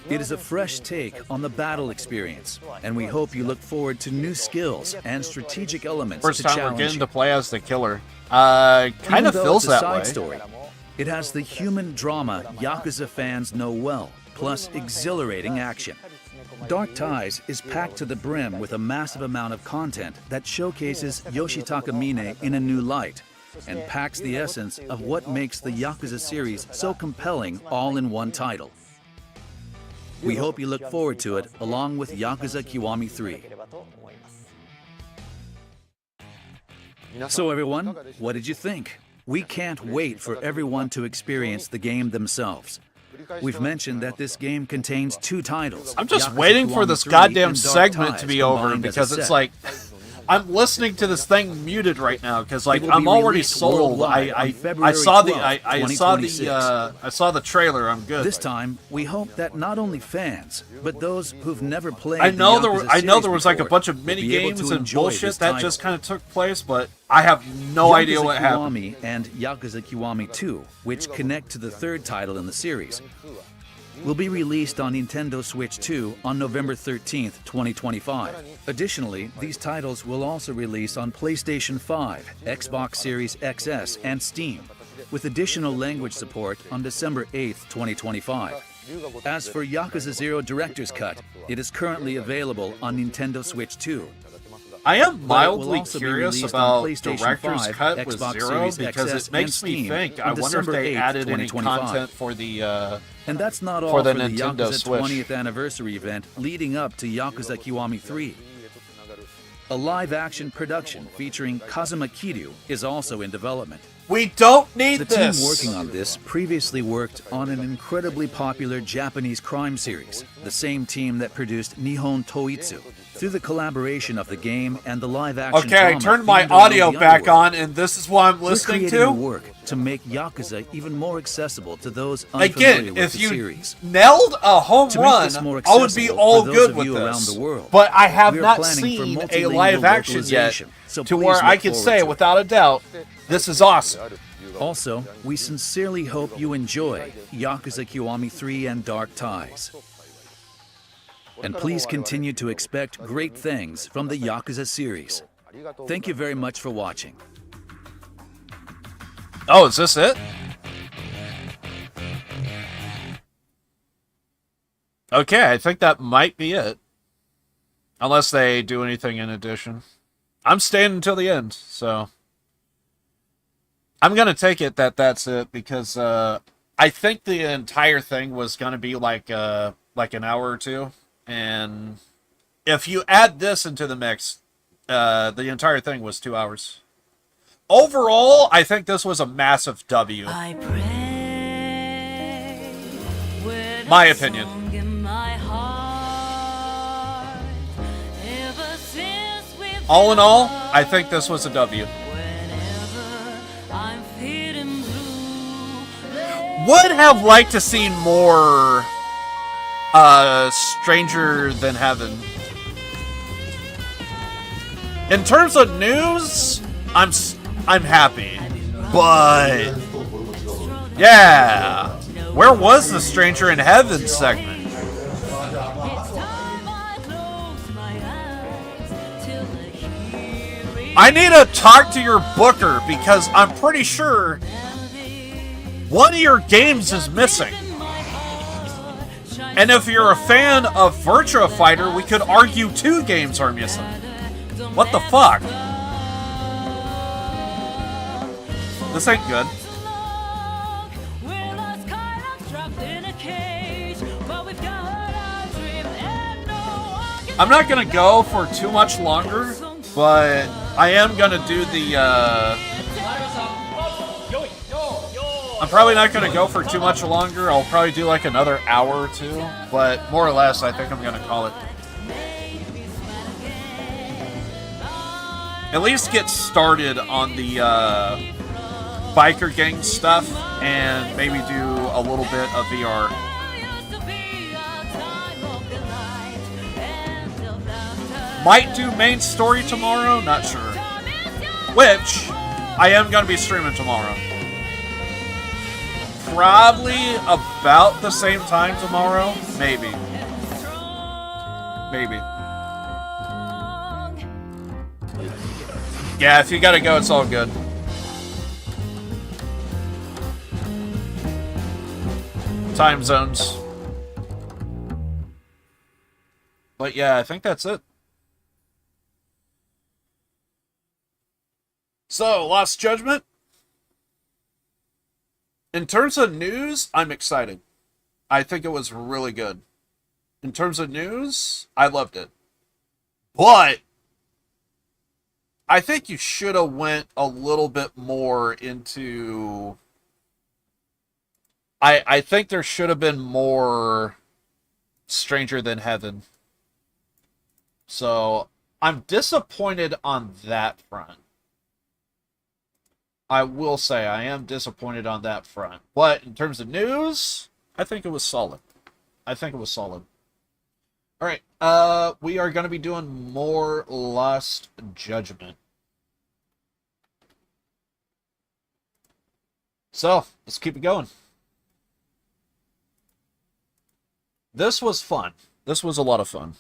It is a fresh take on the battle experience, and we hope you look forward to new skills and strategic elements First to time challenge we're getting you. to play as the killer. Kind Even of though feels it's a that side way. story, it has the human drama Yakuza fans know well, plus exhilarating action. Dark Ties is packed to the brim with a massive amount of content that showcases Yoshitaka Mine in a new light and packs the essence of what makes the Yakuza series so compelling all in one title. We hope you look forward to it along with Yakuza Kiwami 3. So everyone, what did you think? We can't wait for everyone to experience the game themselves. We've mentioned that this game contains 2 titles. I'm just Yakuza waiting for Kiwami this 3 goddamn and Dark segment Ties to be over combined as a because it's set. like I'm listening to this thing muted right now because like It will I'm be already released sold. worldwide on I February saw the 12th, I saw the trailer. I'm good. This time, we hope that not only fans, but those who've never played I know the there Yakuza I know there was like a series bunch of will mini be able games to and enjoy bullshit this that title. just kind of took place, but I have no idea what happened. Yakuza Kiwami and Yakuza Kiwami 2, which connect to the 3rd title in the series, will be released on Nintendo Switch 2 on November 13th, 2025. Additionally, these titles will also release on PlayStation 5, Xbox Series XS, and Steam, with additional language support on December 8th, 2025. As for Yakuza 0 Director's Cut, it is currently available on Nintendo Switch 2. I am But it will mildly also be curious released about on PlayStation Director's 5, Cut with Xbox 0 Series because XS, it makes and me Steam think. on I wonder if December they 8th, added any 2025. content for the And that's not all for the the Nintendo Yakuza Switch. 20th anniversary event leading up to Yakuza Kiwami 3. A live-action production featuring Kazuma Kiryu is also in development. We don't need The this. team working on this previously worked on an incredibly popular Japanese crime series, the same team that produced Nihon Toitsu. Through the collaboration of the game and the live-action Okay, I drama turned my themed around audio the back underworld, on, and this is what I'm we're listening creating to. a work to make Yakuza even more accessible to those unfamiliar Again, with if the you series. nailed a home To make run, this more I would be accessible all for those good of with you this. around the world, but I have we are not planning for seen a multilingual live action yet localization, so to please where I look can forward say to it. without a doubt, this is awesome. Also, we sincerely hope you enjoy Yakuza Kiwami 3 and Dark Ties. And please continue to expect great things from the Yakuza series. Thank you very much for watching. Oh, is this it? Okay, I think that might be it. Unless they do anything in addition. I'm staying until the end, so I'm going to take it that that's it because I think the entire thing was going to be like an hour or two. And if you add this into the mix, the entire thing was 2 hours. Overall, I think this was a massive W. I pray with My a opinion. song in my heart. Ever since we've All in all, I think this was a W. I'm feeling blue. would have liked to see more Stranger Than Heaven. In terms of news, I'm happy. But yeah, where was the Stranger in Heaven segment? I need to talk to your booker because I'm pretty sure one of your games is missing. And if you're a fan of Virtua Fighter, we could argue 2 games are missing. What the fuck? This ain't good. I'm not gonna go for too much longer, but I am gonna do the, I'm probably not gonna go for too much longer. I'll probably do like another hour or 2, but more or less, I think I'm gonna call it. At least get started on the, biker gang stuff, and maybe do a little bit of VR. Might do main story tomorrow, not sure. Which, I am going to be streaming tomorrow. Probably about the same time tomorrow. Maybe. Maybe. Yeah, if you gotta go, it's all good. Time zones. But yeah, I think that's it. So, Lost Judgment. In terms of news, I'm excited. I think it was really good. In terms of news, I loved it. But I think you should have went a little bit more into... I think there should have been more Stranger Than Heaven. So, I'm disappointed on that front. I will say I am disappointed on that front. But in terms of news, I think it was solid. I think it was solid. Alright, we are going to be doing more Lost Judgment. So, let's keep it going. This was fun. This was a lot of fun.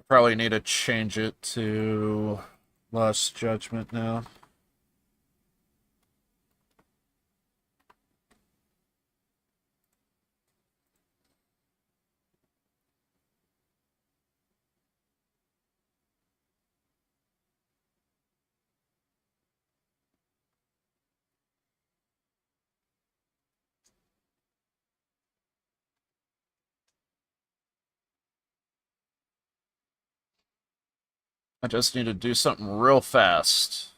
Probably need to change it to Lost Judgment now. I just need to do something real fast.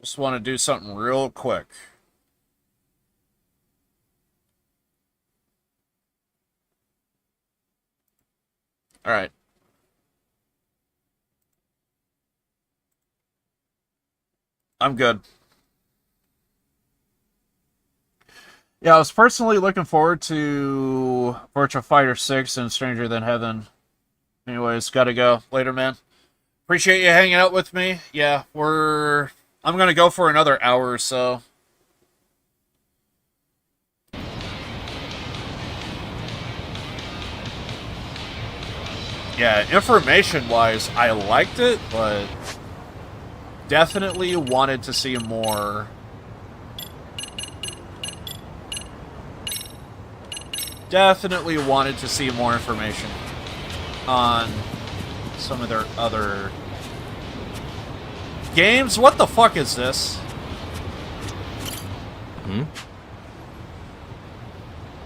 Just want to do something real quick. All right. I'm good. Yeah, I was personally looking forward to Virtua Fighter 6 and Stranger Than Heaven. Anyways, gotta go. Later, man. Appreciate you hanging out with me. Yeah, I'm gonna go for another hour or so. Yeah, information-wise, I liked it, but definitely wanted to see more. Definitely wanted to see more information on some of their other games. What the fuck is this?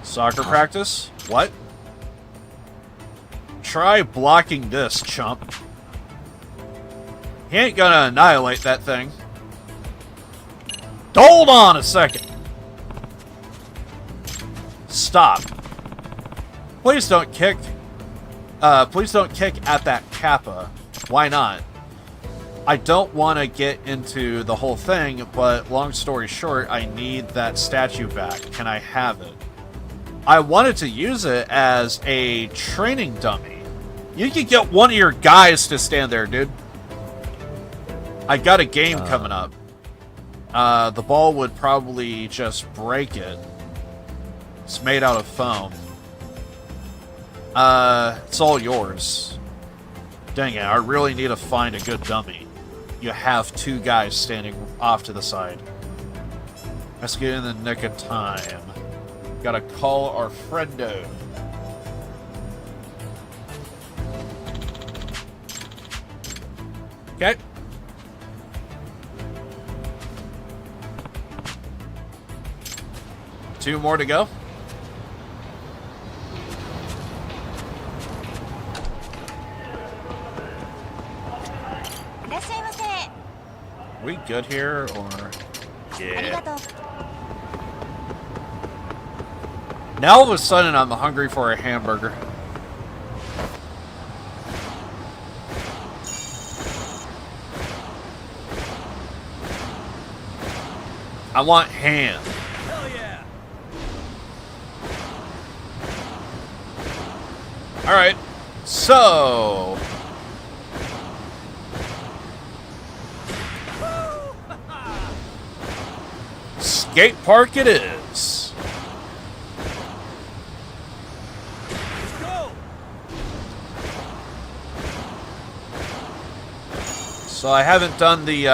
Soccer practice? What? try blocking this, chump. He ain't gonna annihilate that thing. Hold on a second. Stop. Please don't kick. Please don't kick at that Kappa. Why not? I don't want to get into the whole thing, but long story short, I need that statue back. Can I have it? I wanted to use it as a training dummy. You can get one of your guys to stand there, dude. I got a game coming up. The ball would probably just break it. It's made out of foam. It's all yours. Dang it, I really need to find a good dummy. You have two guys standing off to the side. Let's get in the nick of time. Gotta call our friendo. Okay. Two more to go. We good here, or... Yeah. Now all of a sudden I'm hungry for a hamburger. I want ham. Hell yeah! Alright, so... Skate park it is. Let's go! So I haven't done the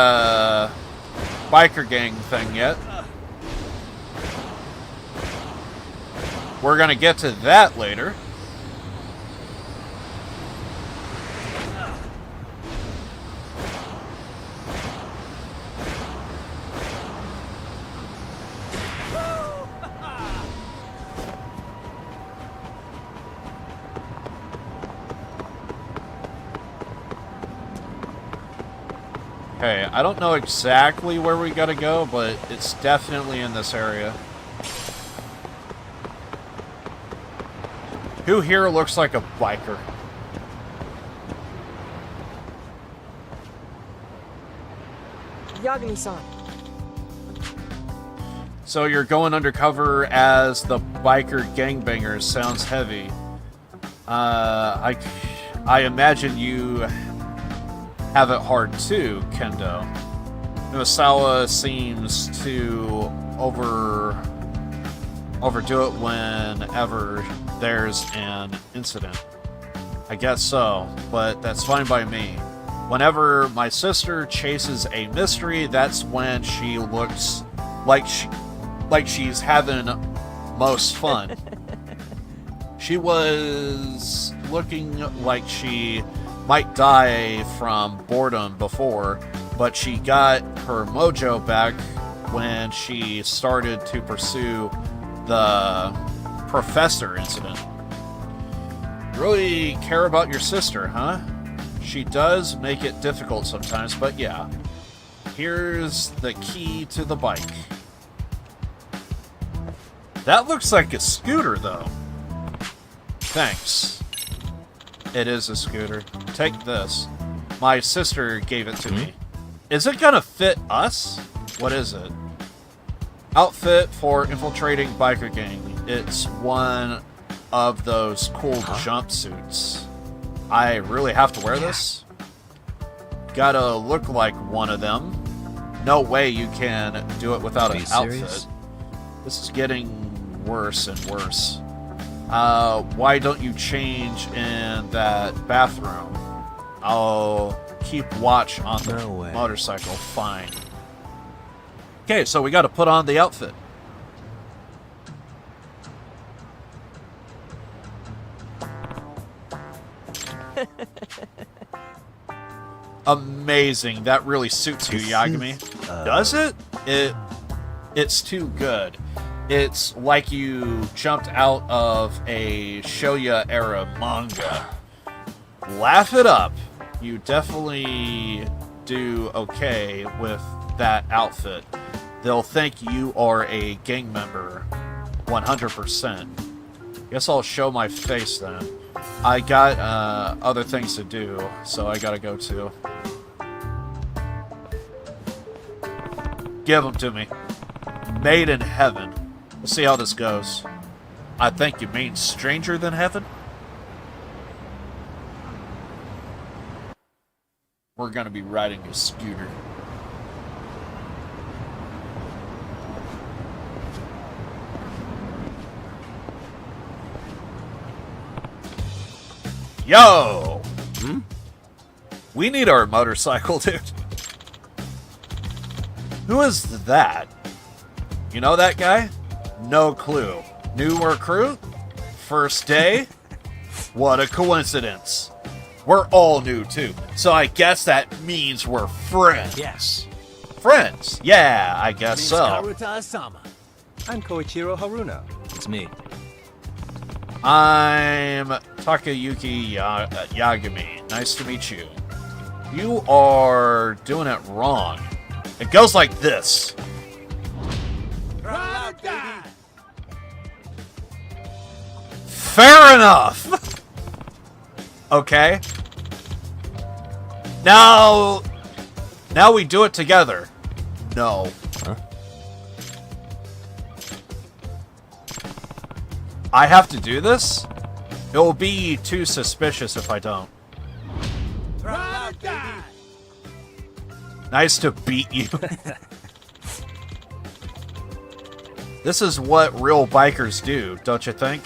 biker gang thing yet. We're gonna get to that later. Okay, I don't know exactly where we gotta go, but it's definitely in this area. Who here looks like a biker? Yagami-san. So you're going undercover as the biker gangbangers. Sounds heavy. I imagine you have it hard too, Kendo. Nuasawa seems to overdo it whenever there's an incident. I guess so, but that's fine by me. Whenever my sister chases a mystery, that's when she looks like she's having most fun. She was looking like she might die from boredom before, but she got her mojo back when she started to pursue the professor incident. Really care about your sister, huh? She does make it difficult sometimes, but yeah. Here's the key to the bike. That looks like a scooter, though. Thanks. It is a scooter. Take this. My sister gave it to me. Is it gonna fit us? What is it? Outfit for infiltrating biker gang. It's one of those cool jumpsuits. I really have to wear this? Gotta look like one of them. No way you can do it without an outfit. This is getting worse and worse. Why don't you change in that bathroom? I'll keep watch on the motorcycle. Fine. Okay, so we got to put on the outfit. Amazing. That really suits you, Yagami. Does it? It's too good. It's like you jumped out of a Shoya era manga. laugh it up. You definitely do okay with that outfit. They'll think you are a gang member 100%. Guess I'll show my face then. I got other things to do, so I gotta go too. Give them to me. Made in heaven. We'll see how this goes. I think you mean stranger than heaven? We're gonna be riding a scooter. Yo! We need our motorcycle, dude. Who is that? You know that guy? No clue. New recruit? First day? What a coincidence. We're all new, too. So I guess that means we're friends. Yes. Friends? Yeah, I guess so. Karuta Asama. I'm Koichiro Haruna. It's me. I'm Takayuki Yagami. Nice to meet you. You are doing it wrong. It goes like this. Fair enough. Okay. Now we do it together. No. Huh? I have to do this? It will be too suspicious if I don't. Nice to beat you. This is what real bikers do, don't you think?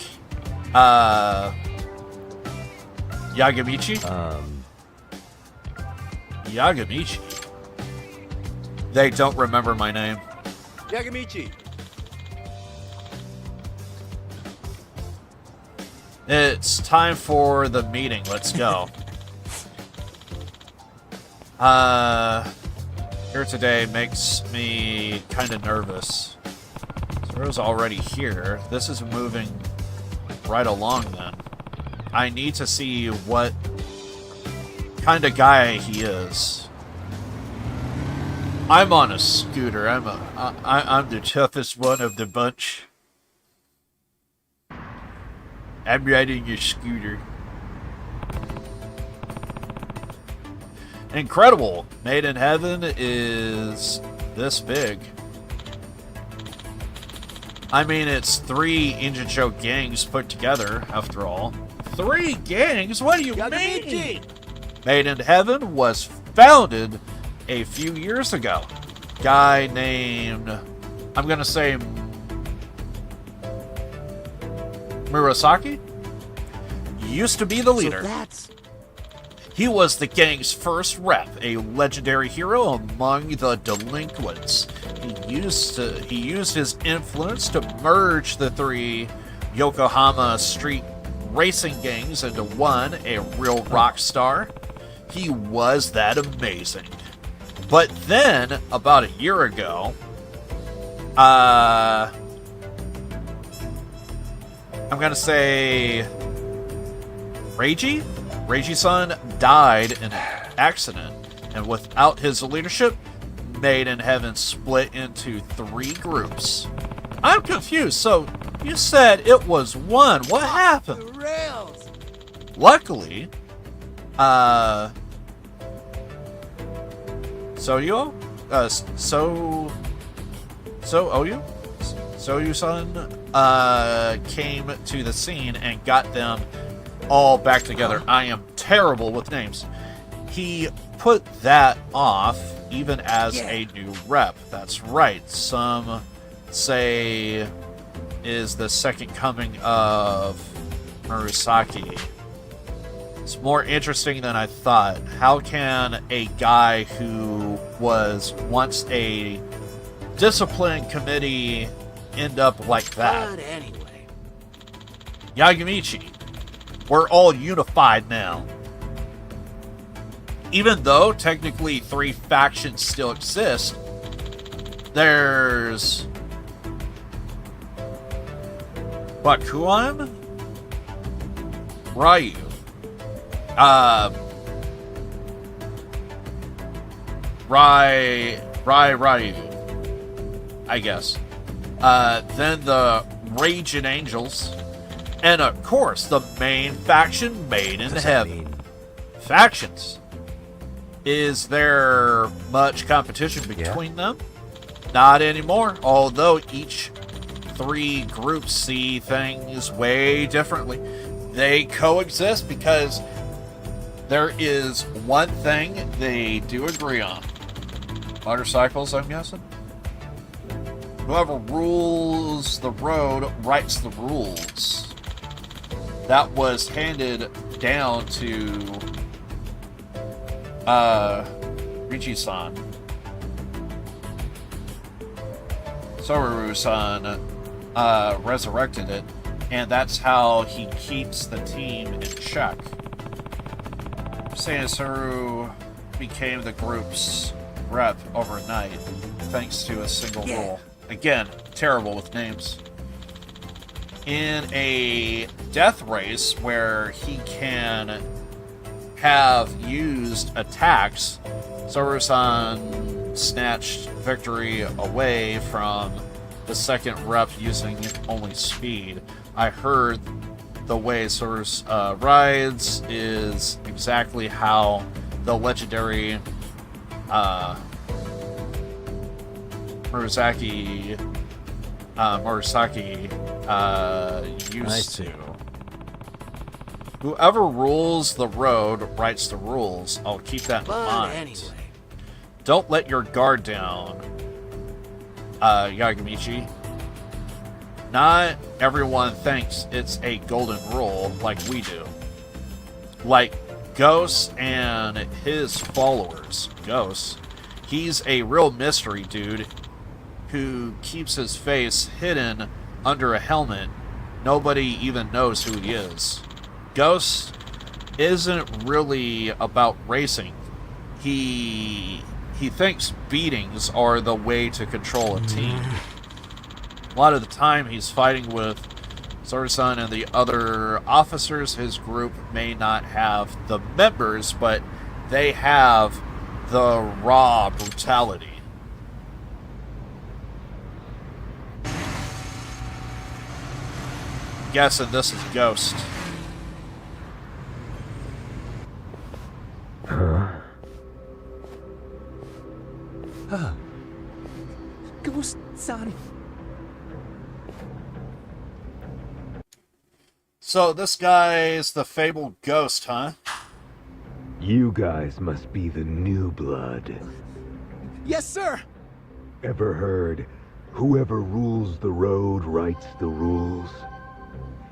Yagamichi? Yagamichi? They don't remember my name. Yagamichi. It's time for the meeting. Let's go. Here today makes me kind of nervous. Zero's already here. This is moving right along then. I need to see what kind of guy he is. I'm on a scooter. I'm the toughest one of the bunch. I'm riding a scooter. Incredible. Made in Heaven is this big. I mean, it's 3 Injincho gangs put together, after all. 3 gangs? What do you mean? Made in Heaven was founded a few years ago. Guy named, I'm gonna say Murasaki? Used to be the leader. He was the gang's first rep, a legendary hero among the delinquents. He used his influence to merge the 3 Yokohama street racing gangs into one, a real rock star. He was that amazing. But then, about a year ago, I'm gonna say Reiji-san died in an accident, and without his leadership, Made in Heaven split into 3 groups. I'm confused, so you said it was 1. What happened? Luckily, Soyu-san came to the scene and got them all back together. I am terrible with names. He put that off even as a new rep. That's right. Some say is the second coming of Murasaki. It's more interesting than I thought. How can a guy who was once a discipline committee end up like that? But anyway. Yagamichi, we're all unified now. Even though technically 3 factions still exist, there's Bakuan, Ryu. Ryu, I guess. Then the Raging Angels, and of course the main faction made in heaven. Factions. Is there much competition between them? Not anymore, although each three groups see things way differently. They coexist because there is one thing they do agree on. Motorcycles, I'm guessing? Whoever rules the road writes the rules. That was handed down to Richi-san. Soru-san resurrected it, and that's how he keeps the team in check. Sanasaru became the group's rep overnight, thanks to a single rule. Again, terrible with names. In a death race where he can have used attacks, Soru-san snatched victory away from the second rep using only speed. I heard the way Soru rides is exactly how the legendary Murasaki used to. Whoever rules the road writes the rules. I'll keep that in mind. Anyway. Don't let your guard down, Yagamichi. Not everyone thinks it's a golden rule like we do. Like Ghost and his followers. Ghost, he's a real mystery dude who keeps his face hidden under a helmet. Nobody even knows who he is. Ghost isn't really about racing. He thinks beatings are the way to control a team. A lot of the time he's fighting with Soru-san and the other officers. His group may not have the members, but they have the raw brutality. Guessing this is Ghost. Ghost-san. So this guy's the fabled Ghost, huh? You guys must be the new blood. Yes, sir. Ever heard, whoever rules the road writes the rules?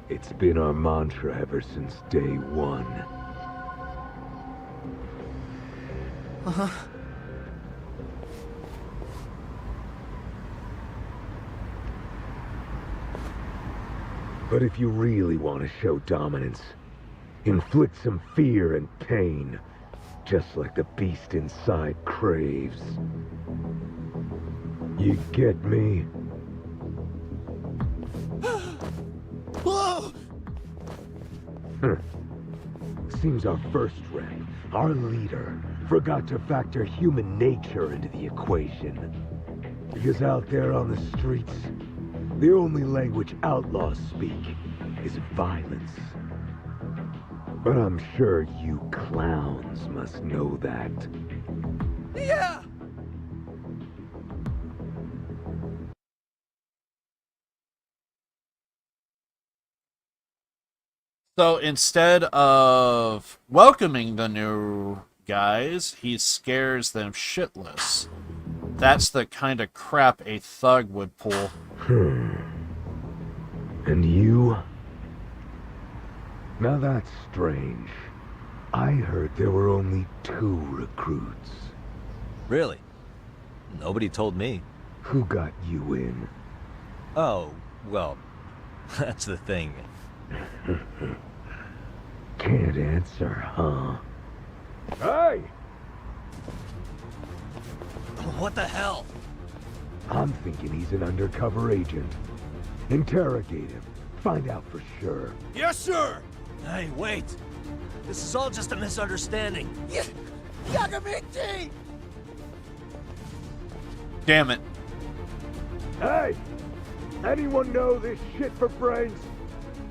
It's been our mantra ever since day one. Uh-huh. But if you really want to show dominance, inflict some fear and pain, just like the beast inside craves. You get me? Whoa! Seems our first rep, our leader, forgot to factor human nature into the equation. Because out there on the streets, the only language outlaws speak is violence. But I'm sure you clowns must know that. Yeah! So instead of welcoming the new guys, he scares them shitless. That's the kind of crap a thug would pull. And you? Now that's strange. I heard there were only 2 recruits. Really? Nobody told me. Who got you in? Oh, well, that's the thing. Can't answer, huh? Hey! What the hell? I'm thinking he's an undercover agent. Interrogate him. Find out for sure. Yes, sir! Hey, wait! This is all just a misunderstanding. Yagamiti! Damn it. Hey! Anyone know this shit for brains?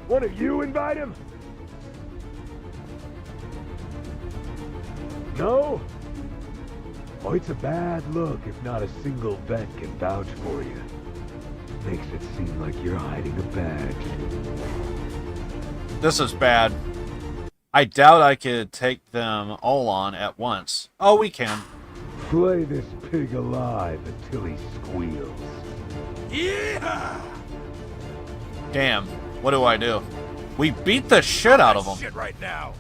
One of you invite him? No? Oh, it's a bad look if not a single vet can vouch for you. Makes it seem like you're hiding a badge. This is bad. I doubt I could take them all on at once. Oh, we can. Play this pig alive until he squeals. Yeah! Damn. What do I do? We beat the shit out of them. Shit right now.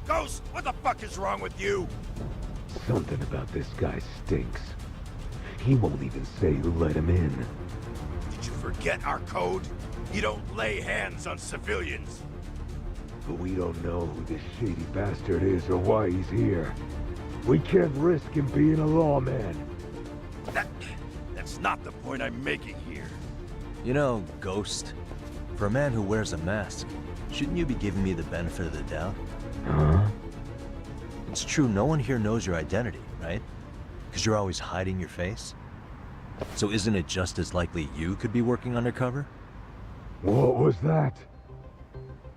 Ghost, what the fuck is wrong with you? Something about this guy stinks. He won't even say who let him in. Did you forget our code? You don't lay hands on civilians. But we don't know who this shady bastard is or why he's here. We can't risk him being a lawman. That's not the point I'm making here. You know, Ghost, for a man who wears a mask, shouldn't you be giving me the benefit of the doubt? Huh? It's true, no one here knows your identity, right? Because you're always hiding your face. So isn't it just as likely you could be working undercover? What was that?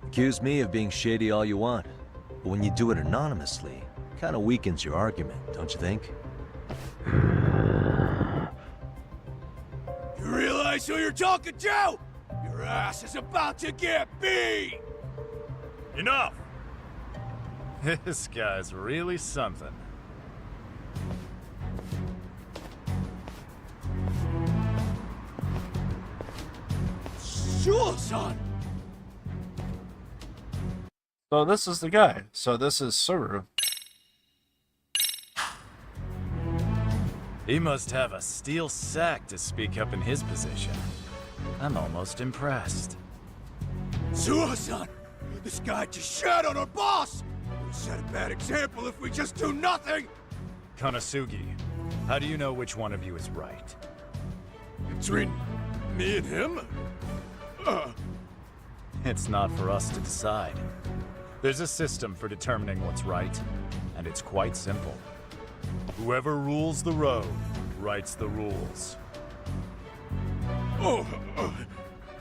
Accuse me of being shady all you want, but when you do it anonymously, it kind of weakens your argument, don't you think? You realize who you're talking to? Your ass is about to get beat! Enough! This guy's really something. Sure-son! So this is the guy. So this is Suru. He must have a steel sack to speak up in his position. I'm almost impressed. Sure-son! This guy just shat on our boss! We set a bad example if we just do nothing! Konosugi, how do you know which one of you is right? Between me and him? It's not for us to decide. There's a system for determining what's right, and it's quite simple. Whoever rules the road writes the rules.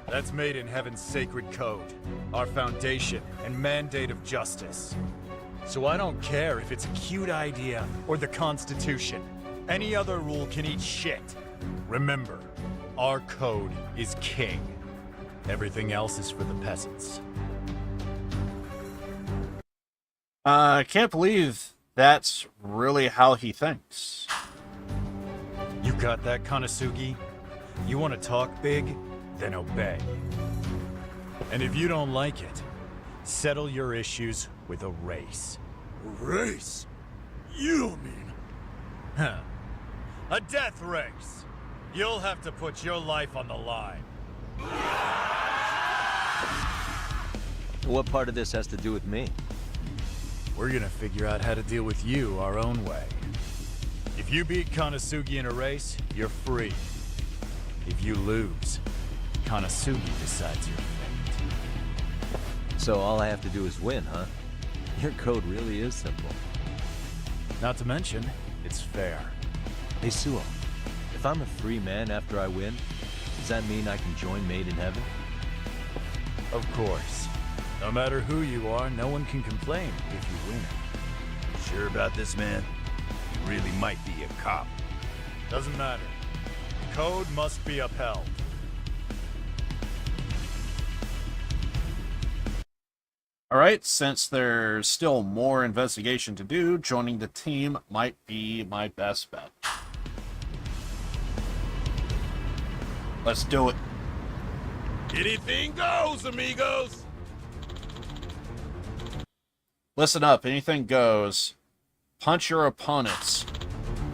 That's made in Heaven's sacred code, our foundation and mandate of justice. So I don't care if it's a cute idea or the Constitution. Any other rule can eat shit. Remember, our code is king. Everything else is for the peasants. I can't believe that's really how he thinks. You got that, Konosugi? You want to talk big? Then obey. And if you don't like it, settle your issues with a race. A race? You don't mean... Huh. A death race. You'll have to put your life on the line. What part of this has to do with me? We're gonna figure out how to deal with you our own way. If you beat Konosugi in a race, you're free. If you lose, Konosugi decides your fate. So all I have to do is win, huh? Your code really is simple. Not to mention, it's fair. Hey, Suo, if I'm a free man after I win, does that mean I can join Made in Heaven? Of course. No matter who you are, no one can complain if you win. Sure about this, man? You really might be a cop. Doesn't matter. Code must be upheld. Alright, since there's still more investigation to do, joining the team might be my best bet. Let's do it. Anything goes, amigos! Listen up, anything goes. Punch your opponents.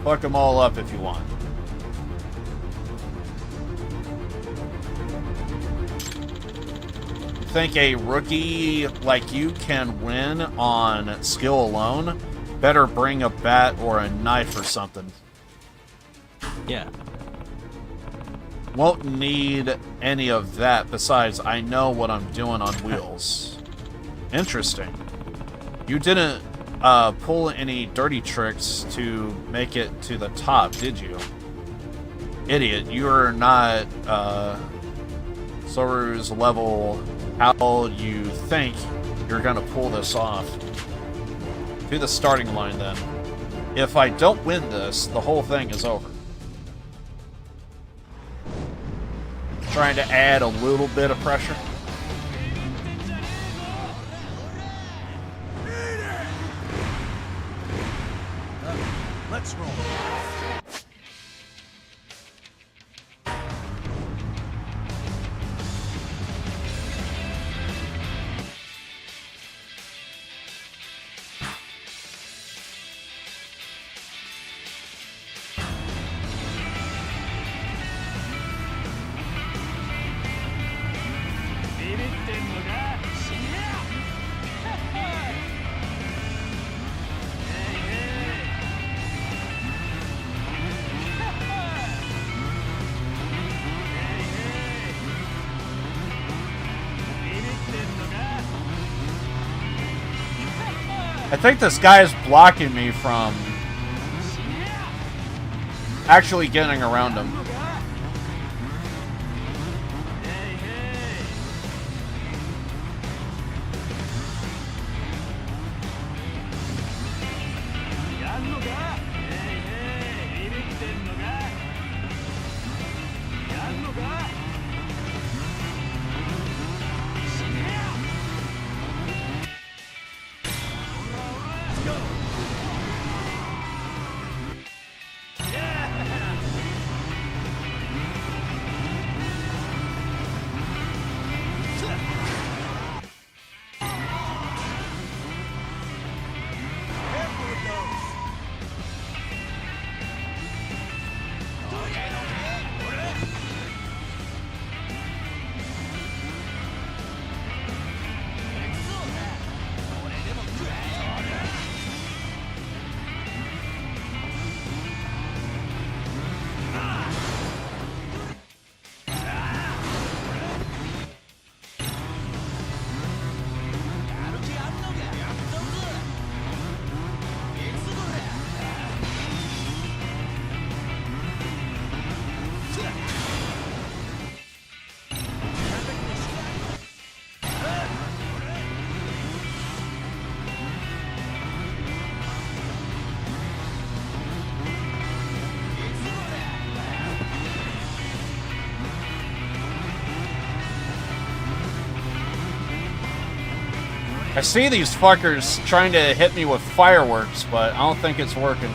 Fuck them all up if you want. Think a rookie like you can win on skill alone? Better bring a bat or a knife or something. Yeah. Won't need any of that. Besides, I know what I'm doing on wheels. Interesting. You didn't pull any dirty tricks to make it to the top, did you? Idiot, you are not Soru's level. How you think you're gonna pull this off? To the starting line then. If I don't win this, the whole thing is over. Trying to add a little bit of pressure. Let's roll. I think this guy is blocking me from actually getting around him. I see these fuckers trying to hit me with fireworks, but I don't think it's working.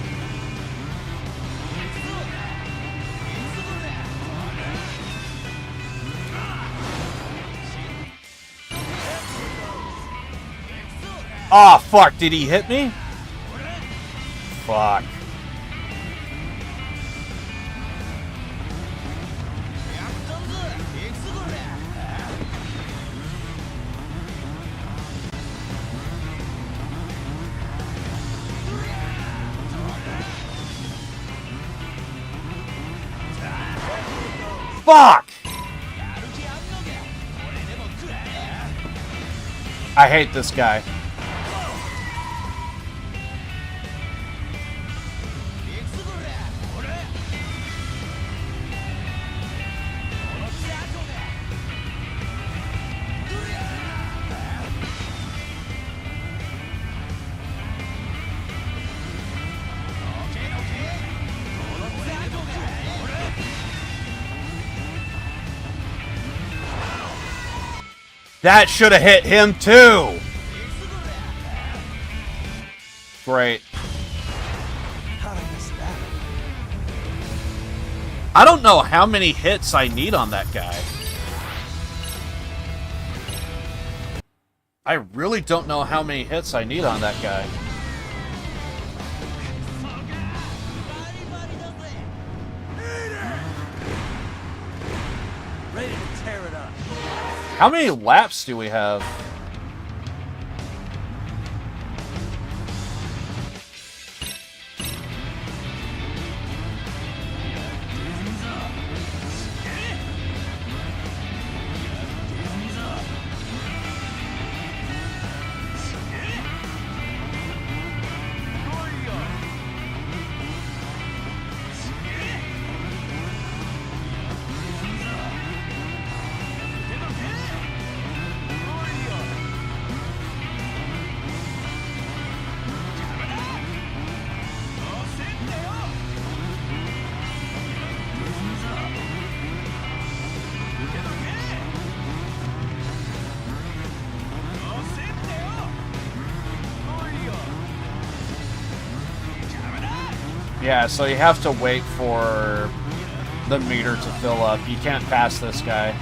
Ah, oh, fuck, did he hit me? Fuck. Fuck! I hate this guy. That should have hit him too. Great. I don't know how many hits I need on that guy. I really don't know how many hits I need on that guy. Ready to tear it up. How many laps do we have? Yeah, so you have to wait for the meter to fill up. You can't pass this guy.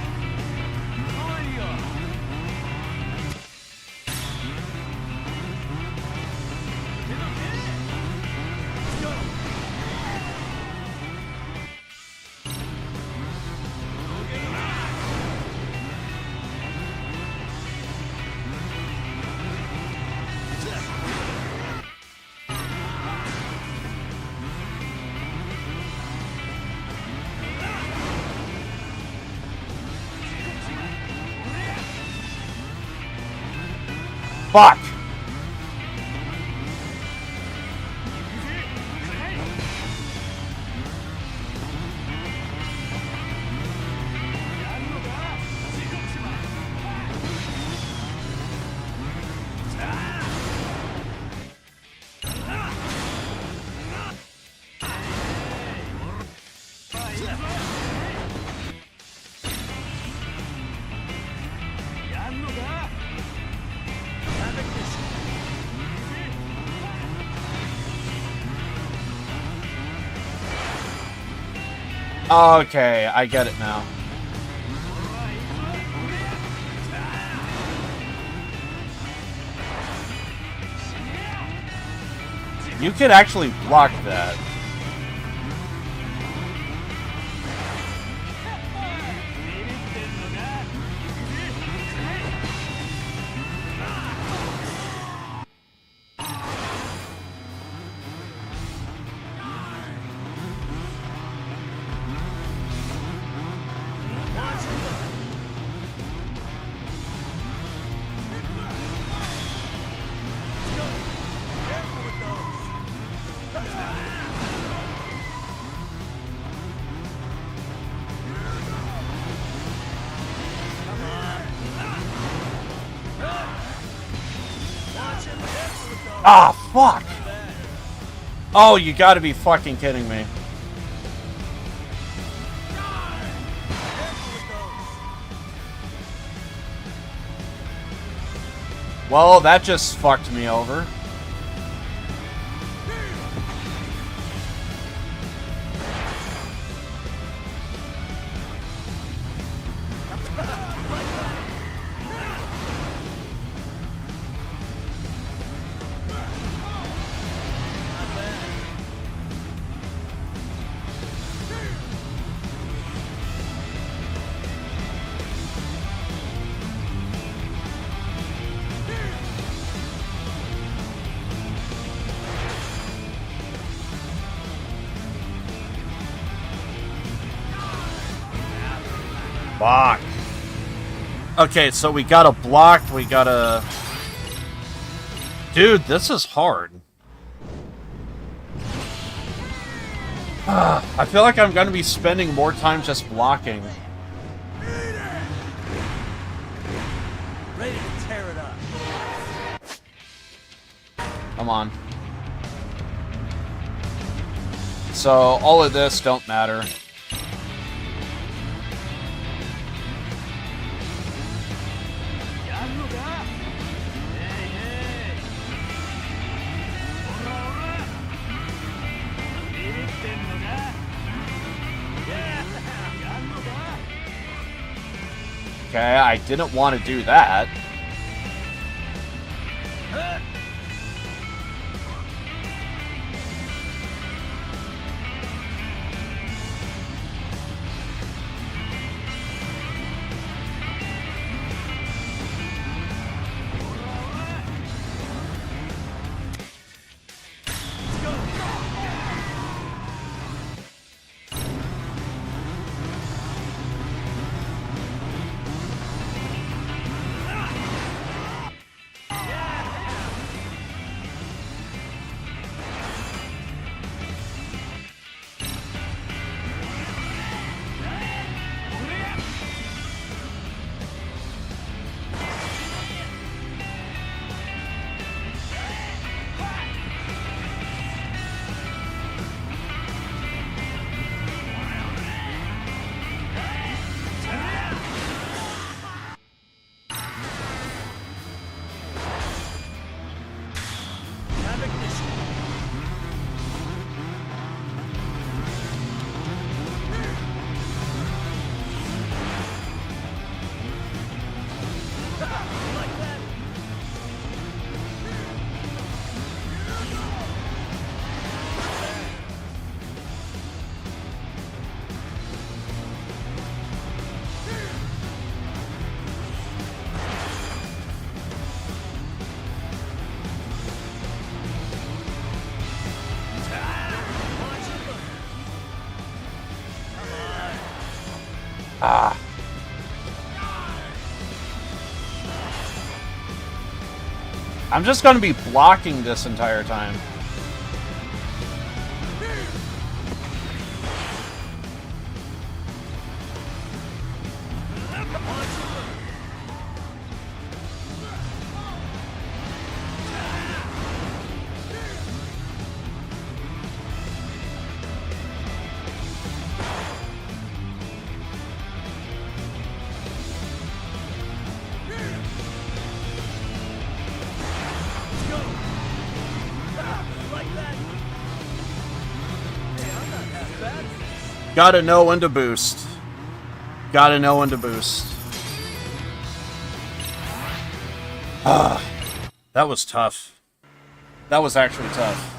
Fuck! Okay, I get it now. You could actually block that. Ah, fuck! Oh, you gotta be fucking kidding me. Well, that just fucked me over. Fuck. Okay, so we gotta block, we gotta... Dude, this is hard. I feel like I'm gonna be spending more time just blocking. Ready to tear it up. Come on. So, all of this don't matter. Okay, I didn't want to do that. Ah. I'm just going to be blocking this entire time. Gotta know when to boost. Gotta know when to boost. Ah, that was tough. That was actually tough.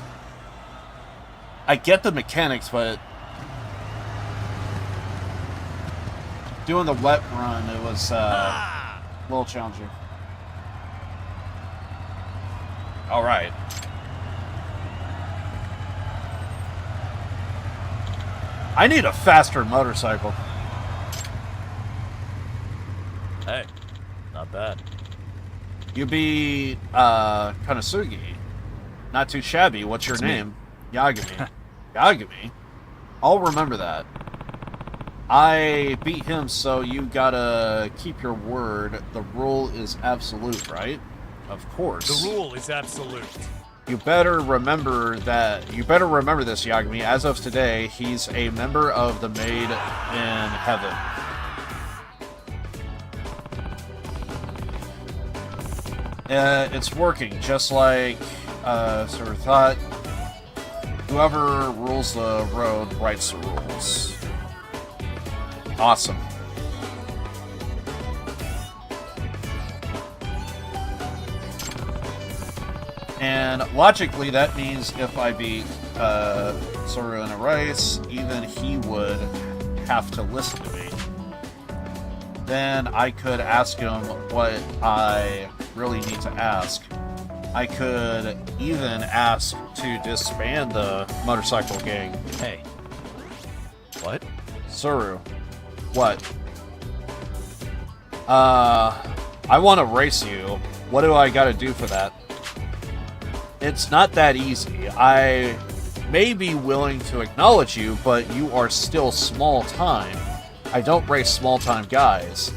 I get the mechanics, but doing the wet run, it was a little challenging. All right. I need a faster motorcycle. Hey, not bad. You be Konosugi. Not too shabby. What's your name? Yagami. Yagami? I'll remember that. I beat him, so you gotta keep your word. The rule is absolute, right? Of course. The rule is absolute. You better remember that. You better remember this, Yagami. As of today, he's a member of the Made in Heaven. It's working, just like sort of thought. Whoever rules the road writes the rules. Awesome. And logically, that means if I beat Soru in a race, even he would have to listen to me. Then I could ask him what I really need to ask. I could even ask to disband the motorcycle gang. Hey. What? Soru. What? I want to race you. What do I gotta do for that? It's not that easy. I may be willing to acknowledge you, but you are still small time. I don't race small time guys.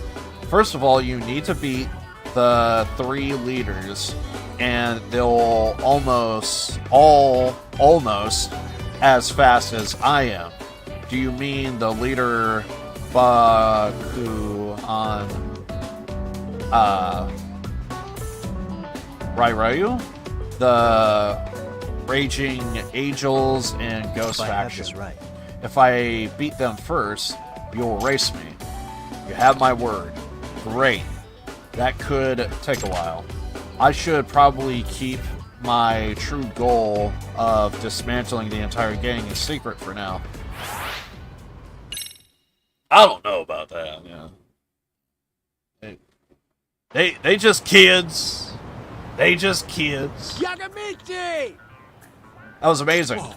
First of all, you need to beat the 3 leaders, and they'll almost as fast as I am. Do you mean the leader Baku on Rairyu? The Raging Angels and Ghost faction. Right. If I beat them first, you'll race me. You have my word. Great. That could take a while. I should probably keep my true goal of dismantling the entire gang a secret for now. I don't know about that, yeah. They just kids. They just kids. Yagamichi! That was amazing. Whoa.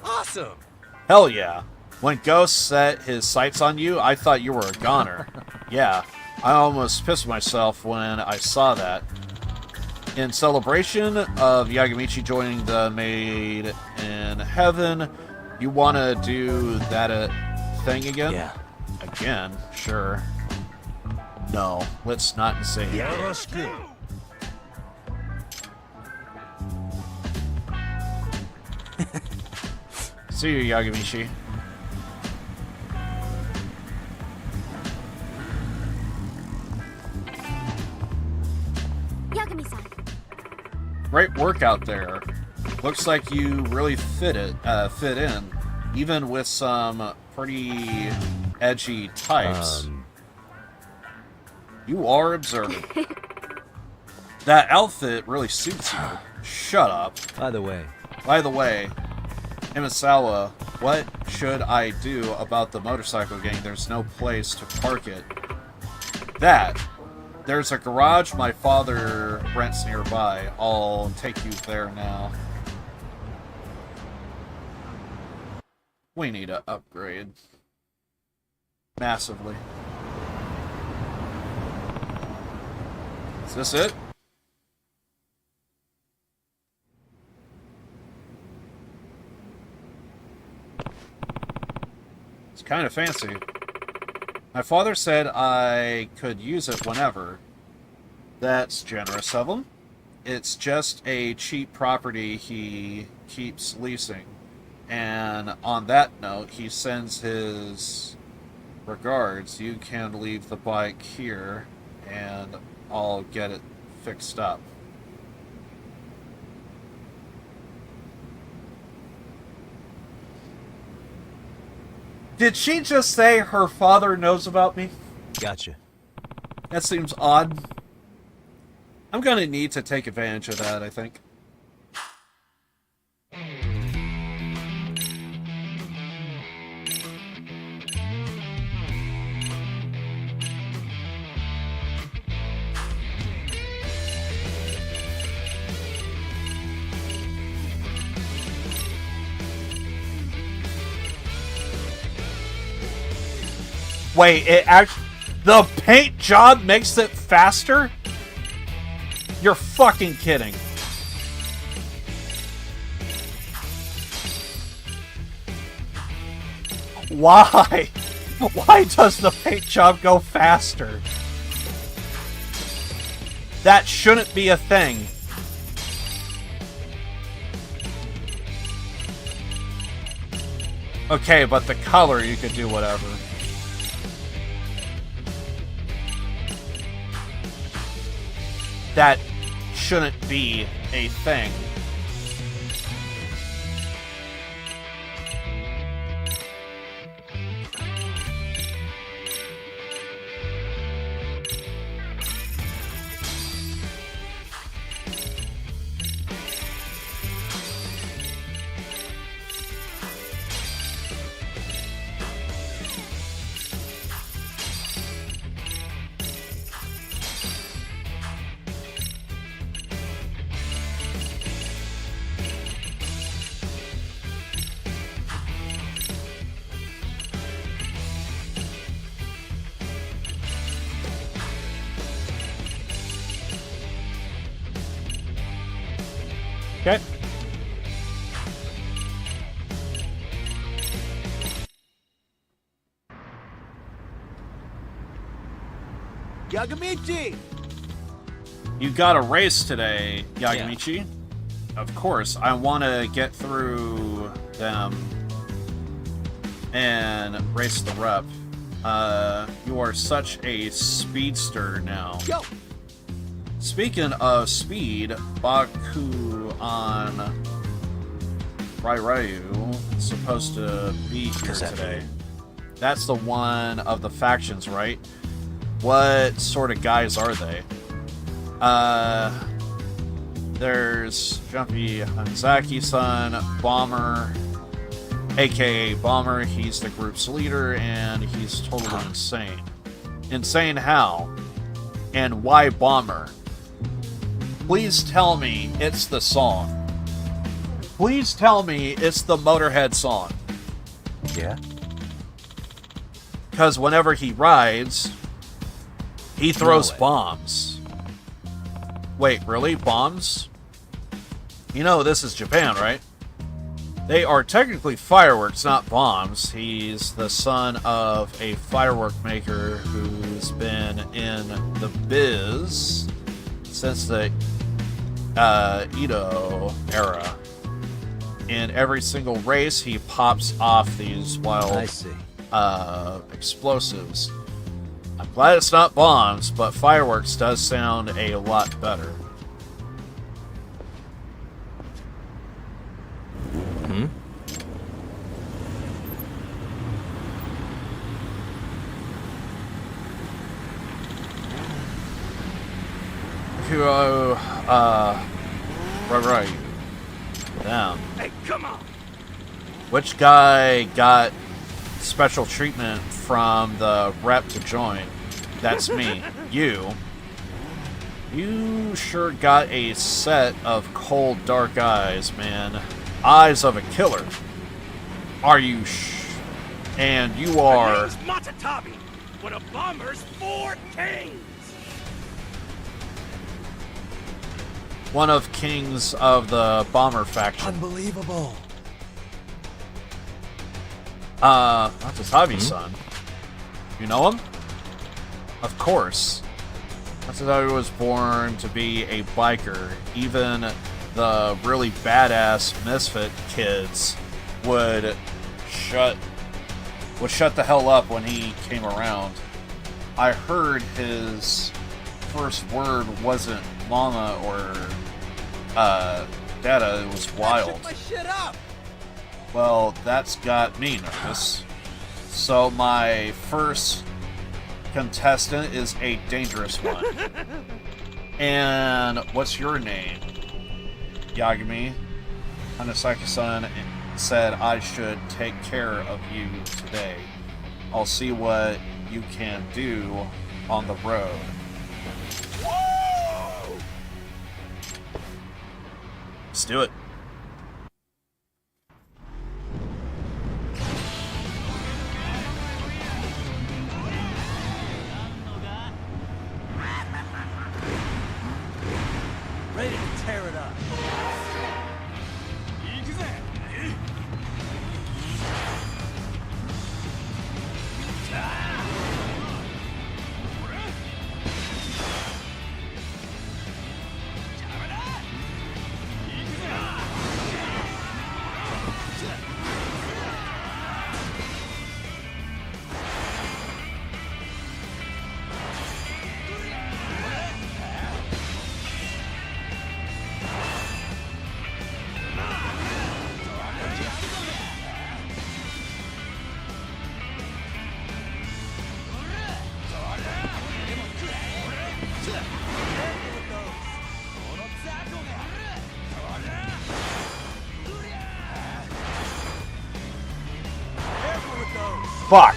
Awesome. Hell yeah. When Ghost set his sights on you, I thought you were a goner. Yeah, I almost pissed myself when I saw that. In celebration of Yagamichi joining the Made in Heaven, you want to do that thing again? Yeah. Again? Sure. No, let's not say it. Yoroshiku. See you, Yagamichi. Yagami-san. Great work out there. Looks like you really fit in, even with some pretty edgy types. You are observant. That outfit really suits you. Shut up. By the way, Emisawa, what should I do about the motorcycle gang? There's no place to park it. There's a garage my father rents nearby. I'll take you there now. We need to upgrade. Massively. Is this it? It's kind of fancy. My father said I could use it whenever. That's generous of him. It's just a cheap property he keeps leasing. And on that note, he sends his regards. You can leave the bike here and I'll get it fixed up. Did she just say her father knows about me? Gotcha. That seems odd. I'm gonna need to take advantage of that, I think. Wait, the paint job makes it faster? You're fucking kidding. Why? Why does the paint job go faster? That shouldn't be a thing. Okay, but the color, you could do whatever. That shouldn't be a thing. Okay. Yagamichi! You got a race today, Yagamichi. Yeah. Of course, I want to get through them and race the rep. You are such a speedster now. Go! Speaking of speed, Baku on Rairyu is supposed to be here today. That's the one of the factions, right? What sort of guys are they? There's Jumpy Hanzaki-san, Bomber, aka Bomber. He's the group's leader, and he's totally insane. Insane how? And why Bomber? Please tell me it's the song. Please tell me it's the Motorhead song. Yeah? Because whenever he rides, he throws bombs. Wait, really? Bombs? You know this is Japan, right? They are technically fireworks, not bombs. He's the son of a firework maker who's been in the biz since the Edo era. In every single race, he pops off these wild explosives. I'm glad it's not bombs, but fireworks does sound a lot better. Right. Down. Hey, come on! Which guy got special treatment from the rep to join? That's me. You sure got a set of cold, dark eyes, man. Eyes of a killer. Are you And you My are name's Matatabi, one of Bomber's 4 kings. one of kings of the Bomber faction. Unbelievable. Matatabi's son. You know him? Of course. Matatabi was born to be a biker. Even the really badass misfit kids would shut the hell up when he came around. I heard his first word wasn't mama or dada, it was wild. My shit up. Well, that's got me nervous. So my first contestant is a dangerous one. And what's your name? Yagami. Hanasaki-san said I should take care of you today. I'll see what you can do on the road. Whoa! Let's do it. Ready to tear it up. Fuck.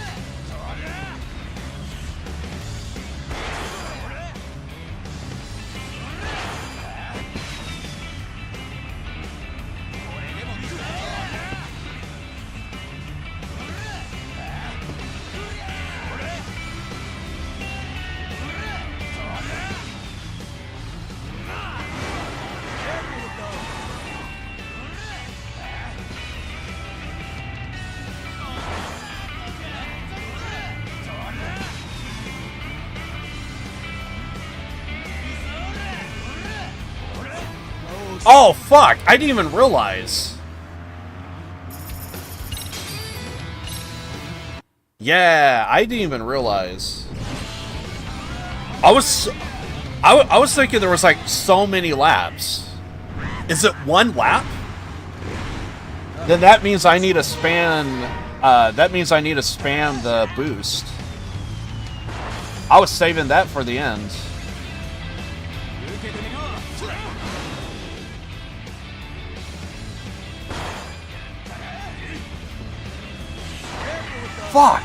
Oh, fuck! I didn't even realize. Yeah, I didn't even realize. I was thinking there was like so many laps. Is it one lap? Then that means I need to spam. That means I need to spam the boost. I was saving that for the end. Fuck!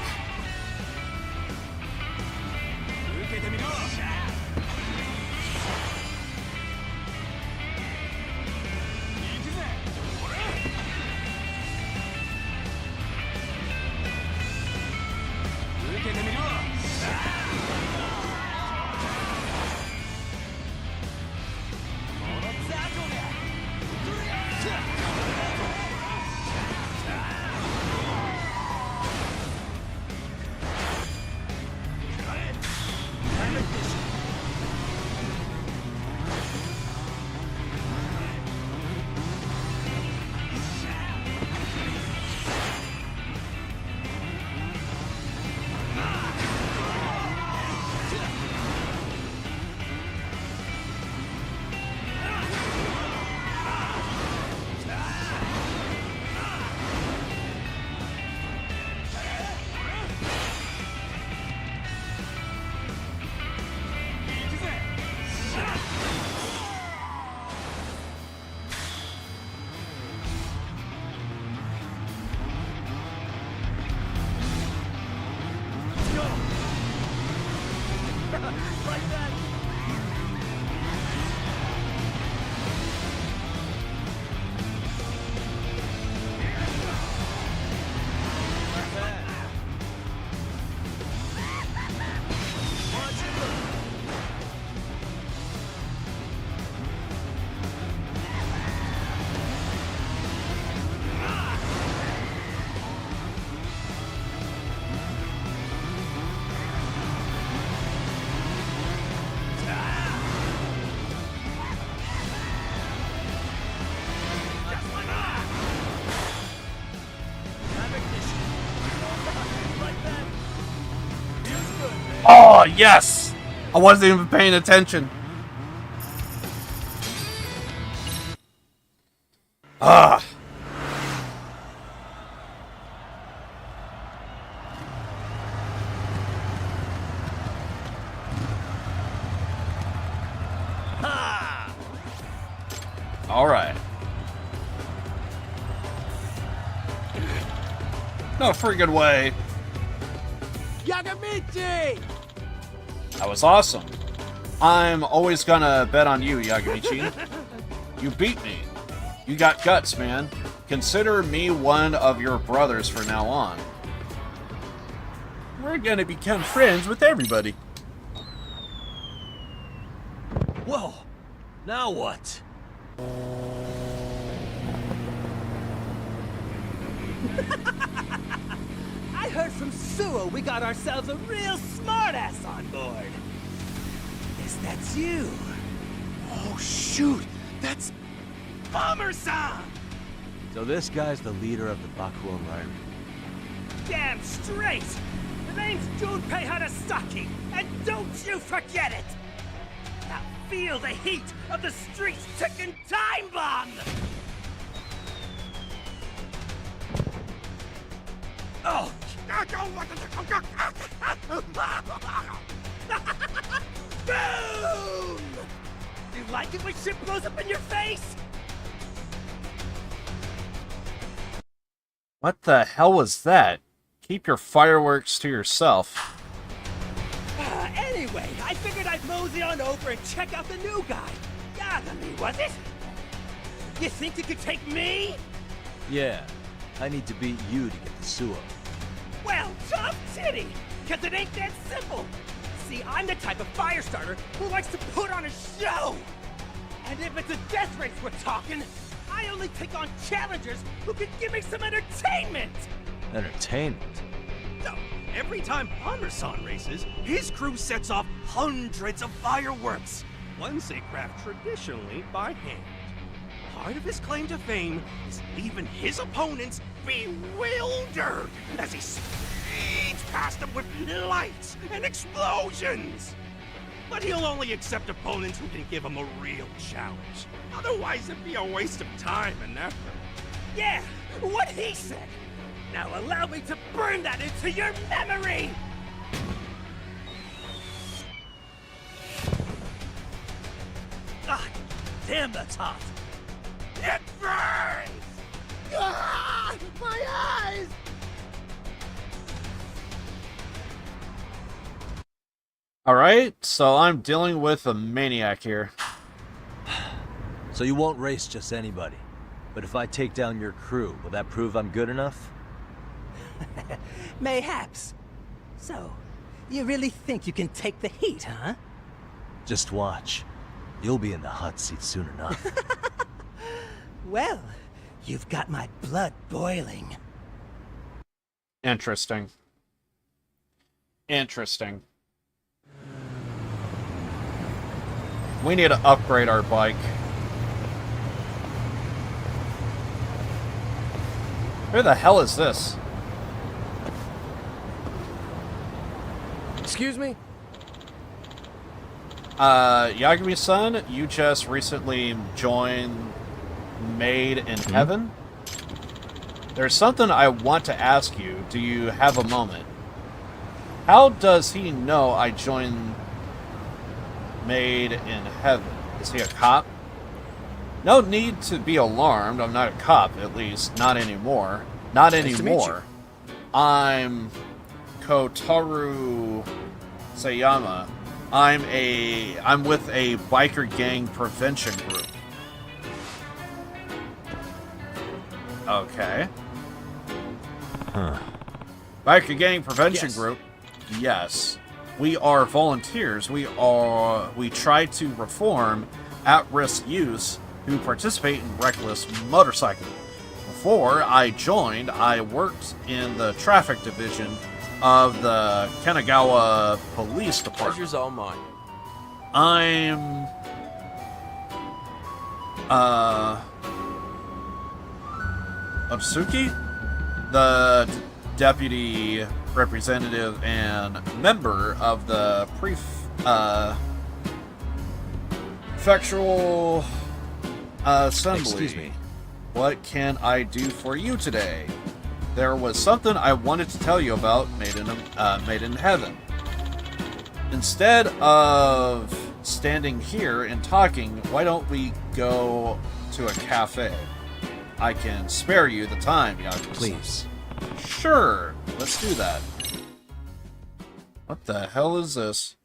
Oh, yes! I wasn't even paying attention. Ah! Alright. No friggin' way. Yagamichi! That was awesome. I'm always gonna bet on you, Yagamichi. You beat me. You got guts, man. Consider me one of your brothers from now on. We're gonna become friends with everybody. Whoa! Now what? I heard from Suo we got ourselves a real smartass on board. Guess that's you. Oh, shoot! That's Bomber-san! So this guy's the leader of the Bakuo Rairi. Damn straight! The name's Junpei Harasaki, and don't you forget it! Now feel the heat of the street's ticking time bomb! Oh! Boom! You like it when shit blows up in your face? What the hell was that? Keep your fireworks to yourself. Anyway, I figured I'd mosey on over and check out the new guy. Yagami, was it? You think you could take me? Yeah, I need to beat you to get the Suo. Well, tough titty, because it ain't that simple. See, I'm the type of fire starter who likes to put on a show. And if it's a death race we're talking, I only take on challengers who can give me some entertainment. Entertainment? So, every time Bomber-san races, his crew sets off hundreds of fireworks. Ones they craft traditionally by hand. Part of his claim to fame is leaving his opponents bewildered as he speeds past them with lights and explosions. But he'll only accept opponents who can give him a real challenge. Otherwise, it'd be a waste of time and effort. Yeah, what he said. Now allow me to burn that into your memory! Ah, damn, that's hot. It burns! Ah, my eyes! Alright, so I'm dealing with a maniac here. So you won't race just anybody. But if I take down your crew, will that prove I'm good enough? Mayhaps. So, you really think you can take the heat, huh? Just watch. You'll be in the hot seat soon enough. Well, you've got my blood boiling. Interesting. Interesting. We need to upgrade our bike. Who the hell is this? Excuse me? Yagami-san, you just recently joined Made in Heaven? There's something I want to ask you. Do you have a moment? How does he know I joined Made in Heaven? Is he a cop? No need to be alarmed. I'm not a cop, at least. Not anymore. Not anymore. I'm Kotaru Sayama. I'm with a biker gang prevention group. Okay. Huh. Biker gang prevention group. Yes. We are volunteers. We try to reform at-risk youths who participate in reckless motorcycling. Before I joined, I worked in the traffic division of the Kanagawa Police Department. Pleasure's all mine. I'm Otsuki, the deputy representative and member of the prefectural assembly. Excuse me. What can I do for you today? There was something I wanted to tell you about Made in Heaven. Instead of standing here and talking, why don't we go to a cafe? I can spare you the time, Yakuza. Please. Sure, let's do that. What the hell is this?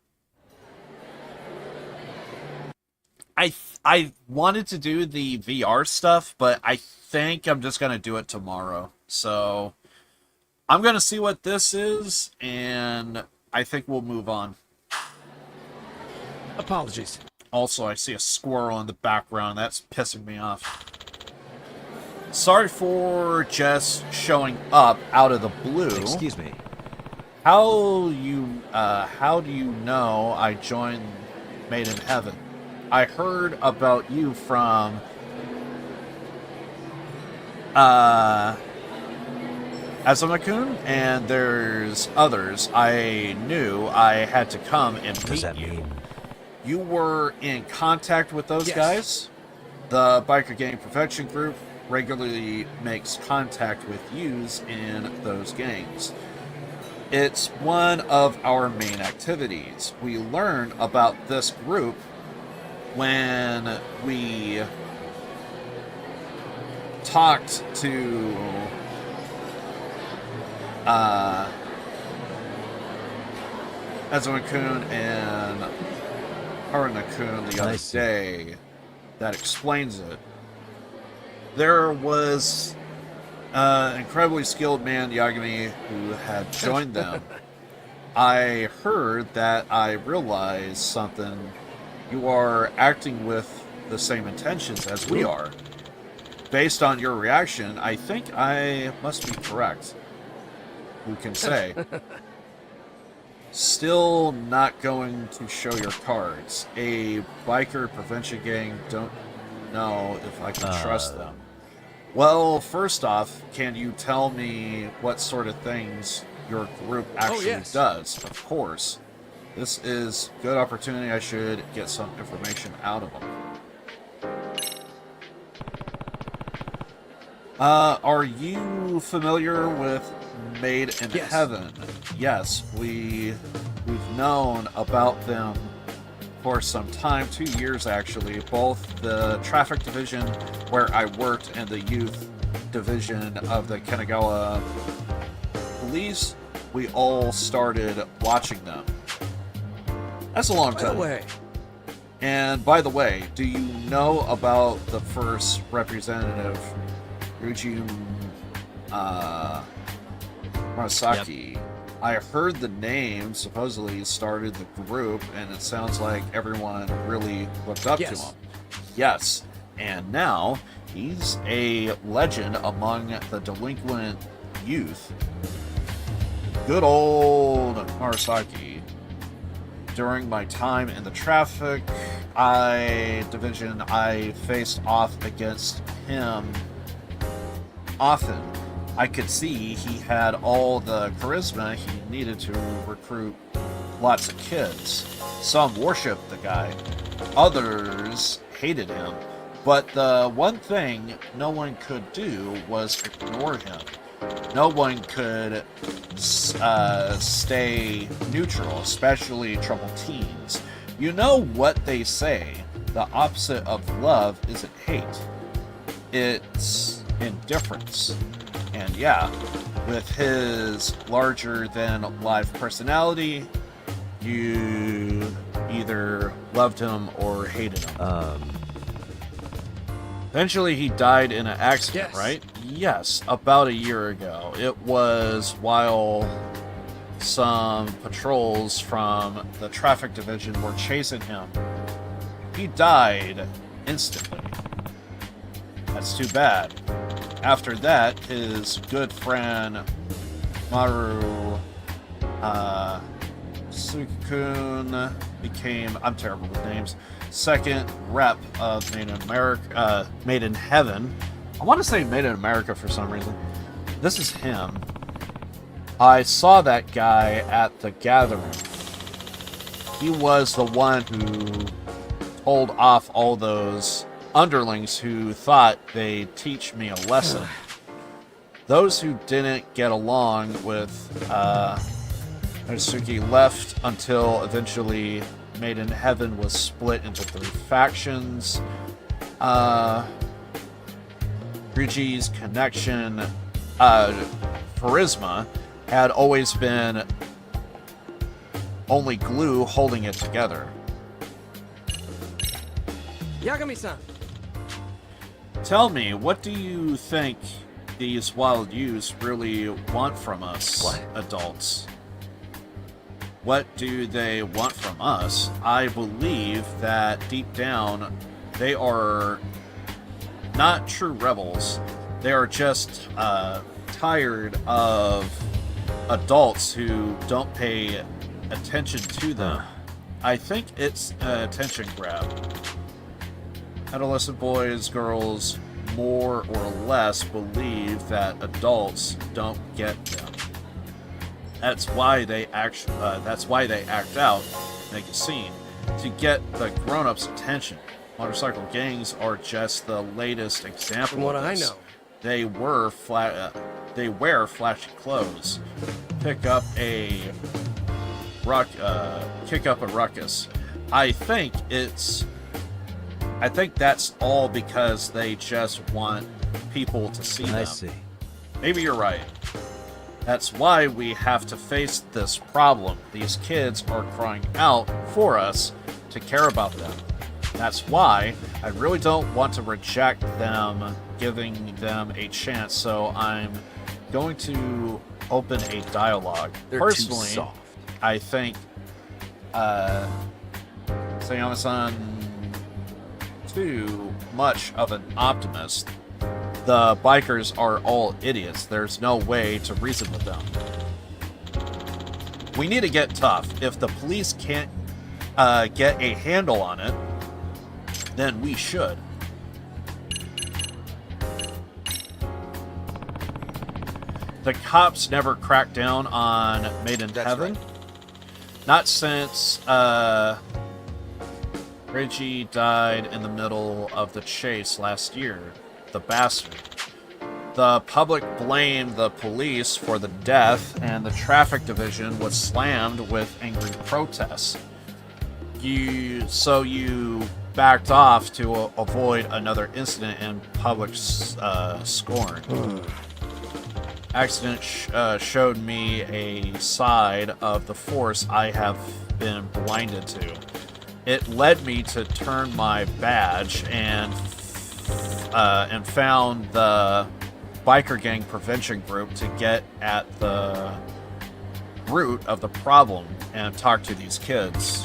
I wanted to do the VR stuff, but I think I'm just gonna do it tomorrow. So I'm gonna see what this is, and I think we'll move on. Apologies. Also, I see a squirrel in the background. That's pissing me off. Sorry for just showing up out of the blue. Excuse me. How do you know I joined Made in Heaven? I heard about you from Azuma-kun, and there's others. I knew I had to come and meet you. What does that mean? You were in contact with those guys? The Biker Gang Perfection Group regularly makes contact with yous in those gangs. It's one of our main activities. We learned about this group when we talked to Azuma-kun and Haruna-kun the other day. That explains it. There was an incredibly skilled man, Yagami, who had joined them. I heard that. I realized something. You are acting with the same intentions as we are. Based on your reaction, I think I must be correct. Who can say? Still not going to show your cards. A biker prevention gang, don't know if I can trust them. Well, first off, can you tell me what sort of things your group actually does? Of course. This is a good opportunity. I should get some information out of them. Are you familiar with Made in Heaven? Yes, we've known about them for some time, 2 years actually. Both the traffic division where I worked and the youth division of the Kanagawa police, we all started watching them. That's a long time. By the way. And by the way, do you know about the first representative, Ryuji Murasaki? Yep. I heard the name. Supposedly he started the group, and it sounds like everyone really looked up to him. Yes. And now he's a legend among the delinquent youth. Good old Murasaki. During my time in the traffic division, I faced off against him often. I could see he had all the charisma he needed to recruit lots of kids. Some worshipped the guy, others hated him, but the one thing no one could do was ignore him. No one could stay neutral, especially troubled teens. You know what they say, the opposite of love isn't hate. It's indifference. And yeah, with his larger-than-life personality, you either loved him or hated him. Eventually he died in an accident, right? Yes, about a year ago. It was while some patrols from the traffic division were chasing him. He died instantly. That's too bad. After that, his good friend Maru Sukun became, I'm terrible with names, second rep of Made in Heaven. I want to say Made in America for some reason. This is him. I saw that guy at the gathering. He was the one who told off all those underlings who thought they'd teach me a lesson. Those who didn't get along with Natsuki left until eventually Made in Heaven was split into 3 factions. RGG's connection, charisma, had always been only glue holding it together. Yagami-san. Tell me, what do you think these wild youths really want from us, adults? What do they want from us? I believe that deep down, they are not true rebels. They are just tired of adults who don't pay attention to them. I think it's an attention grab. Adolescent boys, girls, more or less believe that adults don't get them. That's why they act out, make a scene, to get the grown-ups' attention. Motorcycle gangs are just the latest example. From what of this. I know, they wear flashy clothes, kick up a ruckus. I think that's all because they just want people to see them. I see. Maybe you're right. That's why we have to face this problem. These kids are crying out for us to care about them. That's why I really don't want to reject them, giving them a chance, so I'm going to open a dialogue. They're Personally, too soft. I think Sayama-san too much of an optimist. The bikers are all idiots. There's no way to reason with them. We need to get tough. If the police can't get a handle on it, then we should. The cops never cracked down on Made in Heaven. right. Not since Reggie died in the middle of the chase last year. The bastard. The public blamed the police for the death, and the traffic division was slammed with angry protests. So you backed off to avoid another incident in public scorn. Accident showed me a side of the force I have been blinded to. It led me to turn my badge and found the biker gang prevention group to get at the root of the problem and talk to these kids.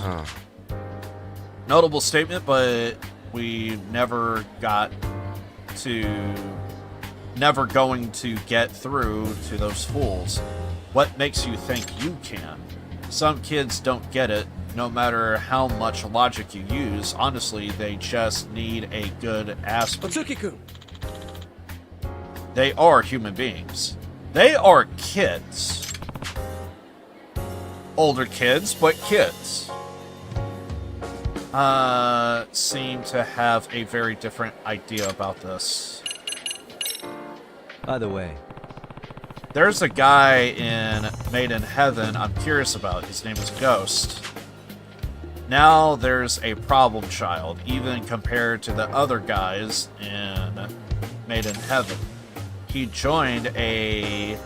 Notable statement, but we never going to get through to those fools. What makes you think you can? Some kids don't get it, no matter how much logic you use. Honestly, they just need a good ass. Otsuki-kun. They are human beings. They are kids. Older kids, but kids. Seem to have a very different idea about this. By the way, there's a guy in Made in Heaven I'm curious about. His name is Ghost. Now there's a problem child, even compared to the other guys in Made in Heaven. He joined a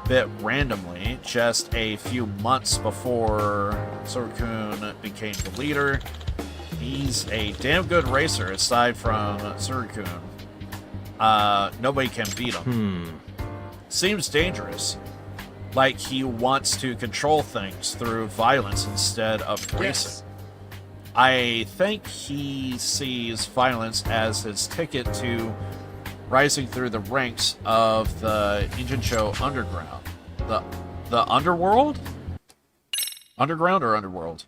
bit randomly, just a few months before Surukun became the leader. He's a damn good racer aside from Surukun. Nobody can beat him. Seems dangerous. Like he wants to control things through violence instead of racing. I think he sees violence as his ticket to rising through the ranks of the Injincho Underground. The Underworld? Underground or Underworld?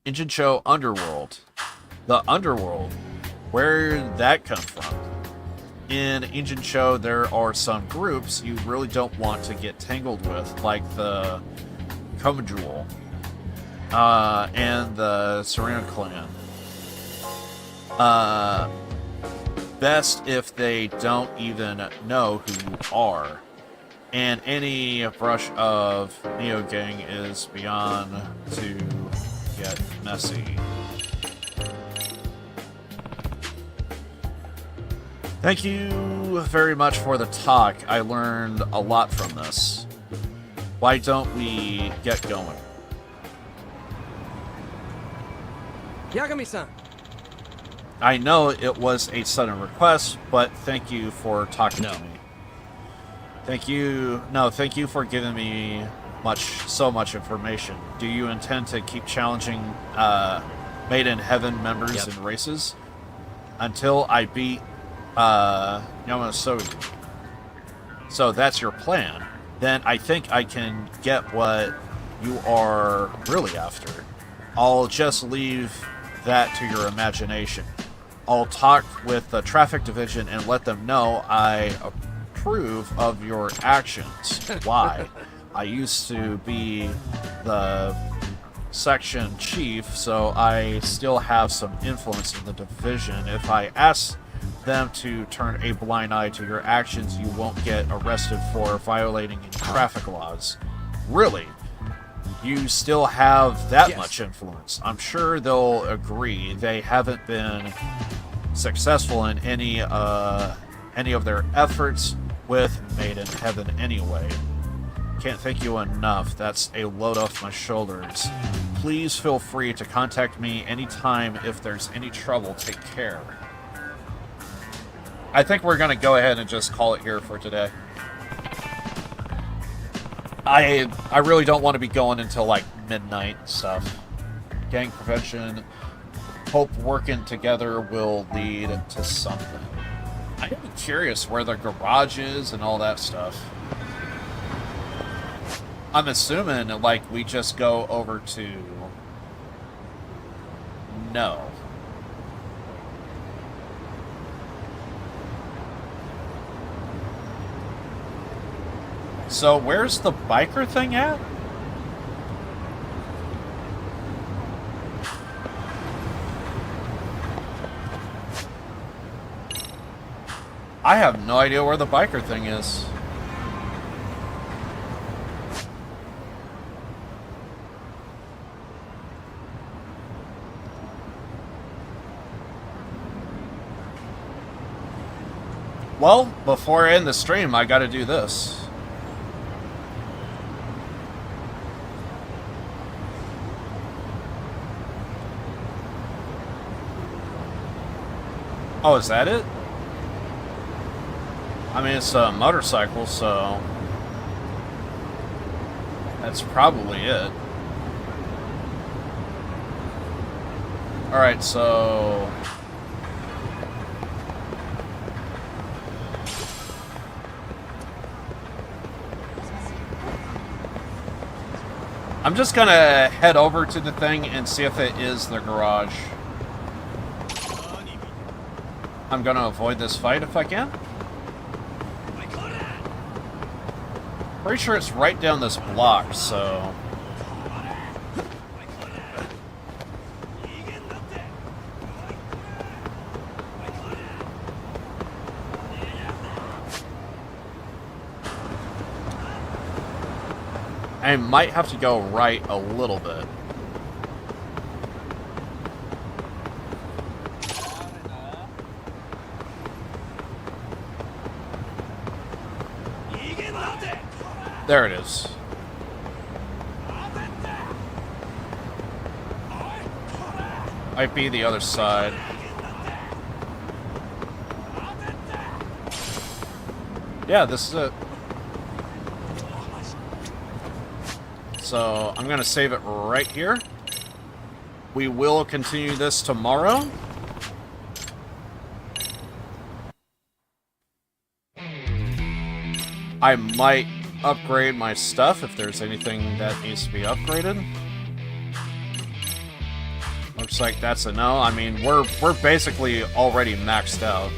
Injincho Underworld. The Underworld. Where'd that come from? in Engine Show, there are some groups you really don't want to get tangled with, like the Komajul and the Serena clan. Best if they don't even know who you are. And any brush of Neo Gang is beyond to get messy. Thank you very much for the talk. I learned a lot from this. Why don't we get going? Yagami-san. I know it was a sudden request, but thank you for talking to me. Thank you. No, thank you for giving me so much information. Do you intend to keep challenging Made in Heaven members in races until I beat Yamasogi? So that's your plan. Then I think I can get what you are really after. I'll just leave that to your imagination. I'll talk with the traffic division and let them know I approve of your actions. Why? I used to be the section chief, so I still have some influence in the division. If I ask them to turn a blind eye to your actions, you won't get arrested for violating any traffic laws. Really? You still have that much influence? I'm sure they'll agree. They haven't been successful in any of their efforts with Made in Heaven anyway. Can't thank you enough. That's a load off my shoulders. Please feel free to contact me anytime if there's any trouble. Take care. I think we're gonna go ahead and just call it here for today. I really don't want to be going until like midnight and stuff. Gang prevention. Hope working together will lead to something. I am curious where the garage is and all that stuff. I'm assuming like we just go over to... No. So where's the biker thing at? I have no idea where the biker thing is. Well, before I end the stream, I gotta do this. Oh, is that it? I mean, it's a motorcycle, so that's probably it. Alright, so... I'm just gonna head over to the thing and see if it is the garage. I'm gonna avoid this fight if I can. Pretty sure it's right down this block, so... I might have to go right a little bit. There it is. Might be the other side. Yeah, this is it. So I'm gonna save it right here. We will continue this tomorrow. I might upgrade my stuff if there's anything that needs to be upgraded. Looks like that's a no. I mean, we're basically already maxed out.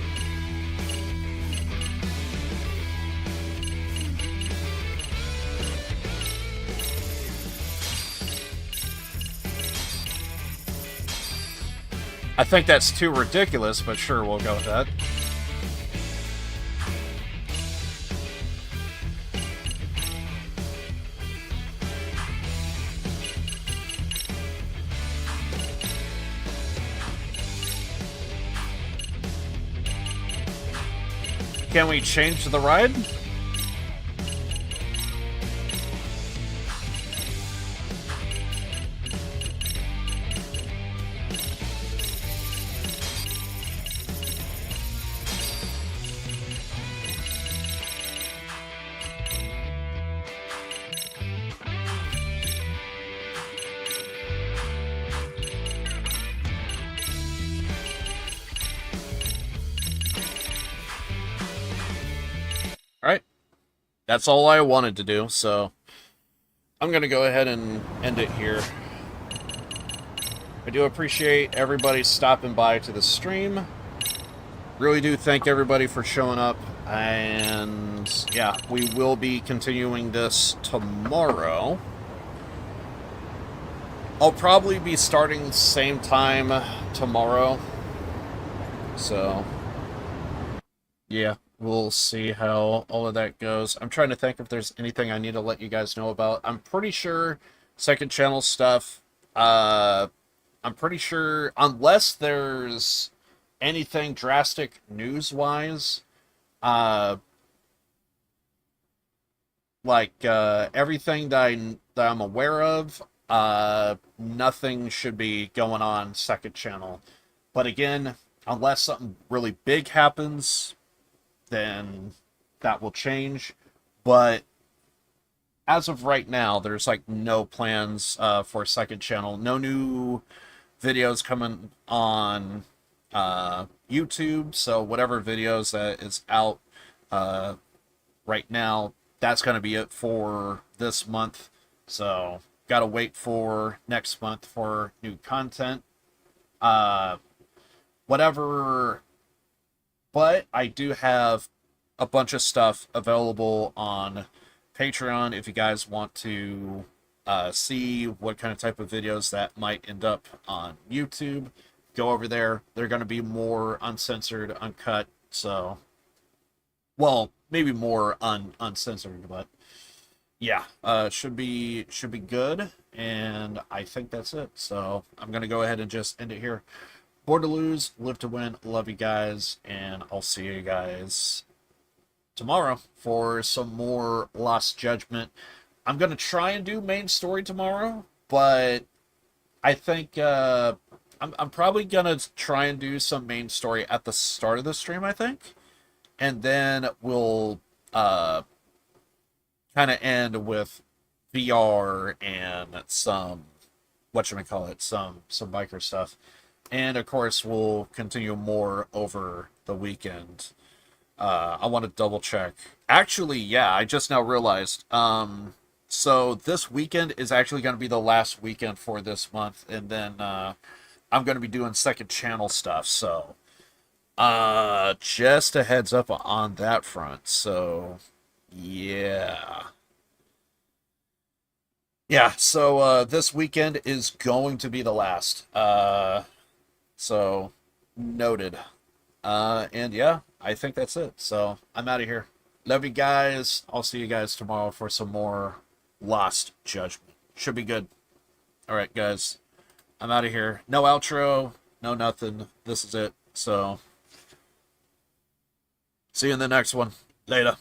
I think that's too ridiculous, but sure, we'll go with that. Can we change the ride? Alright. That's all I wanted to do, so I'm going to go ahead and end it here. I do appreciate everybody stopping by to the stream. Really do thank everybody for showing up. And yeah, we will be continuing this tomorrow. I'll probably be starting same time tomorrow. So, yeah. We'll see how all of that goes. I'm trying to think if there's anything I need to let you guys know about. I'm pretty sure second channel stuff, I'm pretty sure, unless there's anything drastic news-wise, everything that I'm aware of, nothing should be going on second channel. But again, unless something really big happens, then that will change. But as of right now, there's like no plans for second channel. No new videos coming on YouTube. So whatever videos that is out right now, that's going to be it for this month. So got to wait for next month for new content. Whatever. But I do have a bunch of stuff available on Patreon if you guys want to see what kind of type of videos that might end up on YouTube. Go over there. They're going to be more uncensored, uncut. So, well, maybe more uncensored, but yeah, should be good. And I think that's it. So I'm going to go ahead and just end it here. Born to lose, live to win. Love you guys, and I'll see you guys tomorrow for some more Lost Judgment. I'm going to try and do main story tomorrow, but I think I'm probably going to try and do some main story at the start of the stream, I think. And then we'll kind of end with VR and some, some biker stuff. And, of course, we'll continue more over the weekend. I want to double check. Actually, yeah, I just now realized. So this weekend is actually going to be the last weekend for this month. And then I'm going to be doing second channel stuff. So just a heads up on that front. So, yeah. Yeah, so this weekend is going to be the last. So, noted. And yeah, I think that's it. So, I'm out of here. Love you guys. I'll see you guys tomorrow for some more Lost Judgment. Should be good. Alright, guys. I'm out of here. No outro. No nothing. This is it. So, see you in the next one. Later.